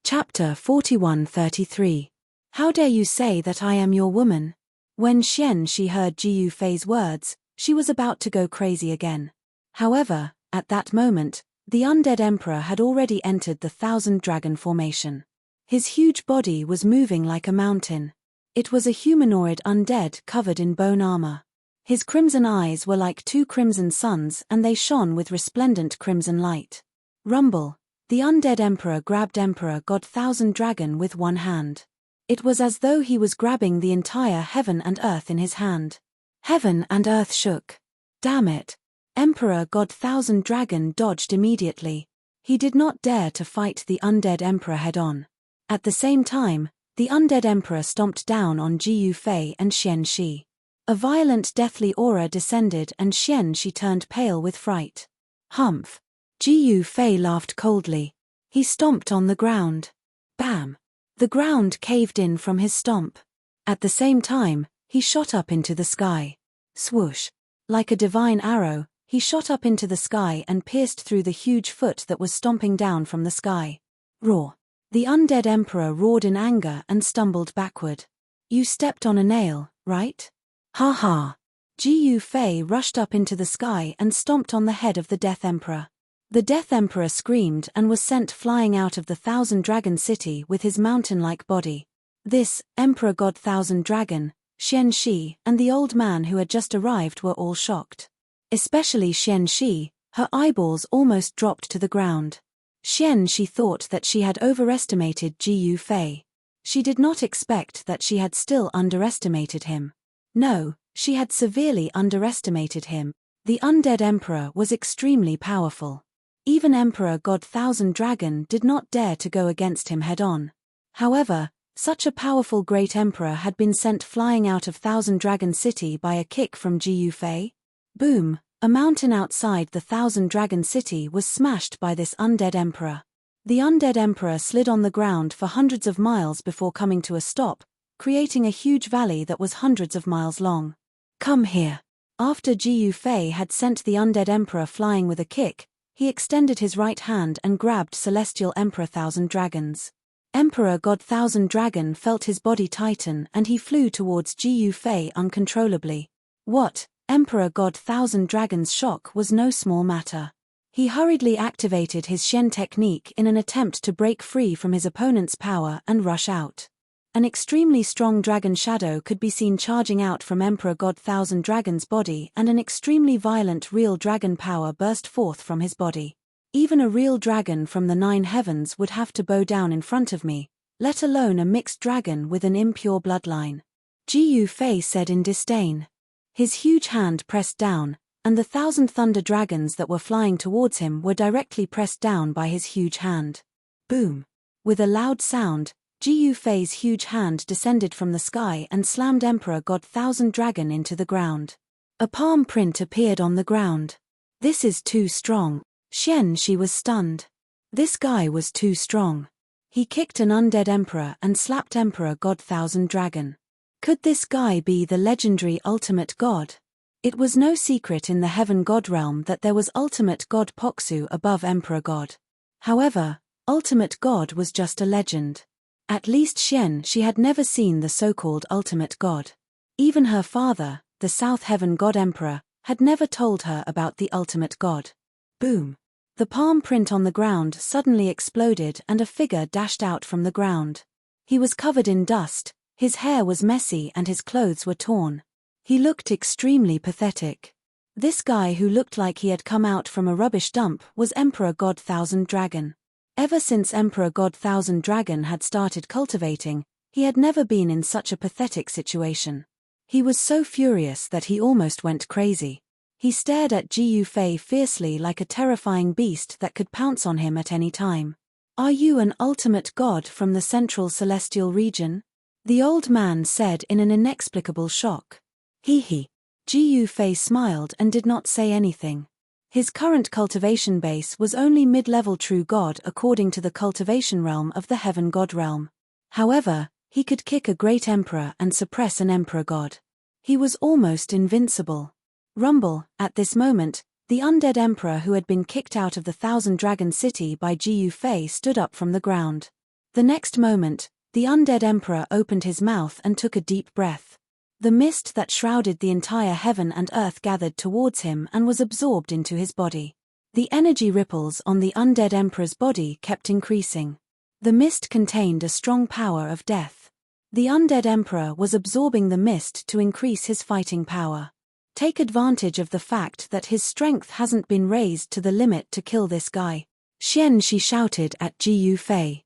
Chapter 41:33. How dare you say that I am your woman? When Xian Shi heard Ji Yufei's words, she was about to go crazy again. However, at that moment, the undead emperor had already entered the Thousand Dragon formation. His huge body was moving like a mountain. It was a humanoid undead covered in bone armor. His crimson eyes were like two crimson suns and they shone with resplendent crimson light. Rumble. The undead emperor grabbed Emperor God Thousand Dragon with one hand. It was as though he was grabbing the entire heaven and earth in his hand. Heaven and earth shook. Damn it. Emperor God Thousand Dragon dodged immediately. He did not dare to fight the undead emperor head-on. At the same time, the undead emperor stomped down on Ji Yufei and Xian Shi. A violent deathly aura descended and Xian Shi turned pale with fright. Humph. Ji Yufei laughed coldly. He stomped on the ground. Bam! The ground caved in from his stomp. At the same time, he shot up into the sky. Swoosh! Like a divine arrow, he shot up into the sky and pierced through the huge foot that was stomping down from the sky. Roar! The undead emperor roared in anger and stumbled backward. You stepped on a nail, right? Ha ha! Ji Yufei rushed up into the sky and stomped on the head of the Death Emperor. The Death Emperor screamed and was sent flying out of the Thousand Dragon City with his mountain-like body. This, Emperor God Thousand Dragon, Xian Shi, and the old man who had just arrived were all shocked. Especially Xian Shi, her eyeballs almost dropped to the ground. Xian Shi thought that she had overestimated Ji Yufei. She did not expect that she had still underestimated him. No, she had severely underestimated him. The undead emperor was extremely powerful. Even Emperor God Thousand Dragon did not dare to go against him head-on. However, such a powerful great emperor had been sent flying out of Thousand Dragon City by a kick from Ji Yufei. Boom! A mountain outside the Thousand Dragon City was smashed by this undead emperor. The undead emperor slid on the ground for hundreds of miles before coming to a stop, creating a huge valley that was hundreds of miles long. Come here! After Ji Yufei had sent the undead emperor flying with a kick, he extended his right hand and grabbed Celestial Emperor Thousand Dragons. Emperor God Thousand Dragon felt his body tighten and he flew towards Ji Yufei uncontrollably. What? Emperor God Thousand Dragon's shock was no small matter. He hurriedly activated his Shen technique in an attempt to break free from his opponent's power and rush out. An extremely strong dragon shadow could be seen charging out from Emperor God Thousand Dragon's body and an extremely violent real dragon power burst forth from his body. Even a real dragon from the 9 heavens would have to bow down in front of me, let alone a mixed dragon with an impure bloodline. Ji Yufei said in disdain. His huge hand pressed down, and the 1,000 thunder dragons that were flying towards him were directly pressed down by his huge hand. Boom! With a loud sound, Ji Yufei's huge hand descended from the sky and slammed Emperor God Thousand Dragon into the ground. A palm print appeared on the ground. This is too strong. Xian Shi was stunned. This guy was too strong. He kicked an undead emperor and slapped Emperor God Thousand Dragon. Could this guy be the legendary Ultimate God? It was no secret in the Heaven God realm that there was Ultimate God Poksu above Emperor God. However, Ultimate God was just a legend. At least Xian Shi had never seen the so-called Ultimate God. Even her father, the South Heaven God Emperor, had never told her about the Ultimate God. Boom! The palm print on the ground suddenly exploded and a figure dashed out from the ground. He was covered in dust, his hair was messy and his clothes were torn. He looked extremely pathetic. This guy who looked like he had come out from a rubbish dump was Emperor God Thousand Dragon. Ever since Emperor God Thousand Dragon had started cultivating, he had never been in such a pathetic situation. He was so furious that he almost went crazy. He stared at Ji Yufei fiercely like a terrifying beast that could pounce on him at any time. Are you an ultimate god from the central celestial region? The old man said in an inexplicable shock. Hee. Ji Yufei smiled and did not say anything. His current cultivation base was only mid-level true god according to the cultivation realm of the Heaven God realm. However, he could kick a great emperor and suppress an emperor god. He was almost invincible. Rumble, at this moment, the undead emperor who had been kicked out of the Thousand Dragon City by Ji Yufei stood up from the ground. The next moment, the undead emperor opened his mouth and took a deep breath. The mist that shrouded the entire heaven and earth gathered towards him and was absorbed into his body. The energy ripples on the undead emperor's body kept increasing. The mist contained a strong power of death. The undead emperor was absorbing the mist to increase his fighting power. Take advantage of the fact that his strength hasn't been raised to the limit to kill this guy. Xian Shi shouted at Ji Fei.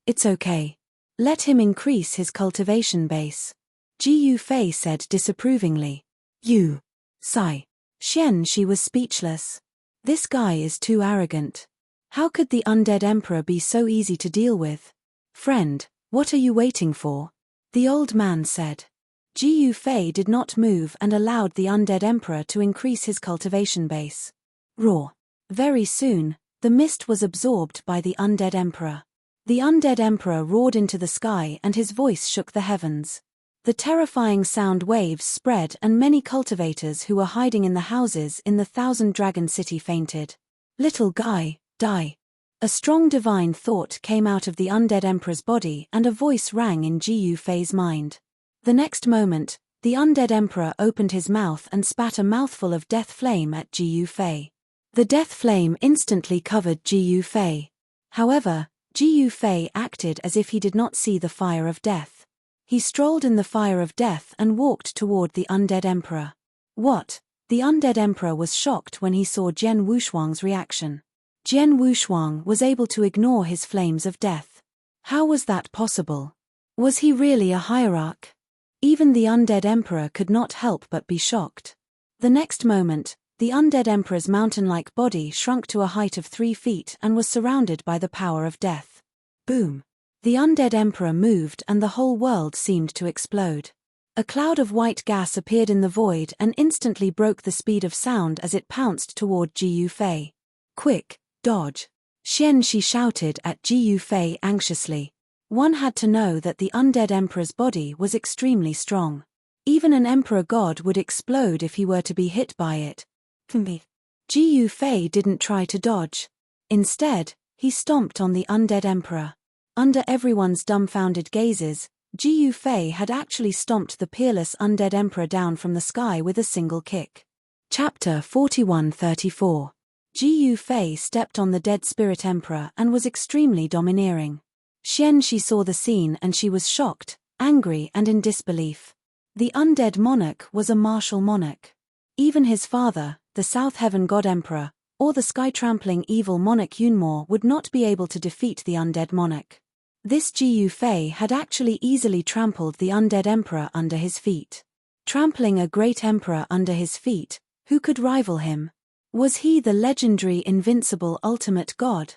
It's okay. Let him increase his cultivation base. Ji Fei said disapprovingly. You. Sigh. Xian Shi was speechless. This guy is too arrogant. How could the undead emperor be so easy to deal with? Friend, what are you waiting for? The old man said. Ji Fei did not move and allowed the undead emperor to increase his cultivation base. Roar. Very soon, the mist was absorbed by the undead emperor. The undead emperor roared into the sky and his voice shook the heavens. The terrifying sound waves spread and many cultivators who were hiding in the houses in the Thousand Dragon City fainted. Little guy, die. A strong divine thought came out of the undead emperor's body and a voice rang in Ji Fei's mind. The next moment, the undead emperor opened his mouth and spat a mouthful of death flame at Ji Fei. The death flame instantly covered Ji Fei. However, Ji Fei acted as if he did not see the fire of death. He strolled in the fire of death and walked toward the undead emperor. What? The undead emperor was shocked when he saw Jian Wushuang's reaction. Jian Wushuang was able to ignore his flames of death. How was that possible? Was he really a hierarch? Even the undead emperor could not help but be shocked. The next moment, the undead emperor's mountain-like body shrunk to a height of 3 feet and was surrounded by the power of death. Boom! The undead emperor moved and the whole world seemed to explode. A cloud of white gas appeared in the void and instantly broke the speed of sound as it pounced toward Ji Fei. Quick, dodge! Xian Shi shouted at Ji Fei anxiously. One had to know that the undead emperor's body was extremely strong. Even an emperor god would explode if he were to be hit by it. Ji Fei didn't try to dodge. Instead, he stomped on the undead emperor. Under everyone's dumbfounded gazes, Ji Fei had actually stomped the peerless undead emperor down from the sky with a single kick. Chapter 41-34. Ji Fei stepped on the dead spirit emperor and was extremely domineering. Xian Shi saw the scene and she was shocked, angry and in disbelief. The undead monarch was a martial monarch. Even his father, the South Heaven God Emperor, or the sky-trampling evil monarch Yunmor would not be able to defeat the undead monarch. This Ji Fei had actually easily trampled the undead emperor under his feet. Trampling a great emperor under his feet, who could rival him? Was he the legendary invincible ultimate god?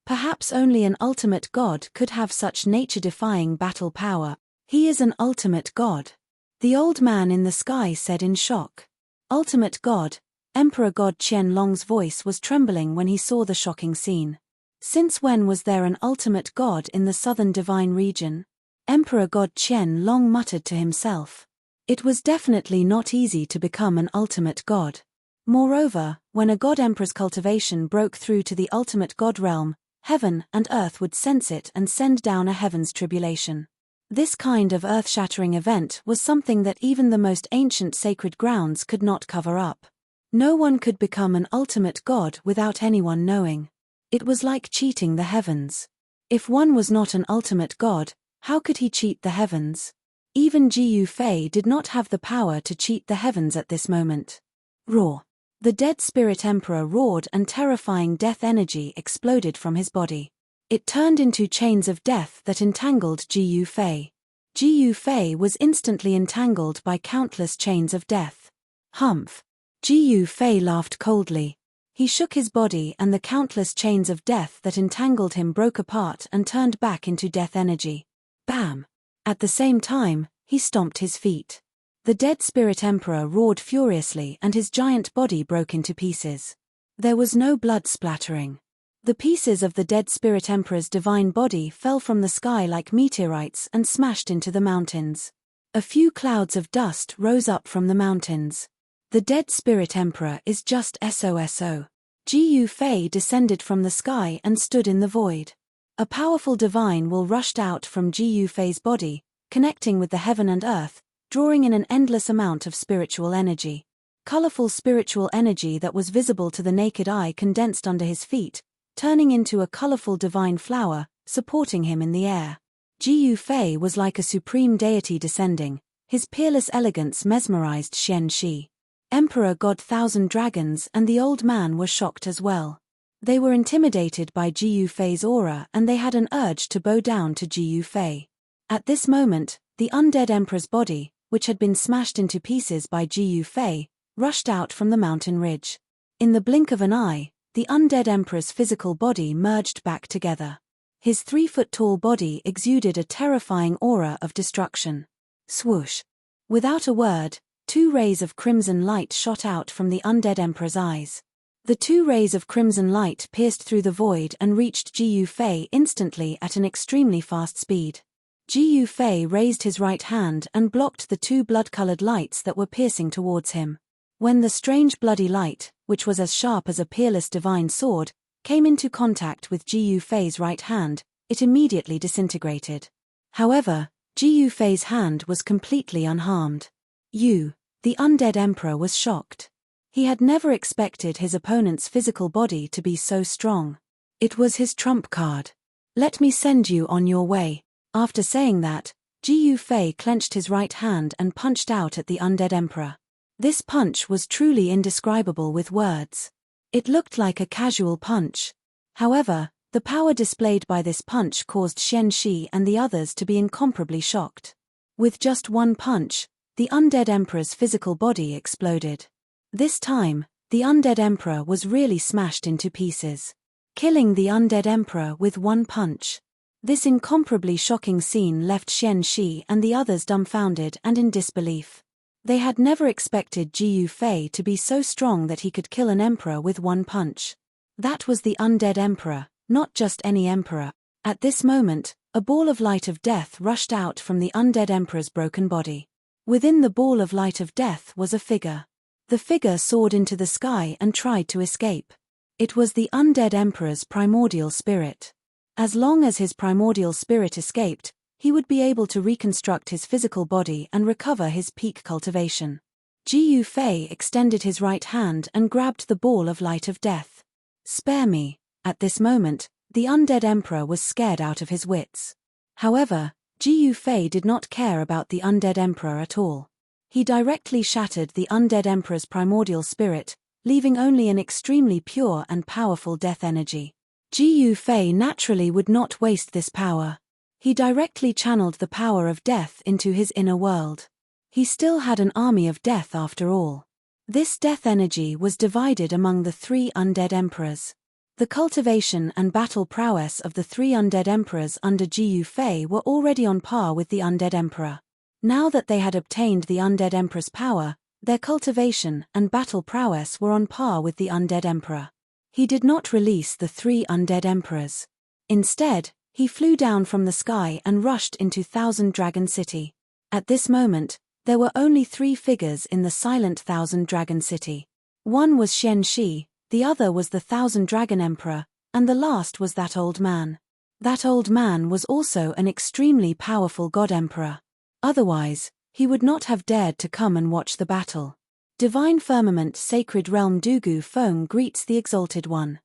Perhaps only an ultimate god could have such nature-defying battle power. He is an ultimate god. The old man in the sky said in shock. Ultimate god, Emperor God Qian Long's voice was trembling when he saw the shocking scene. Since when was there an ultimate god in the southern divine region? Emperor God Qian Long muttered to himself. It was definitely not easy to become an ultimate god. Moreover, when a god emperor's cultivation broke through to the ultimate god realm, heaven and earth would sense it and send down a heaven's tribulation. This kind of earth-shattering event was something that even the most ancient sacred grounds could not cover up. No one could become an ultimate god without anyone knowing. It was like cheating the heavens. If one was not an ultimate god, how could he cheat the heavens? Even Ji Fei did not have the power to cheat the heavens at this moment. Roar! The dead spirit emperor roared and terrifying death energy exploded from his body. It turned into chains of death that entangled Ji Fei. Ji Fei was instantly entangled by countless chains of death. Humph! Ji Fei laughed coldly. He shook his body and the countless chains of death that entangled him broke apart and turned back into death energy. Bam! At the same time, he stomped his feet. The dead spirit emperor roared furiously and his giant body broke into pieces. There was no blood splattering. The pieces of the dead spirit emperor's divine body fell from the sky like meteorites and smashed into the mountains. A few clouds of dust rose up from the mountains. The dead spirit emperor is just SOSO. Ji Fei descended from the sky and stood in the void. A powerful divine will rushed out from Ji Yufei's body, connecting with the heaven and earth, drawing in an endless amount of spiritual energy. Colorful spiritual energy that was visible to the naked eye condensed under his feet, turning into a colorful divine flower, supporting him in the air. Ji Yufei was like a supreme deity descending. His peerless elegance mesmerized Xian Shi. Emperor God Thousand Dragons and the old man were shocked as well. They were intimidated by Ji Yufei's aura and they had an urge to bow down to Ji Yufei. At this moment, the undead emperor's body, which had been smashed into pieces by Ji Yufei, rushed out from the mountain ridge. In the blink of an eye, the undead emperor's physical body merged back together. His 3-foot-tall body exuded a terrifying aura of destruction. Swoosh! Without a word, 2 rays of crimson light shot out from the undead emperor's eyes. The 2 rays of crimson light pierced through the void and reached Ji Yufei instantly at an extremely fast speed. Ji Yufei raised his right hand and blocked the 2 blood-colored lights that were piercing towards him. When the strange bloody light, which was as sharp as a peerless divine sword, came into contact with Ji Yufei's right hand, it immediately disintegrated. However, Ji Yufei's hand was completely unharmed. The undead emperor was shocked. He had never expected his opponent's physical body to be so strong. It was his trump card. Let me send you on your way. After saying that, Ji Yufei clenched his right hand and punched out at the undead emperor. This punch was truly indescribable with words. It looked like a casual punch. However, the power displayed by this punch caused Xian Shi and the others to be incomparably shocked. With just one punch, the undead emperor's physical body exploded. This time, the undead emperor was really smashed into pieces. Killing the undead emperor with one punch. This incomparably shocking scene left Xian Shi and the others dumbfounded and in disbelief. They had never expected Ji Yufei to be so strong that he could kill an emperor with one punch. That was the undead emperor, not just any emperor. At this moment, a ball of light of death rushed out from the undead emperor's broken body. Within the ball of light of death was a figure. The figure soared into the sky and tried to escape. It was the undead emperor's primordial spirit. As long as his primordial spirit escaped, he would be able to reconstruct his physical body and recover his peak cultivation. Ji Yufei extended his right hand and grabbed the ball of light of death. Spare me. At this moment, the undead emperor was scared out of his wits. However, Ji Yufei did not care about the undead emperor at all. He directly shattered the undead emperor's primordial spirit, leaving only an extremely pure and powerful death energy. Ji Yufei naturally would not waste this power. He directly channeled the power of death into his inner world. He still had an army of death after all. This death energy was divided among the 3 undead emperors. The cultivation and battle prowess of the 3 undead emperors under Ji Yufei were already on par with the undead emperor. Now that they had obtained the undead emperor's power, their cultivation and battle prowess were on par with the undead emperor. He did not release the 3 undead emperors. Instead, he flew down from the sky and rushed into Thousand Dragon City. At this moment, there were only 3 figures in the silent Thousand Dragon City. One was Xian Shi, the other was the Thousand Dragon Emperor, and the last was that old man. That old man was also an extremely powerful god emperor. Otherwise, he would not have dared to come and watch the battle. Divine Firmament Sacred Realm Dugu Feng greets the Exalted One.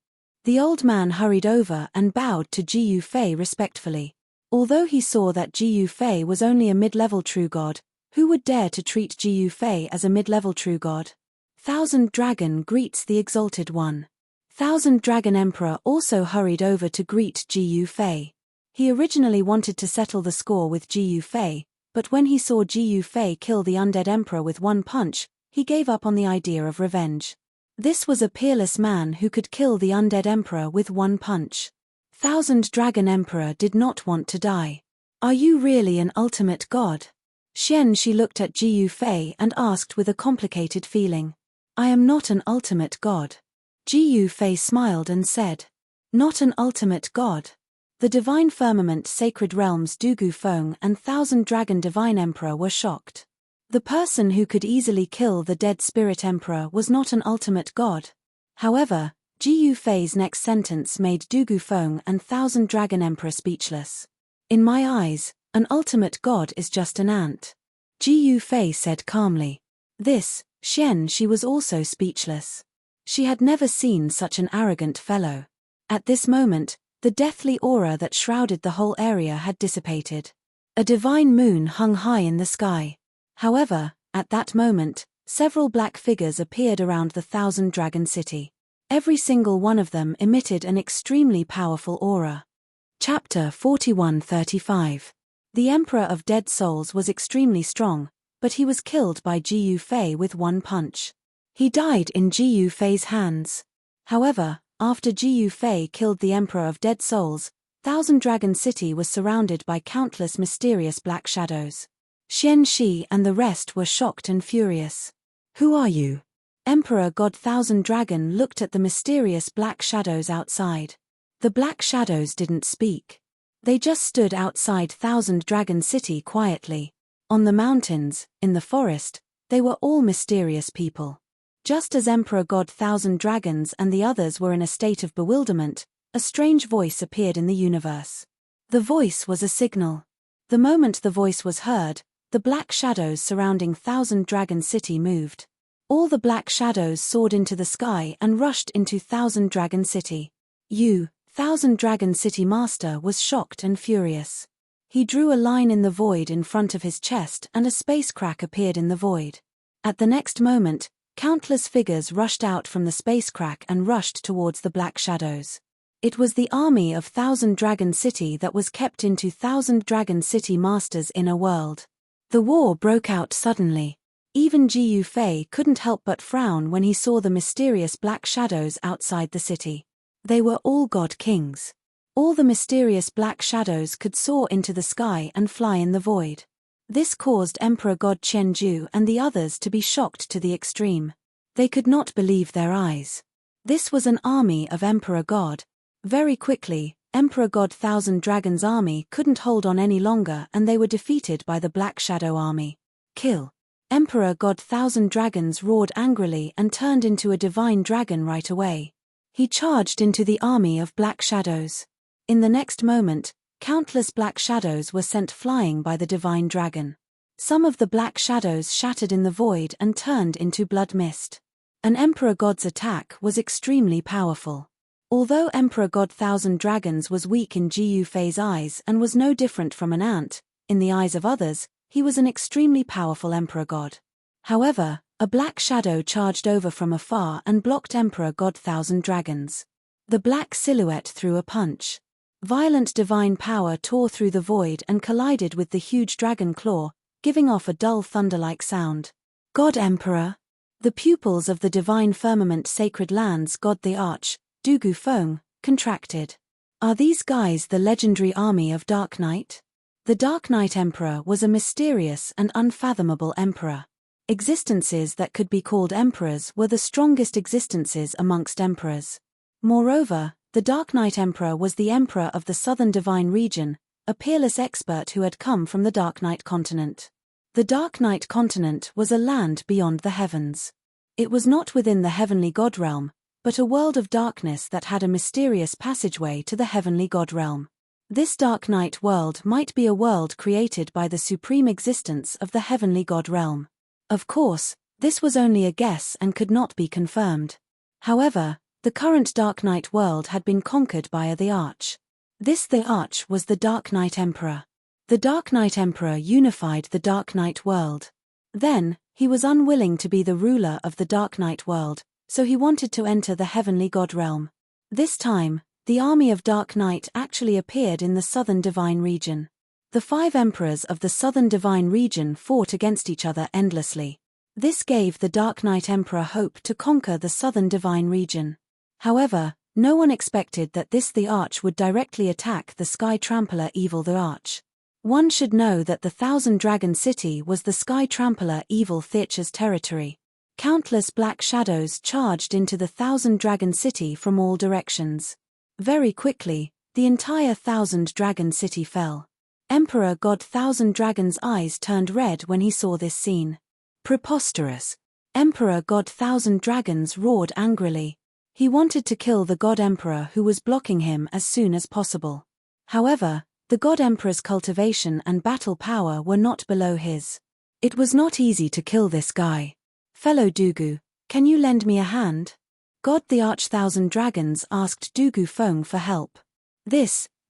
The old man hurried over and bowed to Ji Yufei respectfully. Although he saw that Ji Yufei was only a mid-level true god, who would dare to treat Ji Yufei as a mid-level true god? Thousand Dragon greets the Exalted One. Thousand Dragon Emperor also hurried over to greet Ji Yufei. He originally wanted to settle the score with Ji Yufei, but when he saw Ji Yufei kill the undead emperor with one punch, he gave up on the idea of revenge. This was a peerless man who could kill the undead emperor with one punch. Thousand Dragon Emperor did not want to die. Are you really an ultimate god? Xian Shi looked at Ji Yufei and asked with a complicated feeling. I am not an ultimate god. Ji Yufei smiled and said. Not an ultimate god. The Divine Firmament Sacred Realms Dugu Feng and Thousand Dragon Divine Emperor were shocked. The person who could easily kill the dead spirit emperor was not an ultimate god. However, Ji Yufei's next sentence made Du Gufeng and Thousand Dragon Emperor speechless. In my eyes, an ultimate god is just an ant. Ji Yufei said calmly. This, she was also speechless. She had never seen such an arrogant fellow. At this moment, the deathly aura that shrouded the whole area had dissipated. A divine moon hung high in the sky. However, at that moment, several black figures appeared around the Thousand Dragon City. Every single one of them emitted an extremely powerful aura. Chapter 4135. The Emperor of Dead Souls was extremely strong, but he was killed by Ji Yufei with one punch. He died in Ji Yufei's hands. However, after Ji Yufei killed the Emperor of Dead Souls, Thousand Dragon City was surrounded by countless mysterious black shadows. Xian Shi and the rest were shocked and furious. Who are you? Emperor God Thousand Dragon looked at the mysterious black shadows outside. The black shadows didn't speak. They just stood outside Thousand Dragon City quietly. On the mountains, in the forest, they were all mysterious people. Just as Emperor God Thousand Dragons and the others were in a state of bewilderment, a strange voice appeared in the universe. The voice was a signal. The moment the voice was heard, the black shadows surrounding Thousand Dragon City moved. All the black shadows soared into the sky and rushed into Thousand Dragon City. Thousand Dragon City Master was shocked and furious. He drew a line in the void in front of his chest and a space crack appeared in the void. At the next moment, countless figures rushed out from the space crack and rushed towards the black shadows. It was the army of Thousand Dragon City that was kept into Thousand Dragon City Master's inner world. The war broke out suddenly. Even Ji Yufei couldn't help but frown when he saw the mysterious black shadows outside the city. They were all god kings. All the mysterious black shadows could soar into the sky and fly in the void. This caused Emperor God Qianju and the others to be shocked to the extreme. They could not believe their eyes. This was an army of Emperor God. Very quickly, Emperor God Thousand Dragons' army couldn't hold on any longer and they were defeated by the Black Shadow army. Kill. Emperor God Thousand Dragons roared angrily and turned into a divine dragon right away. He charged into the army of black shadows. In the next moment, countless black shadows were sent flying by the divine dragon. Some of the black shadows shattered in the void and turned into blood mist. An Emperor God's attack was extremely powerful. Although Emperor God Thousand Dragons was weak in Ji Yufei's eyes and was no different from an ant, in the eyes of others, he was an extremely powerful Emperor God. However, a black shadow charged over from afar and blocked Emperor God Thousand Dragons. The black silhouette threw a punch. Violent divine power tore through the void and collided with the huge dragon claw, giving off a dull thunder-like sound. God Emperor. The pupils of the divine firmament sacred lands God the Arch, Du Gufeng, contracted. Are these guys the legendary army of Dark Knight? The Dark Knight Emperor was a mysterious and unfathomable emperor. Existences that could be called emperors were the strongest existences amongst emperors. Moreover, the Dark Knight Emperor was the emperor of the Southern Divine Region, a peerless expert who had come from the Dark Knight continent. The Dark Knight continent was a land beyond the heavens. It was not within the heavenly god realm, but a world of darkness that had a mysterious passageway to the heavenly god realm. This Dark Knight world might be a world created by the supreme existence of the heavenly god realm. Of course, this was only a guess and could not be confirmed. However, the current Dark Knight world had been conquered by the Arch. The Arch was the Dark Knight Emperor. The Dark Knight Emperor unified the Dark Knight world. Then, he was unwilling to be the ruler of the Dark Knight world, so he wanted to enter the heavenly god realm. This time, the army of Dark Knight actually appeared in the Southern Divine Region. The 5 emperors of the Southern Divine Region fought against each other endlessly. This gave the Dark Knight Emperor hope to conquer the Southern Divine Region. However, no one expected that the Arch would directly attack the Sky Trampler Evil the Arch. One should know that the Thousand Dragon City was the Sky Trampler Evil Theater's territory. Countless black shadows charged into the Thousand Dragon City from all directions. Very quickly, the entire Thousand Dragon City fell. Emperor God Thousand Dragon's eyes turned red when he saw this scene. Preposterous! Emperor God Thousand Dragons roared angrily. He wanted to kill the God Emperor who was blocking him as soon as possible. However, the God Emperor's cultivation and battle power were not below his. It was not easy to kill this guy. Fellow Dugu, can you lend me a hand? God the Arch-Thousand Dragons asked Dugu Feng for help.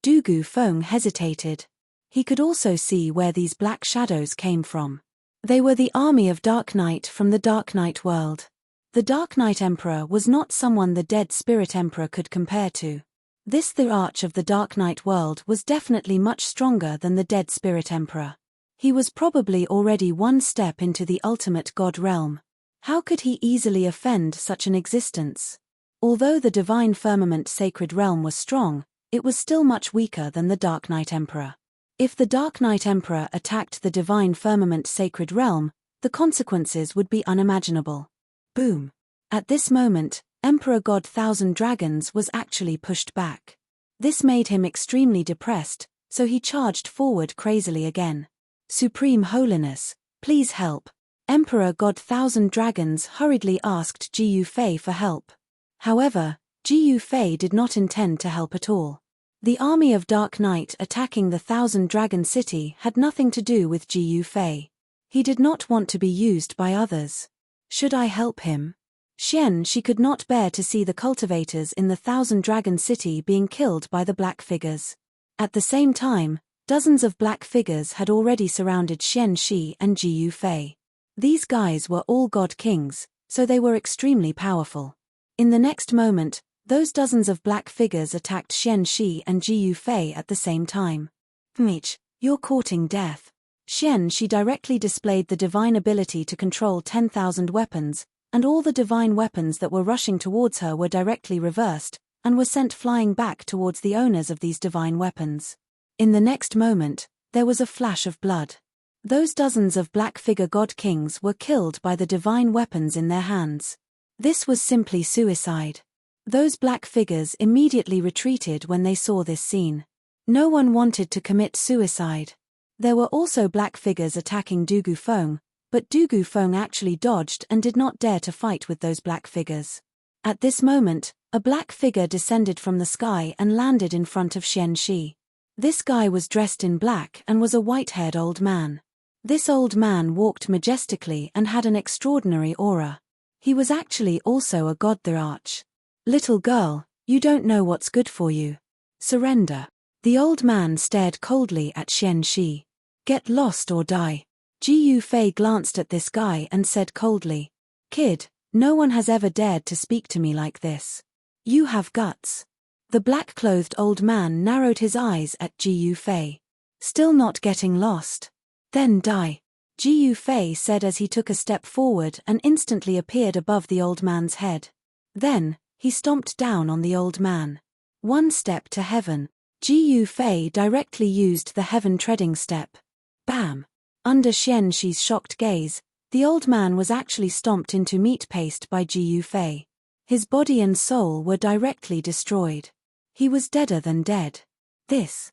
Dugu Feng hesitated. He could also see where these black shadows came from. They were the army of Dark Knight from the Dark Knight world. The Dark Knight Emperor was not someone the dead Spirit Emperor could compare to. The Arch of the Dark Knight world was definitely much stronger than the dead Spirit Emperor. He was probably already one step into the ultimate God realm. How could he easily offend such an existence? Although the Divine Firmament Sacred Realm was strong, it was still much weaker than the Dark Knight Emperor. If the Dark Knight Emperor attacked the Divine Firmament Sacred Realm, the consequences would be unimaginable. Boom! At this moment, Emperor God Thousand Dragons was actually pushed back. This made him extremely depressed, so he charged forward crazily again. Supreme Holiness, please help. Emperor God Thousand Dragons hurriedly asked Ji Yufei for help. However, Ji Yufei did not intend to help at all. The army of Dark Knight attacking the Thousand Dragon City had nothing to do with Ji Yufei. He did not want to be used by others. Should I help him? She could not bear to see the cultivators in the Thousand Dragon City being killed by the black figures. At the same time, dozens of black figures had already surrounded Shi and Ji Yufei. These guys were all God Kings, so they were extremely powerful. In the next moment, those dozens of black figures attacked Shi and Ji Yufei at the same time. Mitch, you're courting death. She directly displayed the divine ability to control 10,000 weapons, and all the divine weapons that were rushing towards her were directly reversed, and were sent flying back towards the owners of these divine weapons. In the next moment, there was a flash of blood. Those dozens of black figure God Kings were killed by the divine weapons in their hands. This was simply suicide. Those black figures immediately retreated when they saw this scene. No one wanted to commit suicide. There were also black figures attacking Dugu Feng, but Dugu Feng actually dodged and did not dare to fight with those black figures. At this moment, a black figure descended from the sky and landed in front of Shi. This guy was dressed in black and was a white-haired old man. This old man walked majestically and had an extraordinary aura. He was actually also a god the Arch. Little girl, you don't know what's good for you. Surrender. The old man stared coldly at Shi. Get lost or die. Ji Yufei glanced at this guy and said coldly, Kid, no one has ever dared to speak to me like this. You have guts. The black-clothed old man narrowed his eyes at Ji Yufei. Still not getting lost? Then die. Ji Yufei said as he took a step forward and instantly appeared above the old man's head. Then, he stomped down on the old man. One step to heaven. Ji Yufei directly used the heaven treading step. Bam! Under Shi's shocked gaze, the old man was actually stomped into meat paste by Ji Yufei. His body and soul were directly destroyed. He was deader than dead. This.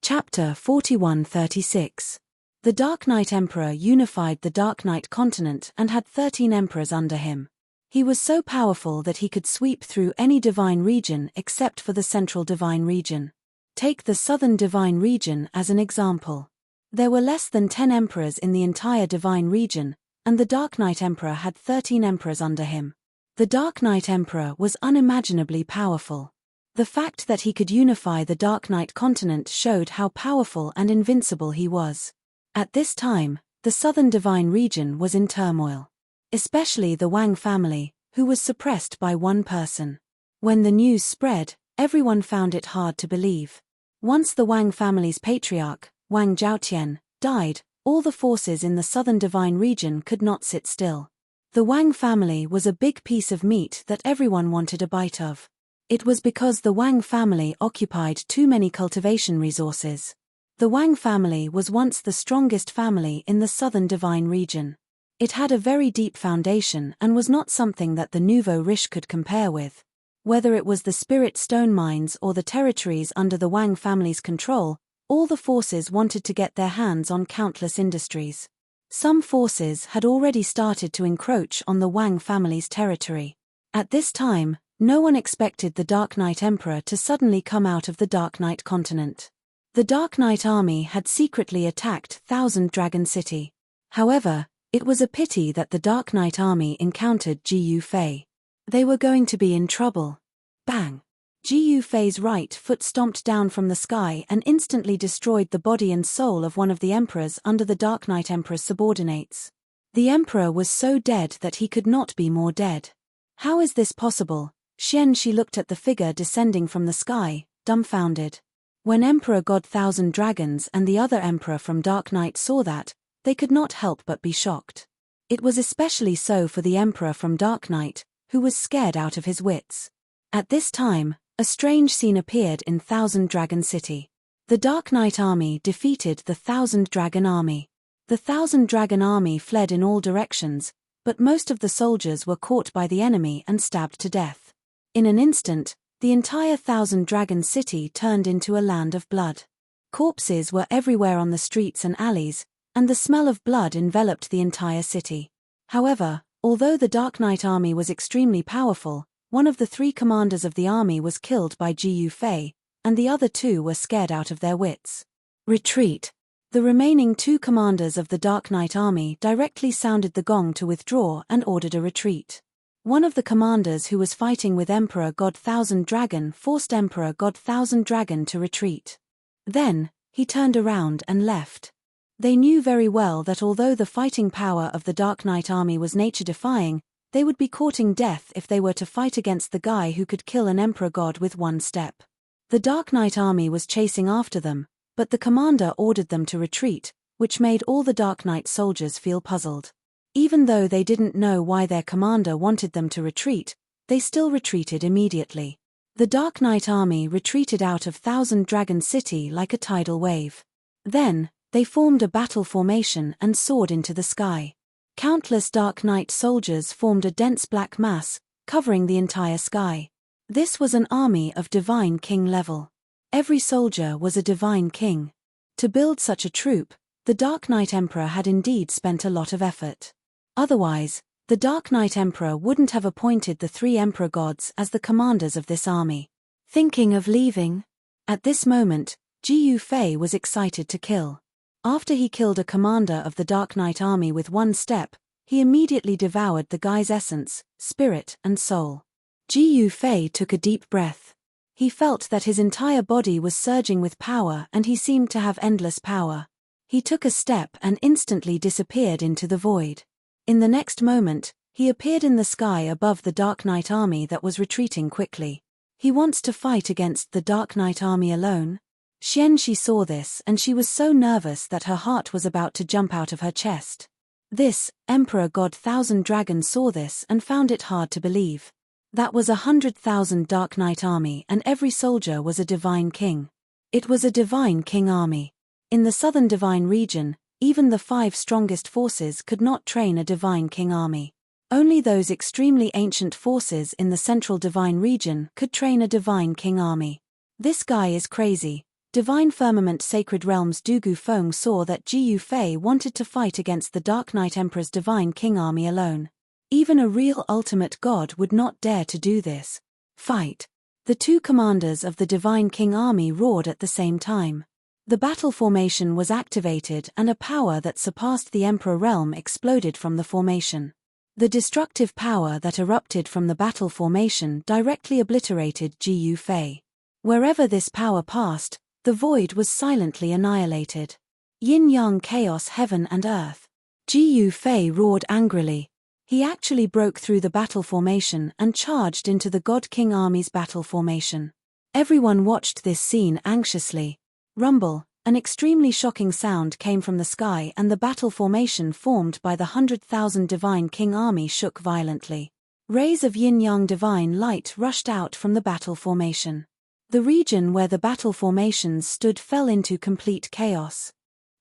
Chapter 41-36. The Dark Knight Emperor unified the Dark Knight continent and had 13 emperors under him. He was so powerful that he could sweep through any divine region except for the central divine region. Take the southern divine region as an example. There were less than 10 emperors in the entire divine region, and the Dark Knight Emperor had 13 emperors under him. The Dark Knight Emperor was unimaginably powerful. The fact that he could unify the Dark Knight continent showed how powerful and invincible he was. At this time, the southern divine region was in turmoil. Especially the Wang family, who was suppressed by one person. When the news spread, everyone found it hard to believe. Once the Wang family's patriarch, Wang Zhaotian, died, all the forces in the southern divine region could not sit still. The Wang family was a big piece of meat that everyone wanted a bite of. It was because the Wang family occupied too many cultivation resources. The Wang family was once the strongest family in the southern divine region. It had a very deep foundation and was not something that the nouveau riche could compare with. Whether it was the spirit stone mines or the territories under the Wang family's control, all the forces wanted to get their hands on countless industries. Some forces had already started to encroach on the Wang family's territory. At this time, No one expected the Dark Knight Emperor to suddenly come out of the Dark Knight continent. The Dark Knight army had secretly attacked Thousand Dragon City. However, it was a pity that the Dark Knight army encountered Ji Fei. They were going to be in trouble. Bang! Ji Fei's right foot stomped down from the sky and instantly destroyed the body and soul of one of the emperors under the Dark Knight Emperor's subordinates. The emperor was so dead that he could not be more dead. How is this possible? She looked at the figure descending from the sky, dumbfounded. When Emperor God Thousand Dragons and the other emperor from Dark Knight saw that, they could not help but be shocked. It was especially so for the emperor from Dark Knight, who was scared out of his wits. At this time, a strange scene appeared in Thousand Dragon City. The Dark Knight army defeated the Thousand Dragon army. The Thousand Dragon army fled in all directions, but most of the soldiers were caught by the enemy and stabbed to death. In an instant, the entire Thousand Dragon City turned into a land of blood. Corpses were everywhere on the streets and alleys, and the smell of blood enveloped the entire city. However, although the Dark Knight army was extremely powerful, one of the 3 commanders of the army was killed by Ji Fei, and the other 2 were scared out of their wits. Retreat! The remaining 2 commanders of the Dark Knight army directly sounded the gong to withdraw and ordered a retreat. One of the commanders who was fighting with Emperor God Thousand Dragon forced Emperor God Thousand Dragon to retreat. Then, he turned around and left. They knew very well that although the fighting power of the Dark Knight army was nature-defying, they would be courting death if they were to fight against the guy who could kill an Emperor God with one step. The Dark Knight army was chasing after them, but the commander ordered them to retreat, which made all the Dark Knight soldiers feel puzzled. Even though they didn't know why their commander wanted them to retreat, they still retreated immediately. The Dark Knight army retreated out of Thousand Dragon City like a tidal wave. Then, they formed a battle formation and soared into the sky. Countless Dark Knight soldiers formed a dense black mass, covering the entire sky. This was an army of Divine King level. Every soldier was a Divine King. To build such a troop, the Dark Knight Emperor had indeed spent a lot of effort. Otherwise, the Dark Knight Emperor wouldn't have appointed the 3 Emperor Gods as the commanders of this army. Thinking of leaving? At this moment, Ji Fei was excited to kill. After he killed a commander of the Dark Knight army with one step, he immediately devoured the guy's essence, spirit, and soul. Ji Fei took a deep breath. He felt that his entire body was surging with power and he seemed to have endless power. He took a step and instantly disappeared into the void. In the next moment, he appeared in the sky above the Dark Knight army that was retreating quickly. He wants to fight against the Dark Knight army alone? She saw this and she was so nervous that her heart was about to jump out of her chest. This, Emperor God Thousand Dragon saw this and found it hard to believe. That was 100,000 Dark Knight army and every soldier was a Divine King. It was a Divine King army. In the southern Divine region, even the 5 strongest forces could not train a Divine King army. Only those extremely ancient forces in the central Divine region could train a Divine King army. This guy is crazy. Divine Firmament Sacred Realms Dugu Feng saw that Ji Fei wanted to fight against the Dark Knight Emperor's Divine King army alone. Even a real ultimate god would not dare to do this. Fight! The 2 commanders of the Divine King army roared at the same time. The battle formation was activated and a power that surpassed the Emperor realm exploded from the formation. The destructive power that erupted from the battle formation directly obliterated Ji Fei. Wherever this power passed, the void was silently annihilated. Yin-yang chaos heaven and earth. Ji Fei roared angrily. He actually broke through the battle formation and charged into the God King army's battle formation. Everyone watched this scene anxiously. Rumble, an extremely shocking sound came from the sky and the battle formation formed by the 100,000 Divine King army shook violently. Rays of yin-yang divine light rushed out from the battle formation. The region where the battle formations stood fell into complete chaos.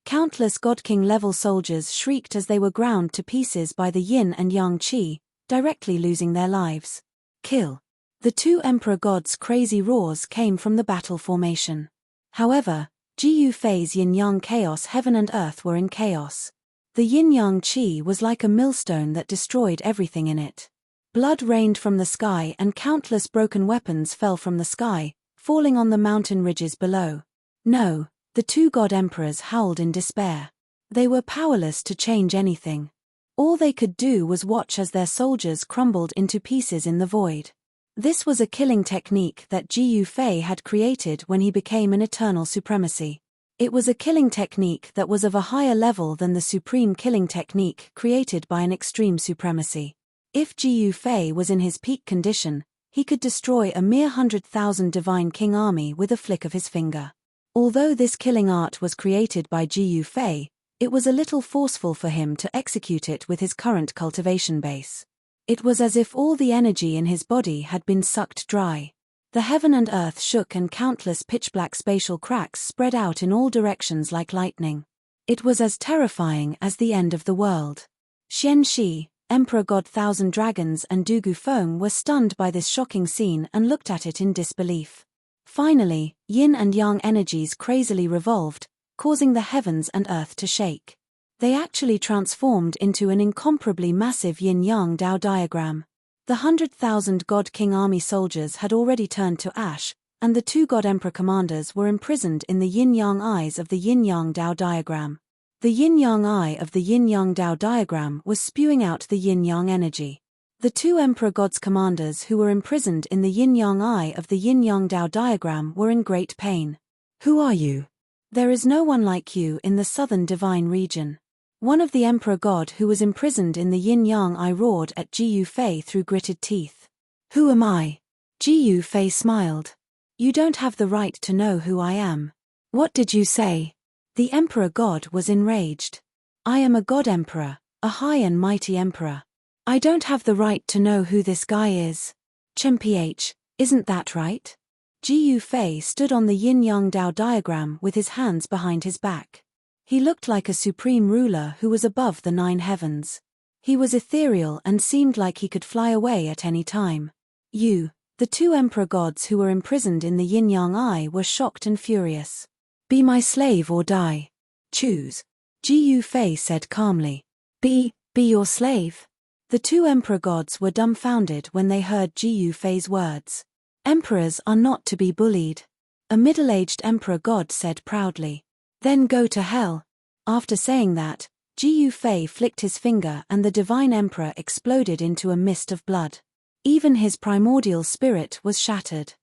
Countless God King level soldiers shrieked as they were ground to pieces by the yin and yang qi, directly losing their lives. Kill. The 2 Emperor Gods' crazy roars came from the battle formation. However, Ji Fei's yin-yang chaos heaven and earth were in chaos. The yin-yang qi was like a millstone that destroyed everything in it. Blood rained from the sky and countless broken weapons fell from the sky, falling on the mountain ridges below. No, the two god emperors howled in despair. They were powerless to change anything. All they could do was watch as their soldiers crumbled into pieces in the void. This was a killing technique that Ji Yufei had created when he became an eternal supremacy. It was a killing technique that was of a higher level than the supreme killing technique created by an extreme supremacy. If Ji Yufei was in his peak condition, he could destroy a mere 100,000 divine king army with a flick of his finger. Although this killing art was created by Ji Yufei, it was a little forceful for him to execute it with his current cultivation base. It was as if all the energy in his body had been sucked dry. The heaven and earth shook and countless pitch-black spatial cracks spread out in all directions like lightning. It was as terrifying as the end of the world. Xian Shi, Emperor God Thousand Dragons and Du Gufeng were stunned by this shocking scene and looked at it in disbelief. Finally, yin and yang energies crazily revolved, causing the heavens and earth to shake. They actually transformed into an incomparably massive yin-yang Tao diagram. The 100,000 God King army soldiers had already turned to ash, and the two God Emperor commanders were imprisoned in the yin-yang eyes of the yin-yang Tao diagram. The yin-yang eye of the yin-yang Tao diagram was spewing out the yin-yang energy. The two Emperor God's commanders who were imprisoned in the yin-yang eye of the yin-yang Tao diagram were in great pain. Who are you? There is no one like you in the southern divine region. One of the Emperor God who was imprisoned in the yin-yang eye roared at Ji Yufei through gritted teeth. Who am I? Ji Yufei smiled. You don't have the right to know who I am. What did you say? The Emperor God was enraged. I am a God Emperor, a high and mighty Emperor. I don't have the right to know who this guy is. Chen-ph, isn't that right? Ji Yufei stood on the yin-yang Tao diagram with his hands behind his back. He looked like a supreme ruler who was above the 9 heavens. He was ethereal and seemed like he could fly away at any time. The two Emperor Gods who were imprisoned in the yin-yang eye were shocked and furious. Be my slave or die. Choose. Ji Yufei said calmly. Be your slave. The two Emperor Gods were dumbfounded when they heard Ji Yufei's words. Emperors are not to be bullied. A middle-aged Emperor God said proudly. Then go to hell. After saying that, Ji Yufei flicked his finger and the divine emperor exploded into a mist of blood. Even his primordial spirit was shattered.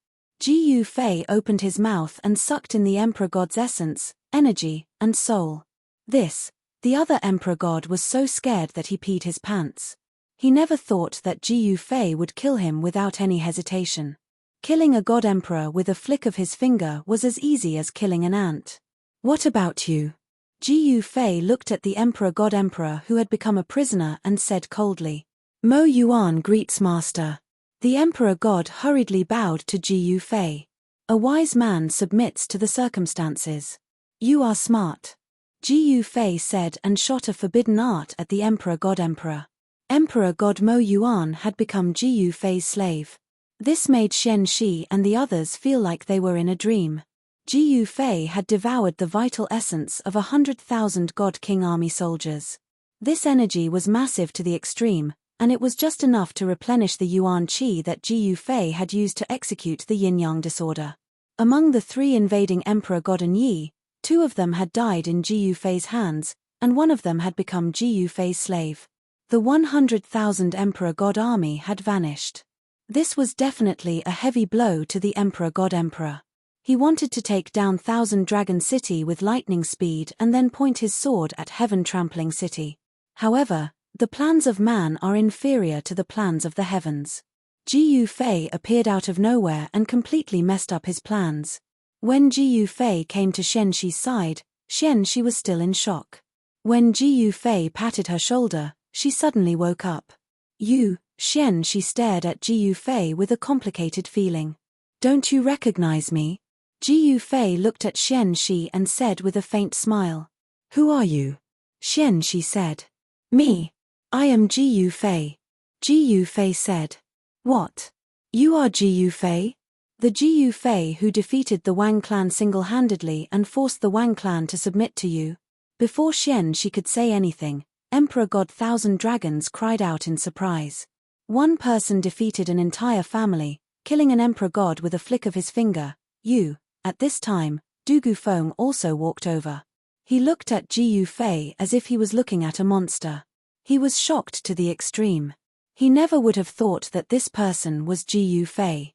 Ji Yufei opened his mouth and sucked in the Emperor God's essence, energy, and soul. The other Emperor God was so scared that he peed his pants. He never thought that Ji Yufei would kill him without any hesitation. Killing a God Emperor with a flick of his finger was as easy as killing an ant. What about you? Ji Yufei looked at the Emperor God Emperor who had become a prisoner and said coldly. Mo Yuan greets Master. The Emperor God hurriedly bowed to Ji Yufei. A wise man submits to the circumstances. You are smart. Ji Yufei said and shot a forbidden art at the Emperor God Emperor. Emperor God Mo Yuan had become Ji Yufei's slave. This made Xian Shi and the others feel like they were in a dream. Ji Yufei had devoured the vital essence of 100,000 God King army soldiers. This energy was massive to the extreme, and it was just enough to replenish the Yuan Qi that Ji Yufei had used to execute the yin-yang disorder. Among the 3 invading Emperor God and Yi, 2 of them had died in Ji Yufei's hands, and 1 of them had become Ji Yufei's slave. The 100,000 Emperor God army had vanished. This was definitely a heavy blow to the Emperor God Emperor. He wanted to take down Thousand Dragon City with lightning speed and then point his sword at Heaven Trampling City. However, the plans of man are inferior to the plans of the heavens. Ji Yufei appeared out of nowhere and completely messed up his plans. When Ji Yufei came to Xian Shi's side, Xian Shi was still in shock. When Ji Yufei patted her shoulder, she suddenly woke up. Xian Shi stared at Ji Yufei with a complicated feeling. Don't you recognize me? Ji Yufei looked at Xian Shi and said with a faint smile. Who are you? Xian Shi said. Me. I am Ji Yufei. Ji Yufei said. What? You are Ji Yufei? The Ji Yufei who defeated the Wang clan single-handedly and forced the Wang clan to submit to you. Before Xian Shi could say anything, Emperor God Thousand Dragons cried out in surprise. One person defeated an entire family, killing an emperor god with a flick of his finger. At this time, Du Gufeng also walked over. He looked at Ji Yufei as if he was looking at a monster. He was shocked to the extreme. He never would have thought that this person was Ji Yufei.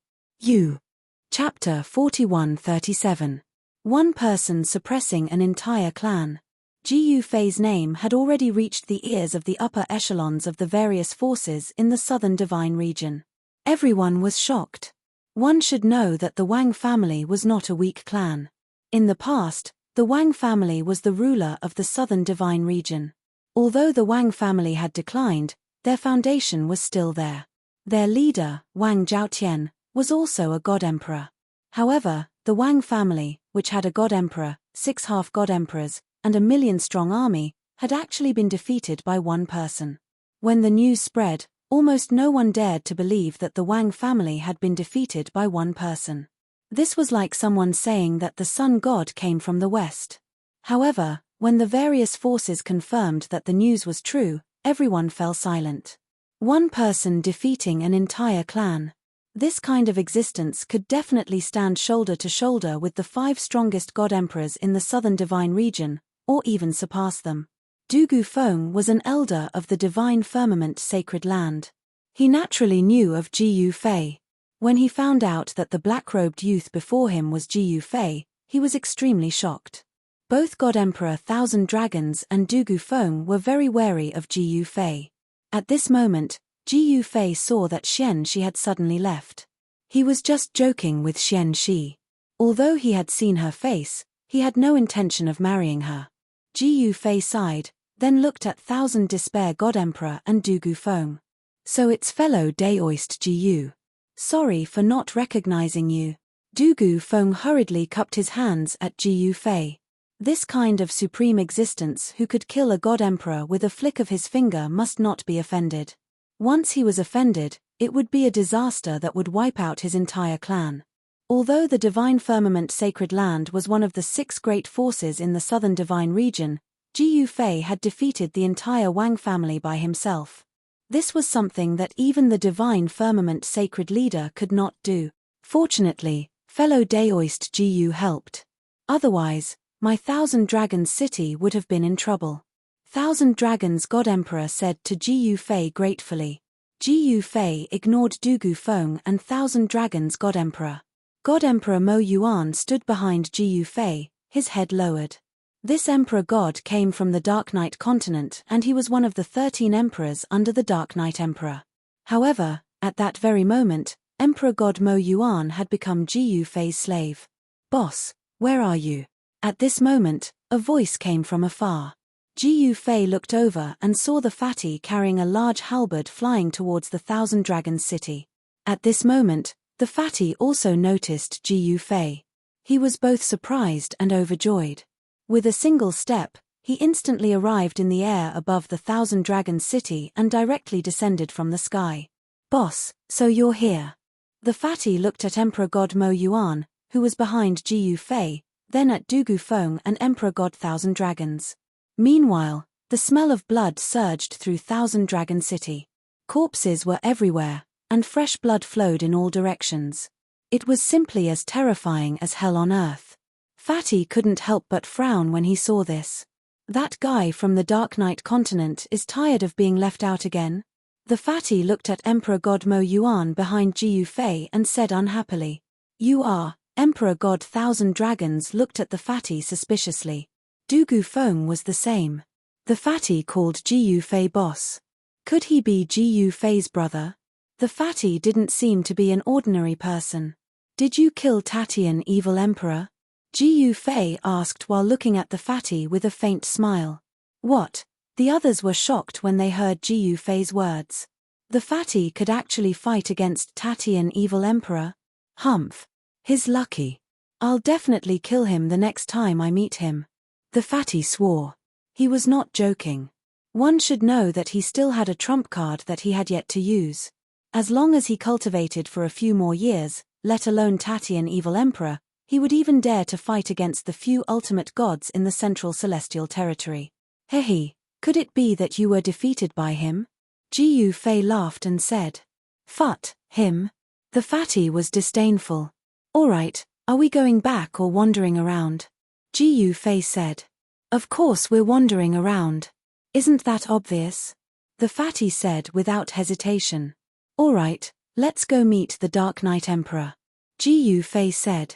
Chapter 41-37. One person suppressing an entire clan. Ji Yufei's name had already reached the ears of the upper echelons of the various forces in the southern divine region. Everyone was shocked. One should know that the Wang family was not a weak clan. In the past, the Wang family was the ruler of the southern divine region. Although the Wang family had declined, their foundation was still there. Their leader, Wang Zhaotian, was also a god-emperor. However, the Wang family, which had a god-emperor, 6 half-god-emperors, and a million-strong army, had actually been defeated by one person. When the news spread, almost no one dared to believe that the Wang family had been defeated by one person. This was like someone saying that the sun god came from the west. However, when the various forces confirmed that the news was true, everyone fell silent. One person defeating an entire clan. This kind of existence could definitely stand shoulder to shoulder with the 5 strongest god-emperors in the southern divine region, or even surpass them. Du Gufeng was an elder of the divine firmament sacred land. He naturally knew of Ji Yufei. When he found out that the black-robed youth before him was Ji Yufei, he was extremely shocked. Both God-Emperor Thousand Dragons and Du Gufeng were very wary of Ji Yufei. At this moment, Ji Yufei saw that Xian Shi had suddenly left. He was just joking with Xian Shi. Although he had seen her face, he had no intention of marrying her. Ji Yufei sighed, then looked at Thousand Despair God-Emperor and Du Gufeng. So it's fellow Daoist Ji Yu. Sorry for not recognizing you. Du Gufeng hurriedly cupped his hands at Ji Yufei. This kind of supreme existence who could kill a god-emperor with a flick of his finger must not be offended. Once he was offended, it would be a disaster that would wipe out his entire clan. Although the divine firmament sacred land was one of the 6 great forces in the southern divine region, Ji Yufei had defeated the entire Wang family by himself. This was something that even the divine firmament sacred leader could not do. Fortunately, fellow Daoist Ji Yu helped. Otherwise, my Thousand Dragons city would have been in trouble. Thousand Dragons God-Emperor said to Ji Yufei gratefully. Ji Yufei ignored Du Gufeng and Thousand Dragons God-Emperor. God-Emperor Mo Yuan stood behind Ji Yufei, his head lowered. This emperor god came from the Dark Knight continent and he was one of the 13 emperors under the Dark Knight Emperor. However, at that very moment, Emperor God Mo Yuan had become Ji Yufei's slave. Boss, where are you? At this moment, a voice came from afar. Ji Yufei looked over and saw the fatty carrying a large halberd flying towards the Thousand Dragons city. At this moment, the fatty also noticed Ji Yufei. He was both surprised and overjoyed. With a single step, he instantly arrived in the air above the Thousand Dragons city and directly descended from the sky. Boss, so you're here. The fatty looked at Emperor God Mo Yuan, who was behind Ji Yufei, then at Du Gufeng and Emperor God Thousand Dragons. Meanwhile, the smell of blood surged through Thousand Dragon City. Corpses were everywhere, and fresh blood flowed in all directions. It was simply as terrifying as hell on earth. Fatty couldn't help but frown when he saw this. That guy from the Dark Knight continent is tired of being left out again? The fatty looked at Emperor God Mo Yuan behind Ji Yufei and said unhappily. You are. Emperor God Thousand Dragons looked at the fatty suspiciously. Du Gufeng was the same. The fatty called Ji Yufei boss. Could he be Ji Yufei's brother? The fatty didn't seem to be an ordinary person. Did you kill Tatian evil emperor? Ji Yufei asked while looking at the fatty with a faint smile. What? The others were shocked when they heard Ji Yufei's words. The fatty could actually fight against Tatian evil emperor? Humph. He's lucky. I'll definitely kill him the next time I meet him. The fatty swore. He was not joking. One should know that he still had a trump card that he had yet to use. As long as he cultivated for a few more years, let alone Tatian evil emperor, he would even dare to fight against the few ultimate gods in the central celestial territory. Hehe, could it be that you were defeated by him? Jiyu Fei laughed and said. Phut, him. The fatty was disdainful. Alright, are we going back or wandering around? Jiyu Fei said. Of course we're wandering around. Isn't that obvious? The fatty said without hesitation. Alright, let's go meet the Dark Knight Emperor. Jiyu Fei said.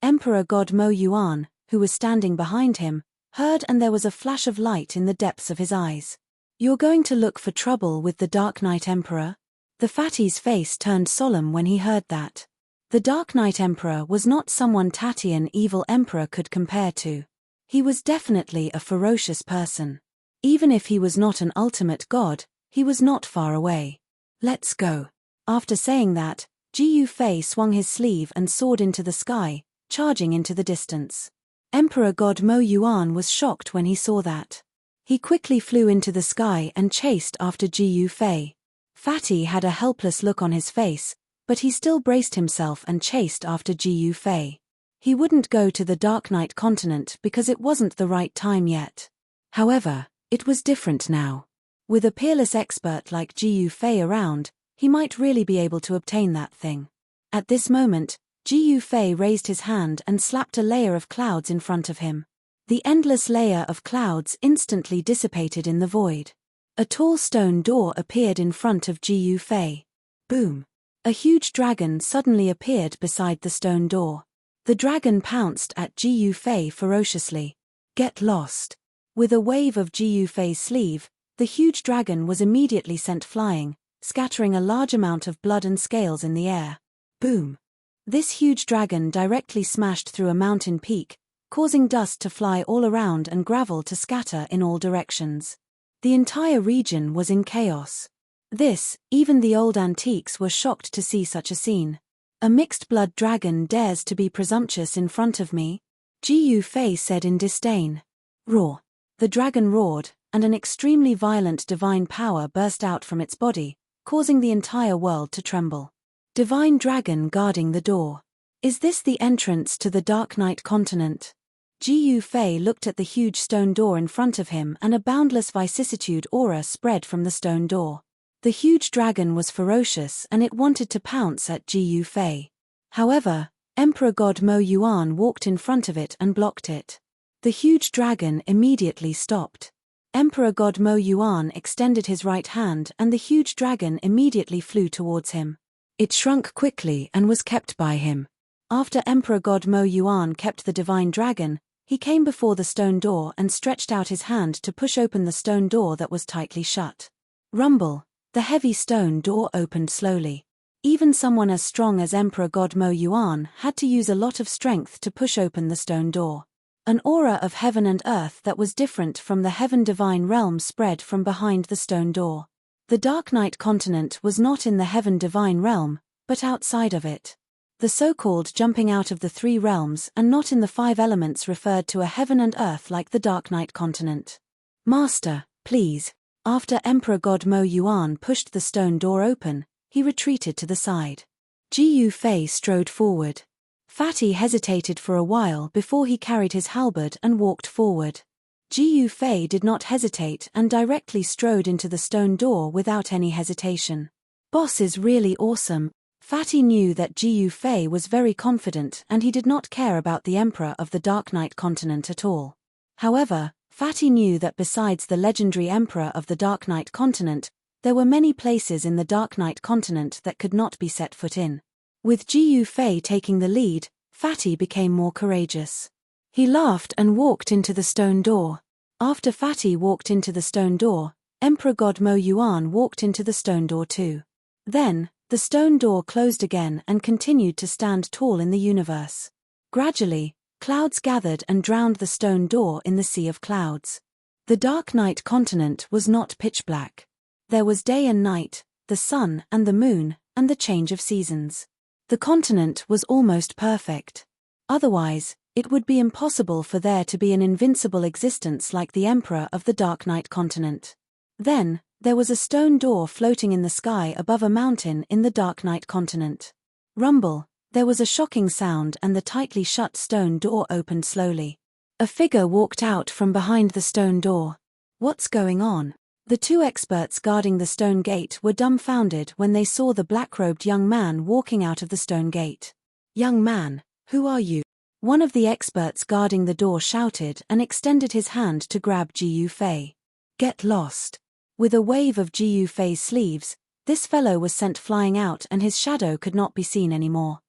Emperor God Mo Yuan, who was standing behind him, heard, and there was a flash of light in the depths of his eyes. You're going to look for trouble with the Dark Knight Emperor? The fatty's face turned solemn when he heard that. The Dark Knight Emperor was not someone Tatian evil emperor could compare to. He was definitely a ferocious person. Even if he was not an ultimate god, he was not far away. Let's go. After saying that, Jiyu Fei swung his sleeve and soared into the sky, charging into the distance. Emperor God Mo Yuan was shocked when he saw that. He quickly flew into the sky and chased after Jiyu Fei. Fatty had a helpless look on his face, but he still braced himself and chased after Jiyu Fei. He wouldn't go to the Dark Knight continent because it wasn't the right time yet. However, it was different now. With a peerless expert like Jiyu Fei around, he might really be able to obtain that thing. At this moment, Jiyu Fei raised his hand and slapped a layer of clouds in front of him. The endless layer of clouds instantly dissipated in the void. A tall stone door appeared in front of Jiyu Fei. Boom! A huge dragon suddenly appeared beside the stone door. The dragon pounced at Jiyu Fei ferociously. Get lost! With a wave of Jiyu Fei's sleeve, the huge dragon was immediately sent flying, scattering a large amount of blood and scales in the air. Boom! This huge dragon directly smashed through a mountain peak, causing dust to fly all around and gravel to scatter in all directions. The entire region was in chaos. Even the old antiques were shocked to see such a scene. A mixed-blood dragon dares to be presumptuous in front of me? Jiyu Fei said in disdain. Roar! The dragon roared, and an extremely violent divine power burst out from its body, causing the entire world to tremble. Divine dragon guarding the door. Is this the entrance to the Dark Knight continent? Jiyu Fei looked at the huge stone door in front of him, and a boundless vicissitude aura spread from the stone door. The huge dragon was ferocious and it wanted to pounce at Jiyu Fei. However, Emperor God Mo Yuan walked in front of it and blocked it. The huge dragon immediately stopped. Emperor God Mo Yuan extended his right hand and the huge dragon immediately flew towards him. It shrunk quickly and was kept by him. After Emperor God Mo Yuan kept the divine dragon, he came before the stone door and stretched out his hand to push open the stone door that was tightly shut. Rumble! The heavy stone door opened slowly. Even someone as strong as Emperor God Mo Yuan had to use a lot of strength to push open the stone door. An aura of heaven and earth that was different from the heaven divine realm spread from behind the stone door. The Dark Knight continent was not in the heaven divine realm, but outside of it. The so-called jumping out of the three realms and not in the five elements referred to a heaven and earth like the Dark Knight continent. Master, please. After Emperor God Mo Yuan pushed the stone door open, he retreated to the side. Jiyu Fei strode forward. Fatty hesitated for a while before he carried his halberd and walked forward. Jiyu Fei did not hesitate and directly strode into the stone door without any hesitation. Boss is really awesome. Fatty knew that Jiyu Fei was very confident and he did not care about the Emperor of the Dark Knight continent at all. However, Fatty knew that besides the legendary Emperor of the Dark Knight continent, there were many places in the Dark Knight continent that could not be set foot in. With Jiyu Fei taking the lead, Fatty became more courageous. He laughed and walked into the stone door. After Fatty walked into the stone door, Emperor God Mo Yuan walked into the stone door too. Then, the stone door closed again and continued to stand tall in the universe. Gradually, clouds gathered and drowned the stone door in the sea of clouds. The Dark Knight continent was not pitch black. There was day and night, the sun and the moon, and the change of seasons. The continent was almost perfect. Otherwise, it would be impossible for there to be an invincible existence like the Emperor of the Dark Knight continent. Then, there was a stone door floating in the sky above a mountain in the Dark Knight continent. Rumble! There was a shocking sound and the tightly shut stone door opened slowly. A figure walked out from behind the stone door. What's going on? The two experts guarding the stone gate were dumbfounded when they saw the black-robed young man walking out of the stone gate. "Young man, who are you?" one of the experts guarding the door shouted and extended his hand to grab Ji Yufei. "Get lost." With a wave of Ji Yufei's sleeves, this fellow was sent flying out and his shadow could not be seen anymore.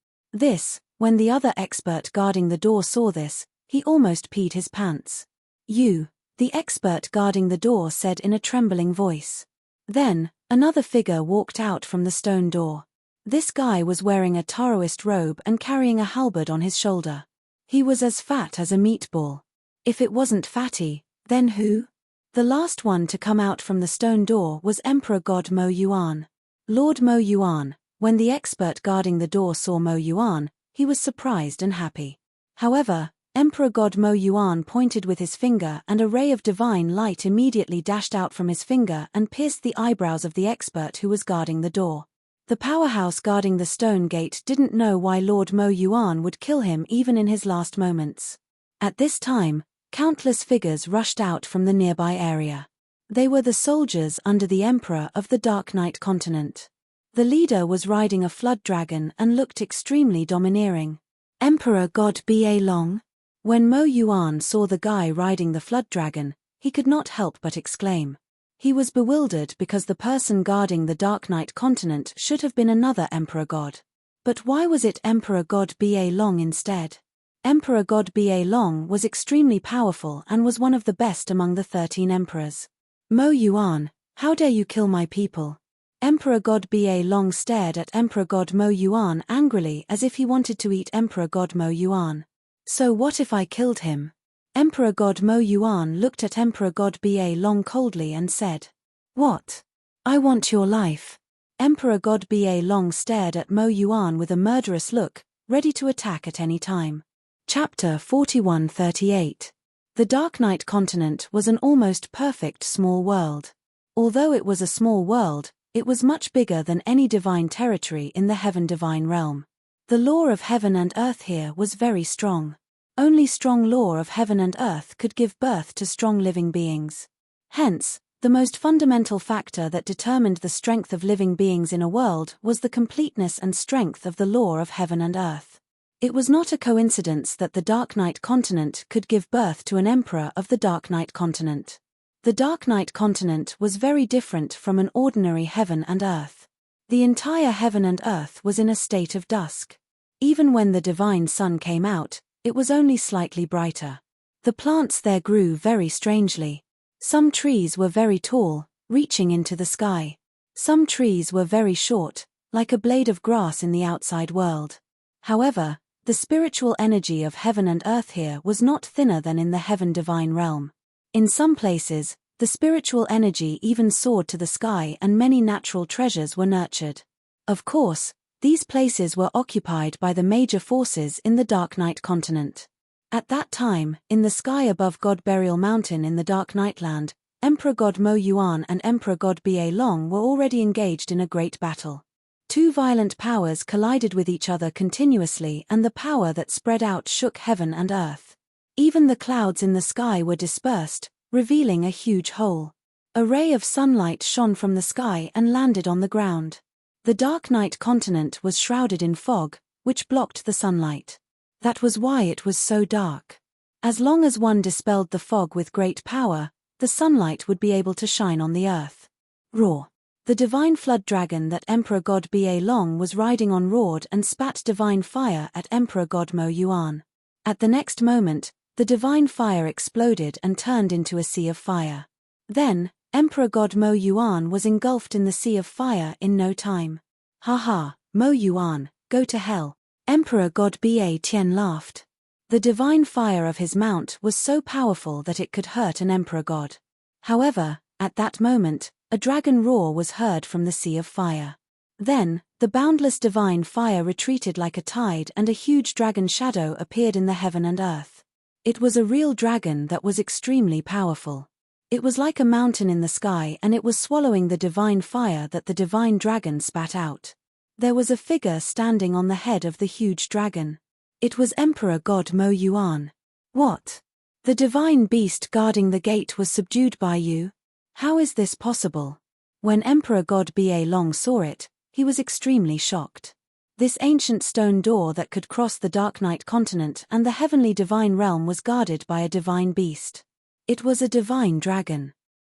When the other expert guarding the door saw this, he almost peed his pants. "You," the expert guarding the door said in a trembling voice. Then, another figure walked out from the stone door. This guy was wearing a Taoist robe and carrying a halberd on his shoulder. He was as fat as a meatball. If it wasn't Fatty, then who? The last one to come out from the stone door was Emperor God Mo Yuan. Lord Mo Yuan. When the expert guarding the door saw Mo Yuan, he was surprised and happy. However, Emperor God Mo Yuan pointed with his finger and a ray of divine light immediately dashed out from his finger and pierced the eyebrows of the expert who was guarding the door. The powerhouse guarding the stone gate didn't know why Lord Mo Yuan would kill him even in his last moments. At this time, countless figures rushed out from the nearby area. They were the soldiers under the Emperor of the Dark Knight continent. The leader was riding a flood dragon and looked extremely domineering. Emperor God Ba Long? When Mo Yuan saw the guy riding the flood dragon, he could not help but exclaim. He was bewildered because the person guarding the Dark Knight continent should have been another Emperor God. But why was it Emperor God Ba Long instead? Emperor God Ba Long was extremely powerful and was one of the best among the 13 emperors. "Mo Yuan, how dare you kill my people?" Emperor God Ba Long stared at Emperor God Mo Yuan angrily as if he wanted to eat Emperor God Mo Yuan. "So what if I killed him?" Emperor God Mo Yuan looked at Emperor God Ba Long coldly and said, "What? I want your life." Emperor God Ba Long stared at Mo Yuan with a murderous look, ready to attack at any time. Chapter 4138. The Dark Knight continent was an almost perfect small world. Although it was a small world, it was much bigger than any divine territory in the Heaven Divine realm. The law of heaven and earth here was very strong. Only strong law of heaven and earth could give birth to strong living beings. Hence, the most fundamental factor that determined the strength of living beings in a world was the completeness and strength of the law of heaven and earth. It was not a coincidence that the Dark Knight continent could give birth to an emperor of the Dark Knight continent. The Dark Knight continent was very different from an ordinary heaven and earth. The entire heaven and earth was in a state of dusk. Even when the divine sun came out, it was only slightly brighter. The plants there grew very strangely. Some trees were very tall, reaching into the sky. Some trees were very short, like a blade of grass in the outside world. However, the spiritual energy of heaven and earth here was not thinner than in the heaven divine realm. In some places, the spiritual energy even soared to the sky and many natural treasures were nurtured. Of course, these places were occupied by the major forces in the Dark Knight continent. At that time, in the sky above God Burial Mountain in the Dark Knightland, Emperor God Mo Yuan and Emperor God Ba Long were already engaged in a great battle. Two violent powers collided with each other continuously and the power that spread out shook heaven and earth. Even the clouds in the sky were dispersed, revealing a huge hole. A ray of sunlight shone from the sky and landed on the ground. The Dark Knight continent was shrouded in fog, which blocked the sunlight. That was why it was so dark. As long as one dispelled the fog with great power, the sunlight would be able to shine on the earth. Roar. The divine flood dragon that Emperor God Ba Long was riding on roared and spat divine fire at Emperor God Mo Yuan. At the next moment, the divine fire exploded and turned into a sea of fire. Then, Emperor God Mo Yuan was engulfed in the sea of fire in no time. "Ha ha, Mo Yuan, go to hell." Emperor God Ba Tian laughed. The divine fire of his mount was so powerful that it could hurt an emperor god. However, at that moment, a dragon roar was heard from the sea of fire. Then, the boundless divine fire retreated like a tide and a huge dragon shadow appeared in the heaven and earth. It was a real dragon that was extremely powerful. It was like a mountain in the sky and it was swallowing the divine fire that the divine dragon spat out. There was a figure standing on the head of the huge dragon. It was Emperor God Mo Yuan. "What? The divine beast guarding the gate was subdued by you?" How is this possible? When Emperor God Ba Long saw it, he was extremely shocked. This ancient stone door that could cross the Dark Night continent and the heavenly divine realm was guarded by a divine beast. It was a divine dragon.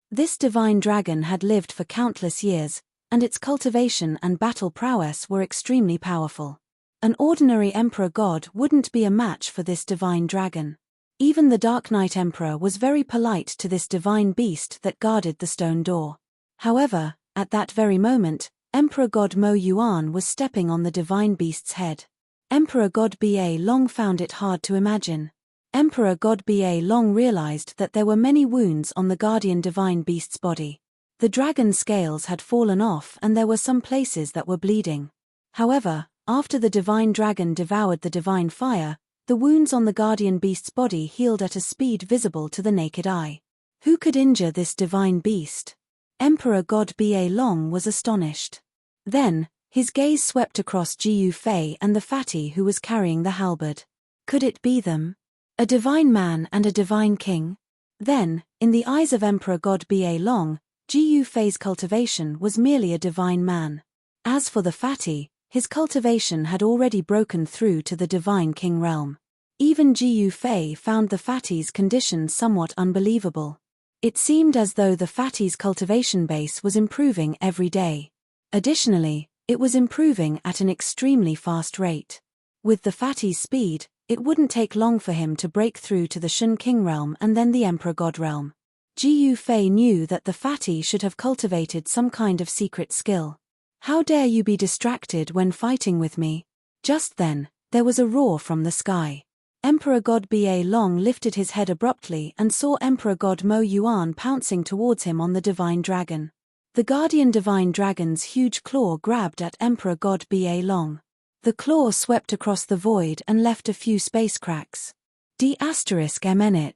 This divine dragon had lived for countless years, and its cultivation and battle prowess were extremely powerful. An ordinary emperor god wouldn't be a match for this divine dragon. Even the Dark Knight Emperor was very polite to this divine beast that guarded the stone door. However, at that very moment, Emperor God Mo Yuan was stepping on the divine beast's head. Emperor God Ba Long found it hard to imagine. Emperor God Ba Long realized that there were many wounds on the guardian divine beast's body. The dragon scales had fallen off and there were some places that were bleeding. However, after the divine dragon devoured the divine fire, the wounds on the guardian beast's body healed at a speed visible to the naked eye. Who could injure this divine beast? Emperor God Ba Long was astonished. Then, his gaze swept across Jiyu Fei and the fatty who was carrying the halberd. Could it be them? A divine man and a divine king? Then, in the eyes of Emperor God Ba Long, Jiyu Fei's cultivation was merely a divine man. As for the fatty, his cultivation had already broken through to the divine king realm. Even Jiyu Fei found the fatty's condition somewhat unbelievable. It seemed as though the fatty's cultivation base was improving every day. Additionally, it was improving at an extremely fast rate. With the fatty's speed, it wouldn't take long for him to break through to the Shun King realm and then the Emperor God realm. Jiyu Fei knew that the fatty should have cultivated some kind of secret skill. How dare you be distracted when fighting with me? Just then, there was a roar from the sky. Emperor God Ba Long lifted his head abruptly and saw Emperor God Mo Yuan pouncing towards him on the divine dragon. The guardian divine dragon's huge claw grabbed at Emperor God Ba Long. The claw swept across the void and left a few space cracks. D***MN.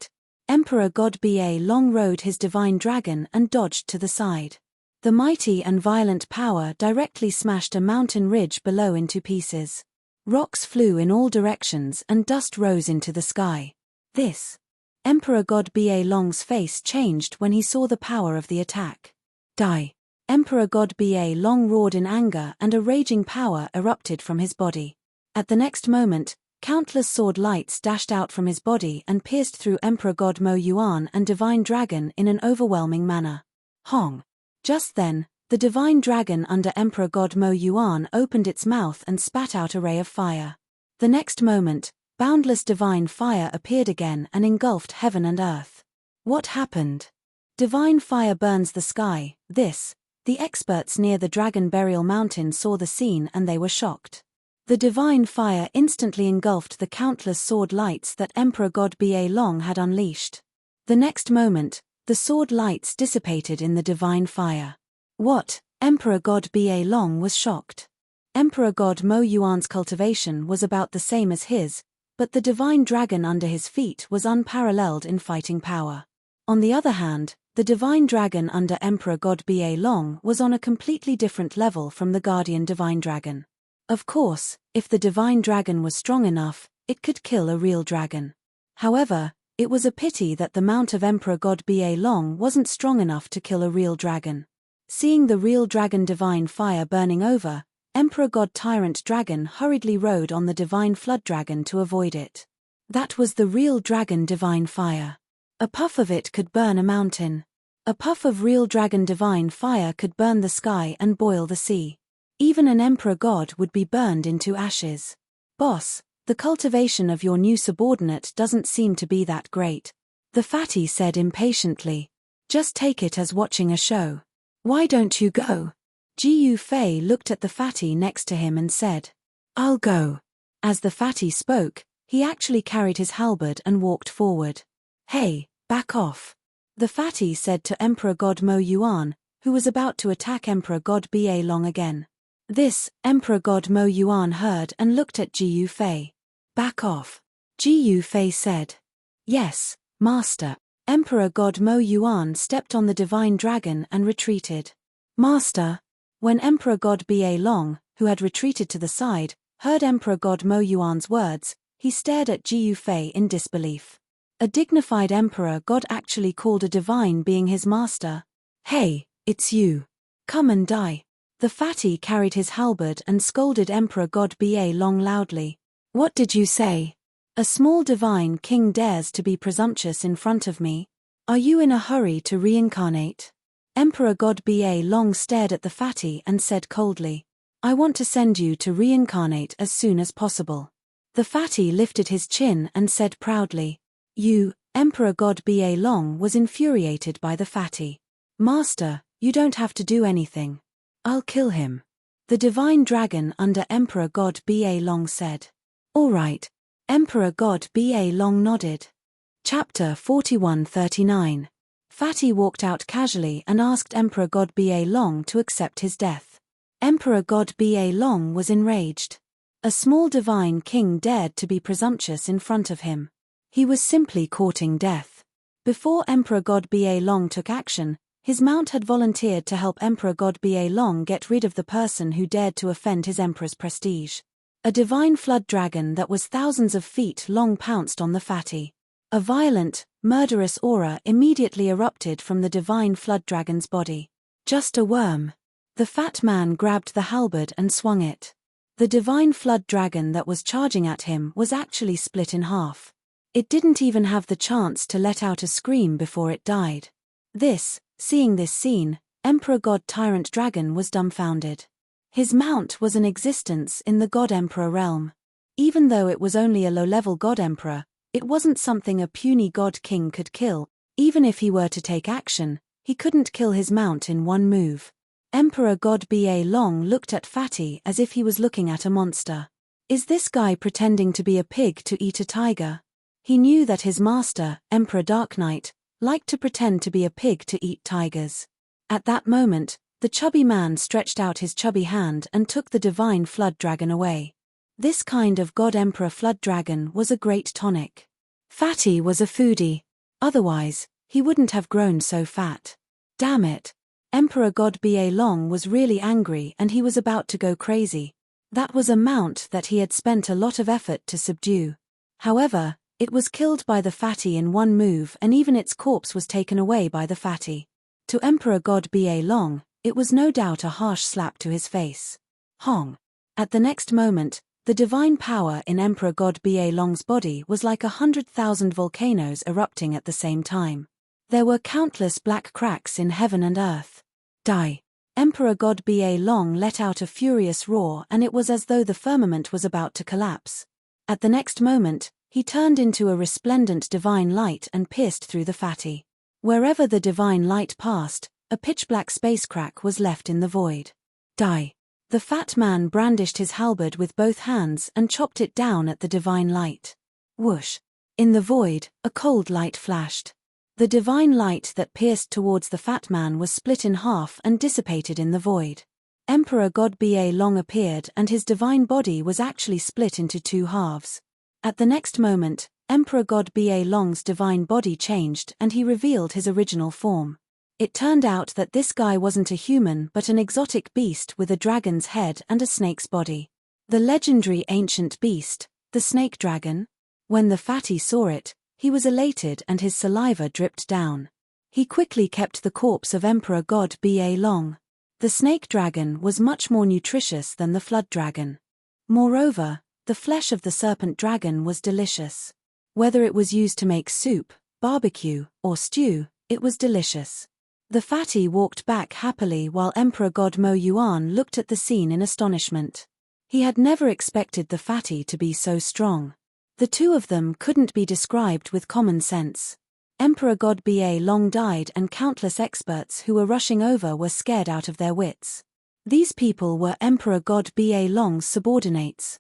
Emperor God Ba Long rode his divine dragon and dodged to the side. The mighty and violent power directly smashed a mountain ridge below into pieces. Rocks flew in all directions and dust rose into the sky. This. Emperor God Ba Long's face changed when he saw the power of the attack. Die. Emperor God Ba Long roared in anger and a raging power erupted from his body. At the next moment, countless sword lights dashed out from his body and pierced through Emperor God Mo Yuan and Divine Dragon in an overwhelming manner. Hong. Just then, the divine dragon under Emperor God Mo Yuan opened its mouth and spat out a ray of fire. The next moment, boundless divine fire appeared again and engulfed heaven and earth. What happened? Divine fire burns the sky. The experts near the Dragon Burial Mountain saw the scene and they were shocked. The divine fire instantly engulfed the countless sword lights that Emperor God Ba Long had unleashed. The next moment, the sword lights dissipated in the divine fire. What? Emperor God Ba Long was shocked. Emperor God Mo Yuan's cultivation was about the same as his, but the divine dragon under his feet was unparalleled in fighting power. On the other hand, the divine dragon under Emperor God Ba Long was on a completely different level from the guardian divine dragon. Of course, if the divine dragon was strong enough, it could kill a real dragon. However, it was a pity that the mount of Emperor God Ba Long wasn't strong enough to kill a real dragon. Seeing the real dragon divine fire burning over, Emperor God Tyrant Dragon hurriedly rode on the divine flood dragon to avoid it. That was the real dragon divine fire. A puff of it could burn a mountain. A puff of real dragon divine fire could burn the sky and boil the sea. Even an emperor god would be burned into ashes. Boss, the cultivation of your new subordinate doesn't seem to be that great. The fatty said impatiently. Just take it as watching a show. Why don't you go? Jiyu Fei looked at the fatty next to him and said, I'll go. As the fatty spoke, he actually carried his halberd and walked forward. Hey, back off. The fatty said to Emperor God Mo Yuan, who was about to attack Emperor God Ba Long again. This, Emperor God Mo Yuan heard and looked at Jiyu Fei. Back off. Jiyu Fei said. Yes, Master. Emperor God Mo Yuan stepped on the divine dragon and retreated. Master. When Emperor God Ba Long, who had retreated to the side, heard Emperor God Mo Yuan's words, he stared at Jiyu Fei in disbelief. A dignified emperor god actually called a divine being his master. Hey, it's you. Come and die. The fatty carried his halberd and scolded Emperor God Ba Long loudly. What did you say? A small divine king dares to be presumptuous in front of me? Are you in a hurry to reincarnate? Emperor God Ba Long stared at the fatty and said coldly, I want to send you to reincarnate as soon as possible. The fatty lifted his chin and said proudly, Emperor God Ba Long was infuriated by the fatty. Master, you don't have to do anything. I'll kill him. The divine dragon under Emperor God Ba Long said. All right. Emperor God Ba Long nodded. Chapter 4139. Fatty walked out casually and asked Emperor God Ba Long to accept his death. Emperor God Ba Long was enraged. A small divine king dared to be presumptuous in front of him. He was simply courting death. Before Emperor God Ba Long took action, his mount had volunteered to help Emperor God Ba Long get rid of the person who dared to offend his emperor's prestige. A divine flood dragon that was thousands of feet long pounced on the fatty. A violent, murderous aura immediately erupted from the divine flood dragon's body. Just a worm. The fat man grabbed the halberd and swung it. The divine flood dragon that was charging at him was actually split in half. It didn't even have the chance to let out a scream before it died. Seeing this scene, Emperor God Tyrant Dragon was dumbfounded. His mount was an existence in the God Emperor realm. Even though it was only a low-level God Emperor, it wasn't something a puny God King could kill. Even if he were to take action, he couldn't kill his mount in one move. Emperor God Ba Long looked at Fatty as if he was looking at a monster. Is this guy pretending to be a pig to eat a tiger? He knew that his master, Emperor Dark Knight, liked to pretend to be a pig to eat tigers. At that moment, the chubby man stretched out his chubby hand and took the divine flood dragon away. This kind of God Emperor flood dragon was a great tonic. Fatty was a foodie. Otherwise, he wouldn't have grown so fat. Damn it. Emperor God Ba Long was really angry and he was about to go crazy. That was a mount that he had spent a lot of effort to subdue. However, it was killed by the fatty in one move and even its corpse was taken away by the fatty. To Emperor God Ba Long, it was no doubt a harsh slap to his face. Hong. At the next moment, the divine power in Emperor God Ba Long's body was like 100,000 volcanoes erupting at the same time. There were countless black cracks in heaven and earth. Die. Emperor God Ba Long let out a furious roar and it was as though the firmament was about to collapse. At the next moment, he turned into a resplendent divine light and pierced through the fatty. Wherever the divine light passed, a pitch-black space crack was left in the void. Die. The fat man brandished his halberd with both hands and chopped it down at the divine light. Whoosh. In the void, a cold light flashed. The divine light that pierced towards the fat man was split in half and dissipated in the void. Emperor God Ba Long appeared and his divine body was actually split into two halves. At the next moment, Emperor God Ba Long's divine body changed and he revealed his original form. It turned out that this guy wasn't a human but an exotic beast with a dragon's head and a snake's body. The legendary ancient beast, the snake dragon. When the fatty saw it, he was elated and his saliva dripped down. He quickly kept the corpse of Emperor God Ba Long. The snake dragon was much more nutritious than the flood dragon. Moreover, the flesh of the serpent dragon was delicious. Whether it was used to make soup, barbecue, or stew, it was delicious. The fatty walked back happily while Emperor God Mo Yuan looked at the scene in astonishment. He had never expected the fatty to be so strong. The two of them couldn't be described with common sense. Emperor God Ba Long died and countless experts who were rushing over were scared out of their wits. These people were Emperor God Ba Long's subordinates.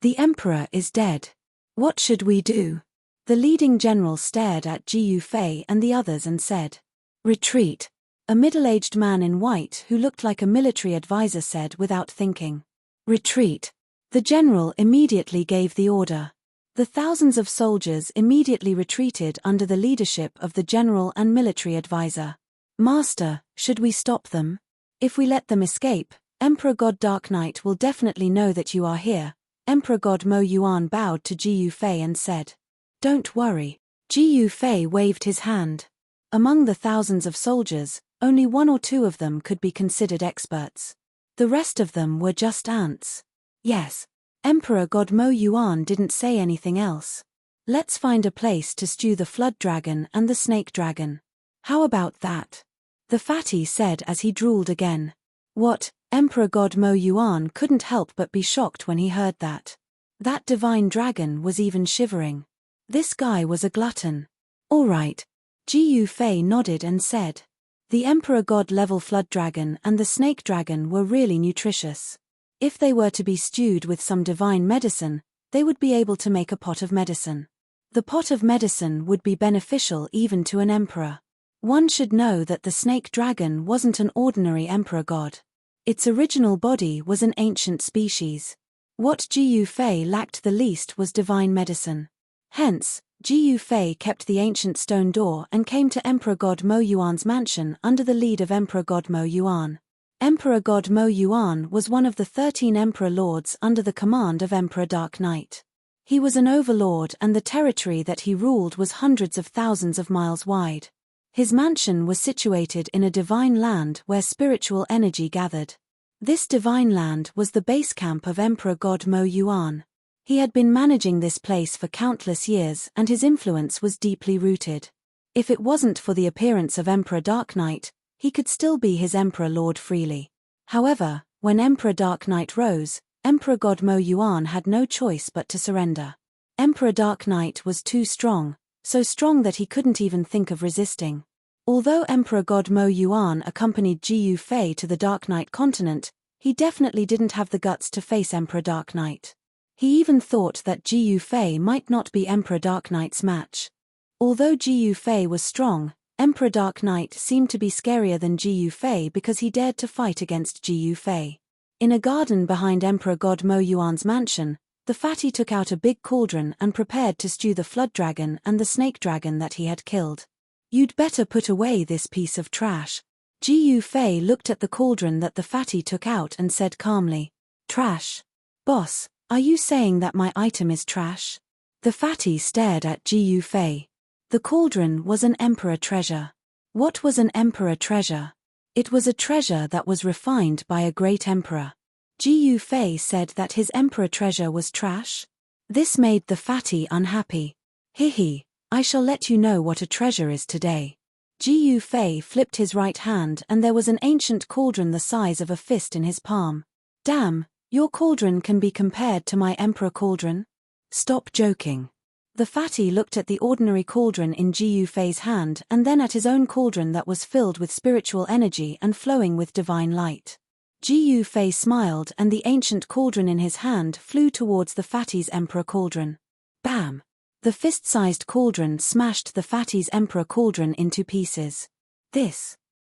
The emperor is dead. What should we do? The leading general stared at Jiu Fei and the others and said, Retreat. A middle-aged man in white who looked like a military advisor said without thinking. Retreat. The general immediately gave the order. The thousands of soldiers immediately retreated under the leadership of the general and military advisor. Master, should we stop them? If we let them escape, Emperor God Dark Knight will definitely know that you are here. Emperor God Mo Yuan bowed to Jiu Fei and said, Don't worry. Jiu Fei waved his hand. Among the thousands of soldiers, Only 1 or 2 of them could be considered experts. The rest of them were just ants. Yes. Emperor God Mo Yuan didn't say anything else. Let's find a place to stew the flood dragon and the snake dragon. How about that? The fatty said as he drooled again. What? Emperor God Mo Yuan couldn't help but be shocked when he heard that. That divine dragon was even shivering. This guy was a glutton. All right. Ji Fei nodded and said. The Emperor God level flood dragon and the snake dragon were really nutritious. If they were to be stewed with some divine medicine, they would be able to make a pot of medicine. The pot of medicine would be beneficial even to an emperor. One should know that the snake dragon wasn't an ordinary emperor god. Its original body was an ancient species. What Ji Fei lacked the least was divine medicine. Hence, Ji Fei kept the ancient stone door and came to Emperor God Mo Yuan's mansion under the lead of Emperor God Mo Yuan. Emperor God Mo Yuan was one of the 13 emperor lords under the command of Emperor Dark Knight. He was an overlord and the territory that he ruled was hundreds of thousands of miles wide. His mansion was situated in a divine land where spiritual energy gathered. This divine land was the base camp of Emperor God Mo Yuan. He had been managing this place for countless years and his influence was deeply rooted. If it wasn't for the appearance of Emperor Dark Knight, he could still be his emperor lord freely. However, when Emperor Dark Knight rose, Emperor God Mo Yuan had no choice but to surrender. Emperor Dark Knight was too strong, so strong that he couldn't even think of resisting. Although Emperor God Mo Yuan accompanied Ji Fei to the Dark Knight continent, he definitely didn't have the guts to face Emperor Dark Knight. He even thought that Ji Fei might not be Emperor Dark Knight's match. Although Ji Fei was strong, Emperor Dark Knight seemed to be scarier than Ji Fei because he dared to fight against Ji Fei. In a garden behind Emperor God Mo Yuan's mansion, the fatty took out a big cauldron and prepared to stew the flood dragon and the snake dragon that he had killed. You'd better put away this piece of trash. Ji Fei looked at the cauldron that the fatty took out and said calmly. Trash? Boss, are you saying that my item is trash? The fatty stared at Ji Fei. The cauldron was an emperor treasure. What was an emperor treasure? It was a treasure that was refined by a great emperor. Ji Fei said that his emperor treasure was trash? This made the fatty unhappy. Hihi, I shall let you know what a treasure is today. Ji Fei flipped his right hand and there was an ancient cauldron the size of a fist in his palm. Damn, your cauldron can be compared to my emperor cauldron? Stop joking. The fatty looked at the ordinary cauldron in Ji Fei's hand and then at his own cauldron that was filled with spiritual energy and flowing with divine light. Ji Fei smiled and the ancient cauldron in his hand flew towards the fatty's emperor cauldron. Bam! The fist-sized cauldron smashed the fatty's emperor cauldron into pieces. This.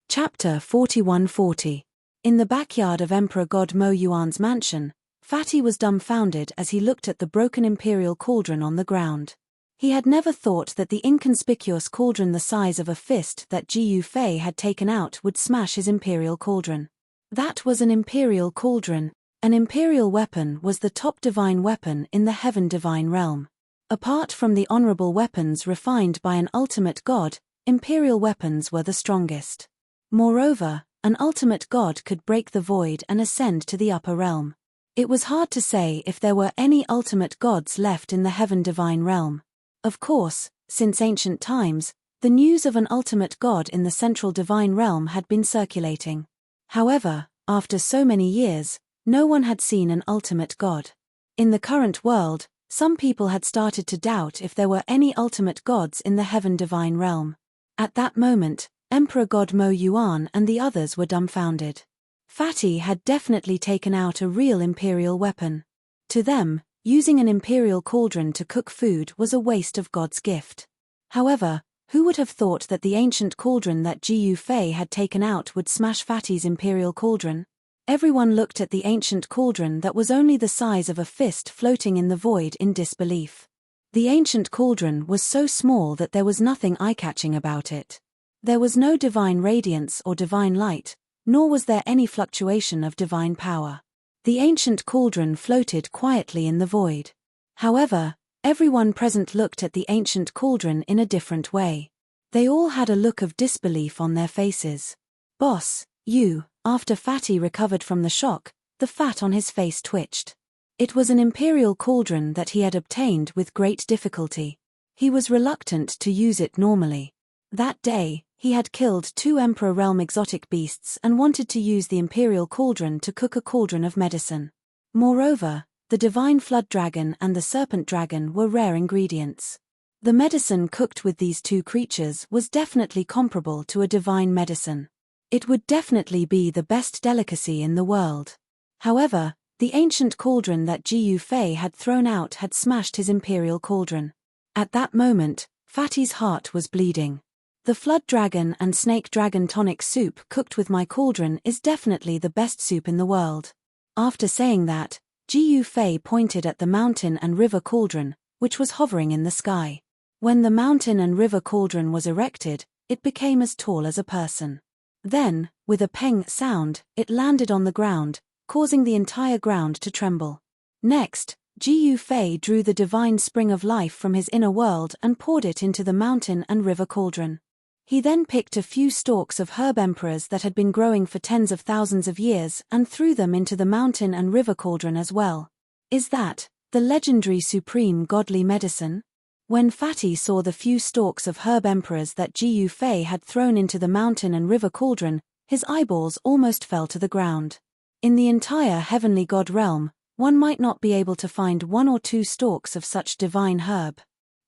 Chapter 4140. In the backyard of Emperor God Mo Yuan's mansion, Fatty was dumbfounded as he looked at the broken imperial cauldron on the ground. He had never thought that the inconspicuous cauldron the size of a fist that Ji Fei had taken out would smash his imperial cauldron. That was an imperial cauldron. An imperial weapon was the top divine weapon in the heaven divine realm. Apart from the honorable weapons refined by an ultimate god, imperial weapons were the strongest. Moreover, an ultimate god could break the void and ascend to the upper realm. It was hard to say if there were any ultimate gods left in the heaven divine realm. Of course, since ancient times, the news of an ultimate god in the central divine realm had been circulating. However, after so many years, no one had seen an ultimate god. In the current world, some people had started to doubt if there were any ultimate gods in the heaven divine realm. At that moment, Emperor God Mo Yuan and the others were dumbfounded. Fatty had definitely taken out a real imperial weapon. To them, using an imperial cauldron to cook food was a waste of God's gift. However, who would have thought that the ancient cauldron that Ji Fei had taken out would smash Fatty's imperial cauldron? Everyone looked at the ancient cauldron that was only the size of a fist floating in the void in disbelief. The ancient cauldron was so small that there was nothing eye-catching about it. There was no divine radiance or divine light, nor was there any fluctuation of divine power. The ancient cauldron floated quietly in the void. However, everyone present looked at the ancient cauldron in a different way. They all had a look of disbelief on their faces. Boss, you. After Fatty recovered from the shock, the fat on his face twitched. It was an imperial cauldron that he had obtained with great difficulty. He was reluctant to use it normally. That day, he had killed 2 Emperor Realm exotic beasts and wanted to use the imperial cauldron to cook a cauldron of medicine. Moreover, the divine flood dragon and the serpent dragon were rare ingredients. The medicine cooked with these 2 creatures was definitely comparable to a divine medicine. It would definitely be the best delicacy in the world. However, the ancient cauldron that Jiyu Fei had thrown out had smashed his imperial cauldron. At that moment, Fatty's heart was bleeding. The flood dragon and snake dragon tonic soup cooked with my cauldron is definitely the best soup in the world. After saying that, Jiyu Fei pointed at the mountain and river cauldron, which was hovering in the sky. When the mountain and river cauldron was erected, it became as tall as a person. Then, with a peng sound, it landed on the ground, causing the entire ground to tremble. Next, Jiyu Fei drew the divine spring of life from his inner world and poured it into the mountain and river cauldron. He then picked a few stalks of herb emperors that had been growing for tens of thousands of years and threw them into the mountain and river cauldron as well. Is that the legendary supreme godly medicine? When Fatty saw the few stalks of herb emperors that Jiyu Fei had thrown into the mountain and river cauldron, his eyeballs almost fell to the ground. In the entire heavenly god realm, one might not be able to find 1 or 2 stalks of such divine herb.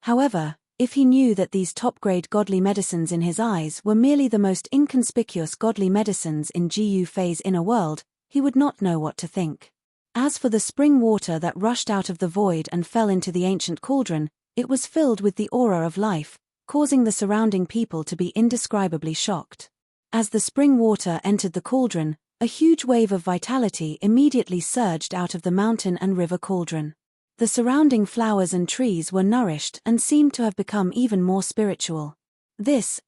However, if he knew that these top-grade godly medicines in his eyes were merely the most inconspicuous godly medicines in Jiyu Fei's inner world, he would not know what to think. As for the spring water that rushed out of the void and fell into the ancient cauldron, it was filled with the aura of life, causing the surrounding people to be indescribably shocked. As the spring water entered the cauldron, a huge wave of vitality immediately surged out of the mountain and river cauldron. The surrounding flowers and trees were nourished and seemed to have become even more spiritual.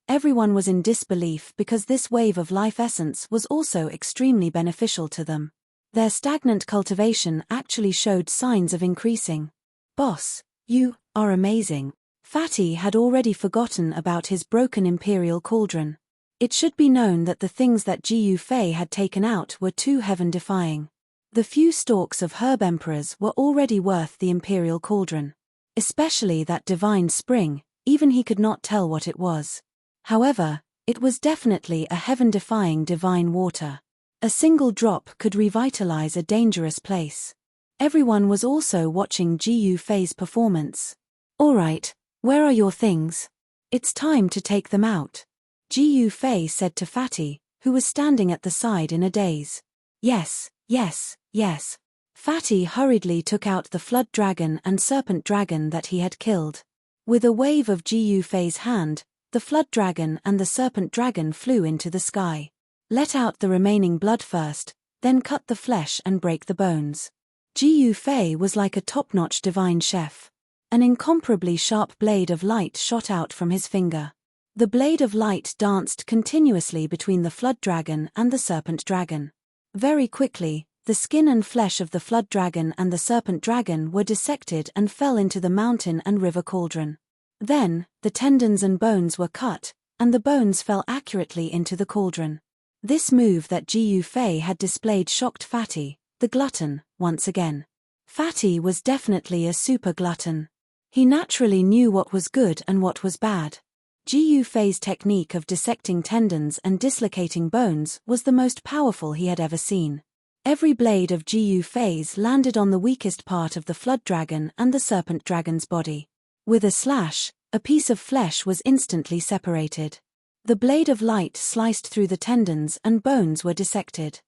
Everyone was in disbelief because this wave of life essence was also extremely beneficial to them. Their stagnant cultivation actually showed signs of increasing. Boss, you are amazing. Fatty had already forgotten about his broken imperial cauldron. It should be known that the things that Jiyu Fei had taken out were too heaven-defying. The few stalks of herb emperors were already worth the imperial cauldron. Especially that divine spring, even he could not tell what it was. However, it was definitely a heaven-defying divine water. A single drop could revitalize a dangerous place. Everyone was also watching Jiyu Fei's performance. Alright, where are your things? It's time to take them out. Jiyu Fei said to Fatty, who was standing at the side in a daze. Yes. Fatty hurriedly took out the flood dragon and serpent dragon that he had killed. With a wave of Jiyu Fei's hand, the flood dragon and the serpent dragon flew into the sky. Let out the remaining blood first, then cut the flesh and break the bones. Jiyu Fei was like a top-notch divine chef. An incomparably sharp blade of light shot out from his finger. The blade of light danced continuously between the flood dragon and the serpent dragon. Very quickly, the skin and flesh of the flood dragon and the serpent dragon were dissected and fell into the mountain and river cauldron. Then, the tendons and bones were cut, and the bones fell accurately into the cauldron. This move that Jiyu Fei had displayed shocked Fatty, the glutton, once again. Fatty was definitely a super glutton. He naturally knew what was good and what was bad. Jiyu Fei's technique of dissecting tendons and dislocating bones was the most powerful he had ever seen. Every blade of Jiyu Fei's landed on the weakest part of the flood dragon and the serpent dragon's body. With a slash, a piece of flesh was instantly separated. The blade of light sliced through the tendons and bones were dissected.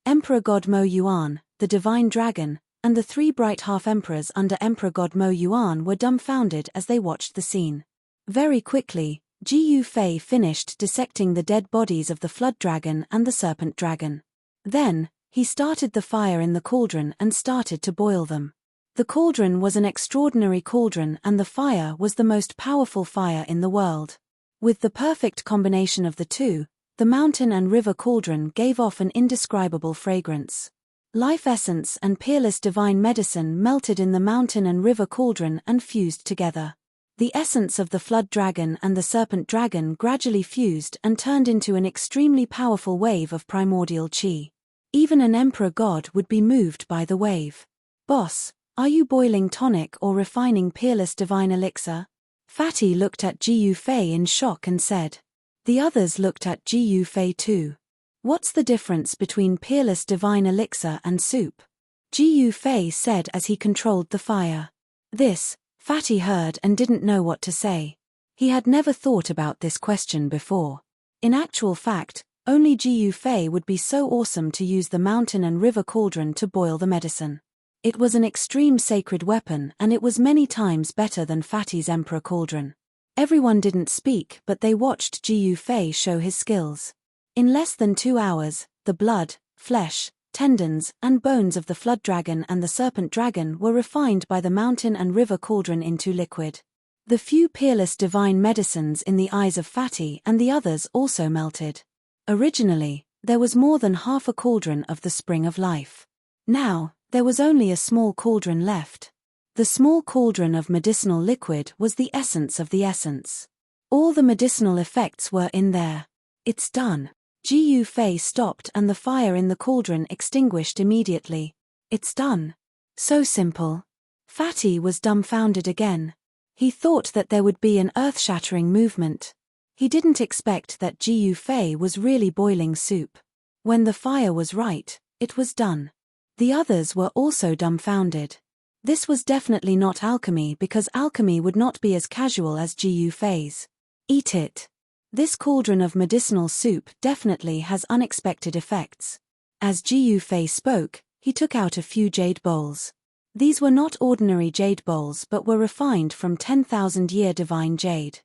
Emperor God Mo Yuan, the divine dragon, and the 3 bright half-emperors under Emperor God Mo Yuan were dumbfounded as they watched the scene. Very quickly, Jiyu Fei finished dissecting the dead bodies of the flood dragon and the serpent dragon. Then, he started the fire in the cauldron and started to boil them. The cauldron was an extraordinary cauldron and the fire was the most powerful fire in the world. With the perfect combination of the two, the mountain and river cauldron gave off an indescribable fragrance. Life essence and peerless divine medicine melted in the mountain and river cauldron and fused together. The essence of the flood dragon and the serpent dragon gradually fused and turned into an extremely powerful wave of primordial chi. Even an emperor god would be moved by the wave. "Boss, are you boiling tonic or refining peerless divine elixir?" Fatty looked at Jiu Fei in shock and said. The others looked at Jiu Fei too. "What's the difference between peerless divine elixir and soup?" Jiu Fei said as he controlled the fire. This, Fatty heard and didn't know what to say. He had never thought about this question before. In actual fact, only Jiu Fei would be so awesome to use the mountain and river cauldron to boil the medicine. It was an extreme sacred weapon and it was many times better than Fatty's emperor cauldron. Everyone didn't speak but they watched Jiu Fei show his skills. In less than 2 hours, the blood, flesh, tendons, and bones of the flood dragon and the serpent dragon were refined by the mountain and river cauldron into liquid. The few peerless divine medicines in the eyes of Fatty and the others also melted. Originally, there was more than half a cauldron of the spring of life. Now, there was only a small cauldron left. The small cauldron of medicinal liquid was the essence of the essence. All the medicinal effects were in there. "It's done." Jiu Fei stopped and the fire in the cauldron extinguished immediately. "It's done. So simple." Fatty was dumbfounded again. He thought that there would be an earth-shattering movement. He didn't expect that Jiu Fei was really boiling soup. When the fire was right, it was done. The others were also dumbfounded. This was definitely not alchemy because alchemy would not be as casual as Jiu Fei's. "Eat it. This cauldron of medicinal soup definitely has unexpected effects." As Jiu Fei spoke, he took out a few jade bowls. These were not ordinary jade bowls but were refined from 10,000-year divine jade.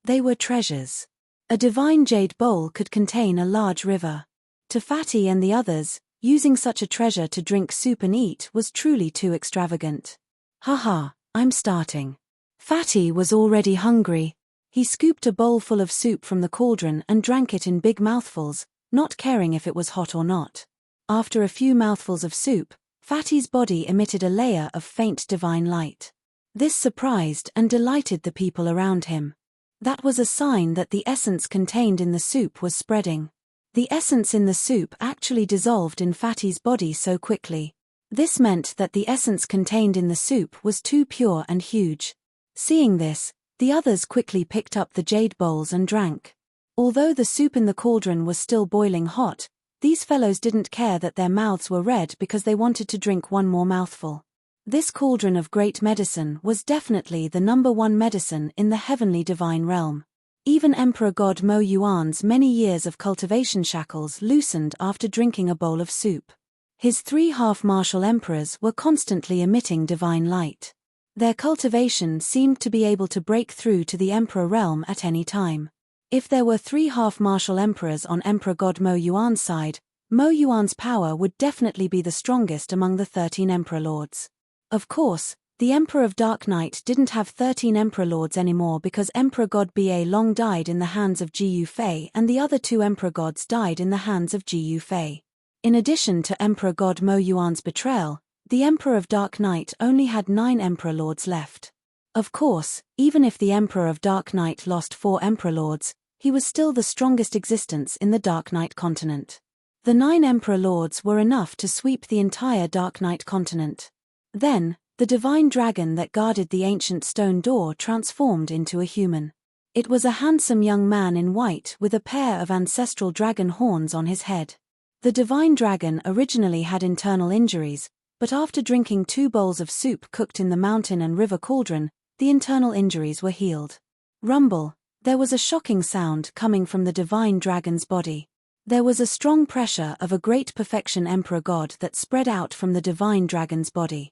They were treasures. A divine jade bowl could contain a large river. To Fatty and the others, using such a treasure to drink soup and eat was truly too extravagant. "Haha, I'm starting." Fatty was already hungry. He scooped a bowl full of soup from the cauldron and drank it in big mouthfuls, not caring if it was hot or not. After a few mouthfuls of soup, Fatty's body emitted a layer of faint divine light. This surprised and delighted the people around him. That was a sign that the essence contained in the soup was spreading. The essence in the soup actually dissolved in Fatty's body so quickly. This meant that the essence contained in the soup was too pure and huge. Seeing this, the others quickly picked up the jade bowls and drank. Although the soup in the cauldron was still boiling hot, these fellows didn't care that their mouths were red because they wanted to drink one more mouthful. This cauldron of great medicine was definitely the #1 medicine in the heavenly divine realm. Even Emperor God Mo Yuan's many years of cultivation shackles loosened after drinking a bowl of soup. His 3 half-martial emperors were constantly emitting divine light. Their cultivation seemed to be able to break through to the emperor realm at any time. If there were 3 half-martial emperors on Emperor God Mo Yuan's side, Mo Yuan's power would definitely be the strongest among the 13 emperor lords. Of course, the Emperor of Dark Night didn't have 13 emperor lords anymore because Emperor God Ba long died in the hands of Jiu Fei and the other 2 emperor gods died in the hands of Jiu Fei. In addition to Emperor God Mo Yuan's betrayal, the Emperor of Dark Night only had 9 emperor lords left. Of course, even if the Emperor of Dark Night lost 4 emperor lords, he was still the strongest existence in the Dark Night continent. The 9 emperor lords were enough to sweep the entire Dark Night continent. Then, the divine dragon that guarded the ancient stone door transformed into a human. It was a handsome young man in white with a pair of ancestral dragon horns on his head. The divine dragon originally had internal injuries, but after drinking 2 bowls of soup cooked in the mountain and river cauldron, the internal injuries were healed. Rumble, there was a shocking sound coming from the divine dragon's body. There was a strong pressure of a great perfection emperor god that spread out from the divine dragon's body.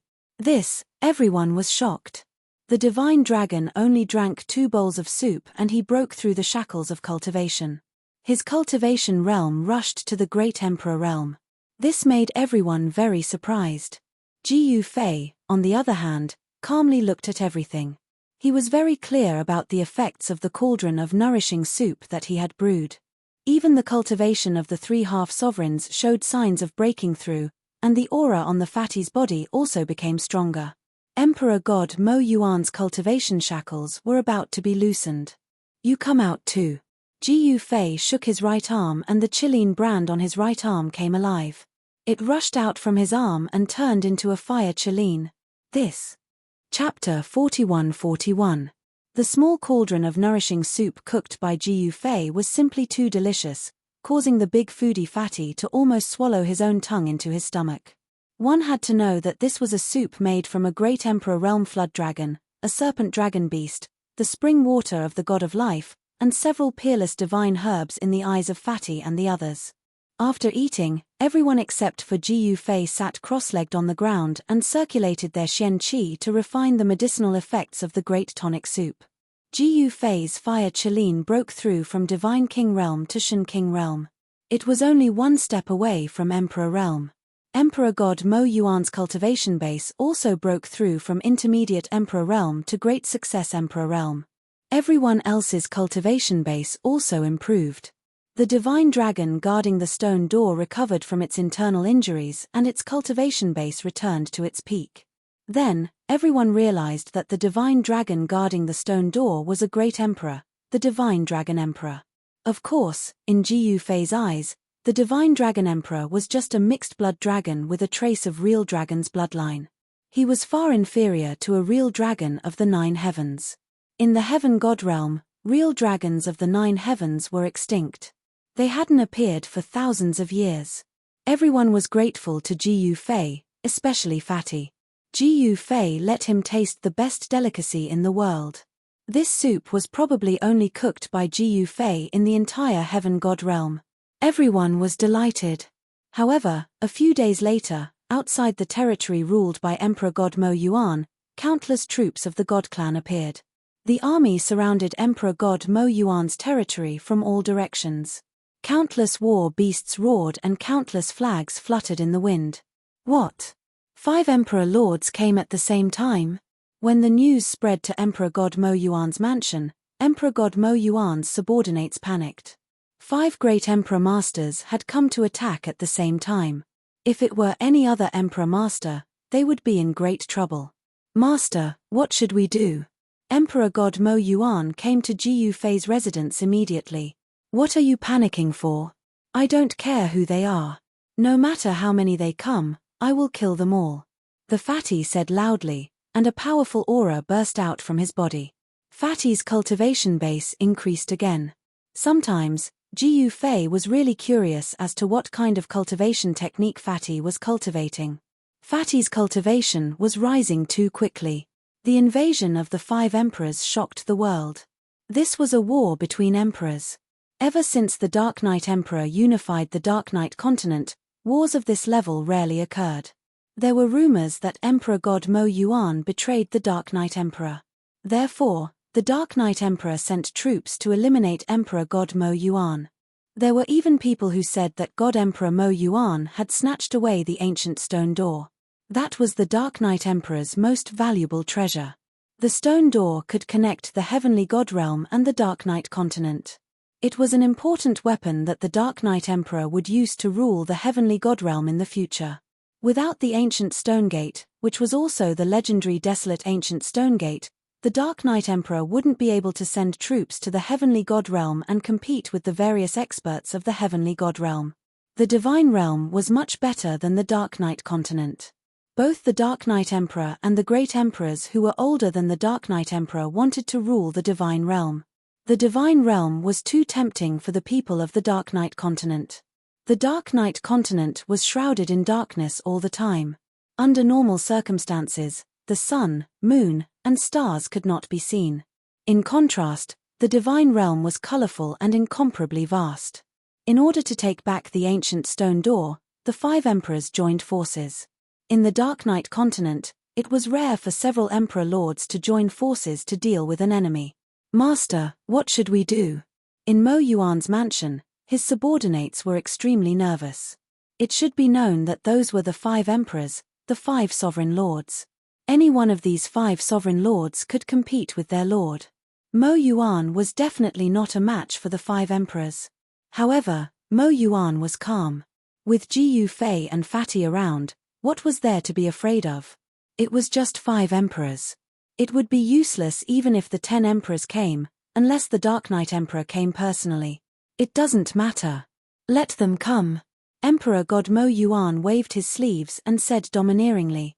Everyone was shocked. The divine dragon only drank 2 bowls of soup and he broke through the shackles of cultivation. His cultivation realm rushed to the great emperor realm. This made everyone very surprised. Jiu Fei, on the other hand, calmly looked at everything. He was very clear about the effects of the cauldron of nourishing soup that he had brewed. Even the cultivation of the 3 half-sovereigns showed signs of breaking through, and the aura on the fatty's body also became stronger. Emperor God Mo Yuan's cultivation shackles were about to be loosened. You come out too. Ji Yufei shook his right arm and the Chilean brand on his right arm came alive. It rushed out from his arm and turned into a fire Chilean. This. Chapter 41-41. The small cauldron of nourishing soup cooked by Ji Yufei was simply too delicious, causing the big foodie fatty to almost swallow his own tongue into his stomach. One had to know that this was a soup made from a great emperor realm flood dragon, a serpent dragon beast, the spring water of the god of life, and several peerless divine herbs in the eyes of Fatty and the others. After eating, everyone except for Ji Yufei sat cross-legged on the ground and circulated their xian qi to refine the medicinal effects of the great tonic soup. Ji Yufei's fire Chilean broke through from Divine King Realm to Shen King Realm. It was only one step away from Emperor Realm. Emperor God Mo Yuan's cultivation base also broke through from Intermediate Emperor Realm to Great Success Emperor Realm. Everyone else's cultivation base also improved. The divine dragon guarding the stone door recovered from its internal injuries and its cultivation base returned to its peak. Then, everyone realized that the divine dragon guarding the stone door was a great emperor, the divine dragon emperor. Of course, in Ji Yufei's eyes, the divine dragon emperor was just a mixed-blood dragon with a trace of real dragon's bloodline. He was far inferior to a real dragon of the 9 heavens. In the heaven god realm, real dragons of the 9 heavens were extinct. They hadn't appeared for thousands of years. Everyone was grateful to Ji Yufei, especially Fatty. Ji Yufei let him taste the best delicacy in the world. This soup was probably only cooked by Ji Yufei in the entire heaven god realm. Everyone was delighted. However, a few days later, outside the territory ruled by Emperor God Mo Yuan, countless troops of the God clan appeared. The army surrounded Emperor God Mo Yuan's territory from all directions. Countless war beasts roared and countless flags fluttered in the wind. What? 5 emperor lords came at the same time? When the news spread to Emperor God Mo Yuan's mansion, Emperor God Mo Yuan's subordinates panicked. 5 great emperor masters had come to attack at the same time. If it were any other emperor master, they would be in great trouble. Master, what should we do? Emperor God Mo Yuan came to Ji Yufei's residence immediately. What are you panicking for? I don't care who they are. No matter how many they come, I will kill them all. The Fatty said loudly, and a powerful aura burst out from his body. Fatty's cultivation base increased again. Sometimes, Ji Yufei was really curious as to what kind of cultivation technique Fatty was cultivating. Fatty's cultivation was rising too quickly. The invasion of the 5 emperors shocked the world. This was a war between emperors. Ever since the Dark Knight Emperor unified the Dark Knight continent, wars of this level rarely occurred. There were rumors that Emperor God Mo Yuan betrayed the Dark Knight Emperor. Therefore, the Dark Knight Emperor sent troops to eliminate Emperor God Mo Yuan. There were even people who said that God Emperor Mo Yuan had snatched away the ancient stone door. That was the Dark Knight Emperor's most valuable treasure. The stone door could connect the heavenly god realm and the Dark Knight continent. It was an important weapon that the Dark Knight Emperor would use to rule the heavenly god realm in the future. Without the ancient stone gate, which was also the legendary desolate ancient stone gate, the Dark Knight Emperor wouldn't be able to send troops to the heavenly god realm and compete with the various experts of the heavenly god realm. The divine realm was much better than the Dark Knight continent. Both the Dark Knight Emperor and the great emperors who were older than the Dark Knight Emperor wanted to rule the divine realm. The divine realm was too tempting for the people of the Dark Knight continent. The Dark Knight continent was shrouded in darkness all the time. Under normal circumstances, the sun, moon, and stars could not be seen. In contrast, the divine realm was colorful and incomparably vast. In order to take back the ancient stone door, the 5 emperors joined forces. In the Dark Knight continent, it was rare for several emperor lords to join forces to deal with an enemy. Master, what should we do? In Mo Yuan's mansion, his subordinates were extremely nervous. It should be known that those were the 5 emperors, the 5 sovereign lords. Any one of these 5 sovereign lords could compete with their lord. Mo Yuan was definitely not a match for the 5 emperors. However, Mo Yuan was calm. With Ji Yufei and Fatty around, what was there to be afraid of? It was just 5 emperors. It would be useless even if the 10 emperors came, unless the Dark Knight Emperor came personally. It doesn't matter. Let them come. Emperor God Mo Yuan waved his sleeves and said domineeringly.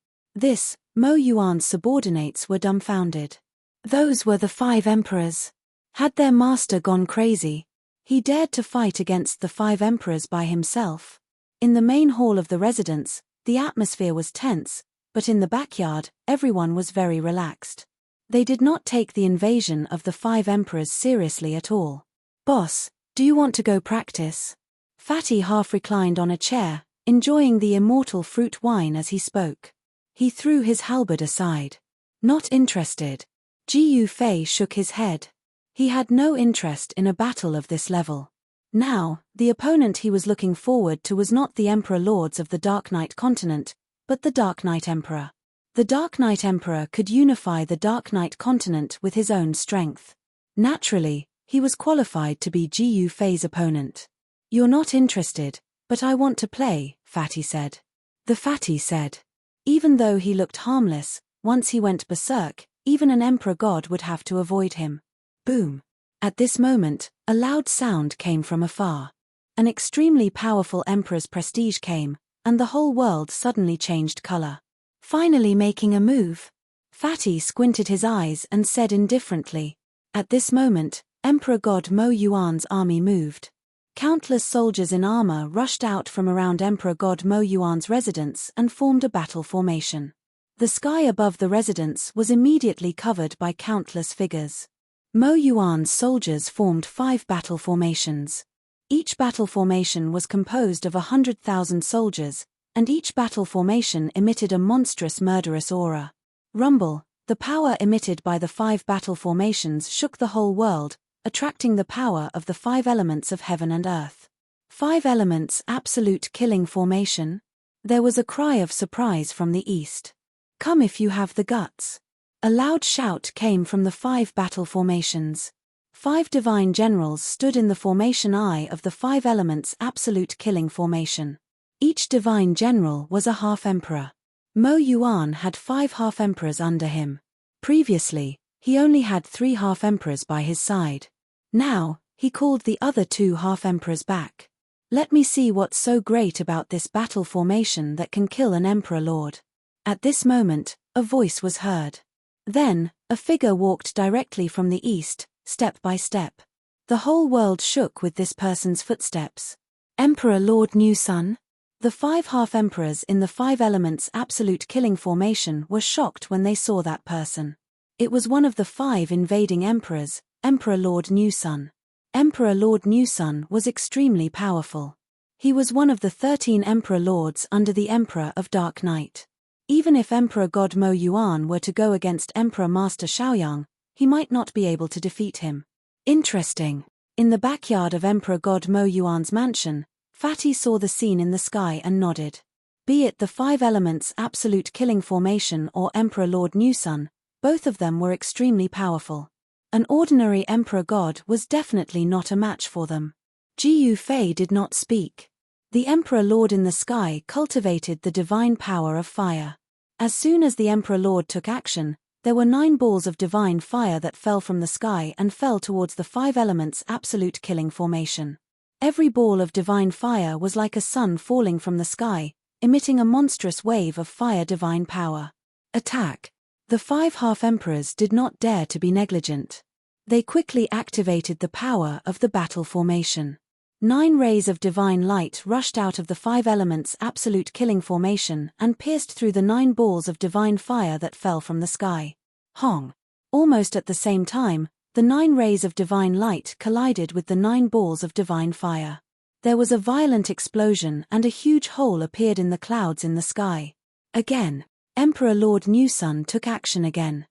Mo Yuan's subordinates were dumbfounded. Those were the 5 emperors. Had their master gone crazy? He dared to fight against the 5 emperors by himself. In the main hall of the residence, the atmosphere was tense, but in the backyard, everyone was very relaxed. They did not take the invasion of the 5 emperors seriously at all. Boss, do you want to go practice? Fatty half reclined on a chair, enjoying the immortal fruit wine as he spoke. He threw his halberd aside. Not interested. Jiyu Fei shook his head. He had no interest in a battle of this level. Now, the opponent he was looking forward to was not the Emperor Lords of the Dark Knight continent, but the Dark Knight Emperor. The Dark Knight Emperor could unify the Dark Knight continent with his own strength. Naturally, he was qualified to be Jiyu Fei's opponent. You're not interested, but I want to play, Fatty said. The Fatty said. Even though he looked harmless, once he went berserk, even an Emperor God would have to avoid him. Boom. At this moment, a loud sound came from afar. An extremely powerful Emperor's prestige came, and the whole world suddenly changed color. Finally making a move. Fatty squinted his eyes and said indifferently. At this moment, Emperor God Mo Yuan's army moved. Countless soldiers in armor rushed out from around Emperor God Mo Yuan's residence and formed a battle formation. The sky above the residence was immediately covered by countless figures. Mo Yuan's soldiers formed 5 battle formations. Each battle formation was composed of 100,000 soldiers, and each battle formation emitted a monstrous murderous aura. Rumble, the power emitted by the 5 battle formations shook the whole world, attracting the power of the 5 elements of heaven and earth. 5 elements absolute killing formation? There was a cry of surprise from the east. Come if you have the guts. A loud shout came from the 5 battle formations. 5 divine generals stood in the formation eye of the 5 elements absolute killing formation. Each divine general was a half-emperor. Mo Yuan had 5 half-emperors under him. Previously, he only had 3 half-emperors by his side. Now, he called the other 2 half-emperors back. Let me see what's so great about this battle formation that can kill an emperor lord. At this moment, a voice was heard. Then, a figure walked directly from the east, step by step. The whole world shook with this person's footsteps. Emperor Lord New Sun? The 5 half-emperors in the 5 elements absolute killing formation were shocked when they saw that person. It was one of the 5 invading emperors, Emperor Lord New Sun. Emperor Lord New Sun was extremely powerful. He was one of the 13 Emperor Lords under the Emperor of Dark Knight. Even if Emperor God Mo Yuan were to go against Emperor Master Shaoyang, he might not be able to defeat him. Interesting. In the backyard of Emperor God Mo Yuan's mansion, Fatty saw the scene in the sky and nodded. Be it the 5 elements absolute killing formation or Emperor Lord New Sun, both of them were extremely powerful. An ordinary Emperor God was definitely not a match for them. Jiyu Fei did not speak. The Emperor Lord in the sky cultivated the divine power of fire. As soon as the Emperor Lord took action, there were 9 balls of divine fire that fell from the sky and fell towards the 5 elements absolute killing formation. Every ball of divine fire was like a sun falling from the sky, emitting a monstrous wave of fire divine power. Attack! The 5 half-emperors did not dare to be negligent. They quickly activated the power of the battle formation. 9 rays of divine light rushed out of the 5 elements absolute killing formation and pierced through the 9 balls of divine fire that fell from the sky. Hong! Almost at the same time, the 9 rays of divine light collided with the 9 balls of divine fire. There was a violent explosion and a huge hole appeared in the clouds in the sky. Again, Emperor Lord New Sun took action again.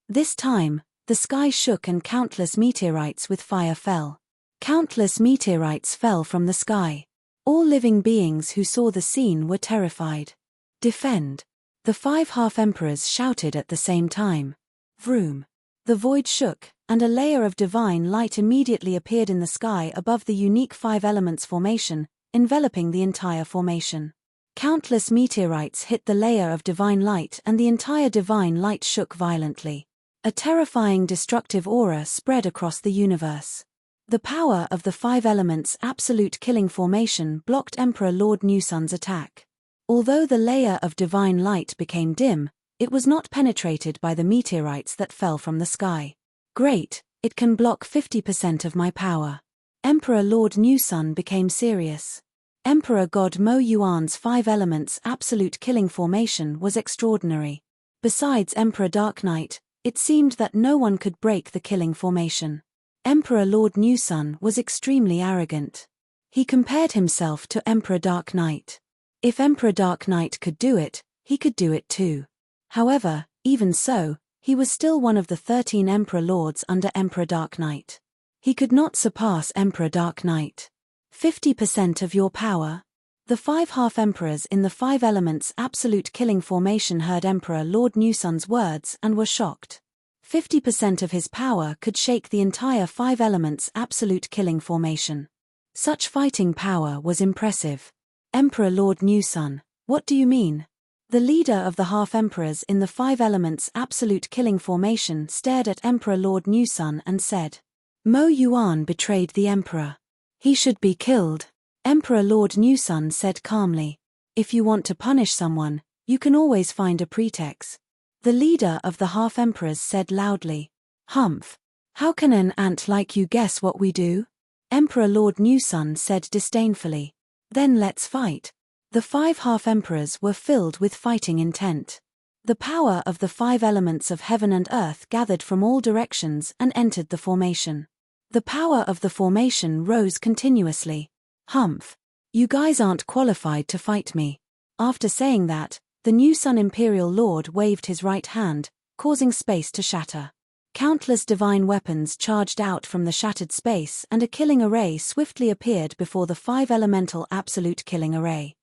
This time, the sky shook and countless meteorites with fire fell. Countless meteorites fell from the sky. All living beings who saw the scene were terrified. Defend! The 5 half-emperors shouted at the same time. Vroom! The void shook, and a layer of divine light immediately appeared in the sky above the unique 5 elements formation, enveloping the entire formation. Countless meteorites hit the layer of divine light and the entire divine light shook violently. A terrifying destructive aura spread across the universe. The power of the five elements' absolute killing formation blocked Emperor Lord Newsun's attack. Although the layer of divine light became dim, it was not penetrated by the meteorites that fell from the sky. Great, it can block 50% of my power. Emperor Lord Newsun became serious. Emperor God Mo Yuan's five elements' absolute killing formation was extraordinary. Besides Emperor Dark Knight, it seemed that no one could break the killing formation. Emperor Lord Newsun was extremely arrogant. He compared himself to Emperor Dark Knight. If Emperor Dark Knight could do it, he could do it too. However, even so, he was still one of the 13 Emperor Lords under Emperor Dark Knight. He could not surpass Emperor Dark Knight. 50% of your power? The five half-emperors in the five elements' absolute killing formation heard Emperor Lord Newsun's words and were shocked. 50% of his power could shake the entire five elements' absolute killing formation. Such fighting power was impressive. Emperor Lord Newsun, what do you mean? The leader of the half-emperors in the five elements' absolute killing formation stared at Emperor Lord Newsun and said, Mo Yuan betrayed the emperor. He should be killed. Emperor Lord Newsun said calmly, if you want to punish someone, you can always find a pretext. The leader of the half-emperors said loudly, Humph! How can an ant like you guess what we do? Emperor Lord Newsun said disdainfully, then let's fight. The five half-emperors were filled with fighting intent. The power of the five elements of heaven and earth gathered from all directions and entered the formation. The power of the formation rose continuously. Humph! You guys aren't qualified to fight me. After saying that, the Newsun Imperial Lord waved his right hand, causing space to shatter. Countless divine weapons charged out from the shattered space and a killing array swiftly appeared before the five-elemental absolute killing array.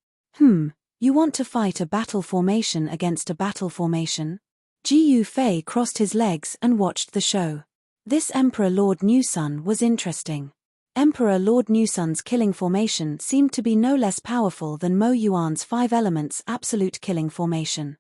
You want to fight a battle formation against a battle formation? Ji Fei crossed his legs and watched the show. This Emperor Lord Newsun was interesting. Emperor Lord Newsun's killing formation seemed to be no less powerful than Mo Yuan's five elements absolute killing formation.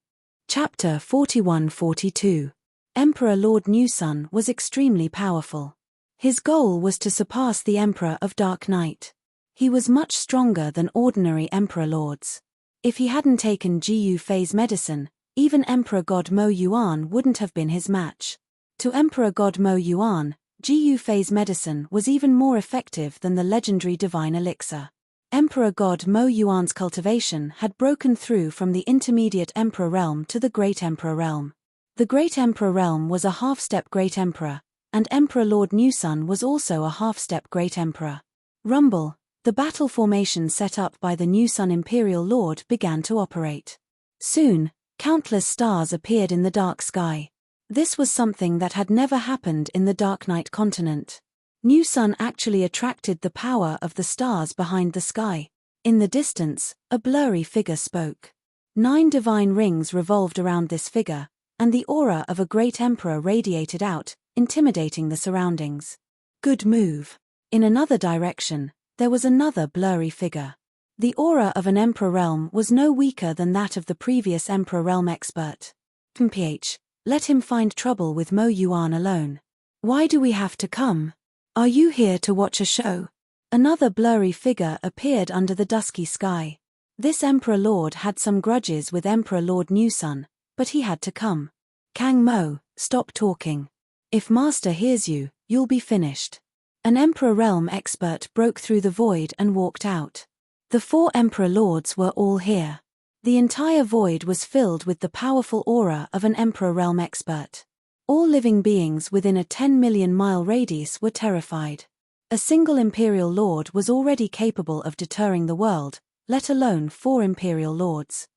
Chapter 41-42. Emperor Lord Newsun was extremely powerful. His goal was to surpass the Emperor of Dark Knight. He was much stronger than ordinary Emperor Lords. If he hadn't taken Ji Fei's medicine, even Emperor God Mo Yuan wouldn't have been his match. To Emperor God Mo Yuan, Ji Fei's medicine was even more effective than the legendary divine elixir. Emperor God Mo Yuan's cultivation had broken through from the intermediate Emperor realm to the Great Emperor realm. The Great Emperor realm was a half-step Great Emperor, and Emperor Lord Newsun was also a half-step Great Emperor. Rumble, the battle formation set up by the Newsun Imperial Lord began to operate. Soon, countless stars appeared in the dark sky. This was something that had never happened in the Dark Knight continent. Newsun actually attracted the power of the stars behind the sky. In the distance, a blurry figure spoke. 9 divine rings revolved around this figure, and the aura of a great emperor radiated out, intimidating the surroundings. Good move. In another direction, there was another blurry figure. The aura of an emperor realm was no weaker than that of the previous emperor realm expert. PH. Let him find trouble with Mo Yuan alone. Why do we have to come? Are you here to watch a show? Another blurry figure appeared under the dusky sky. This Emperor Lord had some grudges with Emperor Lord Newsun, but he had to come. Kang Mo, stop talking. If Master hears you, you'll be finished. An Emperor Realm expert broke through the void and walked out. The 4 Emperor Lords were all here. The entire void was filled with the powerful aura of an Emperor Realm expert. All living beings within a 10 million mile radius were terrified. A single Imperial Lord was already capable of deterring the world, let alone 4 Imperial Lords.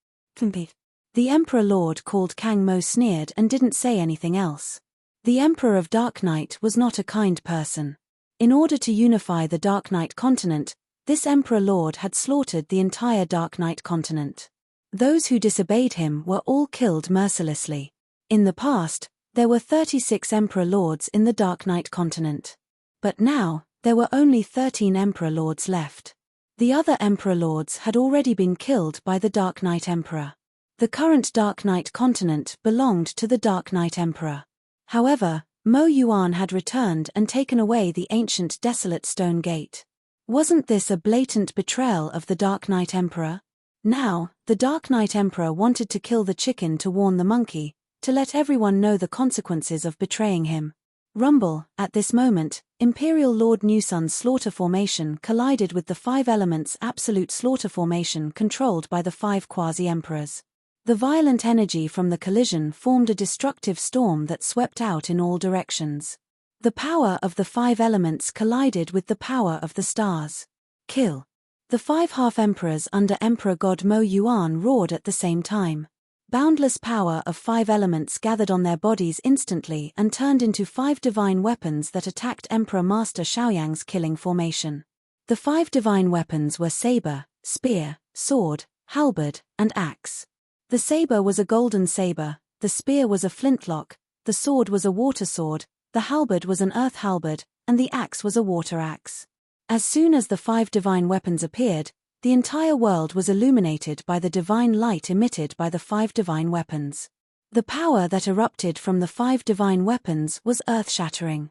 The Emperor Lord called Kang Mo sneered and didn't say anything else. The Emperor of Dark Knight was not a kind person. In order to unify the Dark Knight continent, this Emperor Lord had slaughtered the entire Dark Knight continent. Those who disobeyed him were all killed mercilessly. In the past, there were 36 Emperor Lords in the Dark Knight continent. But now, there were only 13 Emperor Lords left. The other Emperor Lords had already been killed by the Dark Knight Emperor. The current Dark Knight continent belonged to the Dark Knight Emperor. However, Mo Yuan had returned and taken away the ancient desolate stone gate. Wasn't this a blatant betrayal of the Dark Knight Emperor? Now, the Dark Knight Emperor wanted to kill the chicken to warn the monkey, to let everyone know the consequences of betraying him. Rumble, at this moment, Imperial Lord Newsun's slaughter formation collided with the Five Elements Absolute Slaughter formation controlled by the five quasi-emperors. The violent energy from the collision formed a destructive storm that swept out in all directions. The power of the five elements collided with the power of the stars. Kill. The five half-emperors under Emperor God Mo Yuan roared at the same time. Boundless power of five elements gathered on their bodies instantly and turned into five divine weapons that attacked Emperor Master Shaoyang's killing formation. The five divine weapons were saber, spear, sword, halberd, and axe. The saber was a golden saber, the spear was a flintlock, the sword was a water sword, the halberd was an earth halberd, and the axe was a water axe. As soon as the five divine weapons appeared, the entire world was illuminated by the divine light emitted by the five divine weapons. The power that erupted from the five divine weapons was earth-shattering.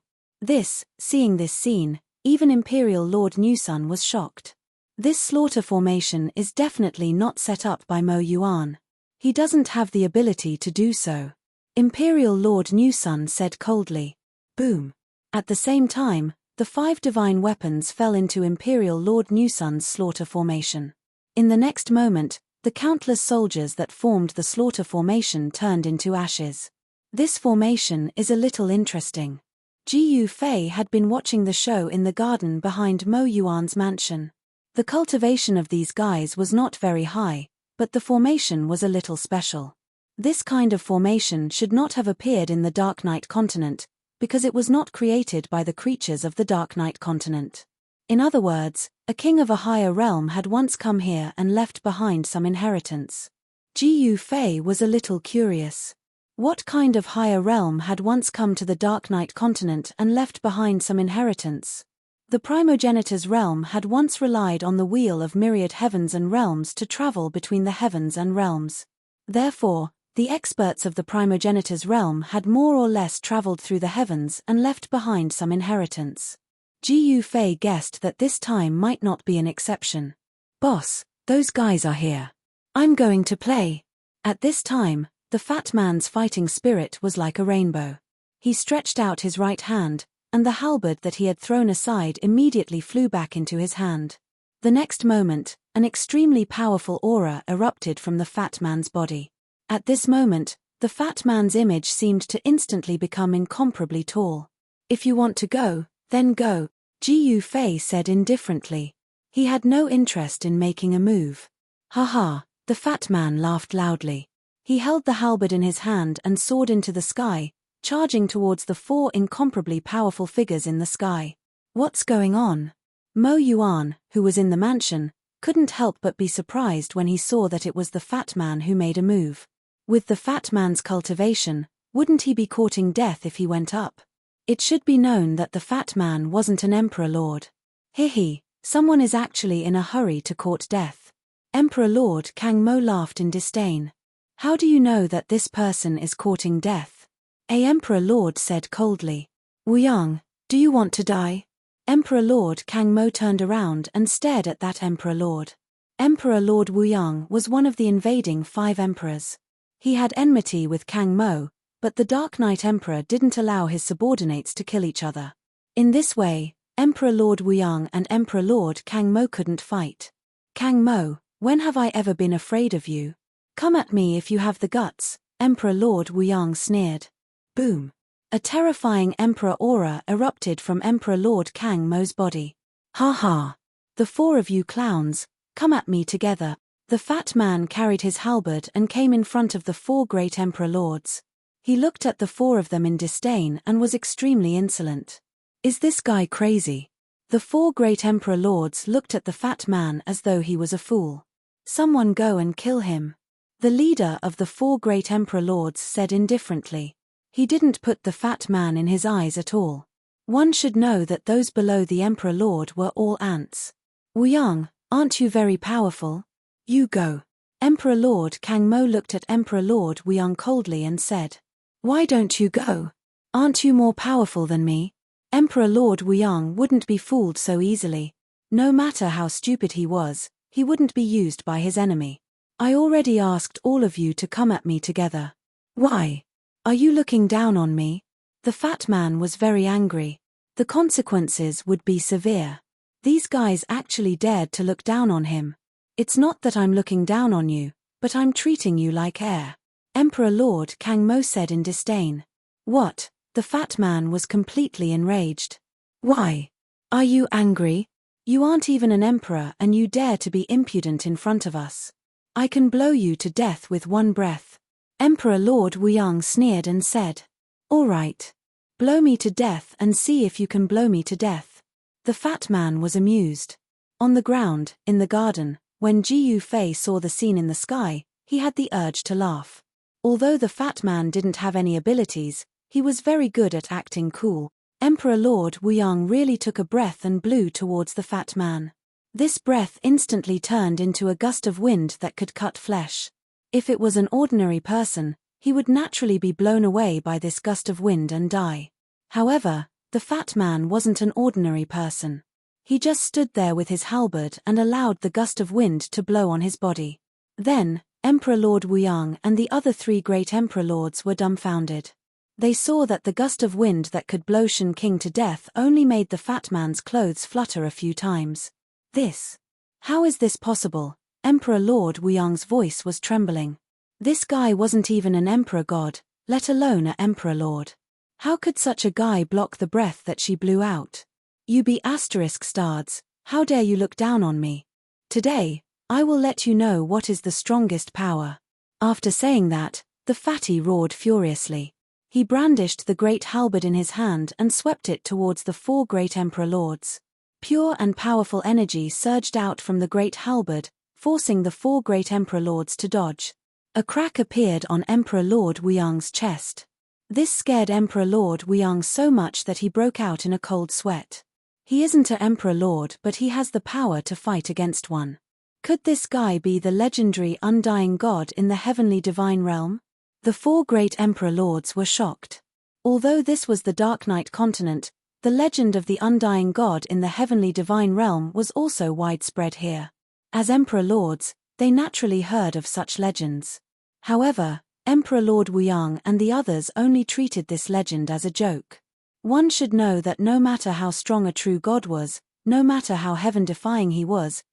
Seeing this scene, even Imperial Lord Newsun was shocked. This slaughter formation is definitely not set up by Mo Yuan. He doesn't have the ability to do so. Imperial Lord Newsun said coldly. Boom. At the same time, the five divine weapons fell into Imperial Lord Newsun's slaughter formation. In the next moment, the countless soldiers that formed the slaughter formation turned into ashes. This formation is a little interesting. Jiyu Fei had been watching the show in the garden behind Mo Yuan's mansion. The cultivation of these guys was not very high, but the formation was a little special. This kind of formation should not have appeared in the Dark Knight continent, because it was not created by the creatures of the Dark Knight continent. In other words, a king of a higher realm had once come here and left behind some inheritance. Jiyu Fei was a little curious. What kind of higher realm had once come to the Dark Knight continent and left behind some inheritance? The primogenitor's realm had once relied on the wheel of myriad heavens and realms to travel between the heavens and realms. Therefore, the experts of the primogenitor's realm had more or less traveled through the heavens and left behind some inheritance. Jiyu Fei guessed that this time might not be an exception. Boss, those guys are here. I'm going to play. At this time, the fat man's fighting spirit was like a rainbow. He stretched out his right hand, and the halberd that he had thrown aside immediately flew back into his hand. The next moment, an extremely powerful aura erupted from the fat man's body. At this moment, the fat man's image seemed to instantly become incomparably tall. If you want to go, then go, Jiyu Fei said indifferently. He had no interest in making a move. Ha, the fat man laughed loudly. He held the halberd in his hand and soared into the sky, charging towards the four incomparably powerful figures in the sky. What's going on? Mo Yuan, who was in the mansion, couldn't help but be surprised when he saw that it was the fat man who made a move. With the fat man's cultivation, wouldn't he be courting death if he went up? It should be known that the fat man wasn't an emperor lord. Someone is actually in a hurry to court death. Emperor Lord Kang Mo laughed in disdain. How do you know that this person is courting death? A Emperor Lord said coldly. Wuyang, do you want to die? Emperor Lord Kang Mo turned around and stared at that Emperor Lord. Emperor Lord Wuyang was one of the invading five emperors. He had enmity with Kang Mo, but the Dark Knight Emperor didn't allow his subordinates to kill each other. In this way, Emperor Lord Wuyang and Emperor Lord Kang Mo couldn't fight. Kang Mo, when have I ever been afraid of you? Come at me if you have the guts, Emperor Lord Wuyang sneered. Boom. A terrifying Emperor aura erupted from Emperor Lord Kang Mo's body. Ha. The four of you clowns, come at me together. The fat man carried his halberd and came in front of the four great Emperor Lords. He looked at the four of them in disdain and was extremely insolent. Is this guy crazy? The four great Emperor Lords looked at the fat man as though he was a fool. Someone go and kill him. The leader of the four great Emperor Lords said indifferently. He didn't put the fat man in his eyes at all. One should know that those below the Emperor Lord were all ants. Wuyang, Aren't you very powerful? You go. Emperor Lord Kang Mo looked at Emperor Lord Wuyang coldly and said, "Why don't you go? Aren't you more powerful than me?" Emperor Lord Wuyang wouldn't be fooled so easily. No matter how stupid he was, he wouldn't be used by his enemy. "I already asked all of you to come at me together. Why? Are you looking down on me?" The fat man was very angry. The consequences would be severe. These guys actually dared to look down on him. "It's not that I'm looking down on you, but I'm treating you like air," Emperor Lord Kang Mo said in disdain. "What?" The fat man was completely enraged. "Why? Are you angry? You aren't even an emperor and you dare to be impudent in front of us. I can blow you to death with one breath." Emperor Lord Wuyang sneered and said, "All right. Blow me to death and see if you can blow me to death." The fat man was amused. On the ground, in the garden, when Ji Fei saw the scene in the sky, he had the urge to laugh. Although the fat man didn't have any abilities, he was very good at acting cool. Emperor Lord Wuyang really took a breath and blew towards the fat man. This breath instantly turned into a gust of wind that could cut flesh. If it was an ordinary person, he would naturally be blown away by this gust of wind and die. However, the fat man wasn't an ordinary person. He just stood there with his halberd and allowed the gust of wind to blow on his body. Then, Emperor Lord Wuyang and the other 3 great emperor lords were dumbfounded. They saw that the gust of wind that could blow Shen King to death only made the fat man's clothes flutter a few times. How is this possible? Emperor Lord Wuyang's voice was trembling. This guy wasn't even an emperor god, let alone an emperor lord. How could such a guy block the breath that she blew out? "You be asterisk stards, how dare you look down on me? Today, I will let you know what is the strongest power." After saying that, the fatty roared furiously. He brandished the great halberd in his hand and swept it towards the 4 great emperor lords. Pure and powerful energy surged out from the great halberd, forcing the 4 great emperor lords to dodge. A crack appeared on Emperor Lord Wuyang's chest. This scared Emperor Lord Wuyang so much that he broke out in a cold sweat. He isn't an emperor lord, but he has the power to fight against one. Could this guy be the legendary undying god in the heavenly divine realm? The 4 great emperor lords were shocked. Although this was the Dark Knight continent, the legend of the undying god in the heavenly divine realm was also widespread here. As emperor lords, they naturally heard of such legends. However, Emperor Lord Wuyang and the others only treated this legend as a joke. One should know that no matter how strong a true god was, no matter how heaven-defying he was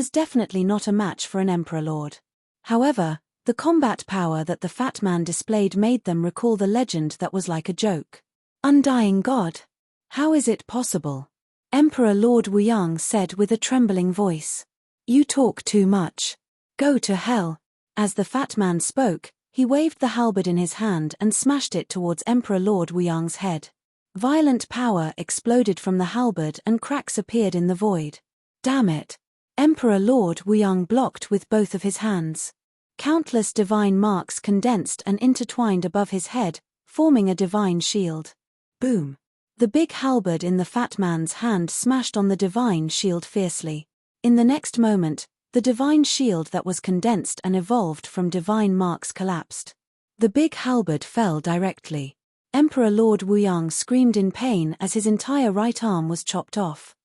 definitely not a match for an emperor lord. However, the combat power that the fat man displayed made them recall the legend that was like a joke. "Undying god? How is it possible?" Emperor Lord Wuyang said with a trembling voice. "You talk too much. Go to hell." As the fat man spoke, he waved the halberd in his hand and smashed it towards Emperor Lord Wuyang's head. Violent power exploded from the halberd and cracks appeared in the void. Damn it! Emperor Lord Wuyang blocked with both of his hands. Countless divine marks condensed and intertwined above his head, forming a divine shield. Boom! The big halberd in the fat man's hand smashed on the divine shield fiercely. In the next moment, the divine shield that was condensed and evolved from divine marks collapsed. The big halberd fell directly. Emperor Lord Wuyang screamed in pain as his entire right arm was chopped off.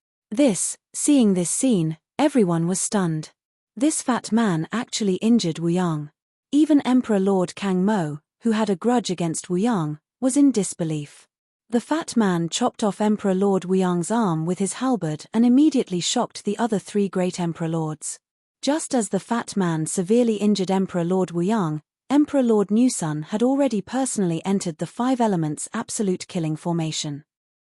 Seeing this scene, everyone was stunned. This fat man actually injured Wuyang. Even Emperor Lord Kang Mo, who had a grudge against Wuyang, was in disbelief. The fat man chopped off Emperor Lord Wuyang's arm with his halberd and immediately shocked the other 3 great emperor lords. Just as the fat man severely injured Emperor Lord Wuyang, Emperor Lord Newsun had already personally entered the 5 elements absolute killing formation.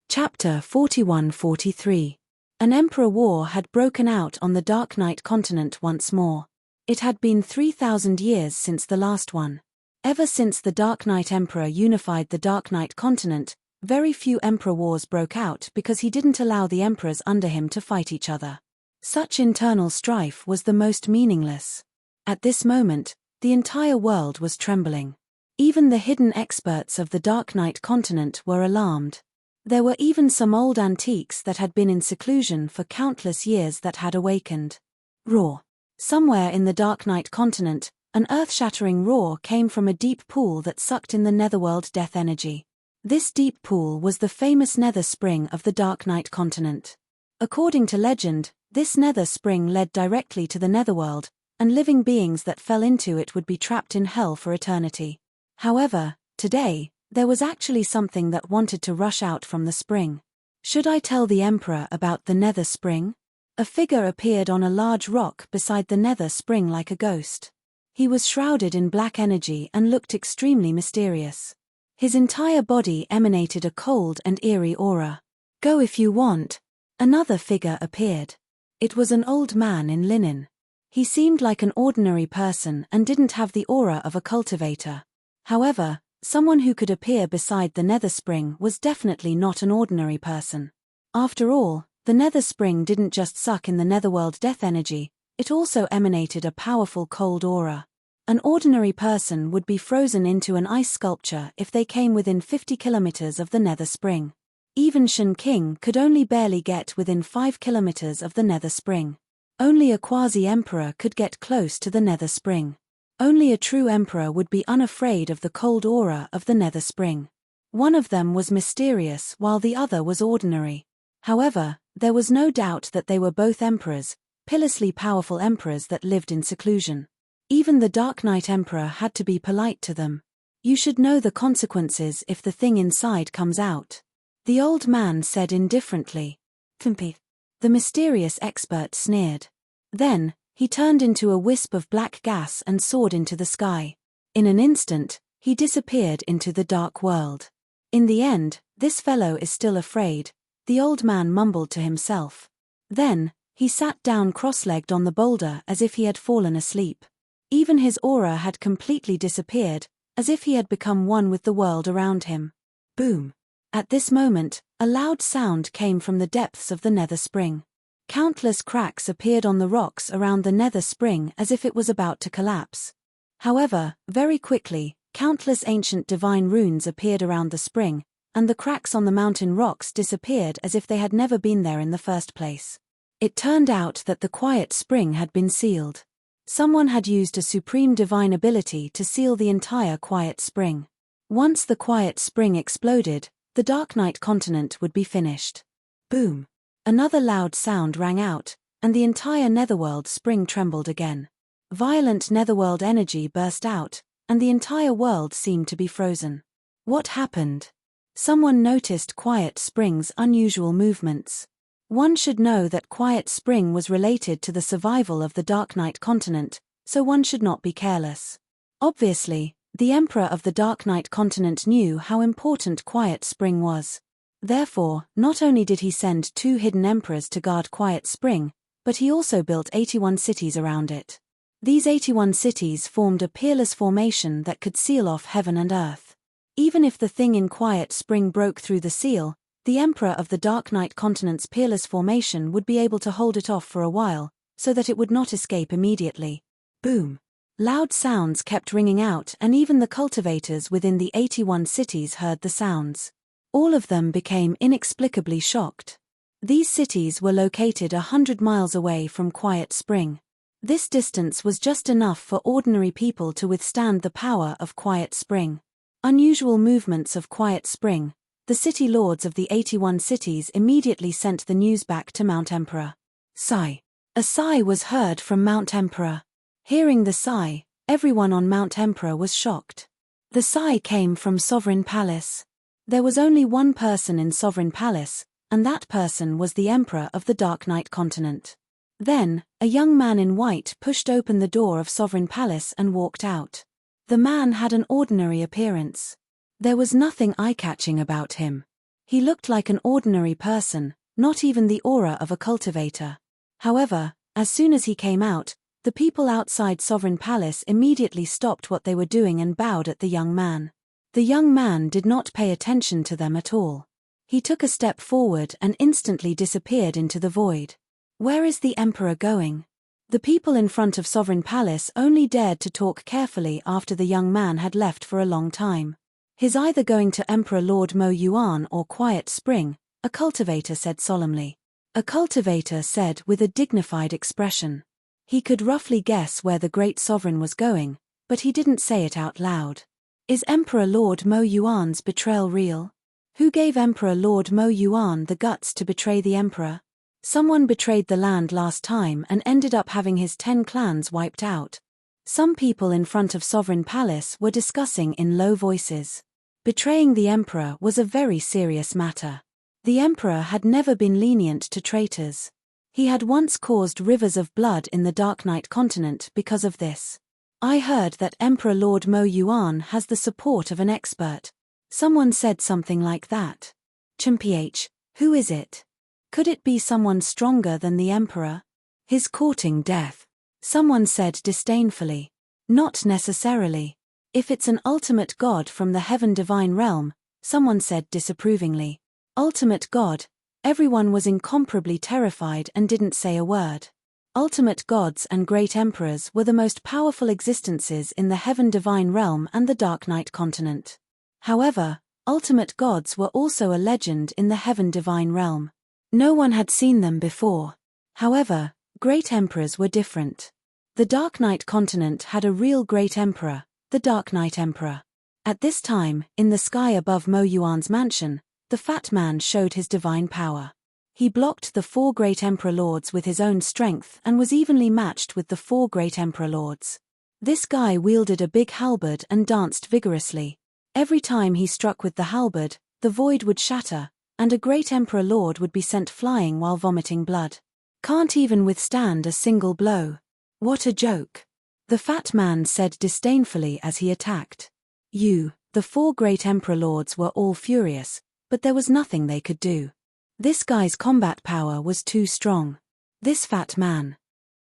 Chapter 41-43. An emperor war had broken out on the Dark Knight continent once more. It had been 3,000 years since the last one. Ever since the Dark Knight Emperor unified the Dark Knight continent, very few emperor wars broke out because he didn't allow the emperors under him to fight each other. Such internal strife was the most meaningless. At this moment, the entire world was trembling. Even the hidden experts of the Dark Knight continent were alarmed. There were even some old antiques that had been in seclusion for countless years that had awakened. Roar. Somewhere in the Dark Knight continent, an earth-shattering roar came from a deep pool that sucked in the netherworld death energy. This deep pool was the famous nether spring of the Dark Knight continent. According to legend, this nether spring led directly to the netherworld, and living beings that fell into it would be trapped in hell for eternity. However, today, there was actually something that wanted to rush out from the spring. Should I tell the Emperor about the nether spring? A figure appeared on a large rock beside the nether spring like a ghost. He was shrouded in black energy and looked extremely mysterious. His entire body emanated a cold and eerie aura. Go if you want. Another figure appeared. It was an old man in linen. He seemed like an ordinary person and didn't have the aura of a cultivator. However, someone who could appear beside the nether spring was definitely not an ordinary person. After all, the nether spring didn't just suck in the netherworld death energy, it also emanated a powerful cold aura. An ordinary person would be frozen into an ice sculpture if they came within 50 kilometers of the nether spring. Even Shen King could only barely get within 5 kilometers of the nether spring. Only a quasi-emperor could get close to the nether spring. Only a true emperor would be unafraid of the cold aura of the nether spring. One of them was mysterious while the other was ordinary. However, there was no doubt that they were both emperors, pitilessly powerful emperors that lived in seclusion. Even the Dark Knight Emperor had to be polite to them. You should know the consequences if the thing inside comes out. The old man said indifferently. The mysterious expert sneered. Then, he turned into a wisp of black gas and soared into the sky. In an instant, he disappeared into the dark world. In the end, this fellow is still afraid, the old man mumbled to himself. Then, he sat down cross-legged on the boulder as if he had fallen asleep. Even his aura had completely disappeared, as if he had become one with the world around him. Boom! At this moment, a loud sound came from the depths of the nether spring. Countless cracks appeared on the rocks around the nether spring as if it was about to collapse. However, very quickly, countless ancient divine runes appeared around the spring, and the cracks on the mountain rocks disappeared as if they had never been there in the first place. It turned out that the quiet spring had been sealed. Someone had used a supreme divine ability to seal the entire quiet spring. Once the quiet spring exploded, the Dark Knight continent would be finished. Boom! Another loud sound rang out, and the entire netherworld spring trembled again. Violent netherworld energy burst out, and the entire world seemed to be frozen. What happened? Someone noticed Quiet Spring's unusual movements. One should know that Quiet Spring was related to the survival of the Dark Knight continent, so one should not be careless. Obviously, the Emperor of the Dark Knight continent knew how important Quiet Spring was. Therefore, not only did he send 2 hidden emperors to guard Quiet Spring, but he also built 81 cities around it. These 81 cities formed a peerless formation that could seal off heaven and earth. Even if the thing in Quiet Spring broke through the seal, the Emperor of the Dark Knight continent's peerless formation would be able to hold it off for a while, so that it would not escape immediately. Boom! Loud sounds kept ringing out, and even the cultivators within the 81 cities heard the sounds. All of them became inexplicably shocked. These cities were located 100 miles away from Quiet Spring. This distance was just enough for ordinary people to withstand the power of Quiet Spring. Unusual movements of Quiet Spring. The city lords of the 81 cities immediately sent the news back to Mount Emperor. Sigh. A sigh was heard from Mount Emperor. Hearing the sigh, everyone on Mount Emperor was shocked. The sigh came from Sovereign Palace. There was only one person in Sovereign Palace, and that person was the Emperor of the Dark Knight continent. Then, a young man in white pushed open the door of Sovereign Palace and walked out. The man had an ordinary appearance. There was nothing eye-catching about him. He looked like an ordinary person, not even the aura of a cultivator. However, as soon as he came out, the people outside Sovereign Palace immediately stopped what they were doing and bowed at the young man. The young man did not pay attention to them at all. He took a step forward and instantly disappeared into the void. Where is the Emperor going? The people in front of Sovereign Palace only dared to talk carefully after the young man had left for a long time. He's either going to Emperor Lord Mo Yuan or Quiet Spring, a cultivator said solemnly. A cultivator said with a dignified expression. He could roughly guess where the great sovereign was going, but he didn't say it out loud. Is Emperor Lord Mo Yuan's betrayal real? Who gave Emperor Lord Mo Yuan the guts to betray the emperor? Someone betrayed the land last time and ended up having his 10 clans wiped out. Some people in front of Sovereign Palace were discussing in low voices. Betraying the emperor was a very serious matter. The emperor had never been lenient to traitors. He had once caused rivers of blood in the Dark Knight continent because of this. I heard that Emperor Lord Mo Yuan has the support of an expert. Someone said something like that. Chimph, who is it? Could it be someone stronger than the emperor? He's courting death. Someone said disdainfully. Not necessarily. If it's an ultimate god from the heaven divine realm, someone said disapprovingly. Ultimate god? Everyone was incomparably terrified and didn't say a word. Ultimate gods and great emperors were the most powerful existences in the heaven divine realm and the Dark Knight continent. However, ultimate gods were also a legend in the heaven divine realm. No one had seen them before. However, great emperors were different. The Dark Knight continent had a real great emperor, the Dark Knight Emperor. At this time, in the sky above Mo Yuan's mansion, the fat man showed his divine power. He blocked the 4 great emperor lords with his own strength and was evenly matched with the 4 great emperor lords. This guy wielded a big halberd and danced vigorously. Every time he struck with the halberd, the void would shatter, and a great emperor lord would be sent flying while vomiting blood. Can't even withstand a single blow. What a joke. The fat man said disdainfully as he attacked. The 4 great emperor lords were all furious, but there was nothing they could do. This guy's combat power was too strong. This fat man.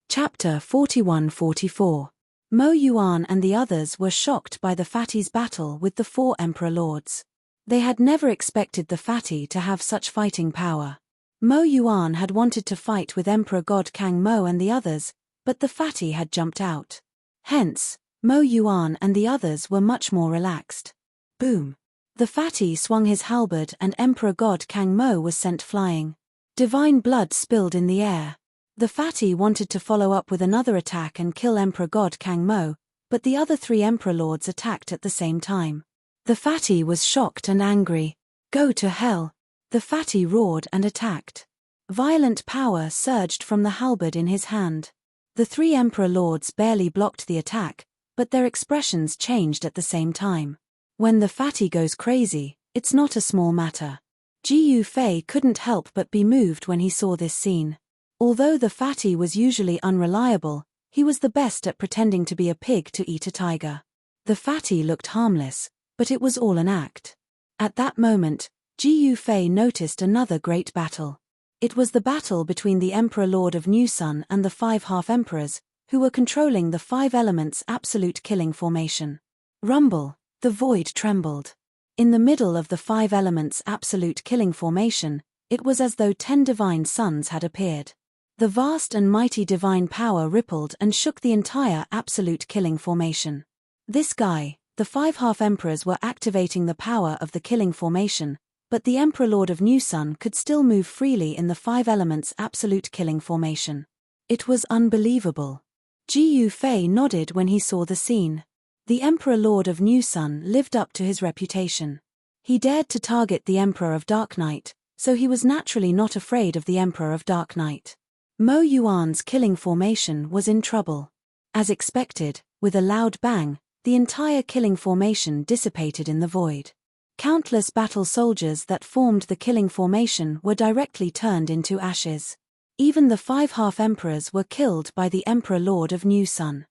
Chapter 41-44. Mo Yuan and the others were shocked by the fatty's battle with the 4 emperor lords. They had never expected the fatty to have such fighting power. Mo Yuan had wanted to fight with Emperor God Kang Mo and the others, but the fatty had jumped out. Hence, Mo Yuan and the others were much more relaxed. Boom. The fatty swung his halberd and Emperor God Kang Mo was sent flying. Divine blood spilled in the air. The fatty wanted to follow up with another attack and kill Emperor God Kang Mo, but the other 3 emperor lords attacked at the same time. The fatty was shocked and angry. Go to hell. The fatty roared and attacked. Violent power surged from the halberd in his hand. The 3 emperor lords barely blocked the attack, but their expressions changed at the same time. When the fatty goes crazy, it's not a small matter. Jiyu Fei couldn't help but be moved when he saw this scene. Although the fatty was usually unreliable, he was the best at pretending to be a pig to eat a tiger. The fatty looked harmless, but it was all an act. At that moment, Jiyu Fei noticed another great battle. It was the battle between the Emperor Lord of New Sun and the 5 half-emperors, who were controlling the 5 elements absolute killing formation. Rumble. The void trembled. In the middle of the 5 elements absolute killing formation, it was as though 10 divine suns had appeared. The vast and mighty divine power rippled and shook the entire absolute killing formation. This guy, the 5 half-emperors were activating the power of the killing formation, but the Emperor Lord of New Sun could still move freely in the 5 elements absolute killing formation. It was unbelievable. Jiyu Fei nodded when he saw the scene. The Emperor Lord of New Sun lived up to his reputation. He dared to target the Emperor of Dark Knight, so he was naturally not afraid of the Emperor of Dark Knight. Mo Yuan's killing formation was in trouble. As expected, with a loud bang, the entire killing formation dissipated in the void. Countless battle soldiers that formed the killing formation were directly turned into ashes. Even the 5 half-emperors were killed by the Emperor Lord of New Sun.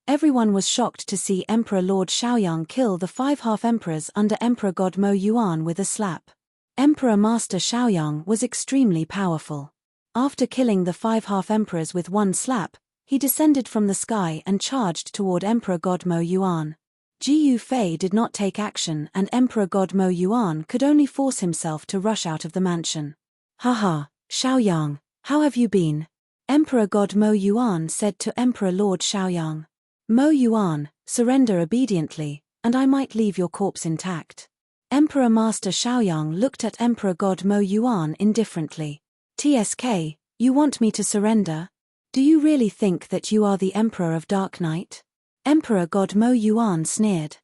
Everyone was shocked to see Emperor Lord Xiaoyang kill the 5 half-emperors under Emperor God Mo Yuan with a slap. Emperor Master Xiaoyang was extremely powerful. After killing the 5 half-emperors with one slap, he descended from the sky and charged toward Emperor God Mo Yuan. Jiyu Fei did not take action and Emperor God Mo Yuan could only force himself to rush out of the mansion. Haha, Xiaoyang, how have you been? Emperor God Mo Yuan said to Emperor Lord Xiaoyang. Mo Yuan, surrender obediently, and I might leave your corpse intact. Emperor Master Xiaoyang looked at Emperor God Mo Yuan indifferently. TSK, you want me to surrender? Do you really think that you are the Emperor of Dark Night? Emperor God Mo Yuan sneered.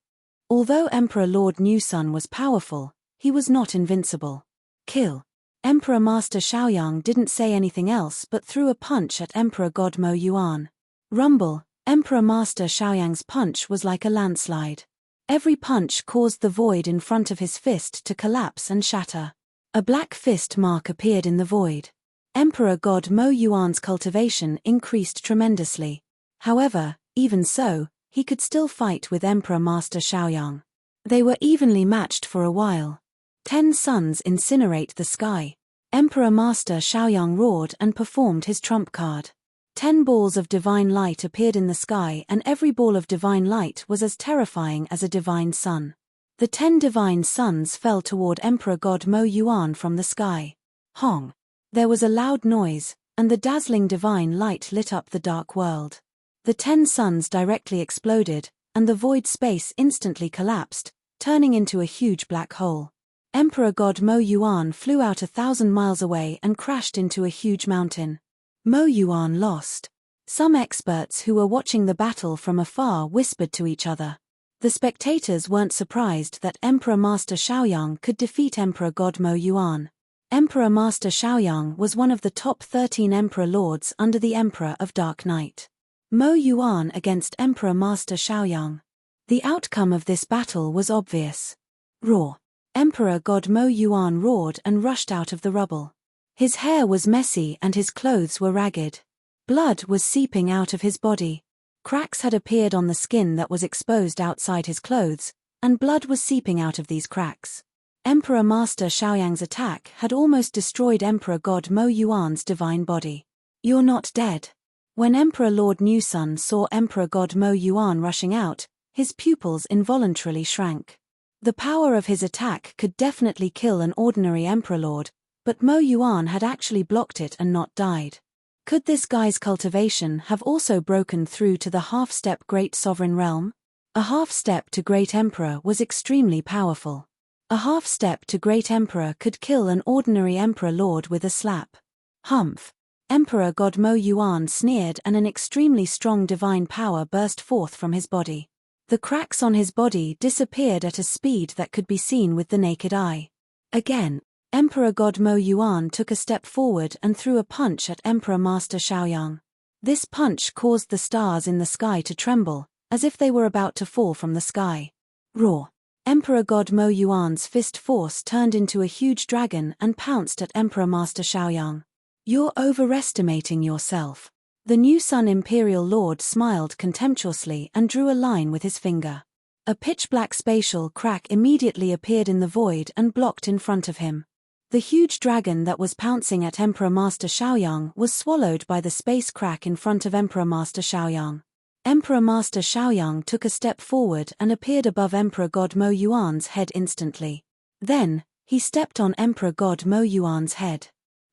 Although Emperor Lord New Sun was powerful, he was not invincible. Kill. Emperor Master Xiaoyang didn't say anything else but threw a punch at Emperor God Mo Yuan. Rumble. Emperor Master Xiaoyang's punch was like a landslide. Every punch caused the void in front of his fist to collapse and shatter. A black fist mark appeared in the void. Emperor God Mo Yuan's cultivation increased tremendously. However, even so, he could still fight with Emperor Master Xiaoyang. They were evenly matched for a while. 10 suns incinerate the sky. Emperor Master Xiaoyang roared and performed his trump card. 10 balls of divine light appeared in the sky, and every ball of divine light was as terrifying as a divine sun. The 10 divine suns fell toward Emperor God Mo Yuan from the sky. Hong! There was a loud noise, and the dazzling divine light lit up the dark world. The 10 suns directly exploded, and the void space instantly collapsed, turning into a huge black hole. Emperor God Mo Yuan flew out 1,000 miles away and crashed into a huge mountain. Mo Yuan lost. Some experts who were watching the battle from afar whispered to each other. The spectators weren't surprised that Emperor Master Xiaoyang could defeat Emperor God Mo Yuan. Emperor Master Xiaoyang was one of the top 13 Emperor Lords under the Emperor of Dark Night. Mo Yuan against Emperor Master Xiaoyang. The outcome of this battle was obvious. Roar. Emperor God Mo Yuan roared and rushed out of the rubble. His hair was messy and his clothes were ragged. Blood was seeping out of his body. Cracks had appeared on the skin that was exposed outside his clothes, and blood was seeping out of these cracks. Emperor Master Xiaoyang's attack had almost destroyed Emperor God Mo Yuan's divine body. You're not dead. When Emperor Lord New Sun saw Emperor God Mo Yuan rushing out, his pupils involuntarily shrank. The power of his attack could definitely kill an ordinary Emperor Lord, but Mo Yuan had actually blocked it and not died. Could this guy's cultivation have also broken through to the half-step Great Sovereign Realm? A half-step to Great Emperor was extremely powerful. A half-step to Great Emperor could kill an ordinary Emperor Lord with a slap. Humph! Emperor God Mo Yuan sneered and an extremely strong divine power burst forth from his body. The cracks on his body disappeared at a speed that could be seen with the naked eye. Again, Emperor God Mo Yuan took a step forward and threw a punch at Emperor Master Xiaoyang. This punch caused the stars in the sky to tremble, as if they were about to fall from the sky. Roar! Emperor God Mo Yuan's fist force turned into a huge dragon and pounced at Emperor Master Xiaoyang. You're overestimating yourself. The New Sun Imperial Lord smiled contemptuously and drew a line with his finger. A pitch-black spatial crack immediately appeared in the void and blocked in front of him. The huge dragon that was pouncing at Emperor Master Xiaoyang was swallowed by the space crack in front of Emperor Master Xiaoyang. Emperor Master Xiaoyang took a step forward and appeared above Emperor God Mo Yuan's head instantly. Then, he stepped on Emperor God Mo Yuan's head.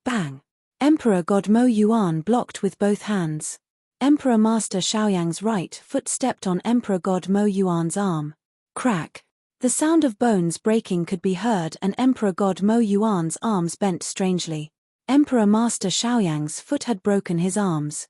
Bang! Emperor God Mo Yuan blocked with both hands. Emperor Master Xiaoyang's right foot stepped on Emperor God Mo Yuan's arm. Crack! The sound of bones breaking could be heard and Emperor God Mo Yuan's arms bent strangely. Emperor Master Xiaoyang's foot had broken his arms.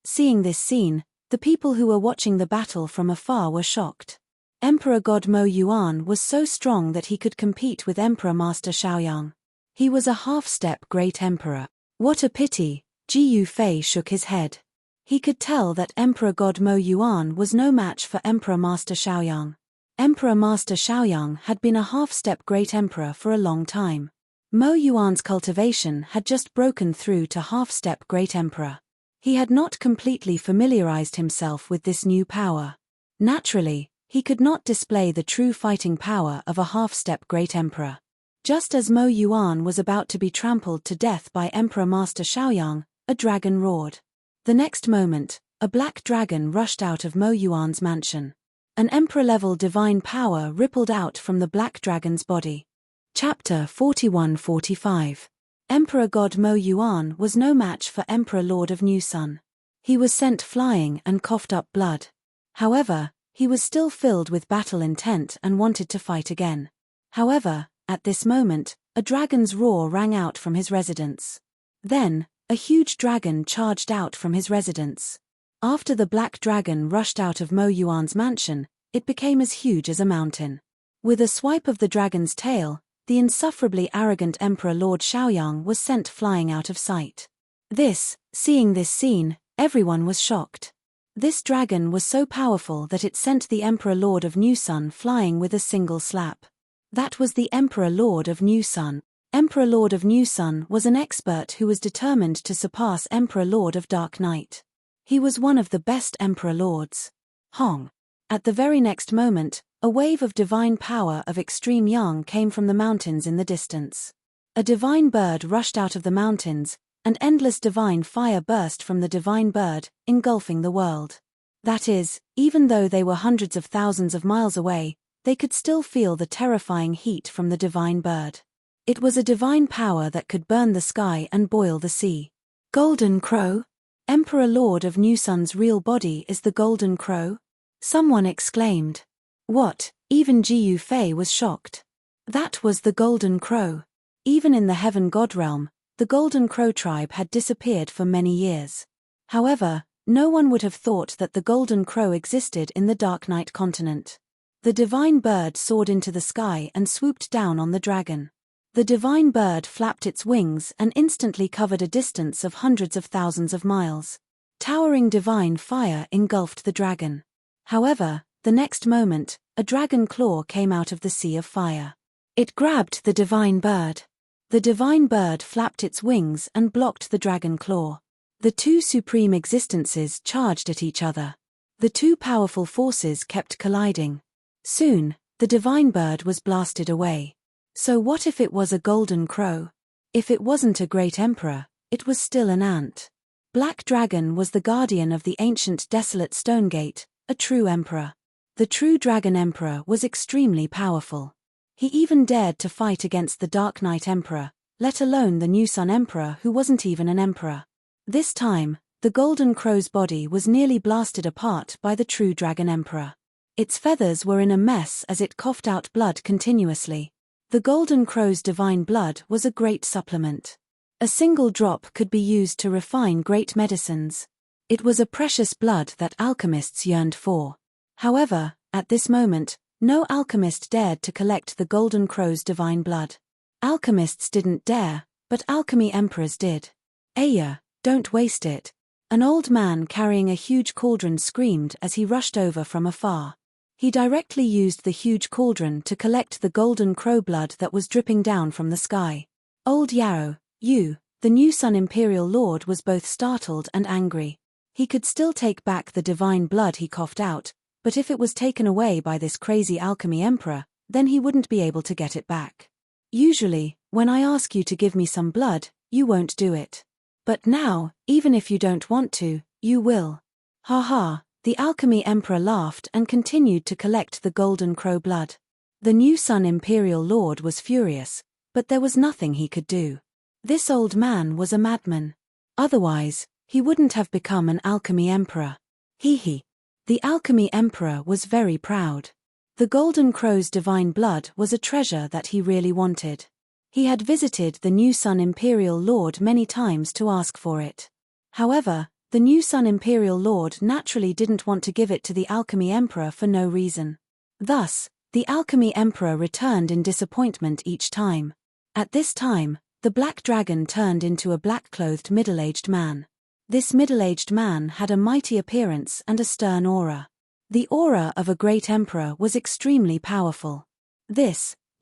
Seeing this scene, the people who were watching the battle from afar were shocked. Emperor God Mo Yuan was so strong that he could compete with Emperor Master Xiaoyang. He was a half-step Great Emperor. What a pity, Ji Yufei shook his head. He could tell that Emperor God Mo Yuan was no match for Emperor Master Xiaoyang. Emperor Master Xiaoyang had been a half-step Great Emperor for a long time. Mo Yuan's cultivation had just broken through to half-step Great Emperor. He had not completely familiarized himself with this new power. Naturally, he could not display the true fighting power of a half-step Great Emperor. Just as Mo Yuan was about to be trampled to death by Emperor Master Xiaoyang, a dragon roared. The next moment, a black dragon rushed out of Mo Yuan's mansion. An emperor-level divine power rippled out from the black dragon's body. Chapter 41-45. Emperor God Mo Yuan was no match for Emperor Lord of New Sun. He was sent flying and coughed up blood. However, he was still filled with battle intent and wanted to fight again. However, at this moment, a dragon's roar rang out from his residence. Then, A huge dragon charged out from his residence. After the black dragon rushed out of Mo Yuan's mansion, it became as huge as a mountain. With a swipe of the dragon's tail, the insufferably arrogant Emperor Lord Shaoyang was sent flying out of sight. Seeing this scene, everyone was shocked. This dragon was so powerful that it sent the Emperor Lord of New Sun flying with a single slap. That was the Emperor Lord of New Sun. Emperor Lord of New Sun was an expert who was determined to surpass Emperor Lord of Dark Night. He was one of the best Emperor Lords. Hong. At the very next moment, a wave of divine power of extreme yang came from the mountains in the distance. A divine bird rushed out of the mountains, and endless divine fire burst from the divine bird, engulfing the world. That is, even though they were hundreds of thousands of miles away, they could still feel the terrifying heat from the divine bird. It was a divine power that could burn the sky and boil the sea. Golden Crow? Emperor Lord of New Sun's real body is the Golden Crow? Someone exclaimed. What? Even Jiyu Fei was shocked. That was the Golden Crow. Even in the Heaven God realm, the Golden Crow tribe had disappeared for many years. However, no one would have thought that the Golden Crow existed in the Dark Night continent. The divine bird soared into the sky and swooped down on the dragon. The divine bird flapped its wings and instantly covered a distance of hundreds of thousands of miles. Towering divine fire engulfed the dragon. However, the next moment, a dragon claw came out of the sea of fire. It grabbed the divine bird. The divine bird flapped its wings and blocked the dragon claw. The two supreme existences charged at each other. The two powerful forces kept colliding. Soon, the divine bird was blasted away. So what if it was a golden crow? If it wasn't a great emperor, it was still an ant. Black Dragon was the guardian of the ancient desolate stone gate, a true emperor. The true dragon emperor was extremely powerful. He even dared to fight against the Dark Knight Emperor, let alone the New Sun Emperor who wasn't even an emperor. This time, the Golden Crow's body was nearly blasted apart by the true Dragon Emperor. Its feathers were in a mess as it coughed out blood continuously. The Golden Crow's divine blood was a great supplement. A single drop could be used to refine great medicines. It was a precious blood that alchemists yearned for. However, at this moment, no alchemist dared to collect the Golden Crow's divine blood. Alchemists didn't dare, but alchemy emperors did. Aya, don't waste it. An old man carrying a huge cauldron screamed as he rushed over from afar. He directly used the huge cauldron to collect the Golden Crow blood that was dripping down from the sky. Old Yarrow, the New Sun Imperial Lord, was both startled and angry. He could still take back the divine blood he coughed out, but if it was taken away by this crazy alchemy emperor, then he wouldn't be able to get it back. Usually, when I ask you to give me some blood, you won't do it. But now, even if you don't want to, you will. Ha ha. The alchemy emperor laughed and continued to collect the Golden Crow blood. The New Sun Imperial Lord was furious, but there was nothing he could do. This old man was a madman. Otherwise, he wouldn't have become an alchemy emperor. Hee. The alchemy emperor was very proud. The Golden Crow's divine blood was a treasure that he really wanted. He had visited the New Sun Imperial Lord many times to ask for it. However, the New Sun Imperial Lord naturally didn't want to give it to the Alchemy Emperor for no reason. Thus, the Alchemy Emperor returned in disappointment each time. At this time, the Black Dragon turned into a black-clothed middle-aged man. This middle-aged man had a mighty appearance and a stern aura. The aura of a great emperor was extremely powerful. The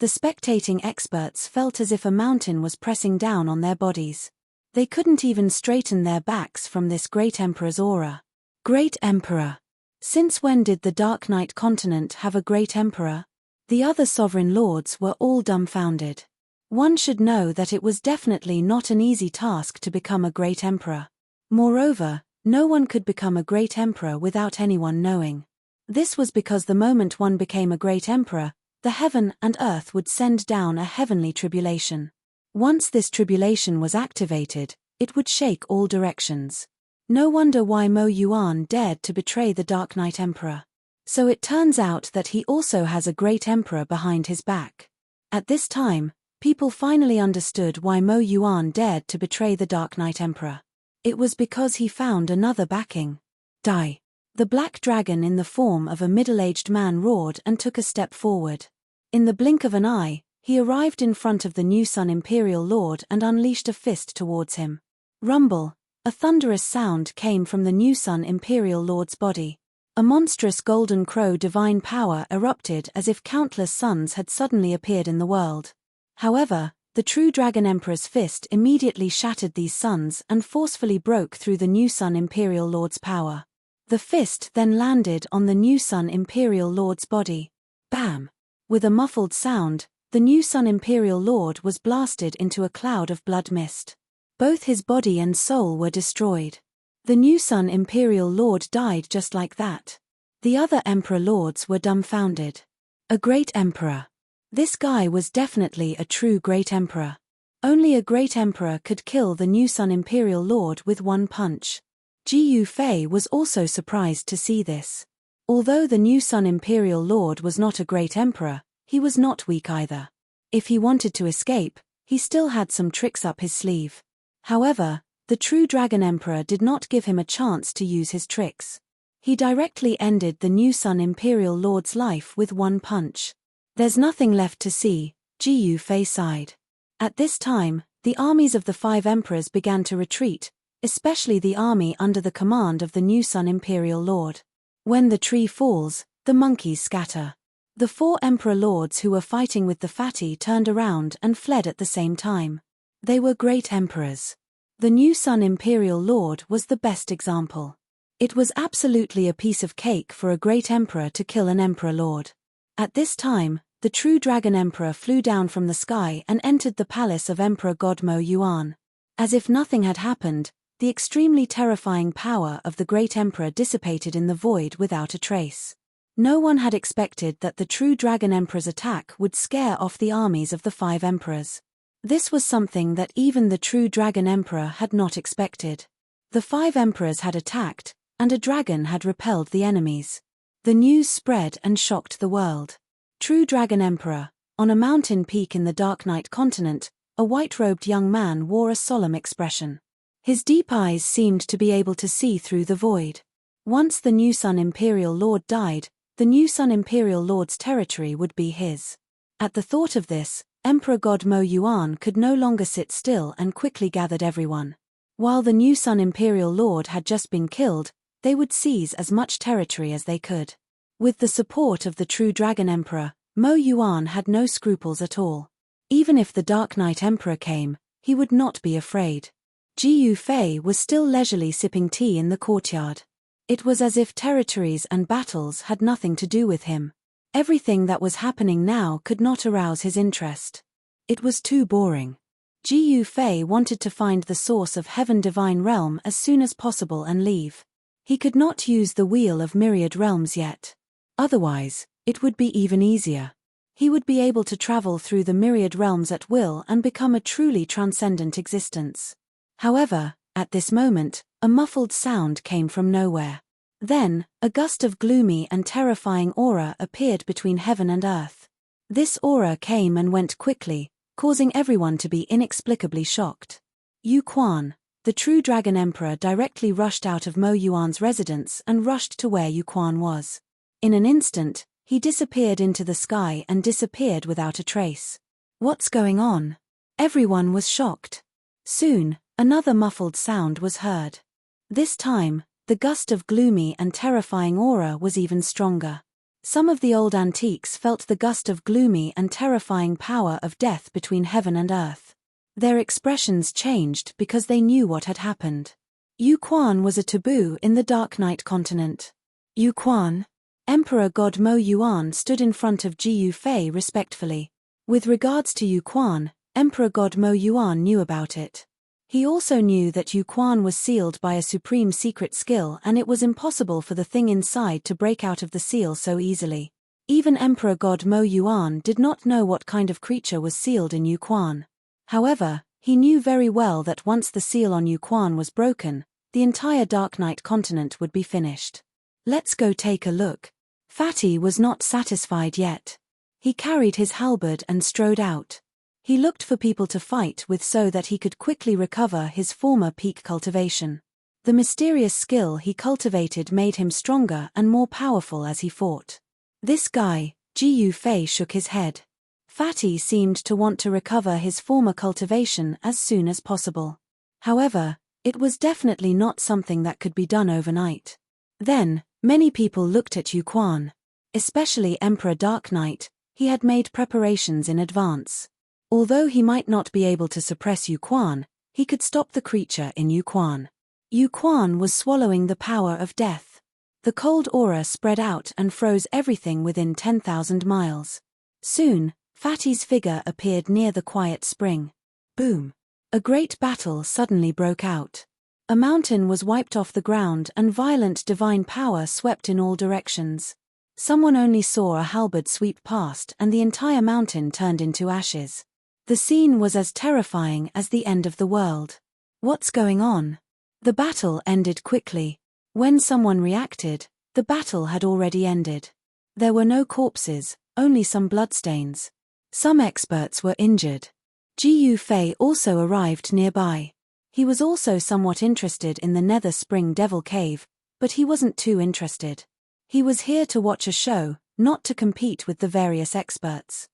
spectating experts felt as if a mountain was pressing down on their bodies. They couldn't even straighten their backs from this great emperor's aura. Great emperor. Since when did the Dark Knight continent have a great emperor? The other sovereign lords were all dumbfounded. One should know that it was definitely not an easy task to become a great emperor. Moreover, no one could become a great emperor without anyone knowing. This was because the moment one became a great emperor, the heaven and earth would send down a heavenly tribulation. Once this tribulation was activated, it would shake all directions. No wonder why Mo Yuan dared to betray the Dark Knight Emperor. So it turns out that he also has a great emperor behind his back. At this time, People finally understood why Mo Yuan dared to betray the Dark Knight Emperor. It was because he found another backing. Die. The black dragon in the form of a middle-aged man roared and took a step forward. In the blink of an eye, he arrived in front of the New Sun Imperial Lord and unleashed a fist towards him. Rumble. A thunderous sound came from the New Sun Imperial Lord's body. A monstrous golden crow divine power erupted as if countless suns had suddenly appeared in the world. However, the true Dragon Emperor's fist immediately shattered these suns and forcefully broke through the New Sun Imperial Lord's power. The fist then landed on the New Sun Imperial Lord's body. Bam! With a muffled sound, the New Sun Imperial Lord was blasted into a cloud of blood mist. Both his body and soul were destroyed. The New Sun Imperial Lord died just like that. The other Emperor Lords were dumbfounded. A great Emperor. This guy was definitely a true great Emperor. Only a great Emperor could kill the New Sun Imperial Lord with one punch. Ji Yufei was also surprised to see this. Although the New Sun Imperial Lord was not a great Emperor, he was not weak either. If he wanted to escape, he still had some tricks up his sleeve. However, the true Dragon Emperor did not give him a chance to use his tricks. He directly ended the New Sun Imperial Lord's life with one punch. There's nothing left to see, Ji Yufei sighed. At this time, the armies of the 5 emperors began to retreat, especially the army under the command of the New Sun Imperial Lord. When the tree falls, the monkeys scatter. The 4 emperor lords who were fighting with the fatty turned around and fled at the same time. They were great emperors. The New Sun Imperial Lord was the best example. It was absolutely a piece of cake for a great emperor to kill an emperor lord. At this time, the true Dragon Emperor flew down from the sky and entered the palace of Emperor God Mo Yuan. As if nothing had happened, the extremely terrifying power of the great emperor dissipated in the void without a trace. No one had expected that the true Dragon Emperor's attack would scare off the armies of the 5 emperors. This was something that even the true Dragon Emperor had not expected. The 5 emperors had attacked, and a dragon had repelled the enemies. The news spread and shocked the world. True Dragon Emperor. On a mountain peak in the Dark Knight continent, a white-robed young man wore a solemn expression. His deep eyes seemed to be able to see through the void. Once the New Sun Imperial Lord died, the New Sun Imperial Lord's territory would be his. At the thought of this, Emperor God Mo Yuan could no longer sit still and quickly gathered everyone. While the New Sun Imperial Lord had just been killed, they would seize as much territory as they could. With the support of the true Dragon Emperor, Mo Yuan had no scruples at all. Even if the Dark Knight Emperor came, he would not be afraid. Ji Yufei was still leisurely sipping tea in the courtyard. It was as if territories and battles had nothing to do with him. Everything that was happening now could not arouse his interest. It was too boring. Ji Yufei wanted to find the source of Heaven Divine Realm as soon as possible and leave. He could not use the Wheel of Myriad Realms yet. Otherwise, it would be even easier. He would be able to travel through the myriad realms at will and become a truly transcendent existence. However, at this moment, a muffled sound came from nowhere. Then, a gust of gloomy and terrifying aura appeared between heaven and earth. This aura came and went quickly, causing everyone to be inexplicably shocked. Yu Quan, the true Dragon Emperor, directly rushed out of Mo Yuan's residence and rushed to where Yu Quan was. In an instant, he disappeared into the sky and disappeared without a trace. What's going on? Everyone was shocked. Soon, another muffled sound was heard. This time, the gust of gloomy and terrifying aura was even stronger. Some of the old antiques felt the gust of gloomy and terrifying power of death between heaven and earth. Their expressions changed because they knew what had happened. Yu Quan was a taboo in the Dark Knight continent. Yu Quan? Emperor God Mo Yuan stood in front of Ji Yufei respectfully. With regards to Yu Quan, Emperor God Mo Yuan knew about it. He also knew that Yu Quan was sealed by a supreme secret skill and it was impossible for the thing inside to break out of the seal so easily. Even Emperor God Mo Yuan did not know what kind of creature was sealed in Yu Quan. However, he knew very well that once the seal on Yu Quan was broken, the entire Dark Knight continent would be finished. Let's go take a look. Fatty was not satisfied yet. He carried his halberd and strode out. He looked for people to fight with so that he could quickly recover his former peak cultivation. The mysterious skill he cultivated made him stronger and more powerful as he fought. This guy, Jiyu Fei, shook his head. Fatty seemed to want to recover his former cultivation as soon as possible. However, it was definitely not something that could be done overnight. Then, many people looked at Yu Quan. Especially Emperor Dark Knight, he had made preparations in advance. Although he might not be able to suppress Yu Quan, he could stop the creature in Yu Quan. Yu Quan was swallowing the power of death. The cold aura spread out and froze everything within 10,000 miles. Soon, Fatty's figure appeared near the quiet spring. Boom! A great battle suddenly broke out. A mountain was wiped off the ground and violent divine power swept in all directions. Someone only saw a halberd sweep past and the entire mountain turned into ashes. The scene was as terrifying as the end of the world. What's going on? The battle ended quickly. When someone reacted, the battle had already ended. There were no corpses, only some bloodstains. Some experts were injured. Jiyu Fei also arrived nearby. He was also somewhat interested in the Nether Spring Devil Cave, but he wasn't too interested. He was here to watch a show, not to compete with the various experts.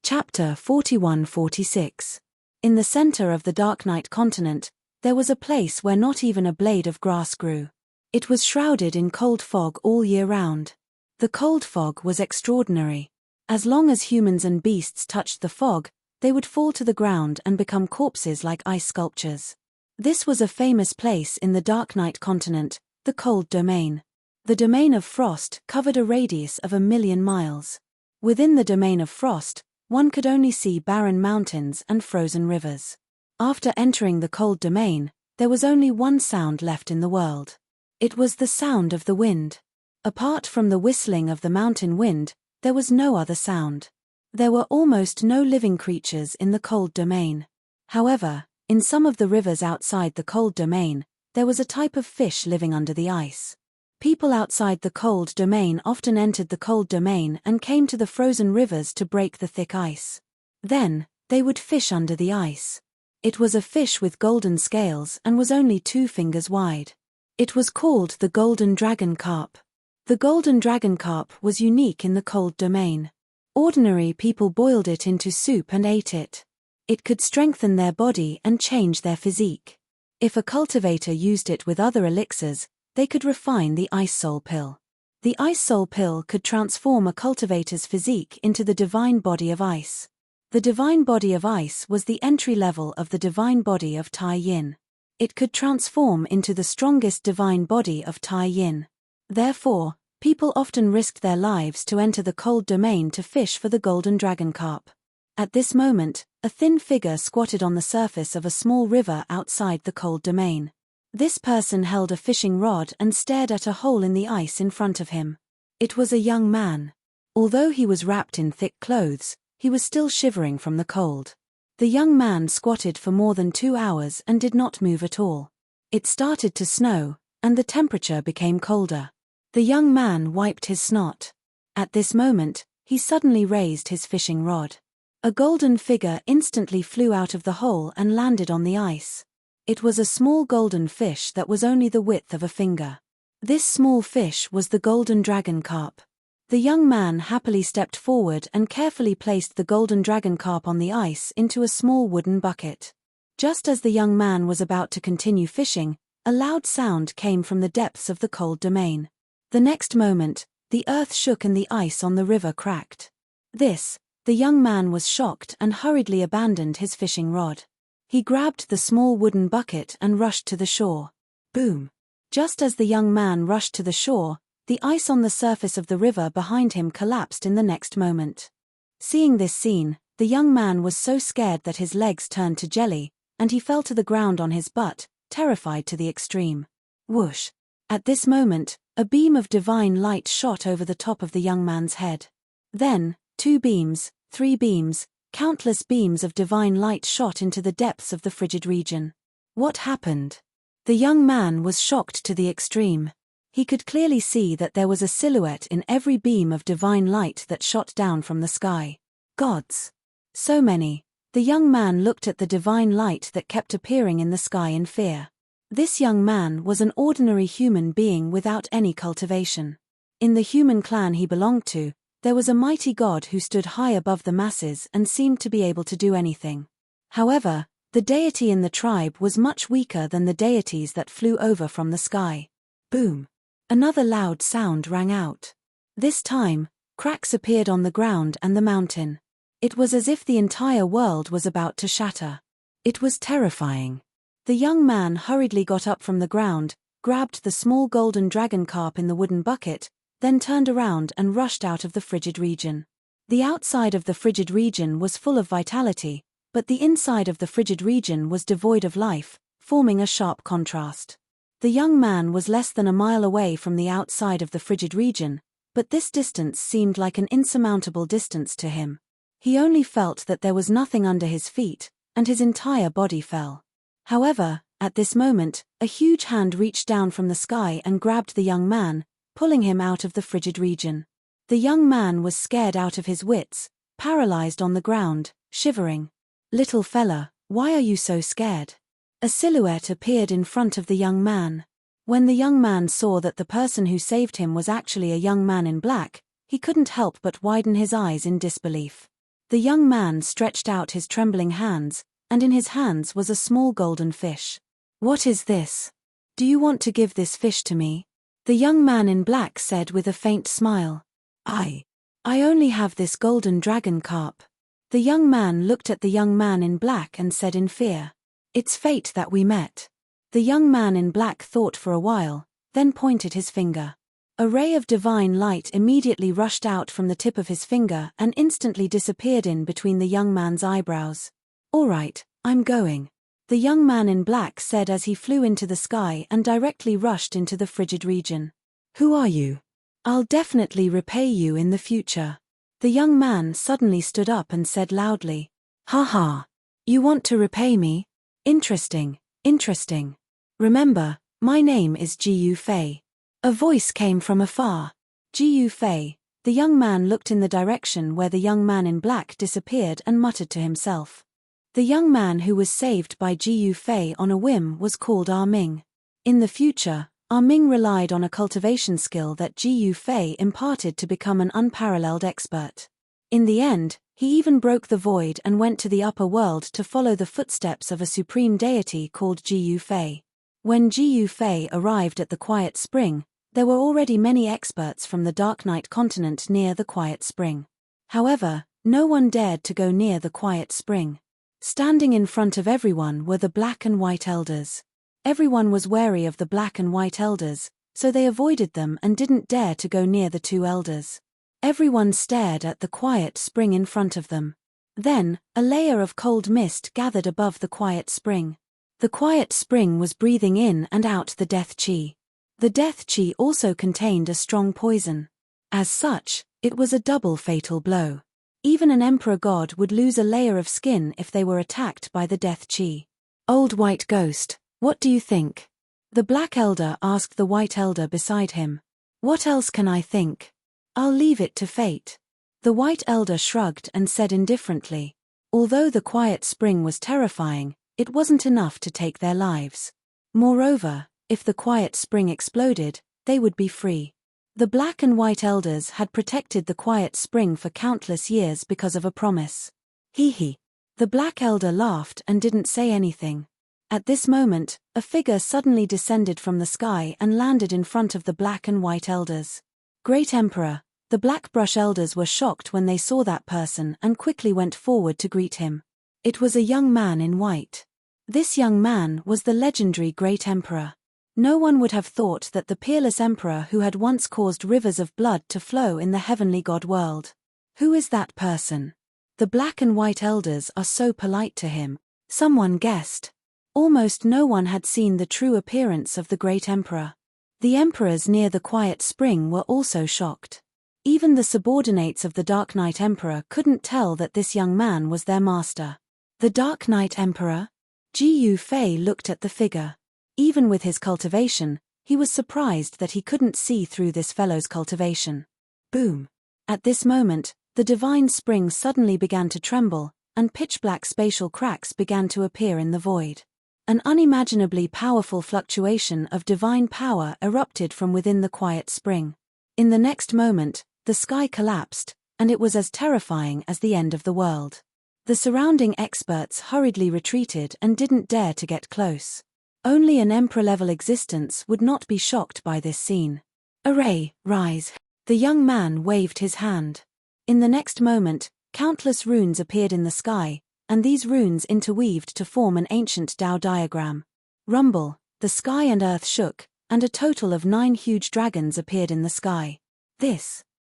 Chapter 41-46. In the center of the Dark Knight continent, there was a place where not even a blade of grass grew. It was shrouded in cold fog all year round. The cold fog was extraordinary. As long as humans and beasts touched the fog, they would fall to the ground and become corpses like ice sculptures. This was a famous place in the Dark Knight continent, the Cold Domain. The Domain of Frost covered a radius of 1,000,000 miles. Within the Domain of Frost, one could only see barren mountains and frozen rivers. After entering the Cold Domain, there was only one sound left in the world. It was the sound of the wind. Apart from the whistling of the mountain wind, there was no other sound. There were almost no living creatures in the Cold Domain. However, in some of the rivers outside the Cold Domain, there was a type of fish living under the ice. People outside the Cold Domain often entered the Cold Domain and came to the frozen rivers to break the thick ice. Then, they would fish under the ice. It was a fish with golden scales and was only 2 fingers wide. It was called the Golden Dragon Carp. The Golden Dragon Carp was unique in the Cold Domain. Ordinary people boiled it into soup and ate it. It could strengthen their body and change their physique. If a cultivator used it with other elixirs, they could refine the Ice Soul Pill. The Ice Soul Pill could transform a cultivator's physique into the divine body of ice. The divine body of ice was the entry level of the divine body of Tai Yin. It could transform into the strongest divine body of Tai Yin. Therefore, people often risked their lives to enter the Cold Domain to fish for the Golden Dragon Carp. At this moment, a thin figure squatted on the surface of a small river outside the Cold Domain. This person held a fishing rod and stared at a hole in the ice in front of him. It was a young man. Although he was wrapped in thick clothes, he was still shivering from the cold. The young man squatted for more than 2 hours and did not move at all. It started to snow, and the temperature became colder. The young man wiped his snot. At this moment, he suddenly raised his fishing rod. A golden figure instantly flew out of the hole and landed on the ice. It was a small golden fish that was only the width of a finger. This small fish was the Golden Dragon Carp. The young man happily stepped forward and carefully placed the Golden Dragon Carp on the ice into a small wooden bucket. Just as the young man was about to continue fishing, a loud sound came from the depths of the Cold Domain. The next moment, the earth shook and the ice on the river cracked. The young man was shocked and hurriedly abandoned his fishing rod. He grabbed the small wooden bucket and rushed to the shore. Boom! Just as the young man rushed to the shore, the ice on the surface of the river behind him collapsed in the next moment. Seeing this scene, the young man was so scared that his legs turned to jelly, and he fell to the ground on his butt, terrified to the extreme. Whoosh! At this moment, a beam of divine light shot over the top of the young man's head. Then, 2 beams, 3 beams, countless beams of divine light shot into the depths of the frigid region. What happened? The young man was shocked to the extreme. He could clearly see that there was a silhouette in every beam of divine light that shot down from the sky. Gods! So many. The young man looked at the divine light that kept appearing in the sky in fear. This young man was an ordinary human being without any cultivation. In the human clan he belonged to, there was a mighty god who stood high above the masses and seemed to be able to do anything. However, the deity in the tribe was much weaker than the deities that flew over from the sky. Boom! Another loud sound rang out. This time, cracks appeared on the ground and the mountain. It was as if the entire world was about to shatter. It was terrifying. The young man hurriedly got up from the ground, grabbed the small golden dragon carp in the wooden bucket, then turned around and rushed out of the frigid region. The outside of the frigid region was full of vitality, but the inside of the frigid region was devoid of life, forming a sharp contrast. The young man was less than a mile away from the outside of the frigid region, but this distance seemed like an insurmountable distance to him. He only felt that there was nothing under his feet, and his entire body fell. However, at this moment, a huge hand reached down from the sky and grabbed the young man, pulling him out of the frigid region. The young man was scared out of his wits, paralyzed on the ground, shivering. "Little fella, why are you so scared?" A silhouette appeared in front of the young man. When the young man saw that the person who saved him was actually a young man in black, he couldn't help but widen his eyes in disbelief. The young man stretched out his trembling hands, and in his hands was a small golden fish. "What is this? Do you want to give this fish to me?" The young man in black said with a faint smile. I only have this golden dragon carp." The young man looked at the young man in black and said in fear, "It's fate that we met." The young man in black thought for a while, then pointed his finger. A ray of divine light immediately rushed out from the tip of his finger and instantly disappeared in between the young man's eyebrows. "All right, I'm going," the young man in black said as he flew into the sky and directly rushed into the frigid region. "Who are you? I'll definitely repay you in the future." The young man suddenly stood up and said loudly, "Ha ha! You want to repay me? Interesting, interesting. Remember, my name is Jiu Fei." A voice came from afar. "Jiu Fei." The young man looked in the direction where the young man in black disappeared and muttered to himself. The young man who was saved by Jiu Fei on a whim was called Ah Ming. In the future, Ah Ming relied on a cultivation skill that Jiu Fei imparted to become an unparalleled expert. In the end, he even broke the void and went to the upper world to follow the footsteps of a supreme deity called Jiu Fei. When Jiu Fei arrived at the Quiet Spring, there were already many experts from the Dark Night continent near the Quiet Spring. However, no one dared to go near the Quiet Spring. Standing in front of everyone were the Black and White Elders. Everyone was wary of the Black and White Elders, so they avoided them and didn't dare to go near the two elders. Everyone stared at the Quiet Spring in front of them. Then, a layer of cold mist gathered above the Quiet Spring. The Quiet Spring was breathing in and out the death chi. The death chi also contained a strong poison. As such, it was a double fatal blow. Even an emperor god would lose a layer of skin if they were attacked by the death chi. "Old white ghost, what do you think?" The black elder asked the white elder beside him. "What else can I think? I'll leave it to fate." The white elder shrugged and said indifferently, "Although the Quiet Spring was terrifying, it wasn't enough to take their lives. Moreover, if the Quiet Spring exploded, they would be free." The Black and White Elders had protected the Quiet Spring for countless years because of a promise. Hee hee. The Black Elder laughed and didn't say anything. At this moment, a figure suddenly descended from the sky and landed in front of the Black and White Elders. "Great Emperor." The Black Brush Elders were shocked when they saw that person and quickly went forward to greet him. It was a young man in white. This young man was the legendary Great Emperor. No one would have thought that the peerless emperor who had once caused rivers of blood to flow in the heavenly god world. Who is that person? The Black and White Elders are so polite to him, someone guessed. Almost no one had seen the true appearance of the great emperor. The emperors near the Quiet Spring were also shocked. Even the subordinates of the Dark Knight Emperor couldn't tell that this young man was their master. The Dark Knight Emperor? Jiu Fei looked at the figure. Even with his cultivation, he was surprised that he couldn't see through this fellow's cultivation. Boom! At this moment, the divine spring suddenly began to tremble, and pitch-black spatial cracks began to appear in the void. An unimaginably powerful fluctuation of divine power erupted from within the quiet spring. In the next moment, the sky collapsed, and it was as terrifying as the end of the world. The surrounding experts hurriedly retreated and didn't dare to get close. Only an emperor-level existence would not be shocked by this scene. "Array, rise." The young man waved his hand. In the next moment, countless runes appeared in the sky, and these runes interweaved to form an ancient Tao diagram. Rumble, the sky and earth shook, and a total of 9 huge dragons appeared in the sky.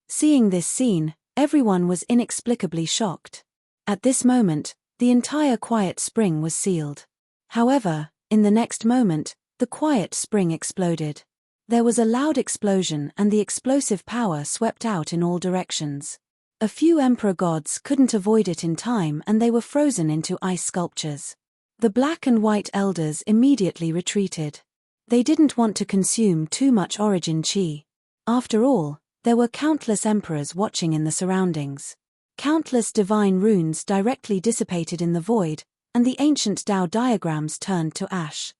Seeing this scene, everyone was inexplicably shocked. At this moment, the entire quiet spring was sealed. However, in the next moment, the quiet spring exploded. There was a loud explosion and the explosive power swept out in all directions. A few emperor gods couldn't avoid it in time and they were frozen into ice sculptures. The black and white elders immediately retreated. They didn't want to consume too much origin chi. After all, there were countless emperors watching in the surroundings. Countless divine runes directly dissipated in the void, and the ancient Tao diagrams turned to ash.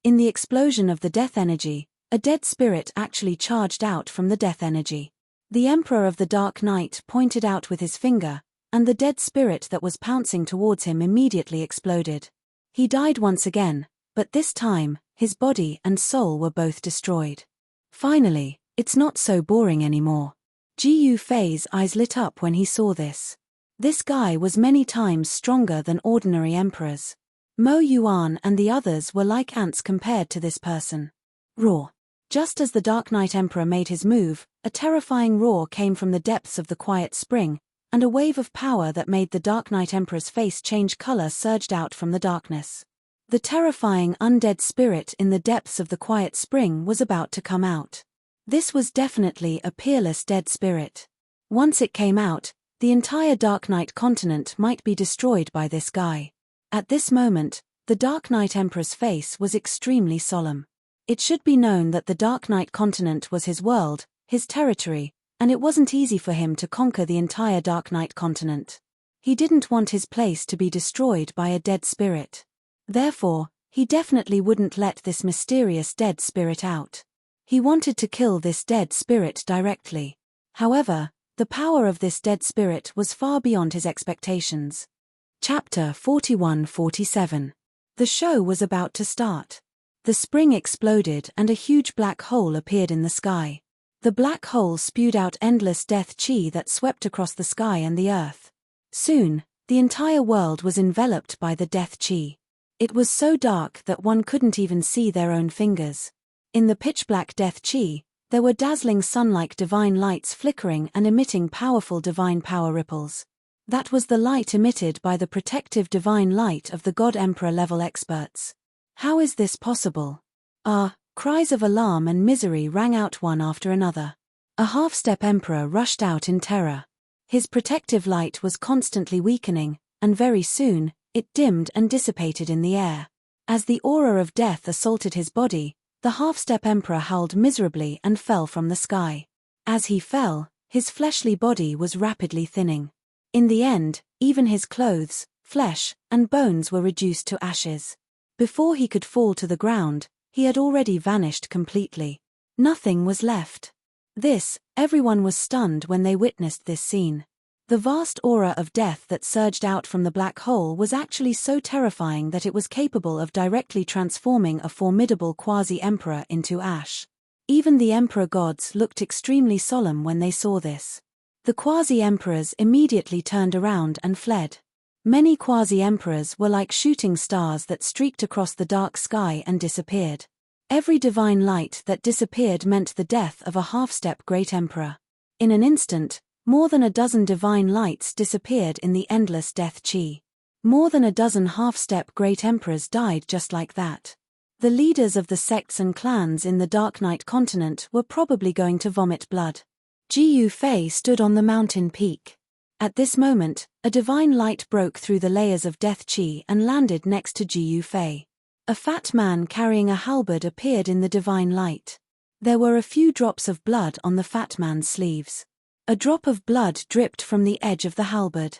In the explosion of the death energy, a dead spirit actually charged out from the death energy. The Emperor of the Dark Night pointed out with his finger, and the dead spirit that was pouncing towards him immediately exploded. He died once again, but this time, his body and soul were both destroyed. Finally, it's not so boring anymore. Jiyu Fei's eyes lit up when he saw this. This guy was many times stronger than ordinary emperors. Mo Yuan and the others were like ants compared to this person. Roar. Just as the Dark Knight Emperor made his move, a terrifying roar came from the depths of the quiet spring, and a wave of power that made the Dark Knight Emperor's face change color surged out from the darkness. The terrifying undead spirit in the depths of the quiet spring was about to come out. This was definitely a peerless dead spirit. Once it came out, the entire Dark Knight continent might be destroyed by this guy. At this moment, the Dark Knight Emperor's face was extremely solemn. It should be known that the Dark Knight continent was his world, his territory, and it wasn't easy for him to conquer the entire Dark Knight continent. He didn't want his place to be destroyed by a dead spirit. Therefore, he definitely wouldn't let this mysterious dead spirit out. He wanted to kill this dead spirit directly. However, the power of this dead spirit was far beyond his expectations. Chapter 41-47. The show was about to start. The spring exploded and a huge black hole appeared in the sky. The black hole spewed out endless death chi that swept across the sky and the earth. Soon, the entire world was enveloped by the death chi. It was so dark that one couldn't even see their own fingers. In the pitch-black death chi, there were dazzling sun-like divine lights flickering and emitting powerful divine power ripples. That was the light emitted by the protective divine light of the God Emperor level experts. How is this possible? Cries of alarm and misery rang out one after another. A half-step emperor rushed out in terror. His protective light was constantly weakening, and very soon, it dimmed and dissipated in the air. As the aura of death assaulted his body, the half-step emperor howled miserably and fell from the sky. As he fell, his fleshly body was rapidly thinning. In the end, even his clothes, flesh, and bones were reduced to ashes. Before he could fall to the ground, he had already vanished completely. Nothing was left. Everyone was stunned when they witnessed this scene. The vast aura of death that surged out from the black hole was actually so terrifying that it was capable of directly transforming a formidable quasi-emperor into ash. Even the emperor gods looked extremely solemn when they saw this. The quasi-emperors immediately turned around and fled. Many quasi-emperors were like shooting stars that streaked across the dark sky and disappeared. Every divine light that disappeared meant the death of a half-step great emperor. In an instant, more than a dozen divine lights disappeared in the endless death chi. More than a dozen half-step great emperors died just like that. The leaders of the sects and clans in the Dark Knight continent were probably going to vomit blood. Jiyu Fei stood on the mountain peak. At this moment, a divine light broke through the layers of death chi and landed next to Jiyu Fei. A fat man carrying a halberd appeared in the divine light. There were a few drops of blood on the fat man's sleeves. A drop of blood dripped from the edge of the halberd.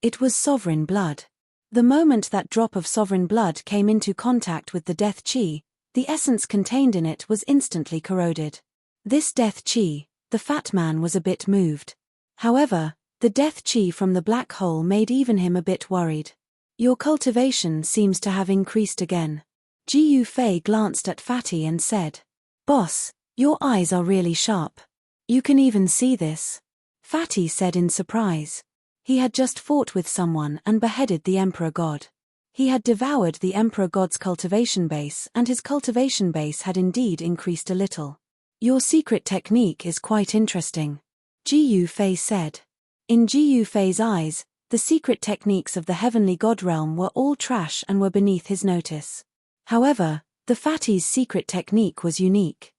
It was sovereign blood. The moment that drop of sovereign blood came into contact with the death chi, the essence contained in it was instantly corroded. This death chi, the fat man was a bit moved. However, the death chi from the black hole made even him a bit worried. Your cultivation seems to have increased again. Jiu Fei glanced at Fatty and said, "Boss, your eyes are really sharp. You can even see this." Fatty said in surprise. He had just fought with someone and beheaded the Emperor God. He had devoured the Emperor God's cultivation base, and his cultivation base had indeed increased a little. "Your secret technique is quite interesting," Jiu Fei said. In Jiu Fei's eyes, the secret techniques of the heavenly god realm were all trash and were beneath his notice. However, the Fatty's secret technique was unique.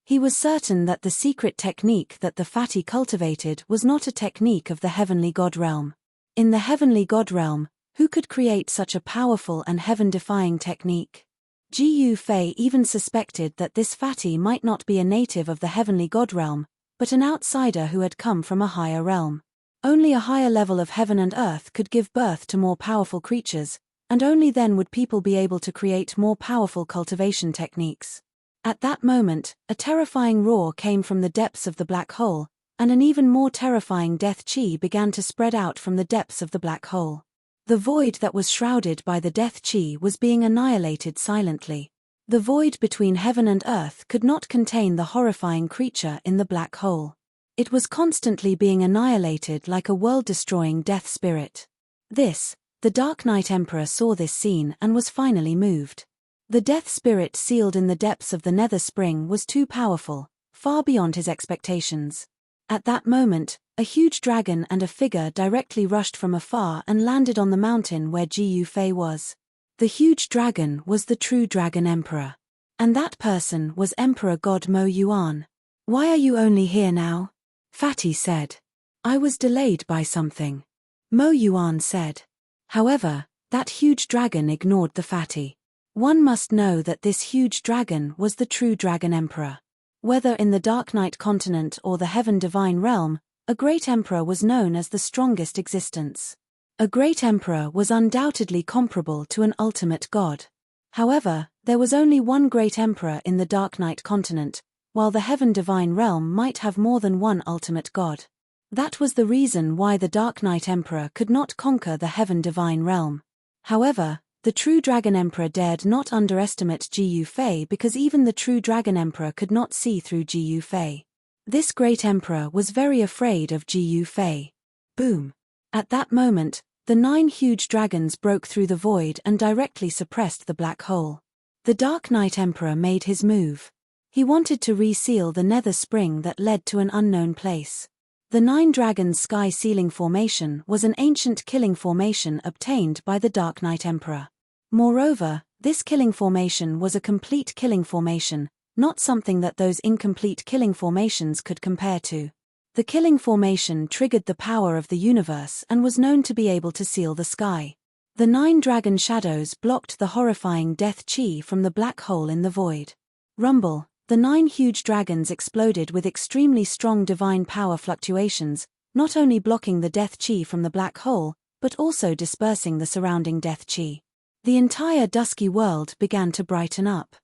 He was certain that the secret technique that the Fatty cultivated was not a technique of the heavenly god realm. In the heavenly god realm, who could create such a powerful and heaven-defying technique? Jiu Fei even suspected that this Fatty might not be a native of the heavenly god realm, but an outsider who had come from a higher realm. Only a higher level of heaven and earth could give birth to more powerful creatures, and only then would people be able to create more powerful cultivation techniques. At that moment, a terrifying roar came from the depths of the black hole, and an even more terrifying death chi began to spread out from the depths of the black hole. The void that was shrouded by the death chi was being annihilated silently. The void between heaven and earth could not contain the horrifying creature in the black hole. It was constantly being annihilated like a world-destroying death spirit. The Dark Knight Emperor saw this scene and was finally moved. The death spirit sealed in the depths of the nether spring was too powerful, far beyond his expectations. At that moment, a huge dragon and a figure directly rushed from afar and landed on the mountain where Jiu Fei was. The huge dragon was the true Dragon Emperor. And that person was Emperor God Mo Yuan. "Why are you only here now?" Fatty said. "I was delayed by something," Mo Yuan said. However, that huge dragon ignored the Fatty. One must know that this huge dragon was the true Dragon Emperor. Whether in the Dark Knight continent or the Heaven Divine realm, a great emperor was known as the strongest existence. A great emperor was undoubtedly comparable to an ultimate god. However, there was only one great emperor in the Dark Knight continent, while the Heaven Divine realm might have more than one ultimate god. That was the reason why the Dark Knight Emperor could not conquer the Heaven Divine realm. However, the true Dragon Emperor dared not underestimate Jiu Fei because even the true Dragon Emperor could not see through Jiu Fei. This great emperor was very afraid of Jiu Fei. Boom! At that moment, the 9 huge dragons broke through the void and directly suppressed the black hole. The Dark Knight Emperor made his move. He wanted to reseal the nether spring that led to an unknown place. The 9 Dragons Sky Sealing Formation was an ancient killing formation obtained by the Dark Knight Emperor. Moreover, this killing formation was a complete killing formation, not something that those incomplete killing formations could compare to. The killing formation triggered the power of the universe and was known to be able to seal the sky. The 9 dragon shadows blocked the horrifying death chi from the black hole in the void. Rumble! The 9 huge dragons exploded with extremely strong divine power fluctuations, not only blocking the death chi from the black hole, but also dispersing the surrounding death chi. The entire dusky world began to brighten up.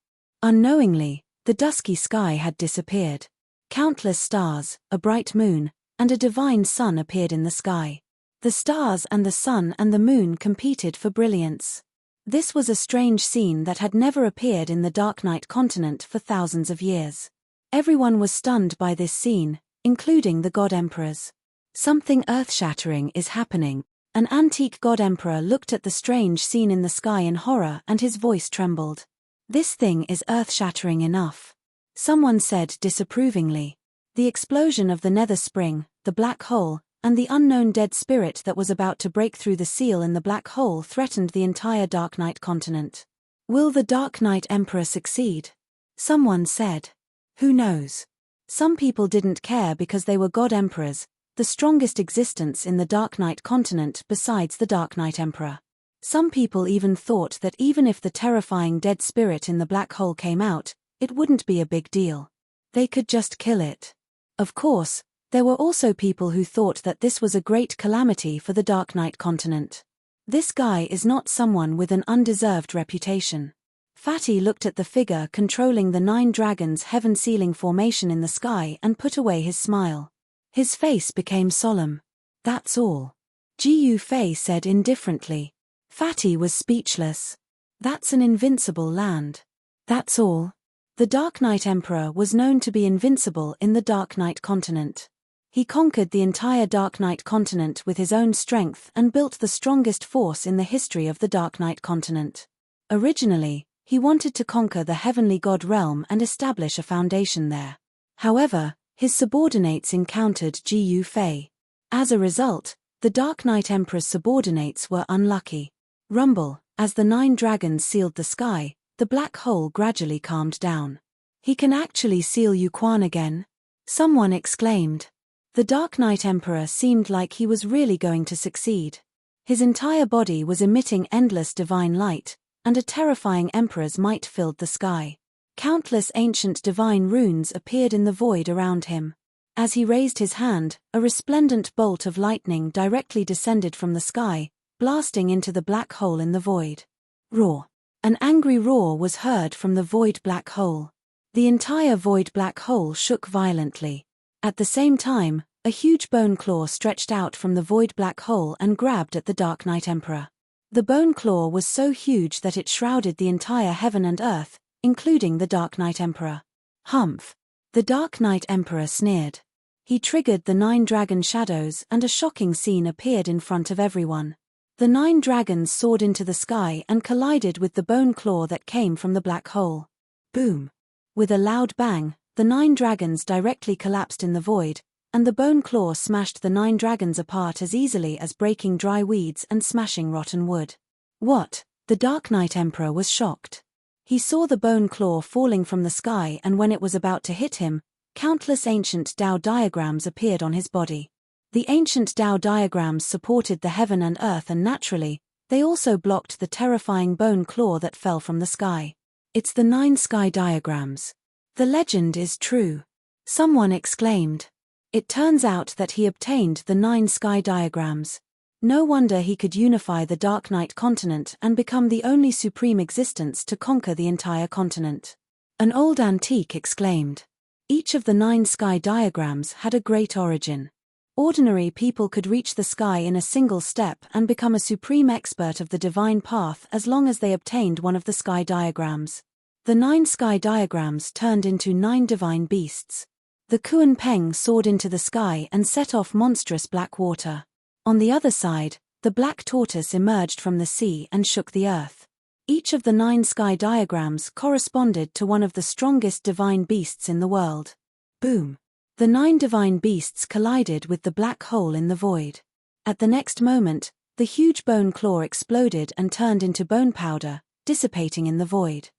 Unknowingly, the dusky sky had disappeared. Countless stars, a bright moon, and a divine sun appeared in the sky. The stars and the sun and the moon competed for brilliance. This was a strange scene that had never appeared in the Dark Knight continent for thousands of years. Everyone was stunned by this scene, including the God Emperors. Something earth-shattering is happening. An antique God Emperor looked at the strange scene in the sky in horror and his voice trembled. "This thing is earth-shattering enough," someone said disapprovingly. The explosion of the nether spring, the black hole, and the unknown dead spirit that was about to break through the seal in the black hole threatened the entire Dark Knight continent. "Will the Dark Knight Emperor succeed?" someone said. "Who knows?" Some people didn't care because they were God Emperors, the strongest existence in the Dark Knight continent besides the Dark Knight Emperor. Some people even thought that even if the terrifying dead spirit in the black hole came out, it wouldn't be a big deal. They could just kill it. Of course, There were also people who thought that this was a great calamity for the Dark Knight continent. This guy is not someone with an undeserved reputation. Fatty looked at the figure controlling the 9 dragons' heaven-sealing formation in the sky and put away his smile. His face became solemn. That's all. Jiu Fei said indifferently. Fatty was speechless. That's an invincible land. That's all. The Dark Knight Emperor was known to be invincible in the Dark Knight continent. He conquered the entire Dark Knight continent with his own strength and built the strongest force in the history of the Dark Knight continent. Originally, he wanted to conquer the heavenly god realm and establish a foundation there. However, his subordinates encountered Jiu Fei. As a result, the Dark Knight Emperor's subordinates were unlucky. Rumble, as the 9 dragons sealed the sky, the black hole gradually calmed down. He can actually seal Yuquan again? Someone exclaimed. The Dark Knight Emperor seemed like he was really going to succeed. His entire body was emitting endless divine light, and a terrifying emperor's might filled the sky. Countless ancient divine runes appeared in the void around him. As he raised his hand, a resplendent bolt of lightning directly descended from the sky, blasting into the black hole in the void. Roar. An angry roar was heard from the void black hole. The entire void black hole shook violently. At the same time, a huge bone claw stretched out from the void black hole and grabbed at the Dark Knight Emperor. The bone claw was so huge that it shrouded the entire heaven and earth, including the Dark Knight Emperor. Humph! The Dark Knight Emperor sneered. He triggered the 9 dragon shadows and a shocking scene appeared in front of everyone. The 9 dragons soared into the sky and collided with the bone claw that came from the black hole. Boom! With a loud bang, the 9 dragons directly collapsed in the void, and the bone claw smashed the 9 dragons apart as easily as breaking dry weeds and smashing rotten wood. What? The Dark Knight Emperor was shocked. He saw the bone claw falling from the sky, and when it was about to hit him, countless ancient Tao diagrams appeared on his body. The ancient Tao diagrams supported the heaven and earth, and naturally, they also blocked the terrifying bone claw that fell from the sky. It's the 9 sky diagrams. The legend is true. Someone exclaimed. It turns out that he obtained the 9 sky diagrams. No wonder he could unify the Dark Knight continent and become the only supreme existence to conquer the entire continent. An old antique exclaimed. Each of the 9 sky diagrams had a great origin. Ordinary people could reach the sky in a single step and become a supreme expert of the divine path as long as they obtained one of the sky diagrams. The 9 sky diagrams turned into 9 divine beasts. The Kuan Peng soared into the sky and set off monstrous black water. On the other side, the black tortoise emerged from the sea and shook the earth. Each of the 9 sky diagrams corresponded to one of the strongest divine beasts in the world. Boom! The 9 divine beasts collided with the black hole in the void. At the next moment, the huge bone claw exploded and turned into bone powder, dissipating in the void.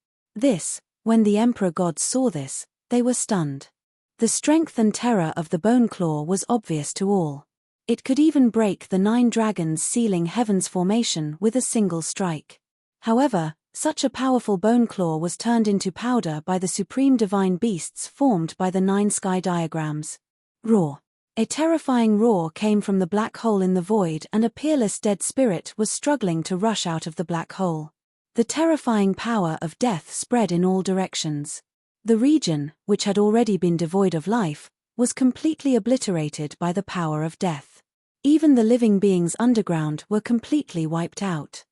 When the Emperor gods saw this, they were stunned. The strength and terror of the bone claw was obvious to all. It could even break the 9 dragons sealing heaven's formation with a single strike. However, such a powerful bone claw was turned into powder by the supreme divine beasts formed by the 9 sky diagrams. Roar! A terrifying roar came from the black hole in the void, and a peerless dead spirit was struggling to rush out of the black hole. The terrifying power of death spread in all directions. The region, which had already been devoid of life, was completely obliterated by the power of death. Even the living beings underground were completely wiped out.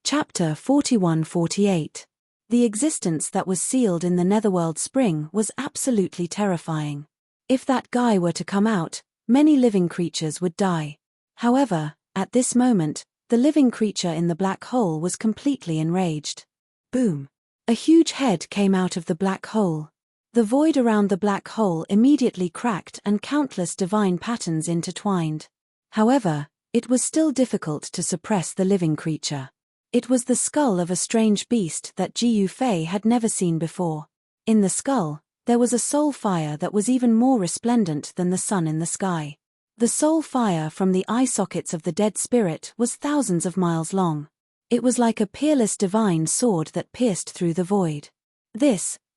Chapter 41-48. The existence that was sealed in the Netherworld Spring was absolutely terrifying. If that guy were to come out, many living creatures would die. However, at this moment, the living creature in the black hole was completely enraged. Boom! A huge head came out of the black hole. The void around the black hole immediately cracked and countless divine patterns intertwined. However, it was still difficult to suppress the living creature. It was the skull of a strange beast that Jiu Fei had never seen before. In the skull, there was a soul fire that was even more resplendent than the sun in the sky. The soul fire from the eye sockets of the dead spirit was thousands of miles long. It was like a peerless divine sword that pierced through the void.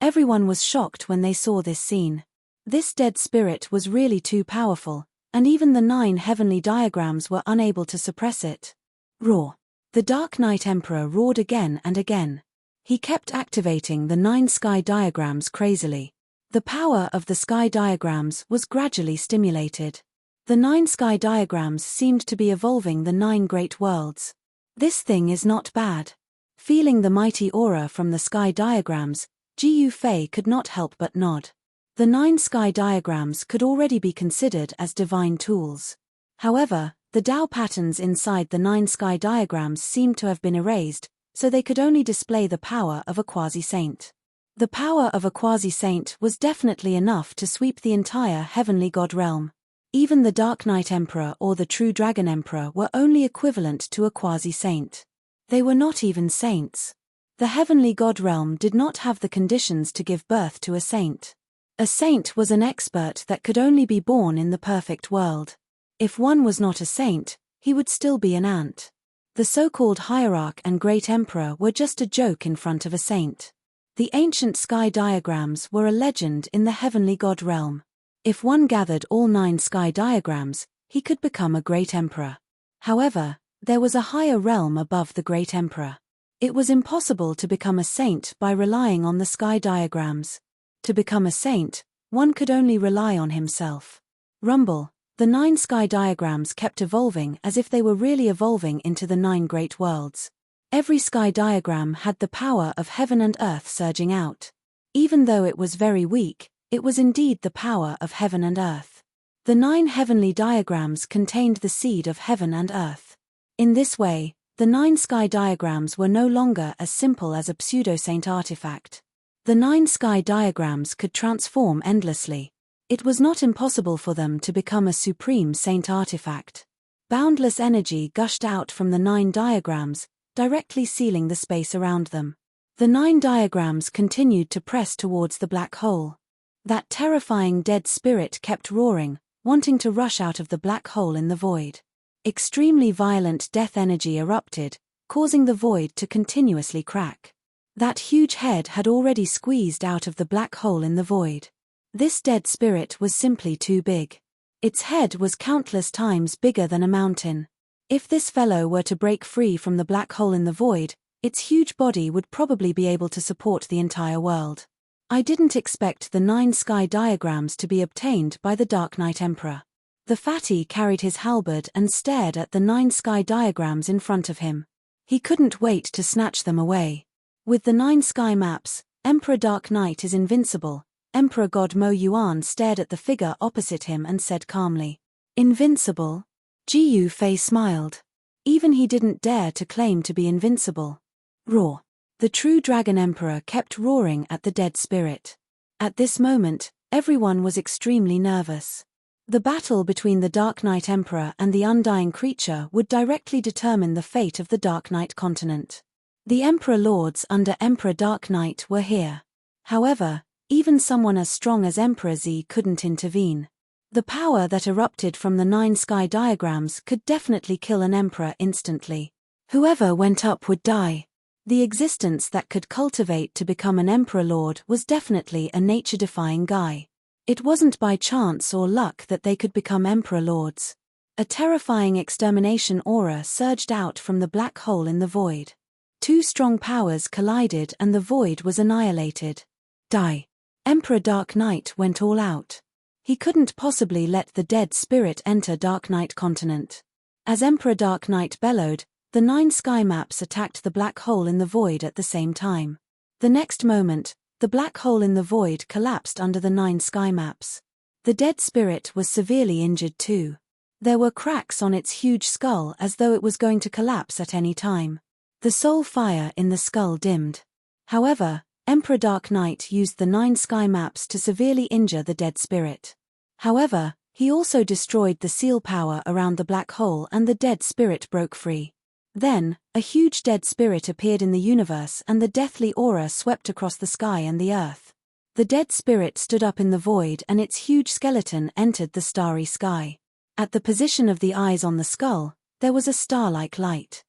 Everyone was shocked when they saw this scene. This dead spirit was really too powerful, and even the 9 heavenly diagrams were unable to suppress it. Roar! The Dark Knight Emperor roared again and again. He kept activating the 9 sky diagrams crazily. The power of the sky diagrams was gradually stimulated. The 9 sky diagrams seemed to be evolving the 9 great worlds. This thing is not bad. Feeling the mighty aura from the sky diagrams, Jiu Fei could not help but nod. The 9 sky diagrams could already be considered as divine tools. However, the Tao patterns inside the 9 sky diagrams seemed to have been erased, so they could only display the power of a quasi-saint. The power of a quasi-saint was definitely enough to sweep the entire heavenly god realm. Even the Dark Knight Emperor or the True Dragon Emperor were only equivalent to a quasi-saint. They were not even saints. The heavenly god realm did not have the conditions to give birth to a saint. A saint was an expert that could only be born in the perfect world. If one was not a saint, he would still be an ant. The so-called hierarch and great emperor were just a joke in front of a saint. The ancient sky diagrams were a legend in the heavenly god realm. If one gathered all 9 sky diagrams, he could become a great emperor. However, there was a higher realm above the great emperor. It was impossible to become a saint by relying on the sky diagrams. To become a saint, one could only rely on himself. Rumble. The 9 sky diagrams kept evolving as if they were really evolving into the 9 great worlds. Every sky diagram had the power of heaven and earth surging out. Even though it was very weak, it was indeed the power of heaven and earth. The 9 heavenly diagrams contained the seed of heaven and earth. In this way, the 9 sky diagrams were no longer as simple as a pseudo-saint artifact. The 9 sky diagrams could transform endlessly. It was not impossible for them to become a supreme saint artifact. Boundless energy gushed out from the 9 diagrams, directly sealing the space around them. The 9 diagrams continued to press towards the black hole. That terrifying dead spirit kept roaring, wanting to rush out of the black hole in the void. Extremely violent death energy erupted, causing the void to continuously crack. That huge head had already squeezed out of the black hole in the void. This dead spirit was simply too big. Its head was countless times bigger than a mountain. If this fellow were to break free from the black hole in the void, its huge body would probably be able to support the entire world. I didn't expect the 9 sky diagrams to be obtained by the Dark Knight Emperor. The fatty carried his halberd and stared at the 9 sky diagrams in front of him. He couldn't wait to snatch them away. With the 9 sky maps, Emperor Dark Knight is invincible. Emperor God Mo Yuan stared at the figure opposite him and said calmly, "Invincible?" Jiu Fei smiled. Even he didn't dare to claim to be invincible. Roar. The True Dragon Emperor kept roaring at the dead spirit. At this moment, everyone was extremely nervous. The battle between the Dark Knight Emperor and the undying creature would directly determine the fate of the Dark Knight continent. The Emperor Lords under Emperor Dark Knight were here. However, even someone as strong as Emperor Z couldn't intervene. The power that erupted from the 9 sky diagrams could definitely kill an emperor instantly. Whoever went up would die. The existence that could cultivate to become an Emperor Lord was definitely a nature-defying guy. It wasn't by chance or luck that they could become Emperor Lords. A terrifying extermination aura surged out from the black hole in the void. 2 strong powers collided and the void was annihilated. Die. Emperor Dark Knight went all out. He couldn't possibly let the dead spirit enter Dark Knight continent. As Emperor Dark Knight bellowed, the 9 sky maps attacked the black hole in the void at the same time. The next moment, the black hole in the void collapsed under the 9 sky maps. The dead spirit was severely injured too. There were cracks on its huge skull as though it was going to collapse at any time. The soul fire in the skull dimmed. However, Emperor Dark Knight used the 9 sky maps to severely injure the dead spirit. However, he also destroyed the seal power around the black hole and the dead spirit broke free. Then, a huge dead spirit appeared in the universe and the deathly aura swept across the sky and the earth. The dead spirit stood up in the void and its huge skeleton entered the starry sky. At the position of the eyes on the skull, there was a star-like light.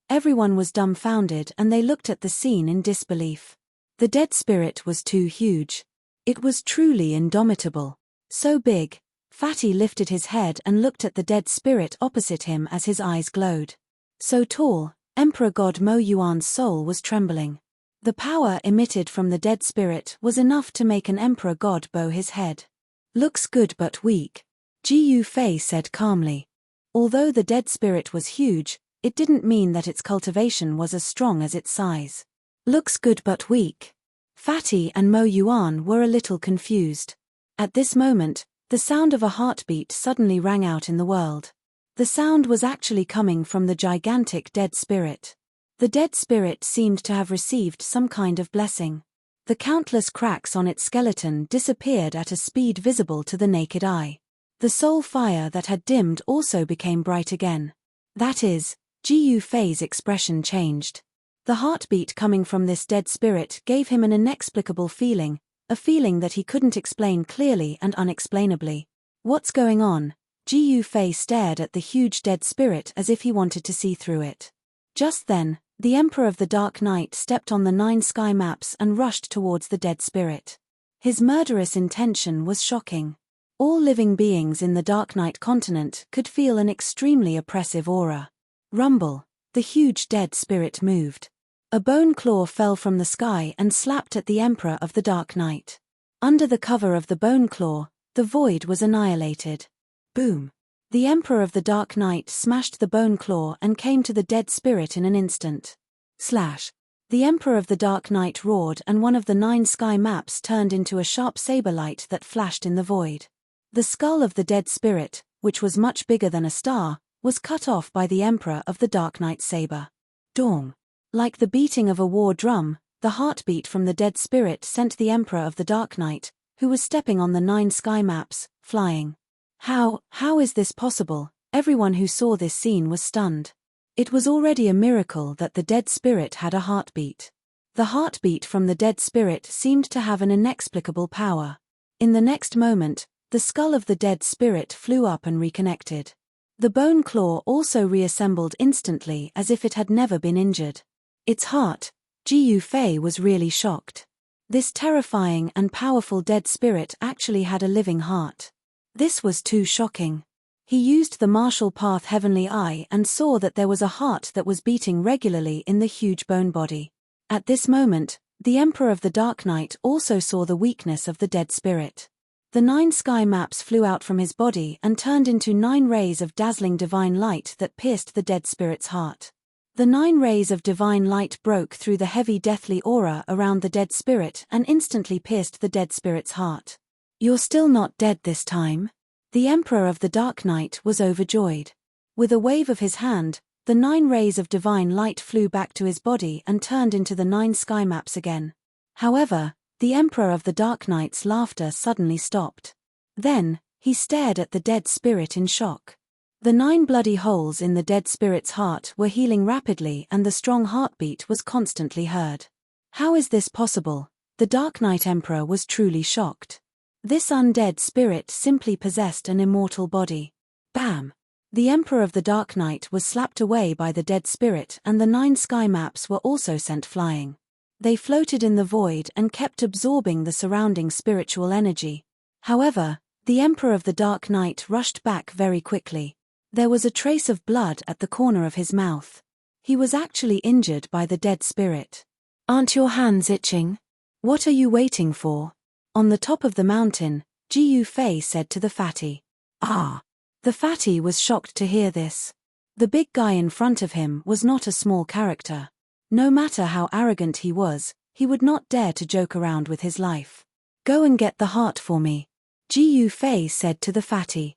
Everyone was dumbfounded and they looked at the scene in disbelief. The dead spirit was too huge. It was truly indomitable. So big, Fatty lifted his head and looked at the dead spirit opposite him as his eyes glowed. So tall, Emperor God Mo Yuan's soul was trembling. The power emitted from the dead spirit was enough to make an emperor god bow his head. Looks good but weak, Ji Yufei said calmly. Although the dead spirit was huge, it didn't mean that its cultivation was as strong as its size. Looks good but weak. Fatty and Mo Yuan were a little confused. At this moment, the sound of a heartbeat suddenly rang out in the world. The sound was actually coming from the gigantic dead spirit. The dead spirit seemed to have received some kind of blessing. The countless cracks on its skeleton disappeared at a speed visible to the naked eye. The soul fire that had dimmed also became bright again. That is, Ji Yufei's expression changed. The heartbeat coming from this dead spirit gave him an inexplicable feeling, a feeling that he couldn't explain clearly and unexplainably. What's going on? Ji Yufei stared at the huge dead spirit as if he wanted to see through it. Just then, the Emperor of the Dark Night stepped on the 9 sky maps and rushed towards the dead spirit. His murderous intention was shocking. All living beings in the Dark Night continent could feel an extremely oppressive aura. Rumble, the huge dead spirit moved. A bone claw fell from the sky and slapped at the Emperor of the Dark Night. Under the cover of the bone claw, the void was annihilated. Boom! The Emperor of the Dark Night smashed the bone claw and came to the dead spirit in an instant. Slash! The Emperor of the Dark Night roared and one of the 9 sky maps turned into a sharp saber light that flashed in the void. The skull of the dead spirit, which was much bigger than a star, was cut off by the Emperor of the Dark Night saber. Dong! Like the beating of a war drum, the heartbeat from the dead spirit sent the Emperor of the Dark Night, who was stepping on the 9 sky maps, flying. How is this possible? Everyone who saw this scene was stunned. It was already a miracle that the dead spirit had a heartbeat. The heartbeat from the dead spirit seemed to have an inexplicable power. In the next moment, the skull of the dead spirit flew up and reconnected. The bone claw also reassembled instantly as if it had never been injured. Its heart, Ji Yufei was really shocked. This terrifying and powerful dead spirit actually had a living heart. This was too shocking. He used the martial path heavenly eye and saw that there was a heart that was beating regularly in the huge bone body. At this moment, the Emperor of the Dark Night also saw the weakness of the dead spirit. The 9 sky maps flew out from his body and turned into 9 rays of dazzling divine light that pierced the dead spirit's heart. The 9 rays of divine light broke through the heavy deathly aura around the dead spirit and instantly pierced the dead spirit's heart. You're still not dead this time? The Emperor of the Dark Night was overjoyed. With a wave of his hand, the 9 rays of divine light flew back to his body and turned into the 9 sky maps again. However, the Emperor of the Dark Knight's laughter suddenly stopped. Then, he stared at the dead spirit in shock. The 9 bloody holes in the dead spirit's heart were healing rapidly and the strong heartbeat was constantly heard. How is this possible? The Dark Knight Emperor was truly shocked. This undead spirit simply possessed an immortal body. Bam! The Emperor of the Dark Night was slapped away by the dead spirit and the 9 sky maps were also sent flying. They floated in the void and kept absorbing the surrounding spiritual energy. However, the Emperor of the Dark Night rushed back very quickly. There was a trace of blood at the corner of his mouth. He was actually injured by the dead spirit. Aren't your hands itching? What are you waiting for? On the top of the mountain, Ji Yufei said to the fatty. Ah! The fatty was shocked to hear this. The big guy in front of him was not a small character. No matter how arrogant he would not dare to joke around with his life. Go and get the heart for me, Ji Yufei said to the fatty.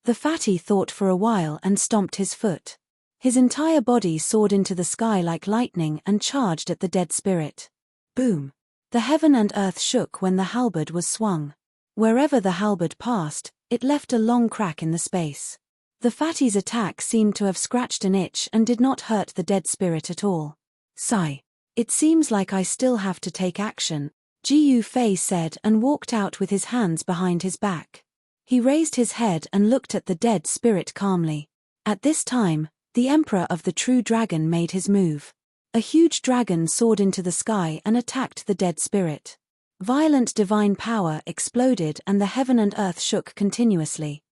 The fatty thought for a while and stomped his foot. His entire body soared into the sky like lightning and charged at the dead spirit. Boom! The heaven and earth shook when the halberd was swung. Wherever the halberd passed, it left a long crack in the space. The fatty's attack seemed to have scratched an itch and did not hurt the dead spirit at all. Sigh. It seems like I still have to take action, Ji Yufei said and walked out with his hands behind his back. He raised his head and looked at the dead spirit calmly. At this time, the Emperor of the True Dragon made his move. A huge dragon soared into the sky and attacked the dead spirit. Violent divine power exploded and the heaven and earth shook continuously.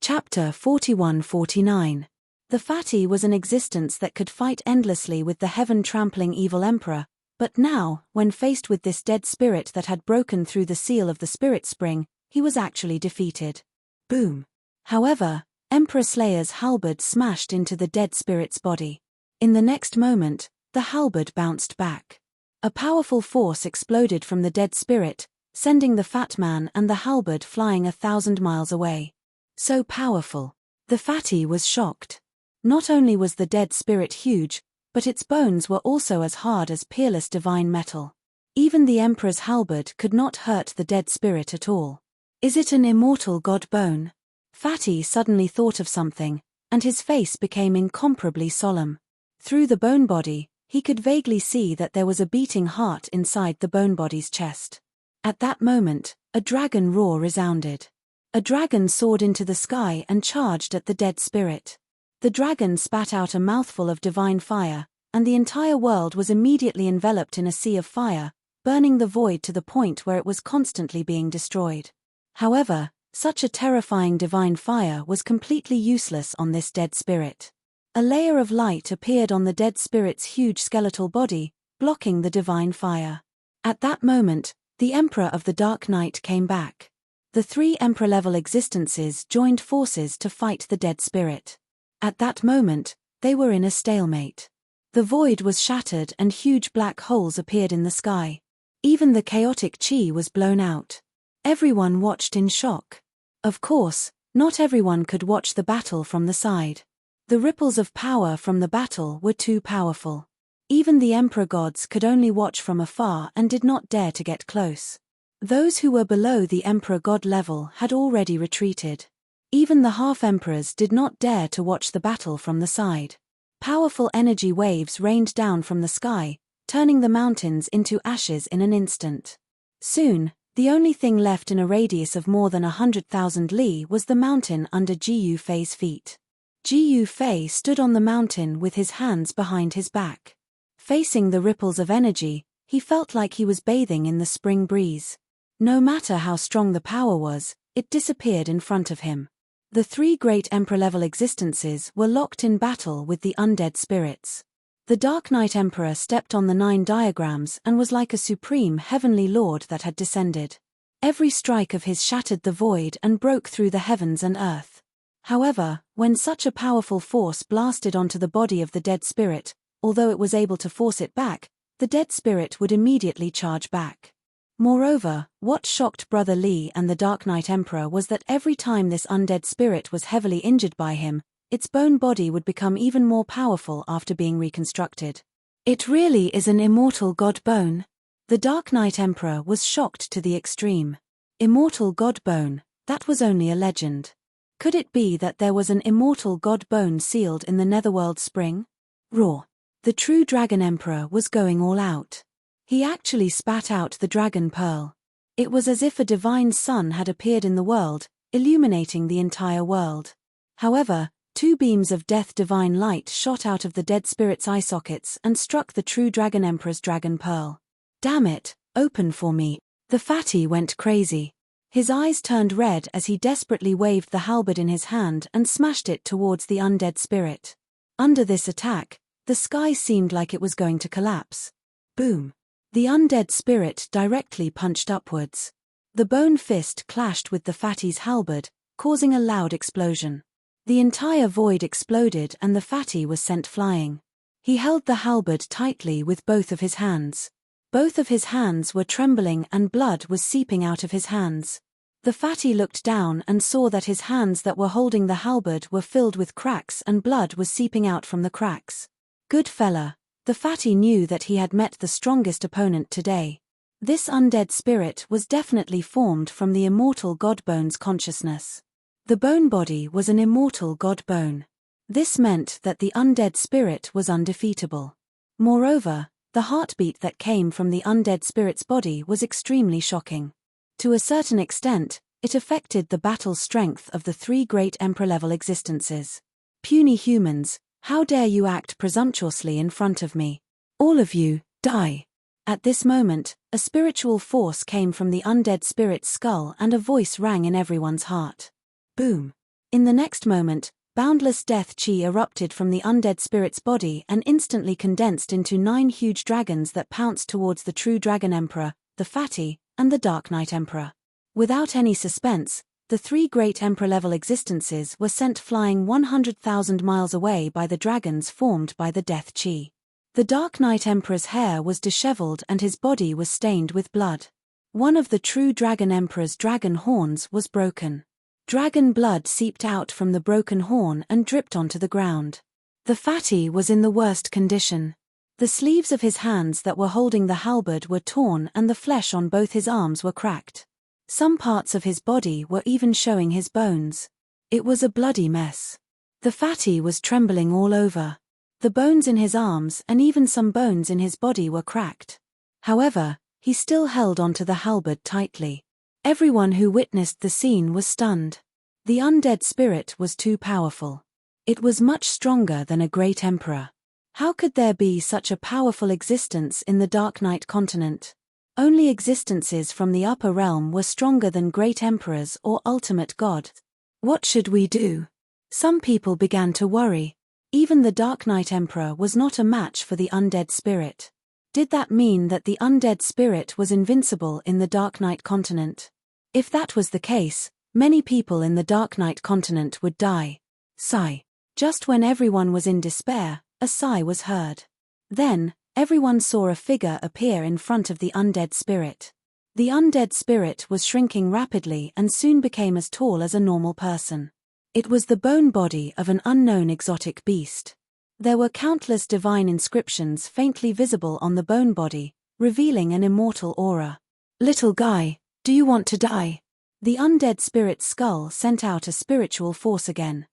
Chapter 41-49. The Fatty was an existence that could fight endlessly with the heaven-trampling evil emperor, but now, when faced with this dead spirit that had broken through the seal of the spirit spring, he was actually defeated. Boom. However, Emperor Slayer's halberd smashed into the dead spirit's body. In the next moment, the halberd bounced back. A powerful force exploded from the dead spirit, sending the fat man and the halberd flying 1,000 miles away. So powerful. The Fatty was shocked. Not only was the dead spirit huge, but its bones were also as hard as peerless divine metal. Even the emperor's halberd could not hurt the dead spirit at all. Is it an immortal god bone? Fatty suddenly thought of something, and his face became incomparably solemn. Through the bone body, he could vaguely see that there was a beating heart inside the bone body's chest. At that moment, a dragon roar resounded. A dragon soared into the sky and charged at the dead spirit. The dragon spat out a mouthful of divine fire, and the entire world was immediately enveloped in a sea of fire, burning the void to the point where it was constantly being destroyed. However, such a terrifying divine fire was completely useless on this dead spirit. A layer of light appeared on the dead spirit's huge skeletal body, blocking the divine fire. At that moment, the Emperor of the Dark Night came back. The three Emperor-level existences joined forces to fight the dead spirit. At that moment, they were in a stalemate. The void was shattered and huge black holes appeared in the sky. Even the chaotic chi was blown out. Everyone watched in shock. Of course, not everyone could watch the battle from the side. The ripples of power from the battle were too powerful. Even the emperor gods could only watch from afar and did not dare to get close. Those who were below the emperor god level had already retreated. Even the half-emperors did not dare to watch the battle from the side. Powerful energy waves rained down from the sky, turning the mountains into ashes in an instant. Soon, the only thing left in a radius of more than 100,000 li was the mountain under Jiu Fei's feet. Jiu Fei stood on the mountain with his hands behind his back. Facing the ripples of energy, he felt like he was bathing in the spring breeze. No matter how strong the power was, it disappeared in front of him. The three great emperor-level existences were locked in battle with the undead spirits. The Dark Knight Emperor stepped on the 9 diagrams and was like a supreme heavenly lord that had descended. Every strike of his shattered the void and broke through the heavens and earth. However, when such a powerful force blasted onto the body of the dead spirit, although it was able to force it back, the dead spirit would immediately charge back. Moreover, what shocked Brother Li and the Dark Knight Emperor was that every time this undead spirit was heavily injured by him, its bone body would become even more powerful after being reconstructed. It really is an immortal god bone. The Dark Knight Emperor was shocked to the extreme. Immortal god bone, that was only a legend. Could it be that there was an immortal god bone sealed in the Netherworld spring? Roar. The true Dragon Emperor was going all out. He actually spat out the dragon pearl. It was as if a divine sun had appeared in the world, illuminating the entire world. However, 2 beams of death divine light shot out of the dead spirit's eye sockets and struck the true Dragon Emperor's dragon pearl. Damn it, open for me. The Fatty went crazy. His eyes turned red as he desperately waved the halberd in his hand and smashed it towards the undead spirit. Under this attack, the sky seemed like it was going to collapse. Boom. The undead spirit directly punched upwards. The bone fist clashed with the Fatty's halberd, causing a loud explosion. The entire void exploded and the Fatty was sent flying. He held the halberd tightly with both of his hands. Both of his hands were trembling and blood was seeping out of his hands. The Fatty looked down and saw that his hands that were holding the halberd were filled with cracks and blood was seeping out from the cracks. Good fella. The Fatty knew that he had met the strongest opponent today. This undead spirit was definitely formed from the immortal godbone's consciousness. The bone body was an immortal god bone. This meant that the undead spirit was undefeatable. Moreover, the heartbeat that came from the undead spirit's body was extremely shocking. To a certain extent, it affected the battle strength of the 3 great emperor-level existences. Puny humans, how dare you act presumptuously in front of me? All of you, die. At this moment, a spiritual force came from the undead spirit's skull and a voice rang in everyone's heart. Boom! In the next moment, boundless death chi erupted from the undead spirit's body and instantly condensed into 9 huge dragons that pounced towards the true Dragon Emperor, the Fatty, and the Dark Knight Emperor. Without any suspense, the 3 great Emperor-level existences were sent flying 100,000 miles away by the dragons formed by the death chi. The Dark Knight Emperor's hair was disheveled and his body was stained with blood. One of the true Dragon Emperor's dragon horns was broken. Dragon blood seeped out from the broken horn and dripped onto the ground. The Fatty was in the worst condition. The sleeves of his hands that were holding the halberd were torn and the flesh on both his arms were cracked. Some parts of his body were even showing his bones. It was a bloody mess. The Fatty was trembling all over. The bones in his arms and even some bones in his body were cracked. However, he still held onto the halberd tightly. Everyone who witnessed the scene was stunned. The undead spirit was too powerful. It was much stronger than a great emperor. How could there be such a powerful existence in the Dark Knight continent? Only existences from the upper realm were stronger than great emperors or ultimate god. What should we do? Some people began to worry. Even the Dark Knight Emperor was not a match for the undead spirit. Did that mean that the undead spirit was invincible in the Dark Knight continent? If that was the case, many people in the Dark Knight continent would die. Sigh. Just when everyone was in despair, a sigh was heard. Then, everyone saw a figure appear in front of the undead spirit. The undead spirit was shrinking rapidly and soon became as tall as a normal person. It was the bone body of an unknown exotic beast. There were countless divine inscriptions faintly visible on the bone body, revealing an immortal aura. "Little guy, do you want to die?" The undead spirit's skull sent out a spiritual force again.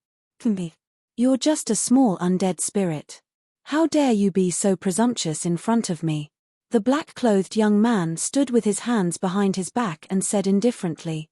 "You're just a small undead spirit. How dare you be so presumptuous in front of me?" The black-clothed young man stood with his hands behind his back and said indifferently.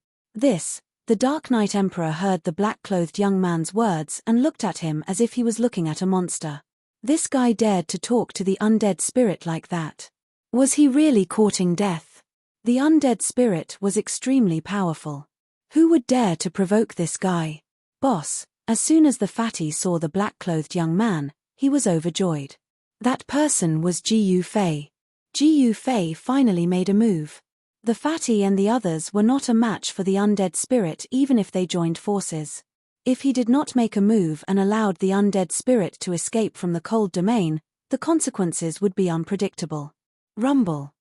The Dark Knight Emperor heard the black-clothed young man's words and looked at him as if he was looking at a monster. This guy dared to talk to the undead spirit like that. Was he really courting death? The undead spirit was extremely powerful. Who would dare to provoke this guy? Boss, as soon as the Fatty saw the black-clothed young man, he was overjoyed. That person was Ji Fei. Ji Fei finally made a move. The Fatty and the others were not a match for the undead spirit even if they joined forces. If he did not make a move and allowed the undead spirit to escape from the cold domain, the consequences would be unpredictable. Rumble.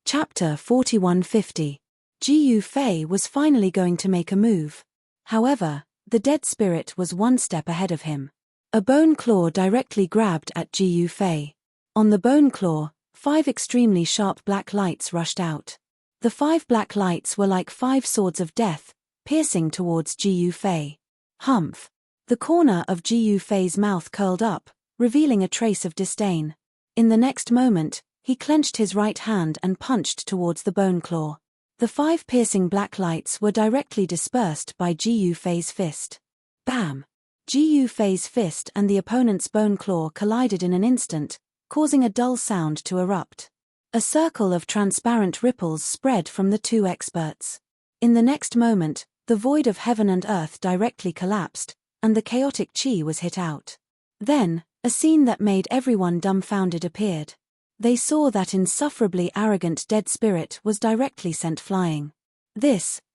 Chapter 4150. Ji Fei was finally going to make a move. However, the dead spirit was one step ahead of him. A bone claw directly grabbed at Ji Fei. On the bone claw, 5 extremely sharp black lights rushed out. The 5 black lights were like 5 swords of death, piercing towards Ji Fei. Humph! The corner of Ji Fei's mouth curled up, revealing a trace of disdain. In the next moment, he clenched his right hand and punched towards the bone claw. The 5 piercing black lights were directly dispersed by Ji Fei's fist. Bam! Ji Fei's fist and the opponent's bone claw collided in an instant, causing a dull sound to erupt. A circle of transparent ripples spread from the 2 experts. In the next moment, the void of heaven and earth directly collapsed, and the chaotic chi was hit out. Then, a scene that made everyone dumbfounded appeared. They saw that insufferably arrogant dead spirit was directly sent flying.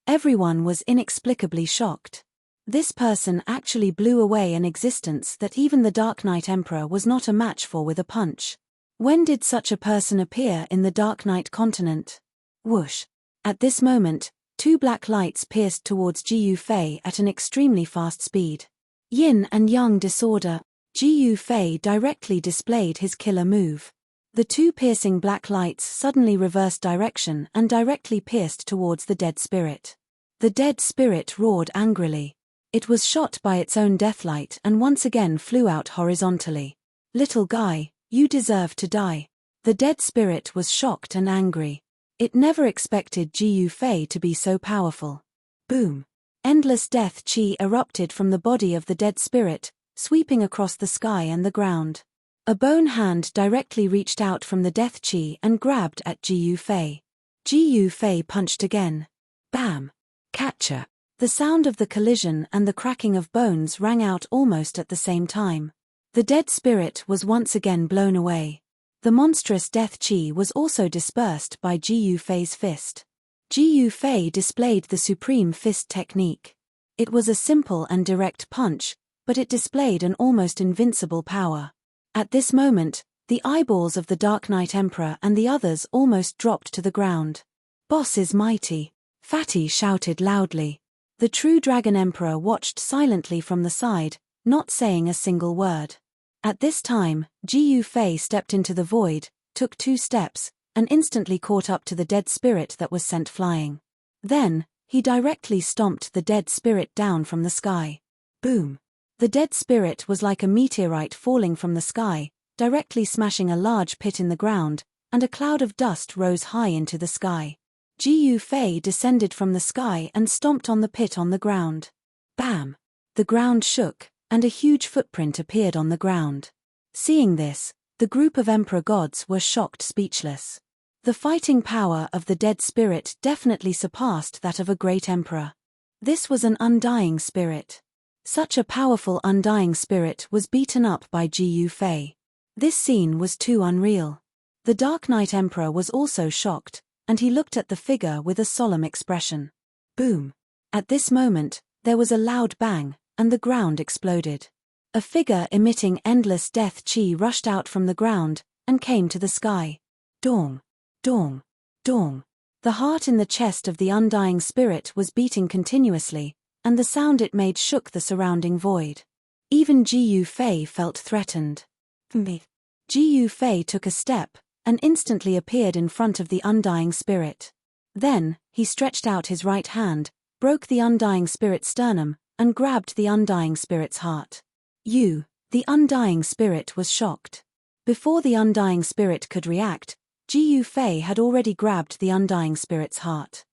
Everyone was inexplicably shocked. This person actually blew away an existence that even the Dark Knight Emperor was not a match for with a punch. When did such a person appear in the Dark Knight continent? Whoosh! At this moment, 2 black lights pierced towards Ji Fei at an extremely fast speed. Yin and Yang disorder. Ji Fei directly displayed his killer move. The 2 piercing black lights suddenly reversed direction and directly pierced towards the dead spirit. The dead spirit roared angrily. It was shot by its own deathlight and once again flew out horizontally. "Little guy, you deserve to die." The dead spirit was shocked and angry. It never expected Ji Fei to be so powerful. Boom! Endless death chi erupted from the body of the dead spirit, sweeping across the sky and the ground. A bone hand directly reached out from the death chi and grabbed at Ji Yufei. Ji Yufei punched again. Bam! Catcher! The sound of the collision and the cracking of bones rang out almost at the same time. The dead spirit was once again blown away. The monstrous death chi was also dispersed by Ji Yufei's fist. Ji Yufei displayed the supreme fist technique. It was a simple and direct punch, but it displayed an almost invincible power. At this moment, the eyeballs of the Dark Knight Emperor and the others almost dropped to the ground. "Boss is mighty," Fatty shouted loudly. The true Dragon Emperor watched silently from the side, not saying a single word. At this time, Ji Yufei stepped into the void, took 2 steps, and instantly caught up to the dead spirit that was sent flying. Then, he directly stomped the dead spirit down from the sky. Boom! The dead spirit was like a meteorite falling from the sky, directly smashing a large pit in the ground, and a cloud of dust rose high into the sky. Ji Yufei descended from the sky and stomped on the pit on the ground. Bam! The ground shook, and a huge footprint appeared on the ground. Seeing this, the group of Emperor gods were shocked speechless. The fighting power of the dead spirit definitely surpassed that of a great emperor. This was an undying spirit. Such a powerful undying spirit was beaten up by Ji Yufei. This scene was too unreal. The Dark Knight Emperor was also shocked, and he looked at the figure with a solemn expression. Boom! At this moment, there was a loud bang, and the ground exploded. A figure emitting endless death chi rushed out from the ground, and came to the sky. Dong! Dong! Dong! The heart in the chest of the undying spirit was beating continuously, and the sound it made shook the surrounding void. Even Ji Yufei felt threatened. Ji Yufei took a step, and instantly appeared in front of the undying spirit. Then, he stretched out his right hand, broke the undying spirit's sternum, and grabbed the undying spirit's heart. The undying spirit was shocked. Before the undying spirit could react, Ji Yufei had already grabbed the undying spirit's heart.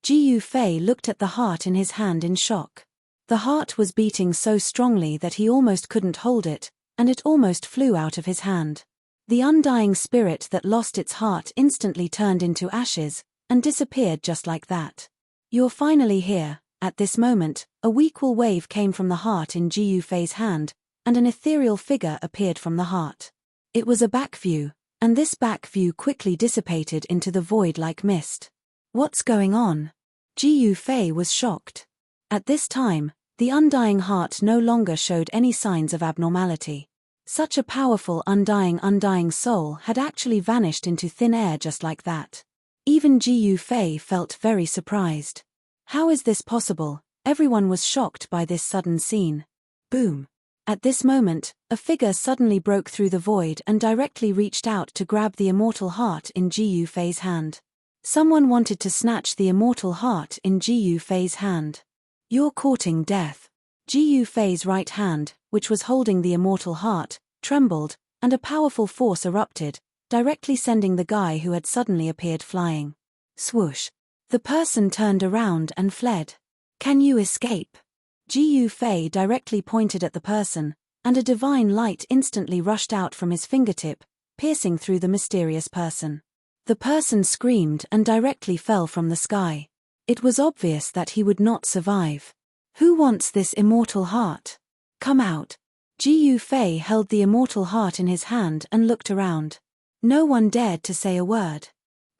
Ji Yufei looked at the heart in his hand in shock. The heart was beating so strongly that he almost couldn't hold it, and it almost flew out of his hand. The undying spirit that lost its heart instantly turned into ashes, and disappeared just like that. "You're finally here." At this moment, a equal wave came from the heart in Ji Yufei's hand, and an ethereal figure appeared from the heart. It was a back view, and this back view quickly dissipated into the void like mist. What's going on? Ji Yufei was shocked. At this time, the undying heart no longer showed any signs of abnormality. Such a powerful undying soul had actually vanished into thin air just like that. Even Ji Yufei felt very surprised. How is this possible? Everyone was shocked by this sudden scene. Boom! At this moment, a figure suddenly broke through the void and directly reached out to grab the immortal heart in Ji Yufei's hand. Someone wanted to snatch the immortal heart in Ji Yufei's hand. "You're courting death." Ji Yufei's right hand, which was holding the immortal heart, trembled, and a powerful force erupted, directly sending the guy who had suddenly appeared flying. Swoosh! The person turned around and fled. "Can you escape?" Ji Yufei directly pointed at the person, and a divine light instantly rushed out from his fingertip, piercing through the mysterious person. The person screamed and directly fell from the sky. It was obvious that he would not survive. "Who wants this immortal heart? Come out." Ji Yufei held the immortal heart in his hand and looked around. No one dared to say a word.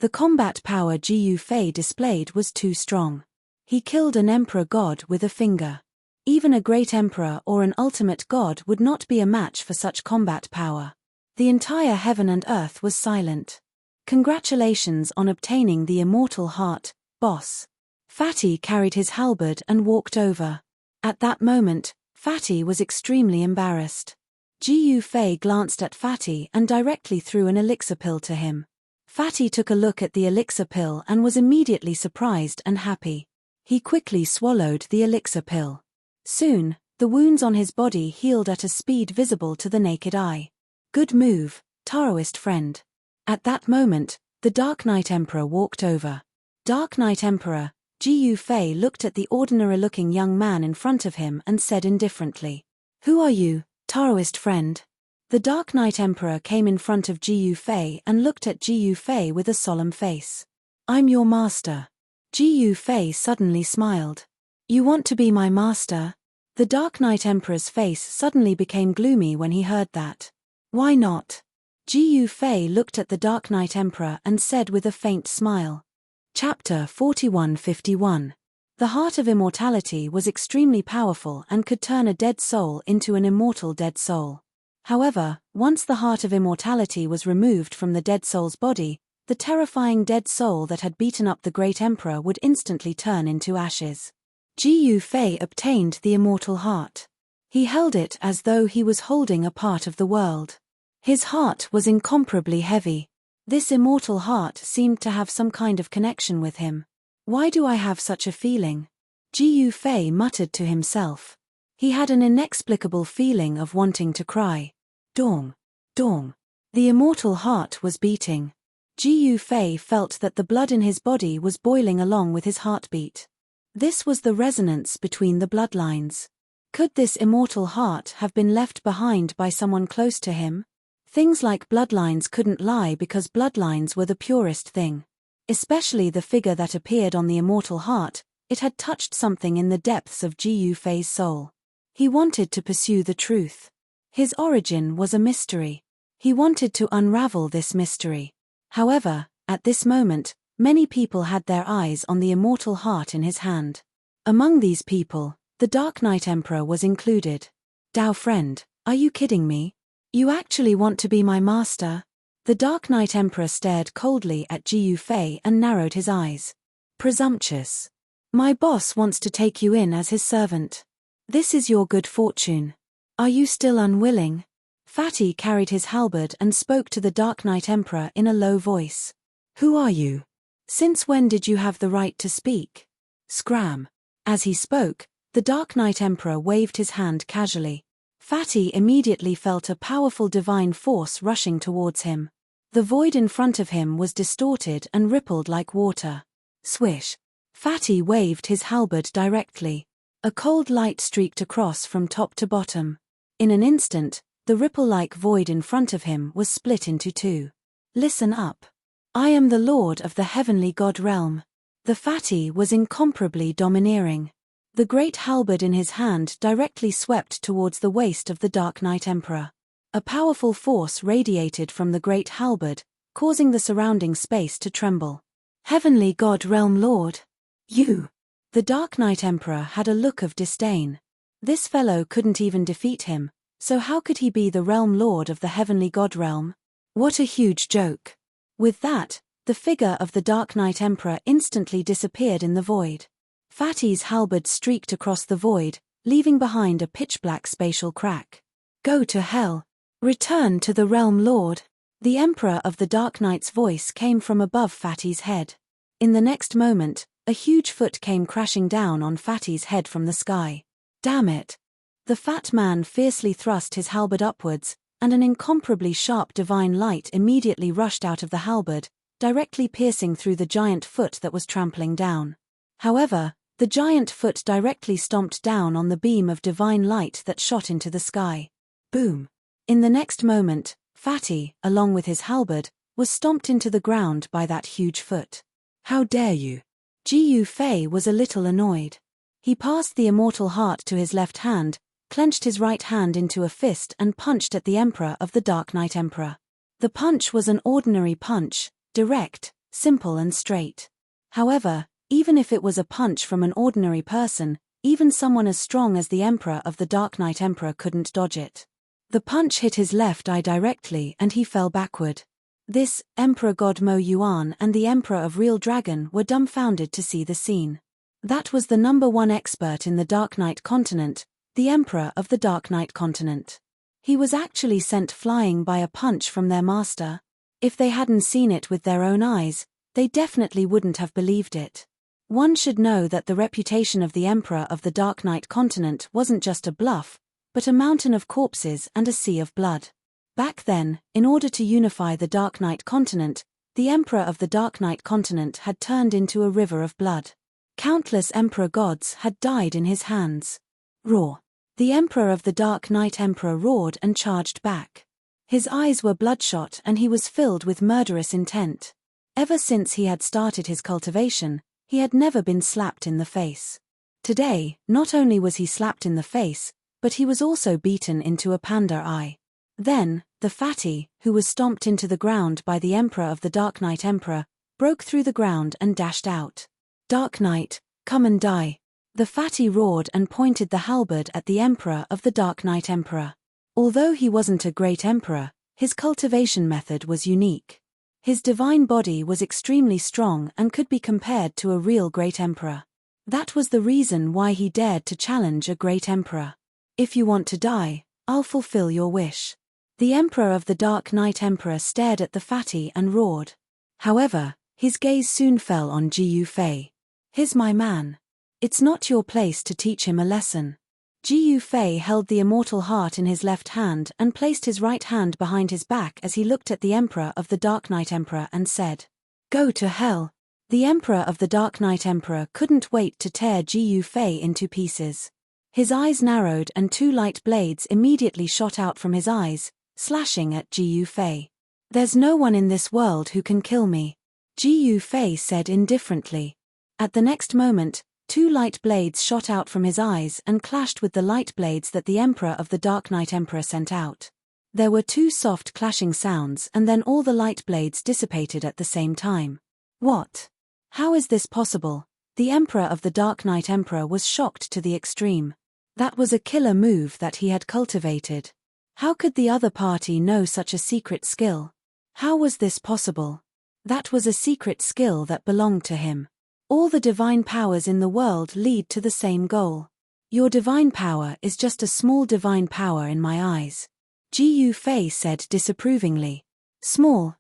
The combat power Ji Yufei displayed was too strong. He killed an emperor god with a finger. Even a great emperor or an ultimate god would not be a match for such combat power. The entire heaven and earth was silent. "Congratulations on obtaining the immortal heart, boss." Fatty carried his halberd and walked over. At that moment, Fatty was extremely embarrassed. Ji Yufei glanced at Fatty and directly threw an elixir pill to him. Fatty took a look at the elixir pill and was immediately surprised and happy. He quickly swallowed the elixir pill. Soon, the wounds on his body healed at a speed visible to the naked eye. "Good move, Taoist friend." At that moment, the Dark Knight Emperor walked over. Dark Knight Emperor, Ji Yufei looked at the ordinary-looking young man in front of him and said indifferently, "Who are you, Taoist friend?" The Dark Knight Emperor came in front of Ji Yufei and looked at Ji Yufei with a solemn face. "I'm your master." Ji Yufei suddenly smiled. "You want to be my master?" The Dark Knight Emperor's face suddenly became gloomy when he heard that. "Why not?" Ji Yufei looked at the Dark Knight Emperor and said with a faint smile. Chapter 4151. The Heart of Immortality was extremely powerful and could turn a dead soul into an immortal dead soul. However, once the Heart of Immortality was removed from the dead soul's body, the terrifying dead soul that had beaten up the great emperor would instantly turn into ashes. Ji Yufei obtained the immortal heart. He held it as though he was holding a part of the world. His heart was incomparably heavy. This immortal heart seemed to have some kind of connection with him. "Why do I have such a feeling?" Ji Yufei muttered to himself. He had an inexplicable feeling of wanting to cry. Dong! Dong! The immortal heart was beating. Ji Yufei felt that the blood in his body was boiling along with his heartbeat. This was the resonance between the bloodlines. Could this immortal heart have been left behind by someone close to him? Things like bloodlines couldn't lie because bloodlines were the purest thing. Especially the figure that appeared on the immortal heart, it had touched something in the depths of Ji Yufei's soul. He wanted to pursue the truth. His origin was a mystery. He wanted to unravel this mystery. However, at this moment, many people had their eyes on the immortal heart in his hand. Among these people, the Dark Knight Emperor was included. "Dao friend, are you kidding me? You actually want to be my master?" The Dark Knight Emperor stared coldly at Ji Yufei and narrowed his eyes. "Presumptuous. My boss wants to take you in as his servant. This is your good fortune. Are you still unwilling?" Fatty carried his halberd and spoke to the Dark Knight Emperor in a low voice. "Who are you? Since when did you have the right to speak?" Scram. As he spoke, the Dark Knight Emperor waved his hand casually. Fatty immediately felt a powerful divine force rushing towards him. The void in front of him was distorted and rippled like water. Swish. Fatty waved his halberd directly. A cold light streaked across from top to bottom. In an instant, the ripple-like void in front of him was split into two. "Listen up. I am the Lord of the Heavenly God Realm." The Fatty was incomparably domineering. The great halberd in his hand directly swept towards the waist of the Dark Knight Emperor. A powerful force radiated from the great halberd, causing the surrounding space to tremble. "Heavenly God Realm Lord? You!" The Dark Knight Emperor had a look of disdain. This fellow couldn't even defeat him, so how could he be the Realm Lord of the Heavenly God Realm? What a huge joke. With that, the figure of the Dark Knight Emperor instantly disappeared in the void. Fatty's halberd streaked across the void, leaving behind a pitch-black spatial crack. "Go to hell. Return to the Realm Lord." The Emperor of the Dark Knight's voice came from above Fatty's head. In the next moment, a huge foot came crashing down on Fatty's head from the sky. "Damn it." The fat man fiercely thrust his halberd upwards, and an incomparably sharp divine light immediately rushed out of the halberd, directly piercing through the giant foot that was trampling down. However, the giant foot directly stomped down on the beam of divine light that shot into the sky. Boom. In the next moment, Fatty, along with his halberd, was stomped into the ground by that huge foot. "How dare you?" Ji Yufei was a little annoyed. He passed the immortal heart to his left hand, clenched his right hand into a fist and punched at the Emperor of the Dark Knight Emperor. The punch was an ordinary punch, direct, simple and straight. However, even if it was a punch from an ordinary person, even someone as strong as the Emperor of the Dark Knight Emperor couldn't dodge it. The punch hit his left eye directly and he fell backward. This, Emperor God Mo Yuan and the Emperor of Real Dragon were dumbfounded to see the scene. That was the #1 expert in the Dark Knight continent, the Emperor of the Dark Knight continent. He was actually sent flying by a punch from their master. If they hadn't seen it with their own eyes, they definitely wouldn't have believed it. One should know that the reputation of the Emperor of the Dark Knight continent wasn't just a bluff, but a mountain of corpses and a sea of blood. Back then, in order to unify the Dark Knight continent, the Emperor of the Dark Knight continent had turned into a river of blood. Countless Emperor gods had died in his hands. Roar. The Emperor of the Dark Knight Emperor roared and charged back. His eyes were bloodshot and he was filled with murderous intent. Ever since he had started his cultivation, he had never been slapped in the face. Today, not only was he slapped in the face, but he was also beaten into a panda eye. Then, the fatty, who was stomped into the ground by the Emperor of the Dark Knight Emperor, broke through the ground and dashed out. "Dark Knight, come and die." The fatty roared and pointed the halberd at the Emperor of the Dark Knight Emperor. Although he wasn't a great emperor, his cultivation method was unique. His divine body was extremely strong and could be compared to a real great emperor. That was the reason why he dared to challenge a great emperor. "If you want to die, I'll fulfill your wish." The Emperor of the Dark Knight Emperor stared at the fatty and roared. However, his gaze soon fell on Jiu Fei. "He's my man. It's not your place to teach him a lesson." Jiu Fei held the immortal heart in his left hand and placed his right hand behind his back as he looked at the Emperor of the Dark Knight Emperor and said, "Go to hell." The Emperor of the Dark Knight Emperor couldn't wait to tear Jiu Fei into pieces. His eyes narrowed and two light blades immediately shot out from his eyes, slashing at Jiu Fei. "There's no one in this world who can kill me," Jiu Fei said indifferently. At the next moment, two light blades shot out from his eyes and clashed with the light blades that the Emperor of the Dark Knight Emperor sent out. There were two soft clashing sounds and then all the light blades dissipated at the same time. "What? How is this possible?" The Emperor of the Dark Knight Emperor was shocked to the extreme. That was a killer move that he had cultivated. How could the other party know such a secret skill? How was this possible? That was a secret skill that belonged to him. All the divine powers in the world lead to the same goal. Your divine power is just a small divine power in my eyes, Jiu Fei said disapprovingly. Small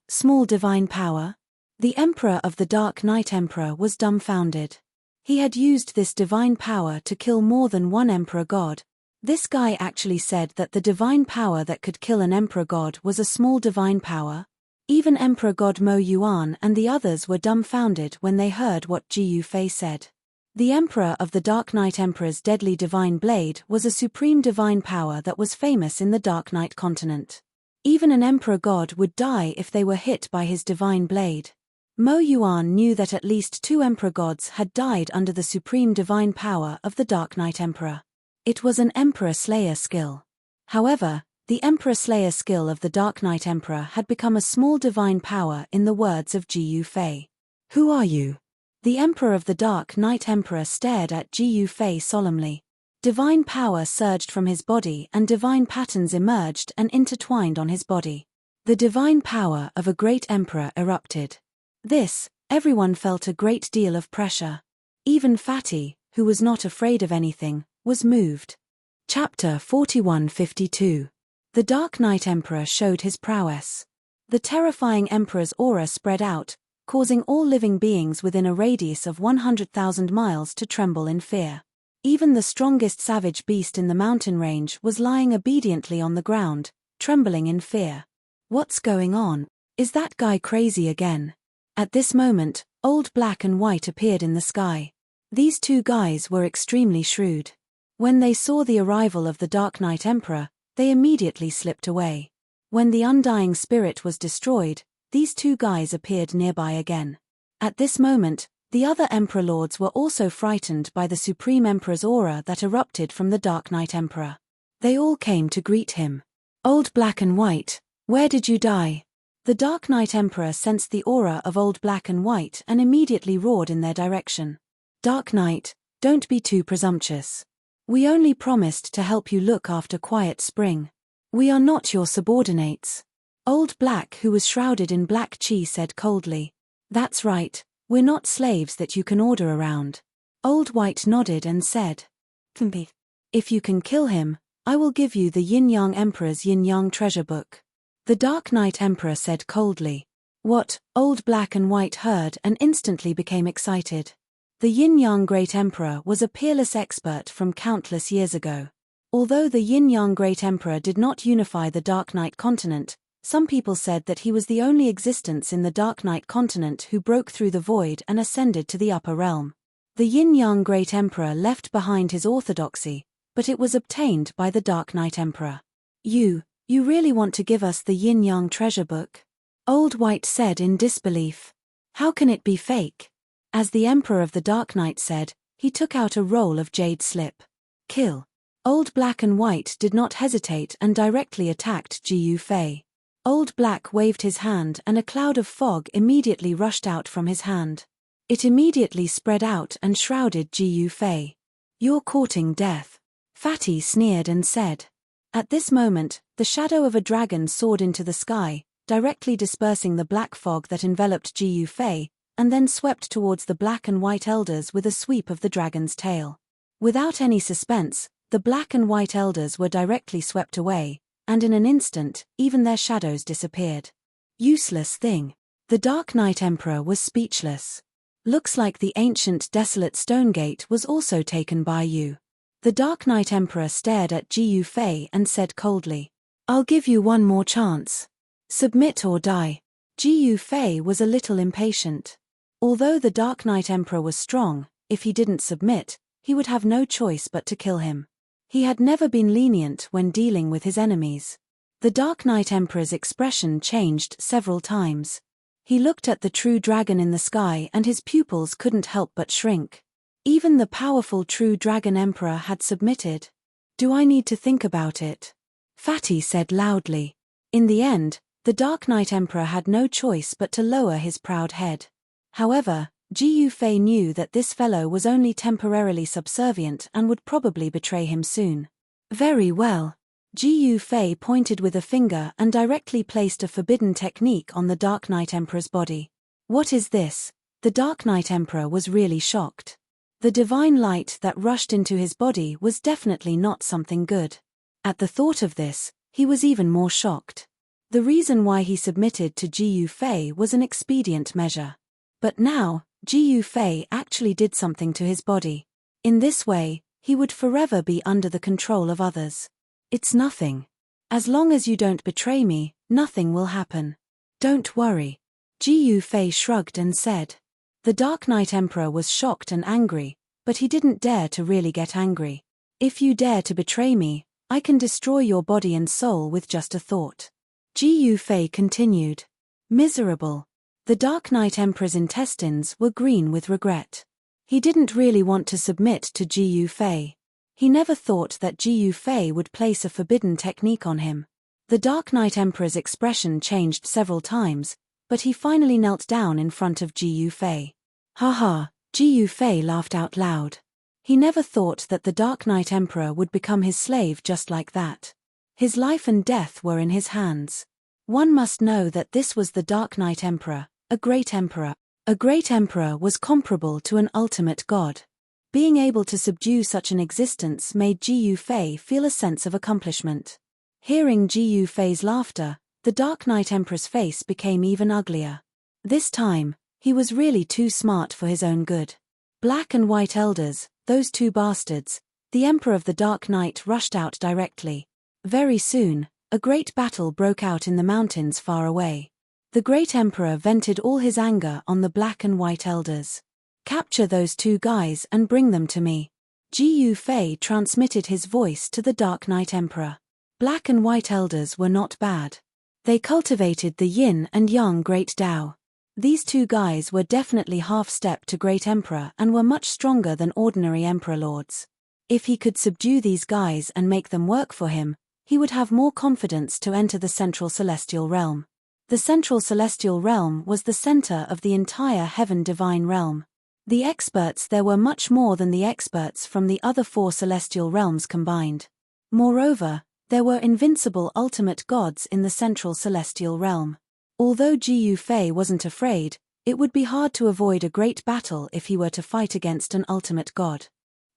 divine power? The Emperor of the Dark Knight Emperor was dumbfounded. He had used this divine power to kill more than one Emperor God. This guy actually said that the divine power that could kill an Emperor God was a small divine power? Even Emperor God Mo Yuan and the others were dumbfounded when they heard what Jiu Fei said. The Emperor of the Dark Knight Emperor's deadly divine blade was a supreme divine power that was famous in the Dark Knight continent. Even an Emperor God would die if they were hit by his divine blade. Mo Yuan knew that at least two Emperor Gods had died under the supreme divine power of the Dark Knight Emperor. It was an Emperor Slayer skill. However, the Emperor Slayer skill of the Dark Knight Emperor had become a small divine power in the words of Jiu Fei. "Who are you?" The Emperor of the Dark Knight Emperor stared at Jiu Fei solemnly. Divine power surged from his body and divine patterns emerged and intertwined on his body. The divine power of a great emperor erupted. Everyone felt a great deal of pressure. Even Fatty, who was not afraid of anything, was moved. Chapter 4152. The Dark Knight Emperor showed his prowess. The terrifying Emperor's aura spread out, causing all living beings within a radius of 100,000 miles to tremble in fear. Even the strongest savage beast in the mountain range was lying obediently on the ground, trembling in fear. "What's going on? Is that guy crazy again?" At this moment, Old Black and White appeared in the sky. These two guys were extremely shrewd. When they saw the arrival of the Dark Knight Emperor, they immediately slipped away. When the undying spirit was destroyed, these two guys appeared nearby again. At this moment, the other Emperor Lords were also frightened by the Supreme Emperor's aura that erupted from the Dark Knight Emperor. They all came to greet him. "Old Black and White, where did you die?" The Dark Knight Emperor sensed the aura of Old Black and White and immediately roared in their direction. "Dark Knight, don't be too presumptuous. We only promised to help you look after Quiet Spring. We are not your subordinates." Old Black, who was shrouded in black chi, said coldly. "That's right, we're not slaves that you can order around." Old White nodded and said, "If you can kill him, I will give you the Yin-Yang Emperor's Yin-Yang treasure book." The Dark Knight Emperor said coldly. What? Old Black and White heard and instantly became excited. The Yin-Yang Great Emperor was a peerless expert from countless years ago. Although the Yin-Yang Great Emperor did not unify the Dark Knight continent, some people said that he was the only existence in the Dark Knight continent who broke through the void and ascended to the upper realm. The Yin-Yang Great Emperor left behind his orthodoxy, but it was obtained by the Dark Knight Emperor. You You really want to give us the yin-yang treasure book? Old White said in disbelief. How can it be fake? As the Emperor of the Dark Knight said, he took out a roll of jade slip. Kill. Old Black and White did not hesitate and directly attacked Jiu Fei. Old Black waved his hand and a cloud of fog immediately rushed out from his hand. It immediately spread out and shrouded Jiu Fei. You're courting death. Fatty sneered and said. At this moment, the shadow of a dragon soared into the sky, directly dispersing the black fog that enveloped Jiu Fei, and then swept towards the Black and White elders with a sweep of the dragon's tail. Without any suspense, the Black and White elders were directly swept away, and in an instant, even their shadows disappeared. Useless thing. The Dark Knight Emperor was speechless. Looks like the ancient desolate stone gate was also taken by you. The Dark Knight Emperor stared at Jiu Fei and said coldly, I'll give you one more chance. Submit or die. Jiu Fei was a little impatient. Although the Dark Knight Emperor was strong, if he didn't submit, he would have no choice but to kill him. He had never been lenient when dealing with his enemies. The Dark Knight Emperor's expression changed several times. He looked at the true dragon in the sky and his pupils couldn't help but shrink. Even the powerful true dragon emperor had submitted. Do I need to think about it? Fatty said loudly. In the end, the Dark Knight Emperor had no choice but to lower his proud head. However, Jiu Fei knew that this fellow was only temporarily subservient and would probably betray him soon. Very well. Jiu Fei pointed with a finger and directly placed a forbidden technique on the Dark Knight Emperor's body. What is this? The Dark Knight Emperor was really shocked. The divine light that rushed into his body was definitely not something good. At the thought of this, he was even more shocked. The reason why he submitted to Jiu Fei was an expedient measure. But now, Jiu Fei actually did something to his body. In this way, he would forever be under the control of others. It's nothing. As long as you don't betray me, nothing will happen. Don't worry. Jiu Fei shrugged and said. The Dark Knight Emperor was shocked and angry, but he didn't dare to really get angry. If you dare to betray me, I can destroy your body and soul with just a thought. Jiu Fei continued. Miserable. The Dark Knight Emperor's intestines were green with regret. He didn't really want to submit to Jiu Fei. He never thought that Jiu Fei would place a forbidden technique on him. The Dark Knight Emperor's expression changed several times, but he finally knelt down in front of Jiu Fei. Haha, Jiu Fei laughed out loud. He never thought that the Dark Knight Emperor would become his slave just like that. His life and death were in his hands. One must know that this was the Dark Knight Emperor, a great emperor. A great emperor was comparable to an ultimate god. Being able to subdue such an existence made Jiu Fei feel a sense of accomplishment. Hearing Jiu Fei's laughter, the Dark Knight Emperor's face became even uglier. This time, he was really too smart for his own good. Black and White elders, those two bastards, the Emperor of the Dark Knight rushed out directly. Very soon, a great battle broke out in the mountains far away. The great emperor vented all his anger on the Black and White elders. Capture those two guys and bring them to me. Jiu Fei transmitted his voice to the Dark Knight Emperor. Black and White elders were not bad. They cultivated the yin and yang great Tao. These two guys were definitely half-step to great emperor and were much stronger than ordinary emperor lords. If he could subdue these guys and make them work for him, he would have more confidence to enter the Central Celestial Realm. The Central Celestial Realm was the center of the entire Heaven Divine Realm. The experts there were much more than the experts from the other 4 celestial realms combined. Moreover, there were invincible ultimate gods in the Central Celestial Realm. Although Jiu Fei wasn't afraid, it would be hard to avoid a great battle if he were to fight against an ultimate god.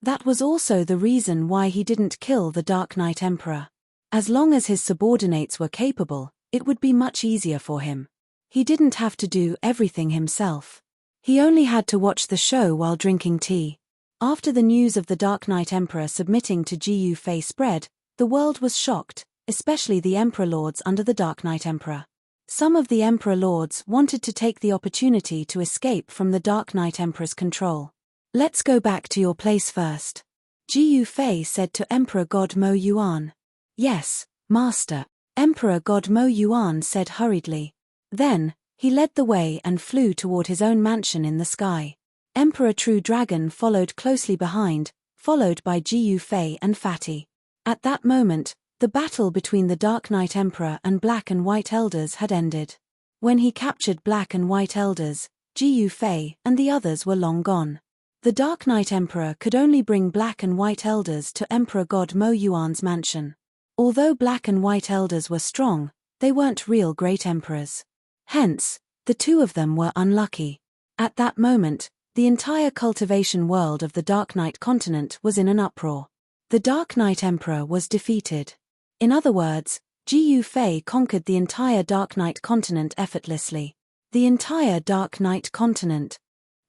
That was also the reason why he didn't kill the Dark Knight Emperor. As long as his subordinates were capable, it would be much easier for him. He didn't have to do everything himself. He only had to watch the show while drinking tea. After the news of the Dark Knight Emperor submitting to Jiu Fei spread, the world was shocked, especially the Emperor Lords under the Dark Knight Emperor. Some of the Emperor Lords wanted to take the opportunity to escape from the Dark Knight Emperor's control. Let's go back to your place first. Jiu Fei said to Emperor God Mo Yuan. Yes, Master. Emperor God Mo Yuan said hurriedly. Then, he led the way and flew toward his own mansion in the sky. Emperor True Dragon followed closely behind, followed by Ji Yufei and Fatty. At that moment, the battle between the Dark Knight Emperor and Black and White Elders had ended. When he captured Black and White Elders, Ji Yufei and the others were long gone. The Dark Knight Emperor could only bring Black and White Elders to Emperor God Mo Yuan's mansion. Although Black and White Elders were strong, they weren't real great emperors. Hence, the two of them were unlucky. At that moment, the entire cultivation world of the Dark Knight continent was in an uproar. The Dark Knight Emperor was defeated. In other words, Ji Yufei conquered the entire Dark Knight continent effortlessly. The entire Dark Knight continent.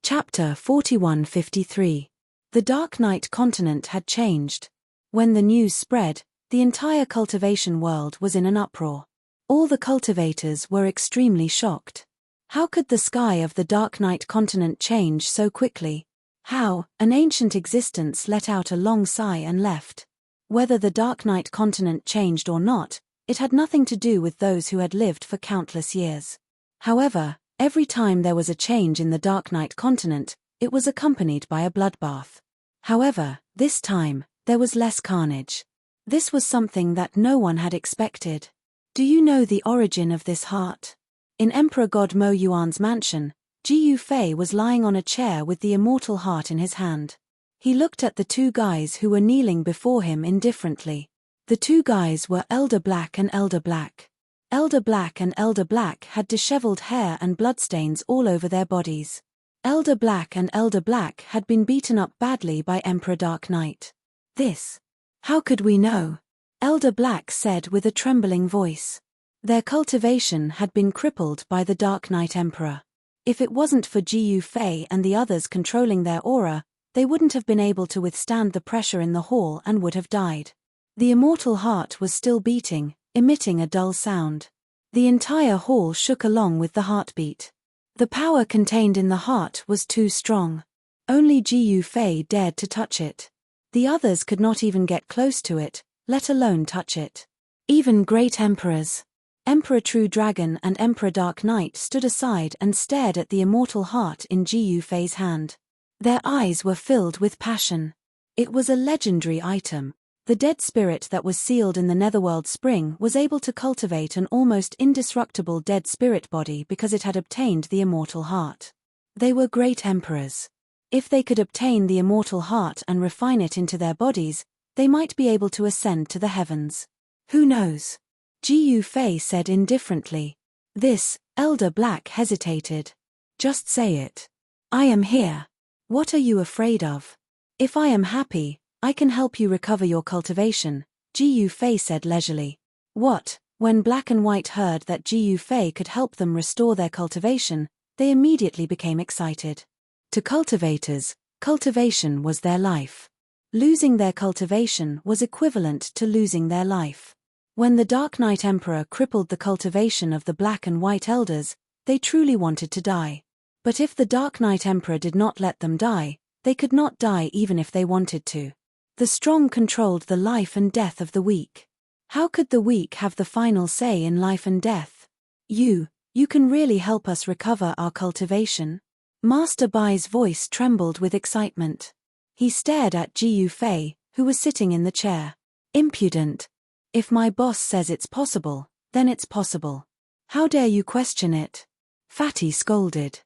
Chapter 4153. The Dark Knight continent had changed. When the news spread, the entire cultivation world was in an uproar. All the cultivators were extremely shocked. How could the sky of the Dark Knight continent change so quickly? How? An ancient existence let out a long sigh and left. Whether the Dark Knight continent changed or not, it had nothing to do with those who had lived for countless years. However, every time there was a change in the Dark Knight continent, it was accompanied by a bloodbath. However, this time, there was less carnage. This was something that no one had expected. Do you know the origin of this heart? In Emperor God Mo Yuan's mansion, Ji Yufei was lying on a chair with the immortal heart in his hand. He looked at the two guys who were kneeling before him indifferently. The two guys were Elder Black and Elder Black. Elder Black and Elder Black had disheveled hair and bloodstains all over their bodies. Elder Black and Elder Black had been beaten up badly by Emperor Dark Knight. This. How could we know? Elder Black said with a trembling voice. Their cultivation had been crippled by the Dark Knight Emperor. If it wasn't for Ji Yufei and the others controlling their aura, they wouldn't have been able to withstand the pressure in the hall and would have died. The immortal heart was still beating, emitting a dull sound. The entire hall shook along with the heartbeat. The power contained in the heart was too strong. Only Ji Yufei dared to touch it. The others could not even get close to it, let alone touch it. Even great emperors. Emperor True Dragon and Emperor Dark Knight stood aside and stared at the immortal heart in Ji Yufei's hand. Their eyes were filled with passion. It was a legendary item. The dead spirit that was sealed in the Netherworld Spring was able to cultivate an almost indestructible dead spirit body because it had obtained the immortal heart. They were great emperors. If they could obtain the immortal heart and refine it into their bodies, they might be able to ascend to the heavens. Who knows? Ji Yufei said indifferently. This, Elder Black hesitated. Just say it. I am here. What are you afraid of? If I am happy, I can help you recover your cultivation, Ji Yufei said leisurely. What? When Black and White heard that Ji Yufei could help them restore their cultivation, they immediately became excited. To cultivators, cultivation was their life. Losing their cultivation was equivalent to losing their life. When the Dark Knight Emperor crippled the cultivation of the Black and White Elders, they truly wanted to die. But if the Dark Knight Emperor did not let them die, they could not die even if they wanted to. The strong controlled the life and death of the weak. How could the weak have the final say in life and death? You can really help us recover our cultivation? Master Bai's voice trembled with excitement. He stared at Ji Yufei, who was sitting in the chair. Impudent. If my boss says it's possible, then it's possible. How dare you question it? Fatty scolded.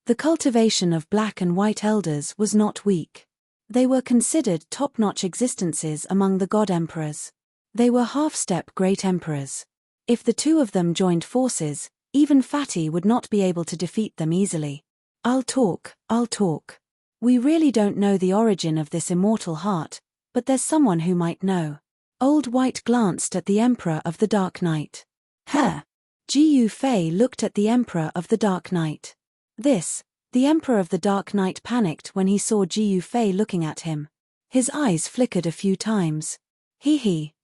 The cultivation of Black and White Elders was not weak. They were considered top-notch existences among the God Emperors. They were half-step great emperors. If the two of them joined forces, even Fatty would not be able to defeat them easily. I'll talk. We really don't know the origin of this immortal heart, but there's someone who might know. Old White glanced at the Emperor of the Dark Knight. Huh? Ji Yufei looked at the Emperor of the Dark Knight. The Emperor of the Dark Knight panicked when he saw Ji Yufei looking at him. His eyes flickered a few times.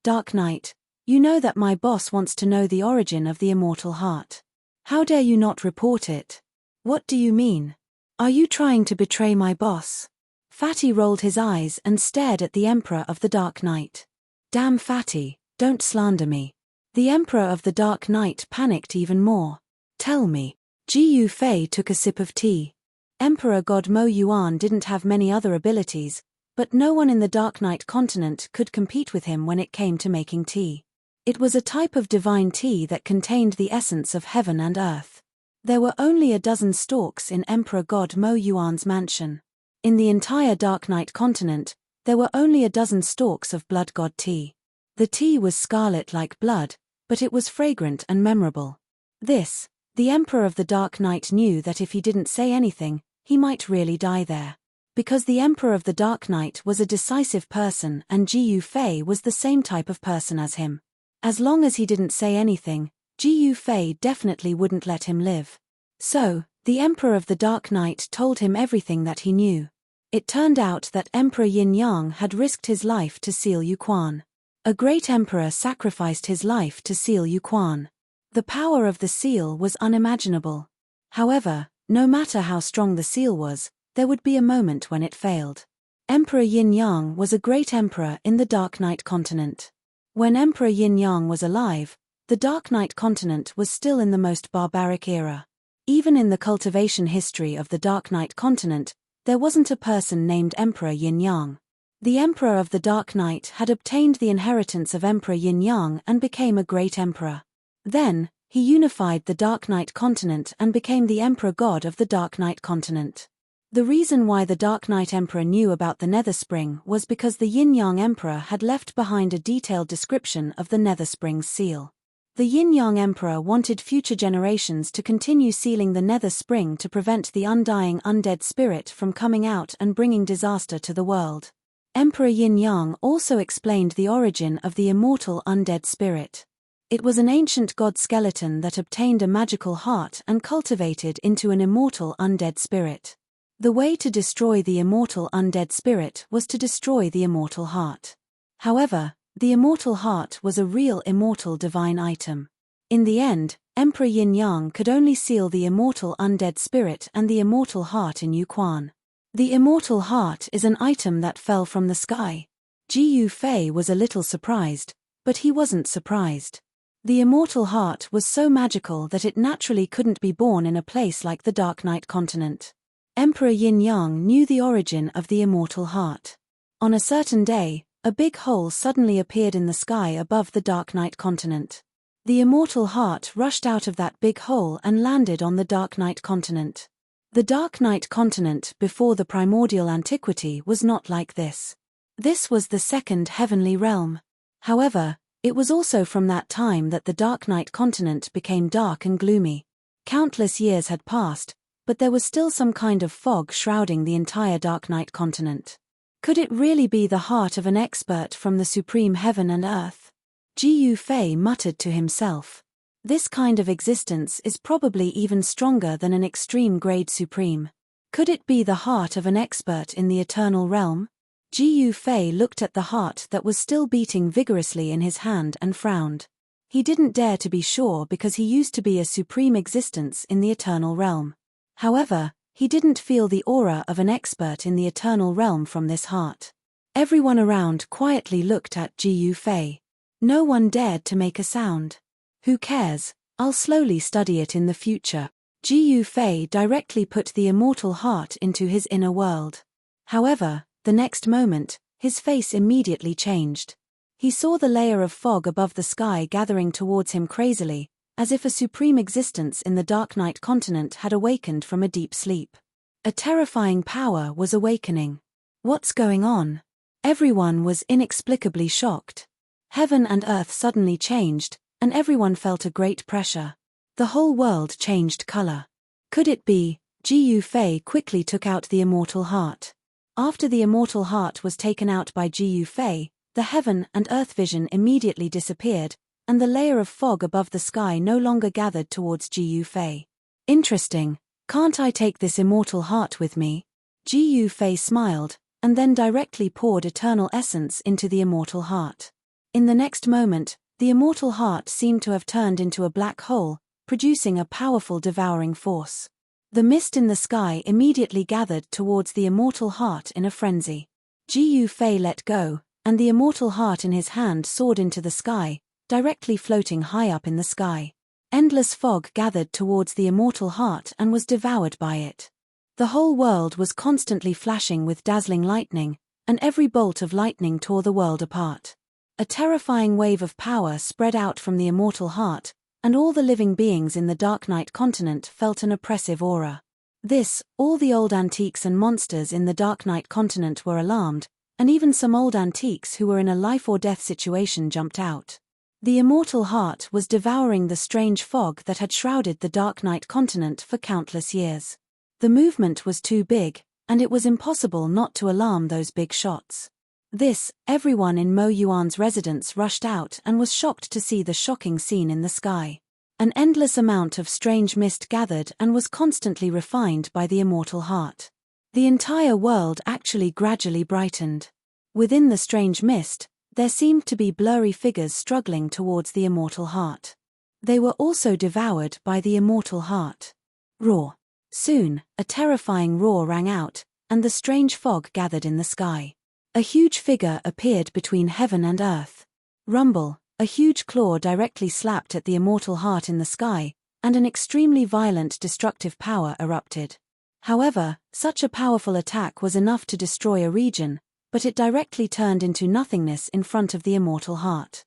Dark Knight, you know that my boss wants to know the origin of the immortal heart. How dare you not report it? What do you mean? Are you trying to betray my boss? Fatty rolled his eyes and stared at the Emperor of the Dark Knight. Damn Fatty, don't slander me. The Emperor of the Dark Knight panicked even more. Tell me. Ji Yufei took a sip of tea. Emperor God Mo Yuan didn't have many other abilities, but no one in the Dark Knight continent could compete with him when it came to making tea. It was a type of divine tea that contained the essence of heaven and earth. There were only a dozen stalks in Emperor God Mo Yuan's mansion. In the entire Dark Knight continent, there were only a dozen stalks of blood god tea. The tea was scarlet like blood, but it was fragrant and memorable. The Emperor of the Dark Knight knew that if he didn't say anything, he might really die there. Because the Emperor of the Dark Knight was a decisive person and Ji Yufei was the same type of person as him. As long as he didn't say anything, Ji Yufei definitely wouldn't let him live. So, the Emperor of the Dark Knight told him everything that he knew. It turned out that Emperor Yin Yang had risked his life to seal Yu Quan. A great emperor sacrificed his life to seal Yu Quan. The power of the seal was unimaginable. However, no matter how strong the seal was, there would be a moment when it failed. Emperor Yin Yang was a great emperor in the Dark Knight continent. When Emperor Yin Yang was alive, the Dark Knight continent was still in the most barbaric era. Even in the cultivation history of the Dark Knight continent, there wasn't a person named Emperor Yin Yang. The Emperor of the Dark Knight had obtained the inheritance of Emperor Yin Yang and became a great emperor. Then, he unified the Dark Knight continent and became the Emperor God of the Dark Knight continent. The reason why the Dark Knight Emperor knew about the Nether Spring was because the Yin Yang Emperor had left behind a detailed description of the Nether Spring's seal. The Yin Yang Emperor wanted future generations to continue sealing the Nether Spring to prevent the undying undead spirit from coming out and bringing disaster to the world. Emperor Yin Yang also explained the origin of the immortal undead spirit. It was an ancient god skeleton that obtained a magical heart and cultivated into an immortal undead spirit. The way to destroy the immortal undead spirit was to destroy the immortal heart. However, the immortal heart was a real immortal divine item. In the end, Emperor Yin Yang could only seal the immortal undead spirit and the immortal heart in Yu Quan. The immortal heart is an item that fell from the sky. Ji Yufei was a little surprised, but he wasn't surprised. The immortal heart was so magical that it naturally couldn't be born in a place like the Dark Knight continent. Emperor Yin Yang knew the origin of the immortal heart. On a certain day, a big hole suddenly appeared in the sky above the Dark Knight continent. The immortal heart rushed out of that big hole and landed on the Dark Knight continent. The Dark Knight continent before the primordial antiquity was not like this. This was the second heavenly realm. However, it was also from that time that the Dark Knight continent became dark and gloomy. Countless years had passed, but there was still some kind of fog shrouding the entire Dark Knight continent. Could it really be the heart of an expert from the supreme heaven and earth? Ji Yufei muttered to himself. This kind of existence is probably even stronger than an extreme grade supreme. Could it be the heart of an expert in the eternal realm? Ji Yufei looked at the heart that was still beating vigorously in his hand and frowned. He didn't dare to be sure because he used to be a supreme existence in the eternal realm. However, he didn't feel the aura of an expert in the eternal realm from this heart. Everyone around quietly looked at Ji Yufei. No one dared to make a sound. Who cares? I'll slowly study it in the future. Ji Yufei directly put the immortal heart into his inner world. However, the next moment, his face immediately changed. He saw the layer of fog above the sky gathering towards him crazily, as if a supreme existence in the Dark Knight continent had awakened from a deep sleep. A terrifying power was awakening. What's going on? Everyone was inexplicably shocked. Heaven and earth suddenly changed, and everyone felt a great pressure. The whole world changed color. Could it be? Ji Yufei quickly took out the immortal heart. After the immortal heart was taken out by Ji Yufei, the heaven and earth vision immediately disappeared, and the layer of fog above the sky no longer gathered towards Ji Yufei. Interesting. Can't I take this immortal heart with me? Ji Yufei smiled, and then directly poured eternal essence into the immortal heart. In the next moment, the immortal heart seemed to have turned into a black hole, producing a powerful devouring force. The mist in the sky immediately gathered towards the immortal heart in a frenzy. Ji Yufei let go, and the immortal heart in his hand soared into the sky, directly floating high up in the sky. Endless fog gathered towards the immortal heart and was devoured by it. The whole world was constantly flashing with dazzling lightning, and every bolt of lightning tore the world apart. A terrifying wave of power spread out from the immortal heart, and all the living beings in the Dark Knight continent felt an oppressive aura. All the old antiques and monsters in the Dark Knight continent were alarmed, and even some old antiques who were in a life-or-death situation jumped out. The immortal heart was devouring the strange fog that had shrouded the Dark Knight continent for countless years. The movement was too big, and it was impossible not to alarm those big shots. Everyone in Mo Yuan's residence rushed out and was shocked to see the shocking scene in the sky. An endless amount of strange mist gathered and was constantly refined by the immortal heart. The entire world actually gradually brightened. Within the strange mist, there seemed to be blurry figures struggling towards the immortal heart. They were also devoured by the immortal heart. Roar. Soon, a terrifying roar rang out, and the strange fog gathered in the sky. A huge figure appeared between heaven and earth. Rumble, a huge claw directly slapped at the immortal heart in the sky, and an extremely violent destructive power erupted. However, such a powerful attack was enough to destroy a region, but it directly turned into nothingness in front of the immortal heart.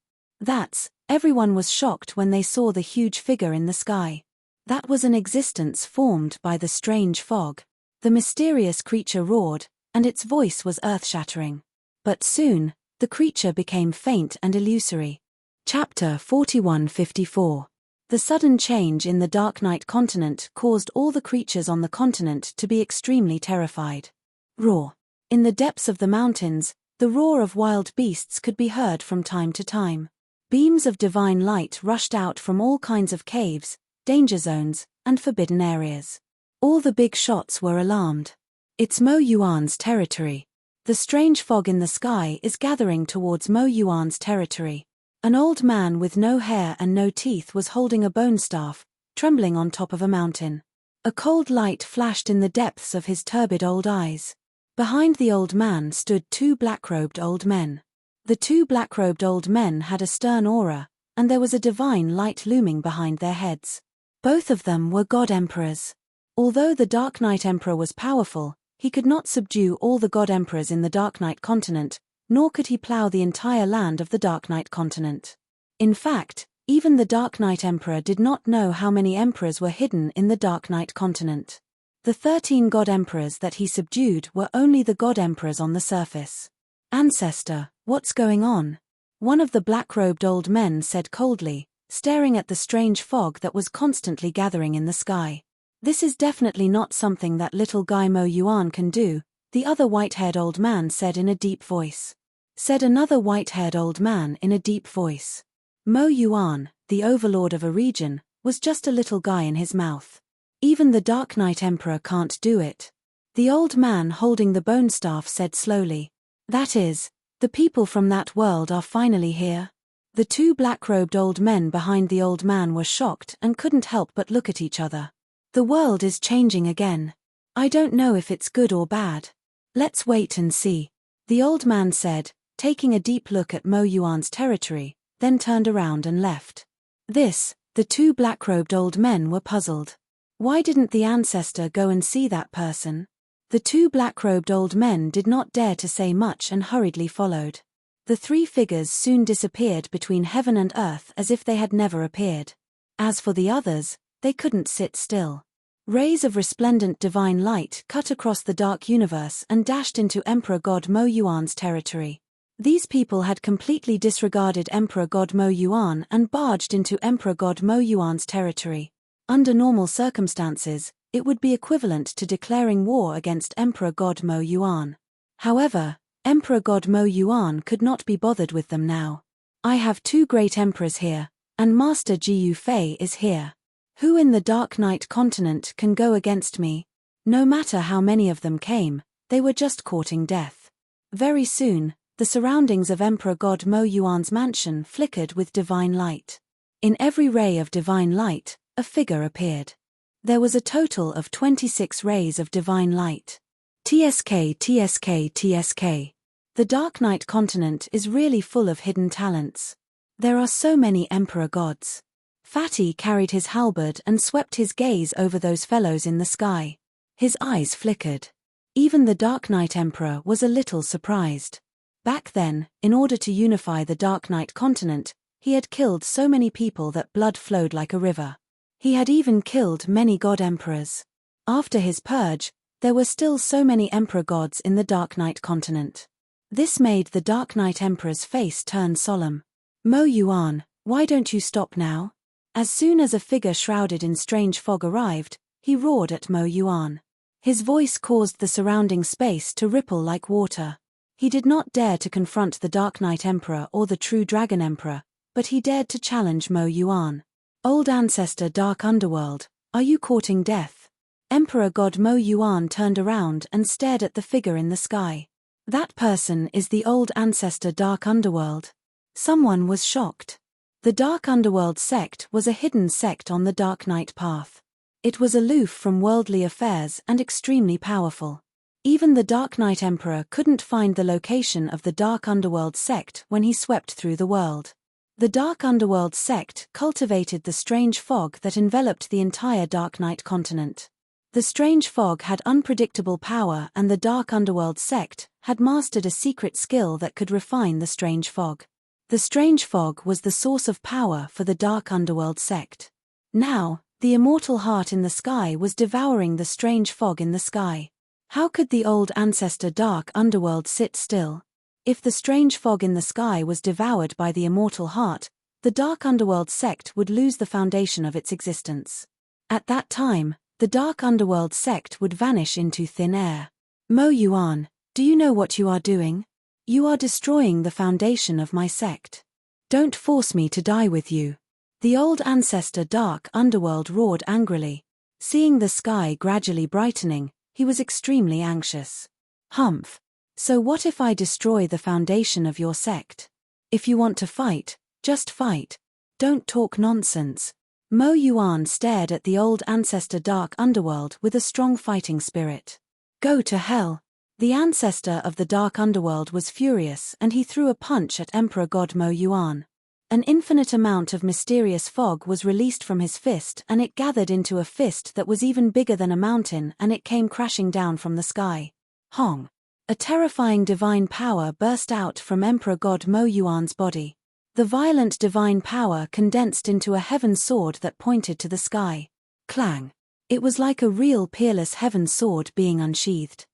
Everyone was shocked when they saw the huge figure in the sky. That was an existence formed by the strange fog. The mysterious creature roared, and its voice was earth-shattering. But soon, the creature became faint and illusory. Chapter 4154. The sudden change in the Dark Knight continent caused all the creatures on the continent to be extremely terrified. Roar. In the depths of the mountains, the roar of wild beasts could be heard from time to time. Beams of divine light rushed out from all kinds of caves, danger zones, and forbidden areas. All the big shots were alarmed. It's Mo Yuan's territory. The strange fog in the sky is gathering towards Mo Yuan's territory. An old man with no hair and no teeth was holding a bone staff, trembling on top of a mountain. A cold light flashed in the depths of his turbid old eyes. Behind the old man stood two black-robed old men. The two black-robed old men had a stern aura, and there was a divine light looming behind their heads. Both of them were God Emperors. Although the Dark Knight Emperor was powerful, he could not subdue all the God Emperors in the Dark Knight continent, nor could he plow the entire land of the Dark Knight continent. In fact, even the Dark Knight Emperor did not know how many emperors were hidden in the Dark Knight continent. The 13 God Emperors that he subdued were only the God Emperors on the surface. "Ancestor, what's going on?" One of the black-robed old men said coldly, staring at the strange fog that was constantly gathering in the sky. "This is definitely not something that little guy Mo Yuan can do," the other white-haired old man said in a deep voice. Another white-haired old man in a deep voice. Mo Yuan, the overlord of a region, was just a little guy in his mouth. Even the Dark Knight Emperor can't do it. The old man holding the bone staff said slowly. "That is, the people from that world are finally here." The two black-robed old men behind the old man were shocked and couldn't help but look at each other. "The world is changing again. I don't know if it's good or bad. Let's wait and see," the old man said, taking a deep look at Mo Yuan's territory, then turned around and left. The two black-robed old men were puzzled. Why didn't the ancestor go and see that person? The two black-robed old men did not dare to say much and hurriedly followed. The three figures soon disappeared between heaven and earth as if they had never appeared. As for the others, they couldn't sit still. Rays of resplendent divine light cut across the dark universe and dashed into Emperor God Mo Yuan's territory. These people had completely disregarded Emperor God Mo Yuan and barged into Emperor God Mo Yuan's territory. Under normal circumstances, it would be equivalent to declaring war against Emperor God Mo Yuan. However, Emperor God Mo Yuan could not be bothered with them now. "I have two great emperors here, and Master Jiyu Fei is here. Who in the Dark Knight continent can go against me?" No matter how many of them came, they were just courting death. Very soon, the surroundings of Emperor God Mo Yuan's mansion flickered with divine light. In every ray of divine light, a figure appeared. There was a total of 26 rays of divine light. TSK. The Dark Knight continent is really full of hidden talents. There are so many emperor gods. Fatty carried his halberd and swept his gaze over those fellows in the sky. His eyes flickered. Even the Dark Knight Emperor was a little surprised. Back then, in order to unify the Dark Knight continent, he had killed so many people that blood flowed like a river. He had even killed many god emperors. After his purge, there were still so many emperor gods in the Dark Knight continent. This made the Dark Knight Emperor's face turn solemn. Mo Yuan, why don't you stop now? As soon as a figure shrouded in strange fog arrived, he roared at Mo Yuan. His voice caused the surrounding space to ripple like water. He did not dare to confront the Dark Knight Emperor or the True Dragon Emperor, but he dared to challenge Mo Yuan. Old ancestor Dark Underworld, are you courting death? Emperor God Mo Yuan turned around and stared at the figure in the sky. That person is the old ancestor Dark Underworld. Someone was shocked. The Dark Underworld sect was a hidden sect on the Dark Knight path. It was aloof from worldly affairs and extremely powerful. Even the Dark Knight Emperor couldn't find the location of the Dark Underworld sect when he swept through the world. The Dark Underworld sect cultivated the strange fog that enveloped the entire Dark Knight continent. The strange fog had unpredictable power, and the Dark Underworld sect had mastered a secret skill that could refine the strange fog. The strange fog was the source of power for the Dark Underworld sect. Now, the immortal heart in the sky was devouring the strange fog in the sky. How could the old ancestor Dark Underworld sit still? If the strange fog in the sky was devoured by the immortal heart, the Dark Underworld sect would lose the foundation of its existence. At that time, the Dark Underworld sect would vanish into thin air. Mo Yuan, do you know what you are doing? You are destroying the foundation of my sect. Don't force me to die with you. The old ancestor Dark Underworld roared angrily. Seeing the sky gradually brightening, he was extremely anxious. Humph. So what if I destroy the foundation of your sect? If you want to fight, just fight. Don't talk nonsense. Mo Yuan stared at the old ancestor Dark Underworld with a strong fighting spirit. Go to hell. The ancestor of the Dark Underworld was furious, and he threw a punch at Emperor God Mo Yuan. An infinite amount of mysterious fog was released from his fist, and it gathered into a fist that was even bigger than a mountain, and it came crashing down from the sky. Hong. A terrifying divine power burst out from Emperor God Mo Yuan's body. The violent divine power condensed into a heaven sword that pointed to the sky. Clang. It was like a real peerless heaven sword being unsheathed.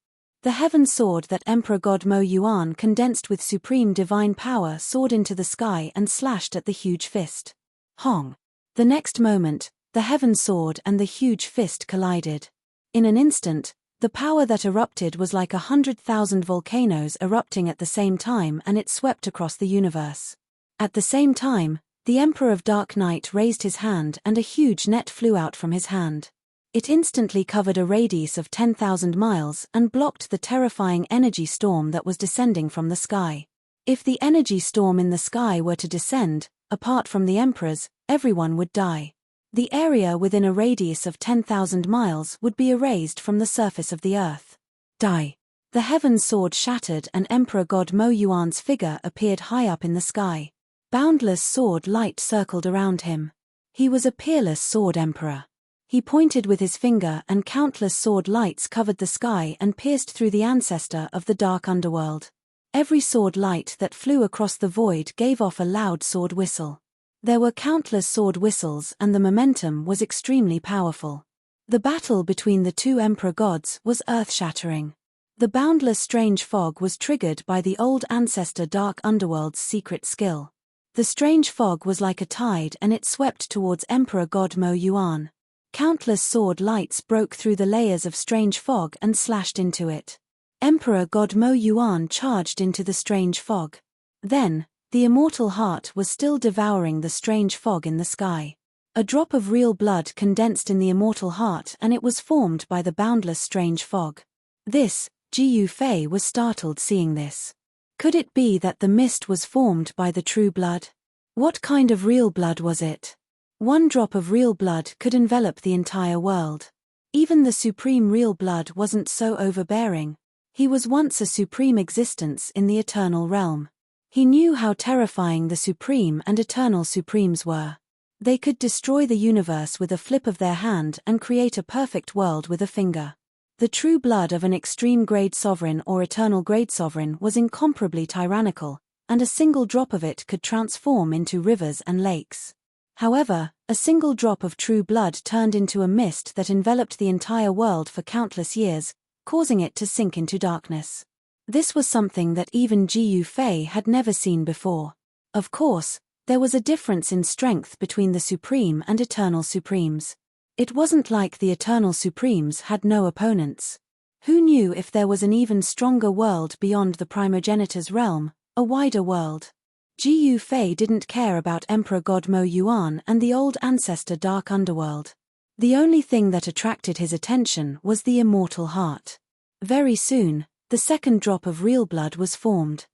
The heaven sword that Emperor God Mo Yuan condensed with supreme divine power soared into the sky and slashed at the huge fist. Hong. The next moment, the heaven sword and the huge fist collided. In an instant, the power that erupted was like 100,000 volcanoes erupting at the same time, and it swept across the universe. At the same time, the Emperor of Dark Knight raised his hand and a huge net flew out from his hand. It instantly covered a radius of 10,000 miles and blocked the terrifying energy storm that was descending from the sky. If the energy storm in the sky were to descend, apart from the emperors, everyone would die. The area within a radius of 10,000 miles would be erased from the surface of the earth. Die. The heaven's sword shattered and Emperor God Mo Yuan's figure appeared high up in the sky. Boundless sword light circled around him. He was a peerless sword emperor. He pointed with his finger and countless sword lights covered the sky and pierced through the ancestor of the Dark Underworld. Every sword light that flew across the void gave off a loud sword whistle. There were countless sword whistles and the momentum was extremely powerful. The battle between the two emperor gods was earth-shattering. The boundless strange fog was triggered by the old ancestor Dark Underworld's secret skill. The strange fog was like a tide and it swept towards Emperor God Mo Yuan. Countless sword lights broke through the layers of strange fog and slashed into it. Emperor God Mo Yuan charged into the strange fog. Then, the immortal heart was still devouring the strange fog in the sky. A drop of real blood condensed in the immortal heart and it was formed by the boundless strange fog. This, Jiyu Fei was startled seeing this. Could it be that the mist was formed by the true blood? What kind of real blood was it? One drop of real blood could envelop the entire world. Even the supreme real blood wasn't so overbearing. He was once a supreme existence in the eternal realm. He knew how terrifying the supreme and eternal supremes were. They could destroy the universe with a flip of their hand and create a perfect world with a finger. The true blood of an extreme grade sovereign or eternal grade sovereign was incomparably tyrannical, and a single drop of it could transform into rivers and lakes. However, a single drop of true blood turned into a mist that enveloped the entire world for countless years, causing it to sink into darkness. This was something that even Jiyu Fei had never seen before. Of course, there was a difference in strength between the Supreme and Eternal Supremes. It wasn't like the Eternal Supremes had no opponents. Who knew if there was an even stronger world beyond the primogenitor's realm, a wider world? Jiyu Fei didn't care about Emperor God Mo Yuan and the old ancestor Dark Underworld. The only thing that attracted his attention was the immortal heart. Very soon, the second drop of real blood was formed.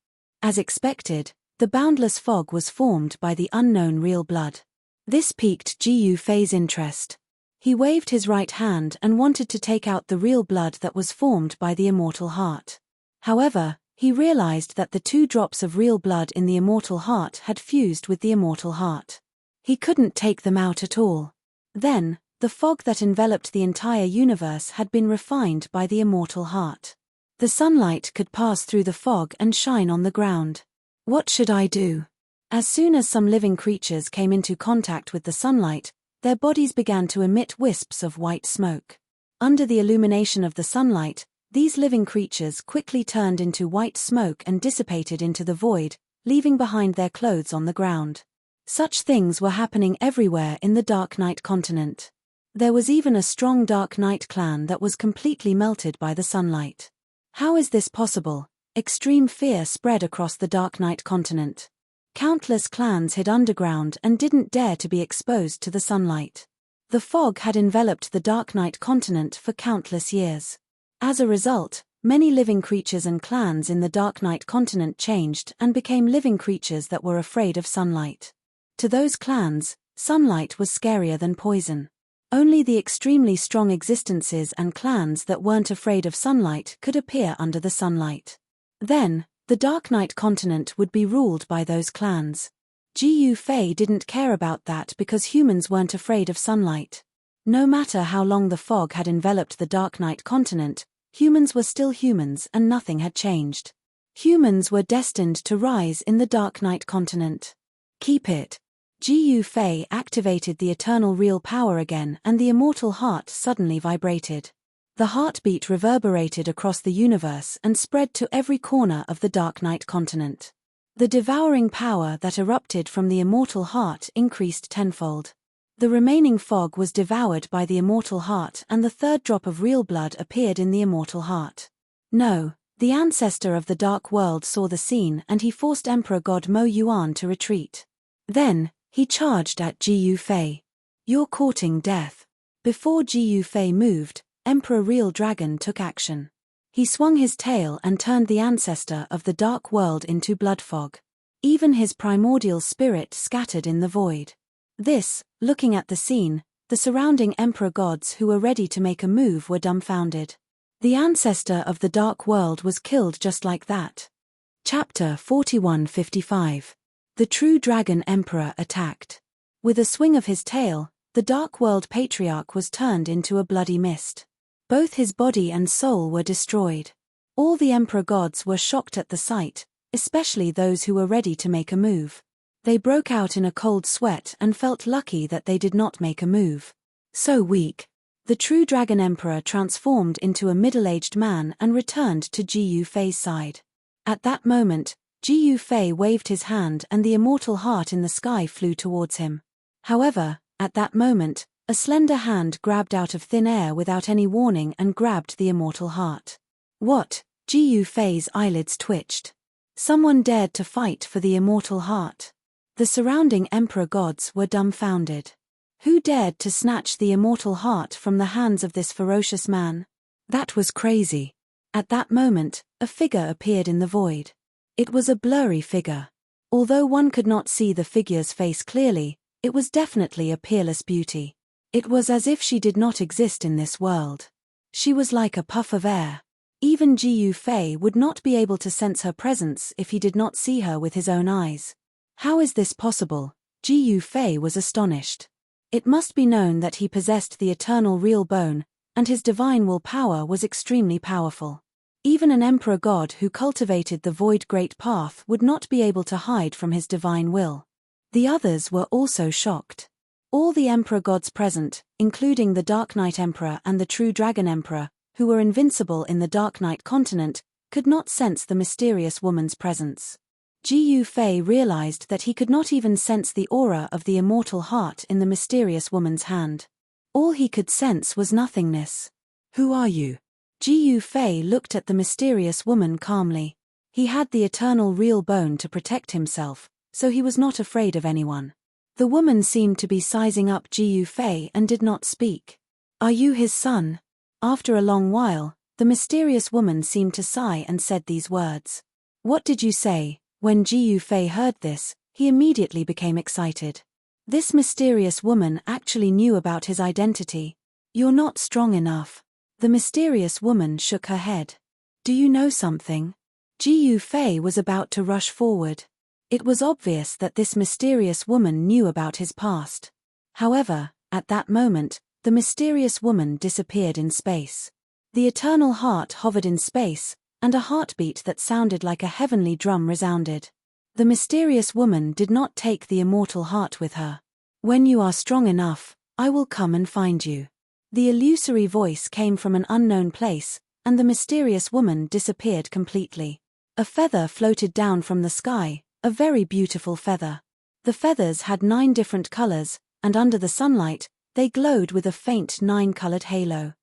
As expected, the boundless fog was formed by the unknown real blood. This piqued Jiyu Fei's interest. He waved his right hand and wanted to take out the real blood that was formed by the immortal heart. However, he realized that the 2 drops of real blood in the immortal heart had fused with the immortal heart. He couldn't take them out at all. Then, the fog that enveloped the entire universe had been refined by the immortal heart. The sunlight could pass through the fog and shine on the ground. What should I do? As soon as some living creatures came into contact with the sunlight, their bodies began to emit wisps of white smoke. Under the illumination of the sunlight, these living creatures quickly turned into white smoke and dissipated into the void, leaving behind their clothes on the ground. Such things were happening everywhere in the Dark Knight continent. There was even a strong Dark Knight clan that was completely melted by the sunlight. How is this possible? Extreme fear spread across the Dark Knight continent. Countless clans hid underground and didn't dare to be exposed to the sunlight. The fog had enveloped the Dark Knight continent for countless years. As a result, many living creatures and clans in the Dark Knight continent changed and became living creatures that were afraid of sunlight. To those clans, sunlight was scarier than poison. Only the extremely strong existences and clans that weren't afraid of sunlight could appear under the sunlight. Then, the Dark Knight continent would be ruled by those clans. Jiyu Fei didn't care about that because humans weren't afraid of sunlight. No matter how long the fog had enveloped the Dark Knight continent, humans were still humans and nothing had changed. Humans were destined to rise in the Dark Knight continent. Keep it. Jiyu Fei activated the eternal real power again and the immortal heart suddenly vibrated. The heartbeat reverberated across the universe and spread to every corner of the Dark Knight continent. The devouring power that erupted from the immortal heart increased tenfold. The remaining fog was devoured by the immortal heart and the 3rd drop of real blood appeared in the immortal heart. No, the ancestor of the Dark World saw the scene and he forced Emperor God Mo Yuan to retreat. Then, he charged at Jiyu Fei. You're courting death. Before Jiyu Fei moved, Emperor Real Dragon took action. He swung his tail and turned the ancestor of the Dark World into blood fog. Even his primordial spirit scattered in the void. This, looking at the scene, the surrounding emperor gods who were ready to make a move were dumbfounded. The ancestor of the Dark World was killed just like that. Chapter 4155. The True Dragon Emperor attacked. With a swing of his tail, the Dark World Patriarch was turned into a bloody mist. Both his body and soul were destroyed. All the emperor gods were shocked at the sight, especially those who were ready to make a move. They broke out in a cold sweat and felt lucky that they did not make a move. So weak. The True Dragon Emperor transformed into a middle-aged man and returned to Jiyu Fei's side. At that moment, Jiyu Fei waved his hand and the immortal heart in the sky flew towards him. However, at that moment, a slender hand grabbed out of thin air without any warning and grabbed the immortal heart. What? Jiyu Fei's eyelids twitched. Someone dared to fight for the immortal heart. The surrounding emperor gods were dumbfounded. Who dared to snatch the immortal heart from the hands of this ferocious man? That was crazy. At that moment, a figure appeared in the void. It was a blurry figure. Although one could not see the figure's face clearly, it was definitely a peerless beauty. It was as if she did not exist in this world. She was like a puff of air. Even Jiyu Fei would not be able to sense her presence if he did not see her with his own eyes. How is this possible? Jiyu Fei was astonished. It must be known that he possessed the eternal real bone, and his divine will power was extremely powerful. Even an emperor god who cultivated the void great path would not be able to hide from his divine will. The others were also shocked. All the emperor gods present, including the Dark Knight Emperor and the True Dragon Emperor, who were invincible in the Dark Knight continent, could not sense the mysterious woman's presence. Jiyu Fei realized that he could not even sense the aura of the immortal heart in the mysterious woman's hand. All he could sense was nothingness. Who are you? Jiyu Fei looked at the mysterious woman calmly. He had the eternal real bone to protect himself, so he was not afraid of anyone. The woman seemed to be sizing up Jiyu Fei and did not speak. Are you his son? After a long while, the mysterious woman seemed to sigh and said these words. What did you say? When Jiyu Fei heard this, he immediately became excited. This mysterious woman actually knew about his identity. You're not strong enough. The mysterious woman shook her head. Do you know something? Jiyu Fei was about to rush forward. It was obvious that this mysterious woman knew about his past. However, at that moment, the mysterious woman disappeared in space. The eternal heart hovered in space, and a heartbeat that sounded like a heavenly drum resounded. The mysterious woman did not take the immortal heart with her. When you are strong enough, I will come and find you. The illusory voice came from an unknown place, and the mysterious woman disappeared completely. A feather floated down from the sky, a very beautiful feather. The feathers had 9 different colors, and under the sunlight, they glowed with a faint 9-colored halo.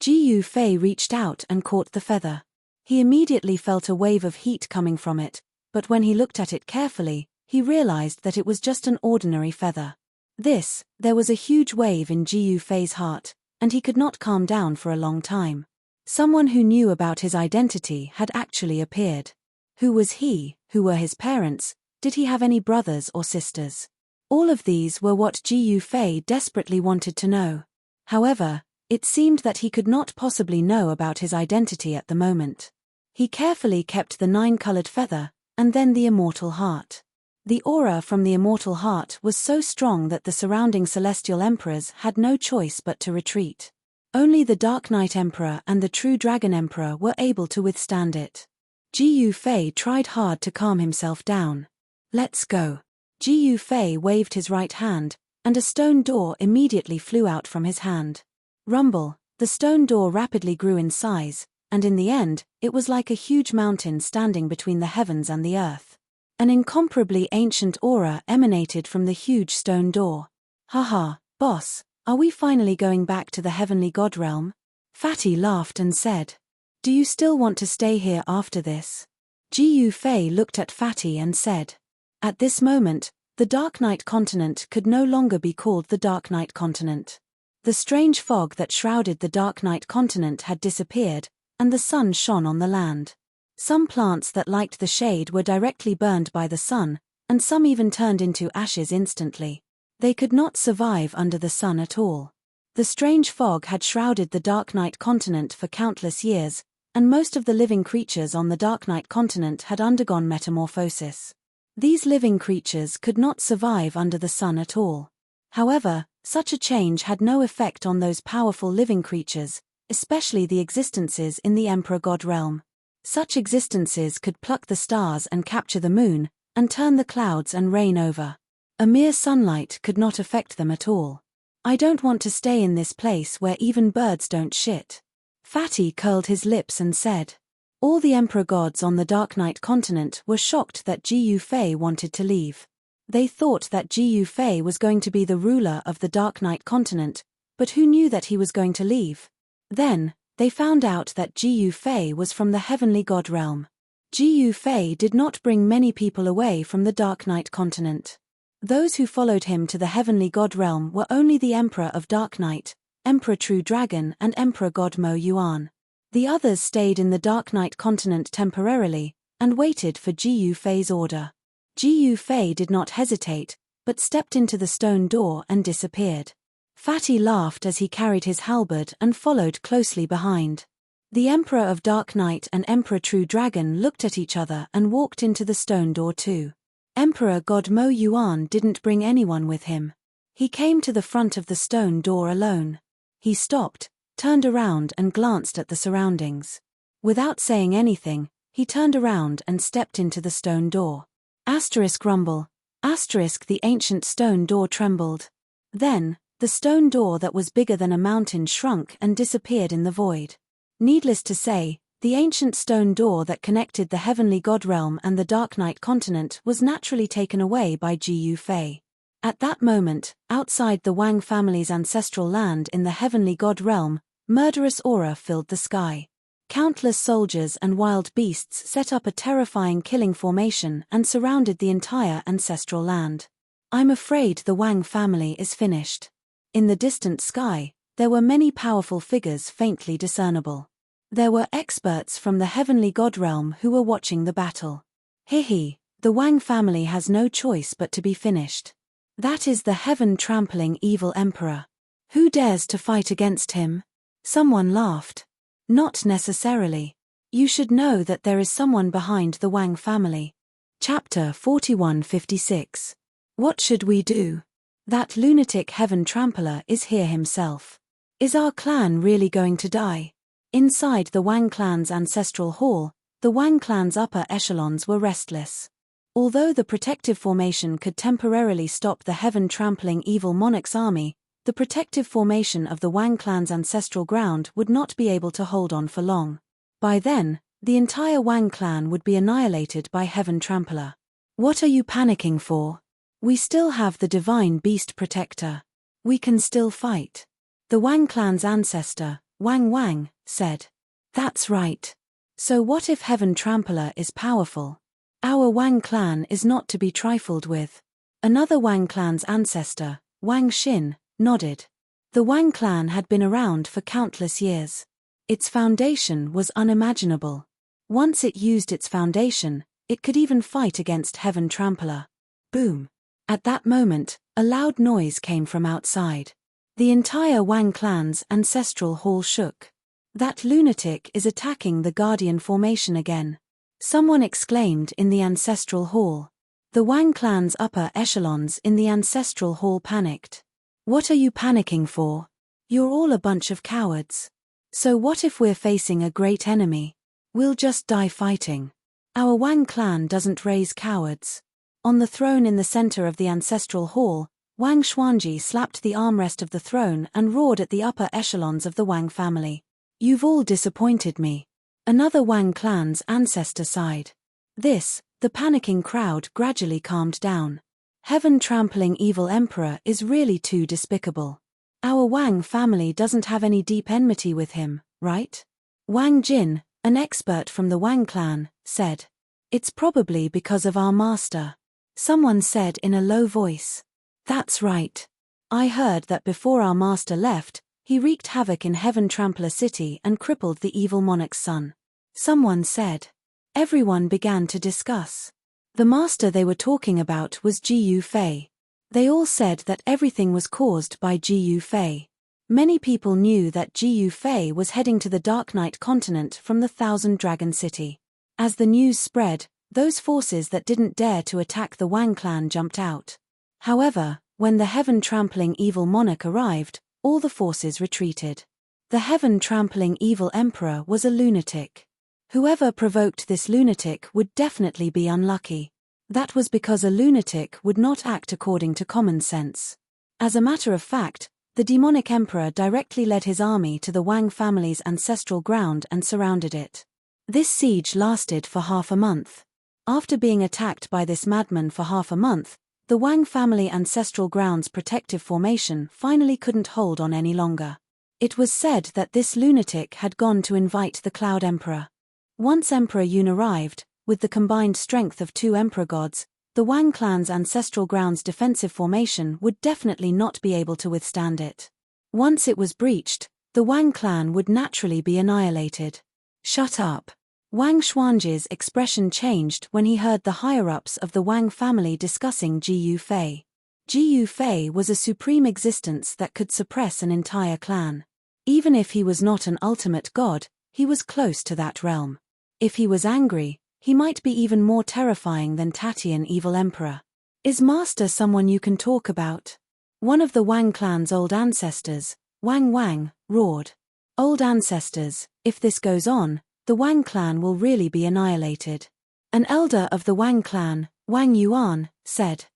Jiyu Fei reached out and caught the feather. He immediately felt a wave of heat coming from it, but when he looked at it carefully, he realized that it was just an ordinary feather. There was a huge wave in Jiyu Fei's heart, and he could not calm down for a long time. Someone who knew about his identity had actually appeared. Who was he? Who were his parents? Did he have any brothers or sisters? All of these were what Jiyu Fei desperately wanted to know. However, it seemed that he could not possibly know about his identity at the moment. He carefully kept the 9-colored feather, and then the immortal heart. The aura from the immortal heart was so strong that the surrounding celestial emperors had no choice but to retreat. Only the Dark Knight Emperor and the True Dragon Emperor were able to withstand it. Jiyu Fei tried hard to calm himself down. Let's go. Jiyu Fei waved his right hand, and a stone door immediately flew out from his hand. Rumble, the stone door rapidly grew in size, and in the end, it was like a huge mountain standing between the heavens and the earth. An incomparably ancient aura emanated from the huge stone door. Haha, boss, are we finally going back to the heavenly god realm? Fatty laughed and said. Do you still want to stay here after this? Jiyu Fei looked at Fatty and said. At this moment, the Dark Knight continent could no longer be called the Dark Knight continent. The strange fog that shrouded the Dark Knight continent had disappeared, and the sun shone on the land. Some plants that liked the shade were directly burned by the sun, and some even turned into ashes instantly. They could not survive under the sun at all. The strange fog had shrouded the Dark Knight continent for countless years, and most of the living creatures on the Dark Knight continent had undergone metamorphosis. These living creatures could not survive under the sun at all. However, such a change had no effect on those powerful living creatures, especially the existences in the Emperor God realm. Such existences could pluck the stars and capture the moon, and turn the clouds and rain over. A mere sunlight could not affect them at all. I don't want to stay in this place where even birds don't shit. Fatty curled his lips and said. All the Emperor gods on the Dark Knight continent were shocked that Jiyu Fei wanted to leave. They thought that Jiyu Fei was going to be the ruler of the Dark Knight continent, but who knew that he was going to leave? Then, they found out that Jiyu Fei was from the heavenly god realm. Jiyu Fei did not bring many people away from the Dark Knight continent. Those who followed him to the heavenly god realm were only the Emperor of Dark Knight, Emperor True Dragon and Emperor God Mo Yuan. The others stayed in the Dark Knight continent temporarily, and waited for Jiyu Fei's order. Jiyu Fei did not hesitate, but stepped into the stone door and disappeared. Fatty laughed as he carried his halberd and followed closely behind. The Emperor of Dark Night and Emperor True Dragon looked at each other and walked into the stone door too. Emperor God Mo Yuan didn't bring anyone with him. He came to the front of the stone door alone. He stopped, turned around and glanced at the surroundings. Without saying anything, he turned around and stepped into the stone door. Asterisk rumble. Asterisk the ancient stone door trembled. Then, the stone door that was bigger than a mountain shrunk and disappeared in the void. Needless to say, the ancient stone door that connected the heavenly god realm and the Dark Night continent was naturally taken away by Jiyu Fei. At that moment, outside the Wang family's ancestral land in the heavenly god realm, murderous aura filled the sky. Countless soldiers and wild beasts set up a terrifying killing formation and surrounded the entire ancestral land. I'm afraid the Wang family is finished. In the distant sky, there were many powerful figures faintly discernible. There were experts from the heavenly god realm who were watching the battle. Hihi, the Wang family has no choice but to be finished. That is the heaven-trampling evil emperor. Who dares to fight against him? Someone laughed. Not necessarily. You should know that there is someone behind the Wang family. Chapter 4156. What should we do? That lunatic heaven trampler is here himself. Is our clan really going to die? Inside the Wang clan's ancestral hall, the Wang clan's upper echelons were restless. Although the protective formation could temporarily stop the heaven-trampling evil monarch's army, the protective formation of the Wang clan's ancestral ground would not be able to hold on for long. By then, the entire Wang clan would be annihilated by Heaven Trampler. What are you panicking for? We still have the Divine Beast Protector. We can still fight. The Wang clan's ancestor, Wang, said. That's right. So what if Heaven Trampler is powerful? Our Wang clan is not to be trifled with. Another Wang clan's ancestor, Wang Xin, nodded. The Wang clan had been around for countless years. Its foundation was unimaginable. Once it used its foundation, it could even fight against Heaven Trampler. Boom. At that moment, a loud noise came from outside. The entire Wang clan's ancestral hall shook. That lunatic is attacking the Guardian formation again. Someone exclaimed in the ancestral hall. The Wang clan's upper echelons in the ancestral hall panicked. What are you panicking for? You're all a bunch of cowards. So what if we're facing a great enemy? We'll just die fighting. Our Wang clan doesn't raise cowards. On the throne in the center of the ancestral hall, Wang Xuanji slapped the armrest of the throne and roared at the upper echelons of the Wang family. You've all disappointed me. Another Wang clan's ancestor sighed. The panicking crowd gradually calmed down. Heaven-trampling evil emperor is really too despicable. Our Wang family doesn't have any deep enmity with him, right? Wang Jin, an expert from the Wang clan, said. It's probably because of our master. Someone said in a low voice. That's right. I heard that before our master left, he wreaked havoc in Heaven Trampler City and crippled the evil monarch's son. Someone said. Everyone began to discuss. The master they were talking about was Jiyu Fei. They all said that everything was caused by Jiyu Fei. Many people knew that Jiyu Fei was heading to the Dark Night continent from the Thousand Dragon City. As the news spread, those forces that didn't dare to attack the Wang clan jumped out. However, when the heaven-trampling evil monarch arrived, all the forces retreated. The heaven-trampling evil emperor was a lunatic. Whoever provoked this lunatic would definitely be unlucky. That was because a lunatic would not act according to common sense. As a matter of fact, the demonic emperor directly led his army to the Wang family's ancestral ground and surrounded it. This siege lasted for half a month. After being attacked by this madman for half a month, the Wang family ancestral ground's protective formation finally couldn't hold on any longer. It was said that this lunatic had gone to invite the Cloud Emperor. Once Emperor Yun arrived, with the combined strength of two emperor gods, the Wang clan's ancestral ground's defensive formation would definitely not be able to withstand it. Once it was breached, the Wang clan would naturally be annihilated. Shut up. Wang Xuanji's expression changed when he heard the higher-ups of the Wang family discussing Jiyu Fei. Jiyu Fei was a supreme existence that could suppress an entire clan. Even if he was not an ultimate god, He was close to that realm. If he was angry, he might be even more terrifying than Tatian Evil Emperor. Is Master someone you can talk about? One of the Wang clan's old ancestors, Wang Wang, roared. Old ancestors, if this goes on, the Wang clan will really be annihilated. An elder of the Wang clan, Wang Yuan, said.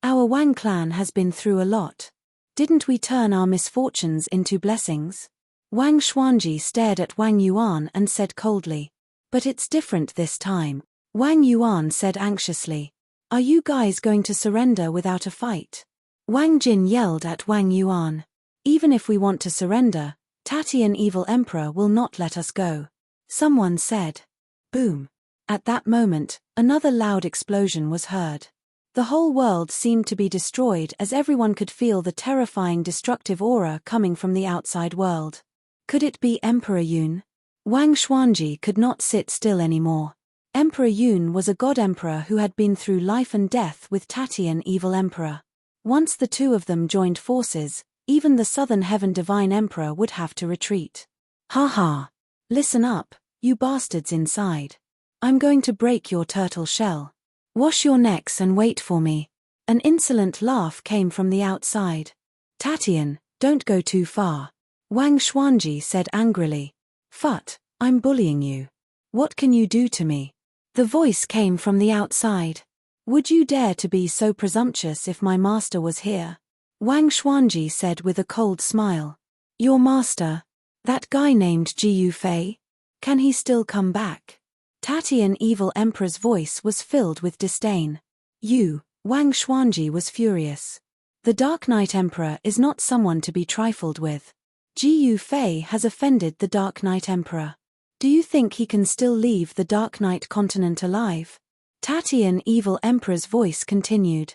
Our Wang clan has been through a lot. Didn't we turn our misfortunes into blessings? Wang Xuanji stared at Wang Yuan and said coldly. But it's different this time. Wang Yuan said anxiously. Are you guys going to surrender without a fight? Wang Jin yelled at Wang Yuan. Even if we want to surrender, Tatian Evil Emperor will not let us go. Someone said. Boom. At that moment, another loud explosion was heard. The whole world seemed to be destroyed as everyone could feel the terrifying destructive aura coming from the outside world. Could it be Emperor Yun? Wang Xuanji could not sit still anymore. Emperor Yun was a god emperor who had been through life and death with Tatian Evil Emperor. Once the two of them joined forces, even the Southern Heaven Divine Emperor would have to retreat. Ha ha! Listen up, you bastards inside. I'm going to break your turtle shell. Wash your necks and wait for me. An insolent laugh came from the outside. Tatian, don't go too far. Wang Xuanji said angrily. Phut, I'm bullying you. What can you do to me? The voice came from the outside. Would you dare to be so presumptuous if my master was here? Wang Xuanji said with a cold smile. Your master? That guy named Jiu Fei? Can he still come back? Tatian Evil Emperor's voice was filled with disdain. Wang Xuanji was furious. The Dark Knight Emperor is not someone to be trifled with. Jiu Fei has offended the Dark Knight Emperor. Do you think he can still leave the Dark Knight continent alive? Tatian Evil Emperor's voice continued.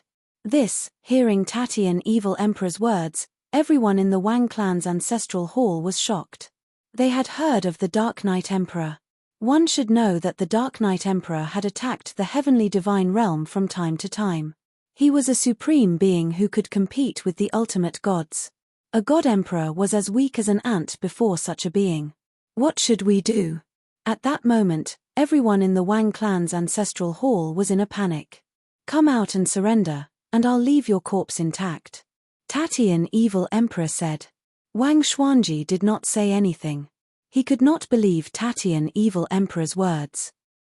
Hearing Tatian Evil Emperor's words, everyone in the Wang clan's ancestral hall was shocked. They had heard of the Dark Knight Emperor. One should know that the Dark Knight Emperor had attacked the heavenly divine realm from time to time. He was a supreme being who could compete with the ultimate gods. A god emperor was as weak as an ant before such a being. What should we do? At that moment, everyone in the Wang clan's ancestral hall was in a panic. Come out and surrender, and I'll leave your corpse intact. Tatian Evil Emperor said. Wang Xuanji did not say anything. He could not believe Tatian Evil Emperor's words.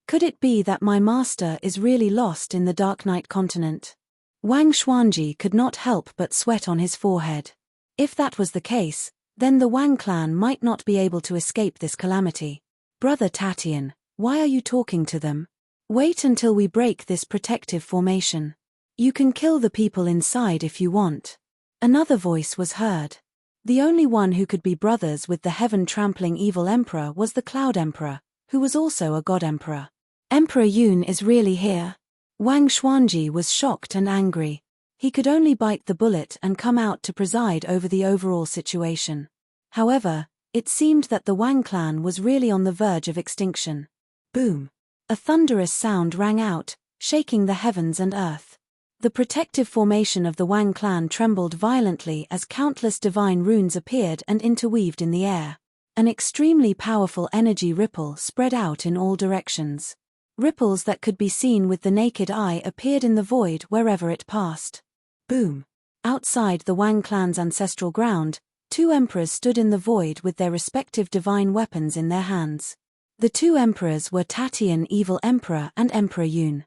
Could it be that my master is really lost in the Dark Knight continent? Wang Xuanji could not help but sweat on his forehead. If that was the case, then the Wang clan might not be able to escape this calamity. Brother Tatian, why are you talking to them? Wait until we break this protective formation. You can kill the people inside if you want. Another voice was heard. The only one who could be brothers with the heaven-trampling Evil Emperor was the Cloud Emperor, who was also a god emperor. Emperor Yun is really here. Wang Xuanji was shocked and angry. He could only bite the bullet and come out to preside over the overall situation. However, it seemed that the Wang clan was really on the verge of extinction. Boom! A thunderous sound rang out, shaking the heavens and earth. The protective formation of the Wang clan trembled violently as countless divine runes appeared and interweaved in the air. An extremely powerful energy ripple spread out in all directions. Ripples that could be seen with the naked eye appeared in the void wherever it passed. Boom! Outside the Wang clan's ancestral ground, two emperors stood in the void with their respective divine weapons in their hands. The two emperors were Tatian Evil Emperor and Emperor Yun.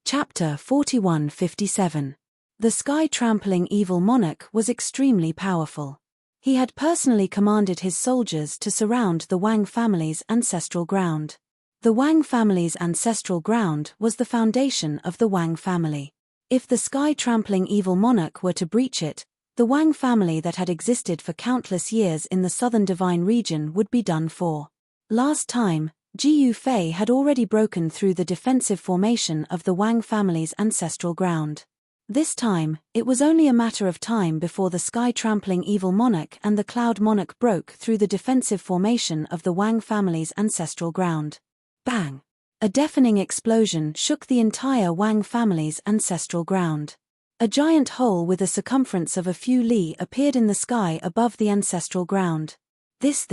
Chapter 4157. The sky-trampling evil monarch was extremely powerful. He had personally commanded his soldiers to surround the Wang family's ancestral ground. The Wang family's ancestral ground was the foundation of the Wang family. If the sky-trampling evil monarch were to breach it, the Wang family that had existed for countless years in the southern divine region would be done for. Last time, Jiu Fei had already broken through the defensive formation of the Wang family's ancestral ground. This time, it was only a matter of time before the sky-trampling evil monarch and the cloud monarch broke through the defensive formation of the Wang family's ancestral ground. Bang! A deafening explosion shook the entire Wang family's ancestral ground. A giant hole with a circumference of a few li appeared in the sky above the ancestral ground. This.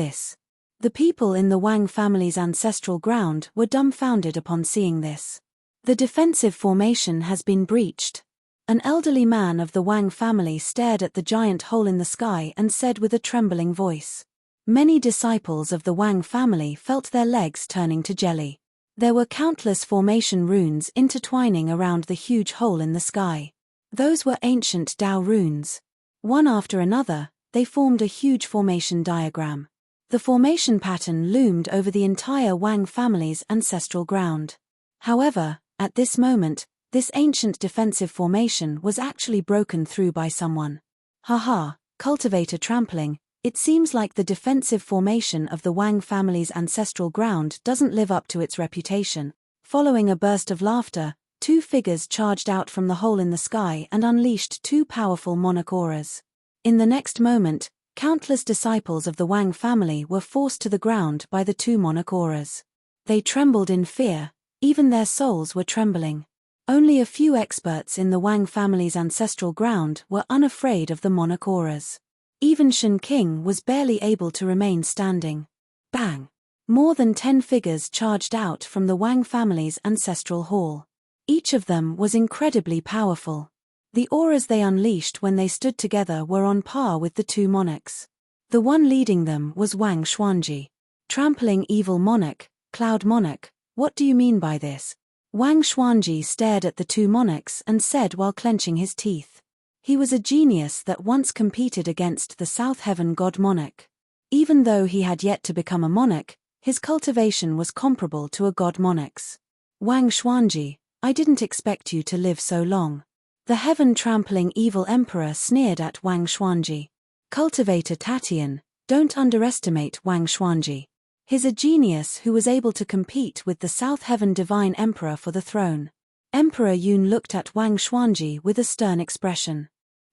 The people in the Wang family's ancestral ground were dumbfounded upon seeing this. The defensive formation has been breached. An elderly man of the Wang family stared at the giant hole in the sky and said with a trembling voice. Many disciples of the Wang family felt their legs turning to jelly. There were countless formation runes intertwining around the huge hole in the sky. Those were ancient Tao runes. One after another, they formed a huge formation diagram. The formation pattern loomed over the entire Wang family's ancestral ground. However, at this moment, this ancient defensive formation was actually broken through by someone. Haha, cultivator trampling, it seems like the defensive formation of the Wang family's ancestral ground doesn't live up to its reputation. Following a burst of laughter, two figures charged out from the hole in the sky and unleashed two powerful monarch auras. In the next moment, countless disciples of the Wang family were forced to the ground by the two monarch auras. They trembled in fear, even their souls were trembling. Only a few experts in the Wang family's ancestral ground were unafraid of the monarch auras. Even Shen King was barely able to remain standing. Bang! More than 10 figures charged out from the Wang family's ancestral hall. Each of them was incredibly powerful. The auras they unleashed when they stood together were on par with the two monarchs. The one leading them was Wang Xuanji. Trampling evil monarch, cloud monarch, what do you mean by this? Wang Xuanji stared at the two monarchs and said while clenching his teeth. He was a genius that once competed against the South Heaven God monarch. Even though he had yet to become a monarch, his cultivation was comparable to a god monarch's. Wang Xuanji, I didn't expect you to live so long. The heaven-trampling evil emperor sneered at Wang Xuanji. Cultivator Tatian, don't underestimate Wang Xuanji. He's a genius who was able to compete with the South Heaven divine emperor for the throne. Emperor Yun looked at Wang Xuanji with a stern expression.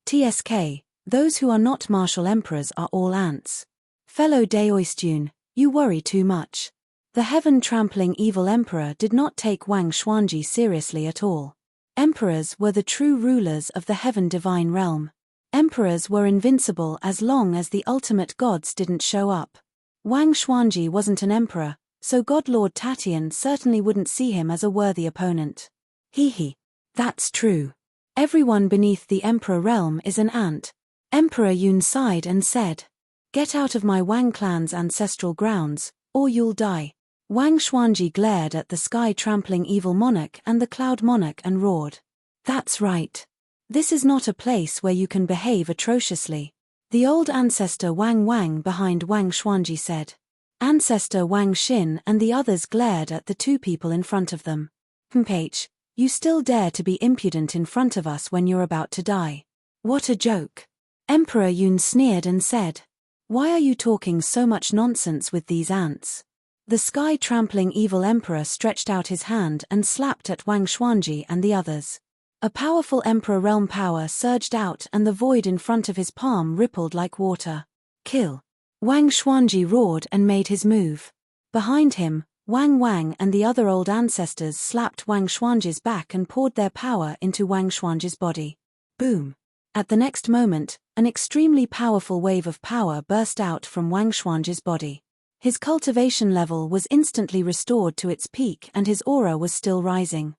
TSK, those who are not martial emperors are all ants. Fellow Daoistun, you worry too much. The heaven-trampling evil emperor did not take Wang Xuanji seriously at all. Emperors were the true rulers of the heaven divine realm. Emperors were invincible as long as the ultimate gods didn't show up. Wang Xuanji wasn't an emperor, so God Lord Tatian certainly wouldn't see him as a worthy opponent. Hee. That's true. Everyone beneath the emperor realm is an ant. Emperor Yun sighed and said, get out of my Wang clan's ancestral grounds, or you'll die. Wang Xuanji glared at the sky-trampling evil monarch and the cloud monarch and roared. That's right. This is not a place where you can behave atrociously. The old ancestor Wang behind Wang Xuanji said. Ancestor Wang Xin and the others glared at the two people in front of them. H, you still dare to be impudent in front of us when you're about to die. What a joke. Emperor Yun sneered and said. Why are you talking so much nonsense with these ants? The sky-trampling evil emperor stretched out his hand and slapped at Wang Xuanji and the others. A powerful emperor realm power surged out and the void in front of his palm rippled like water. Kill. Wang Xuanji roared and made his move. Behind him, Wang and the other old ancestors slapped Wang Xuanji's back and poured their power into Wang Xuanji's body. Boom. At the next moment, an extremely powerful wave of power burst out from Wang Xuanji's body. His cultivation level was instantly restored to its peak and his aura was still rising.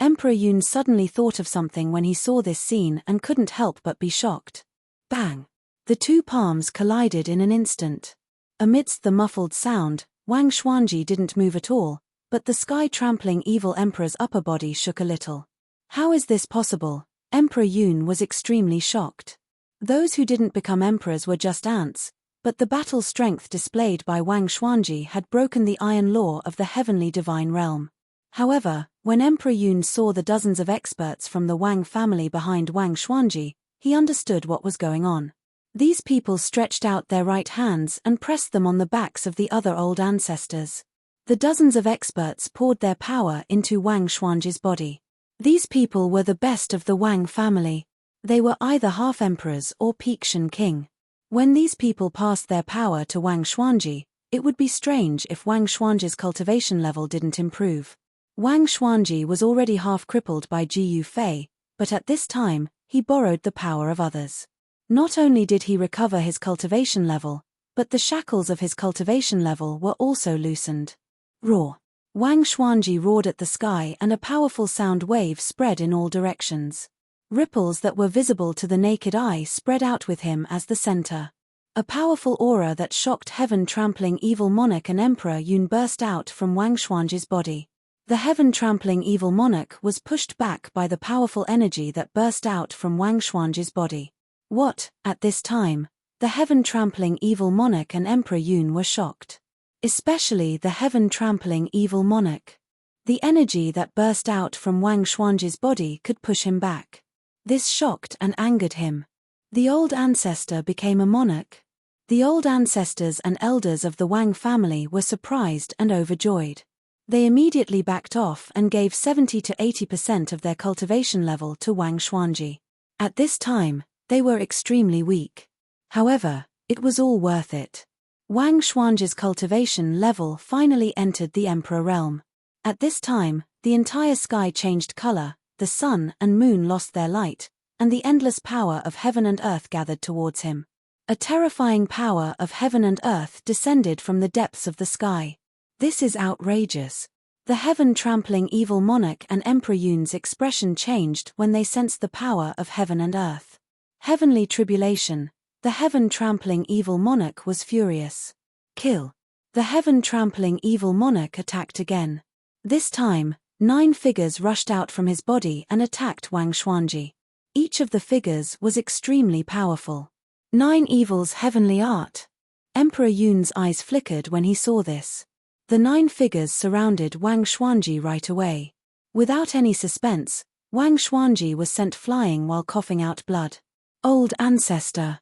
Emperor Yun suddenly thought of something when he saw this scene and couldn't help but be shocked. Bang! The two palms collided in an instant. Amidst the muffled sound, Wang Xuanji didn't move at all, but the sky-trampling evil emperor's upper body shook a little. How is this possible? Emperor Yun was extremely shocked. Those who didn't become emperors were just ants, but the battle strength displayed by Wang Xuanji had broken the iron law of the heavenly divine realm. However, when Emperor Yun saw the dozens of experts from the Wang family behind Wang Xuanji, he understood what was going on. These people stretched out their right hands and pressed them on the backs of the other old ancestors. The dozens of experts poured their power into Wang Xuanji's body. These people were the best of the Wang family. They were either half-emperors or peak Shen King. When these people passed their power to Wang Xuanji, it would be strange if Wang Xuanji's cultivation level didn't improve. Wang Xuanji was already half-crippled by Ji Yufei, but at this time, he borrowed the power of others. Not only did he recover his cultivation level, but the shackles of his cultivation level were also loosened. Roar! Wang Xuanji roared at the sky, and a powerful sound wave spread in all directions. Ripples that were visible to the naked eye spread out with him as the center. A powerful aura that shocked heaven-trampling evil monarch and Emperor Yun burst out from Wang Xuanji's body. The heaven-trampling evil monarch was pushed back by the powerful energy that burst out from Wang Xuanji's body. What, at this time, the heaven-trampling evil monarch and Emperor Yun were shocked. Especially the heaven-trampling evil monarch. The energy that burst out from Wang Xuanji's body could push him back. This shocked and angered him. The old ancestor became a monarch. The old ancestors and elders of the Wang family were surprised and overjoyed. They immediately backed off and gave 70 to 80% of their cultivation level to Wang Xuanji. At this time, they were extremely weak. However, it was all worth it. Wang Xuanji's cultivation level finally entered the Emperor realm. At this time, the entire sky changed color, the sun and moon lost their light, and the endless power of heaven and earth gathered towards him. A terrifying power of heaven and earth descended from the depths of the sky. This is outrageous. The heaven-trampling evil monarch and Emperor Yun's expression changed when they sensed the power of heaven and earth. Heavenly tribulation. The heaven-trampling evil monarch was furious. Kill. The heaven-trampling evil monarch attacked again. This time, 9 figures rushed out from his body and attacked Wang Xuanji. Each of the figures was extremely powerful. 9 evils heavenly art. Emperor Yun's eyes flickered when he saw this. The 9 figures surrounded Wang Xuanji right away. Without any suspense, Wang Xuanji was sent flying while coughing out blood. Old ancestor.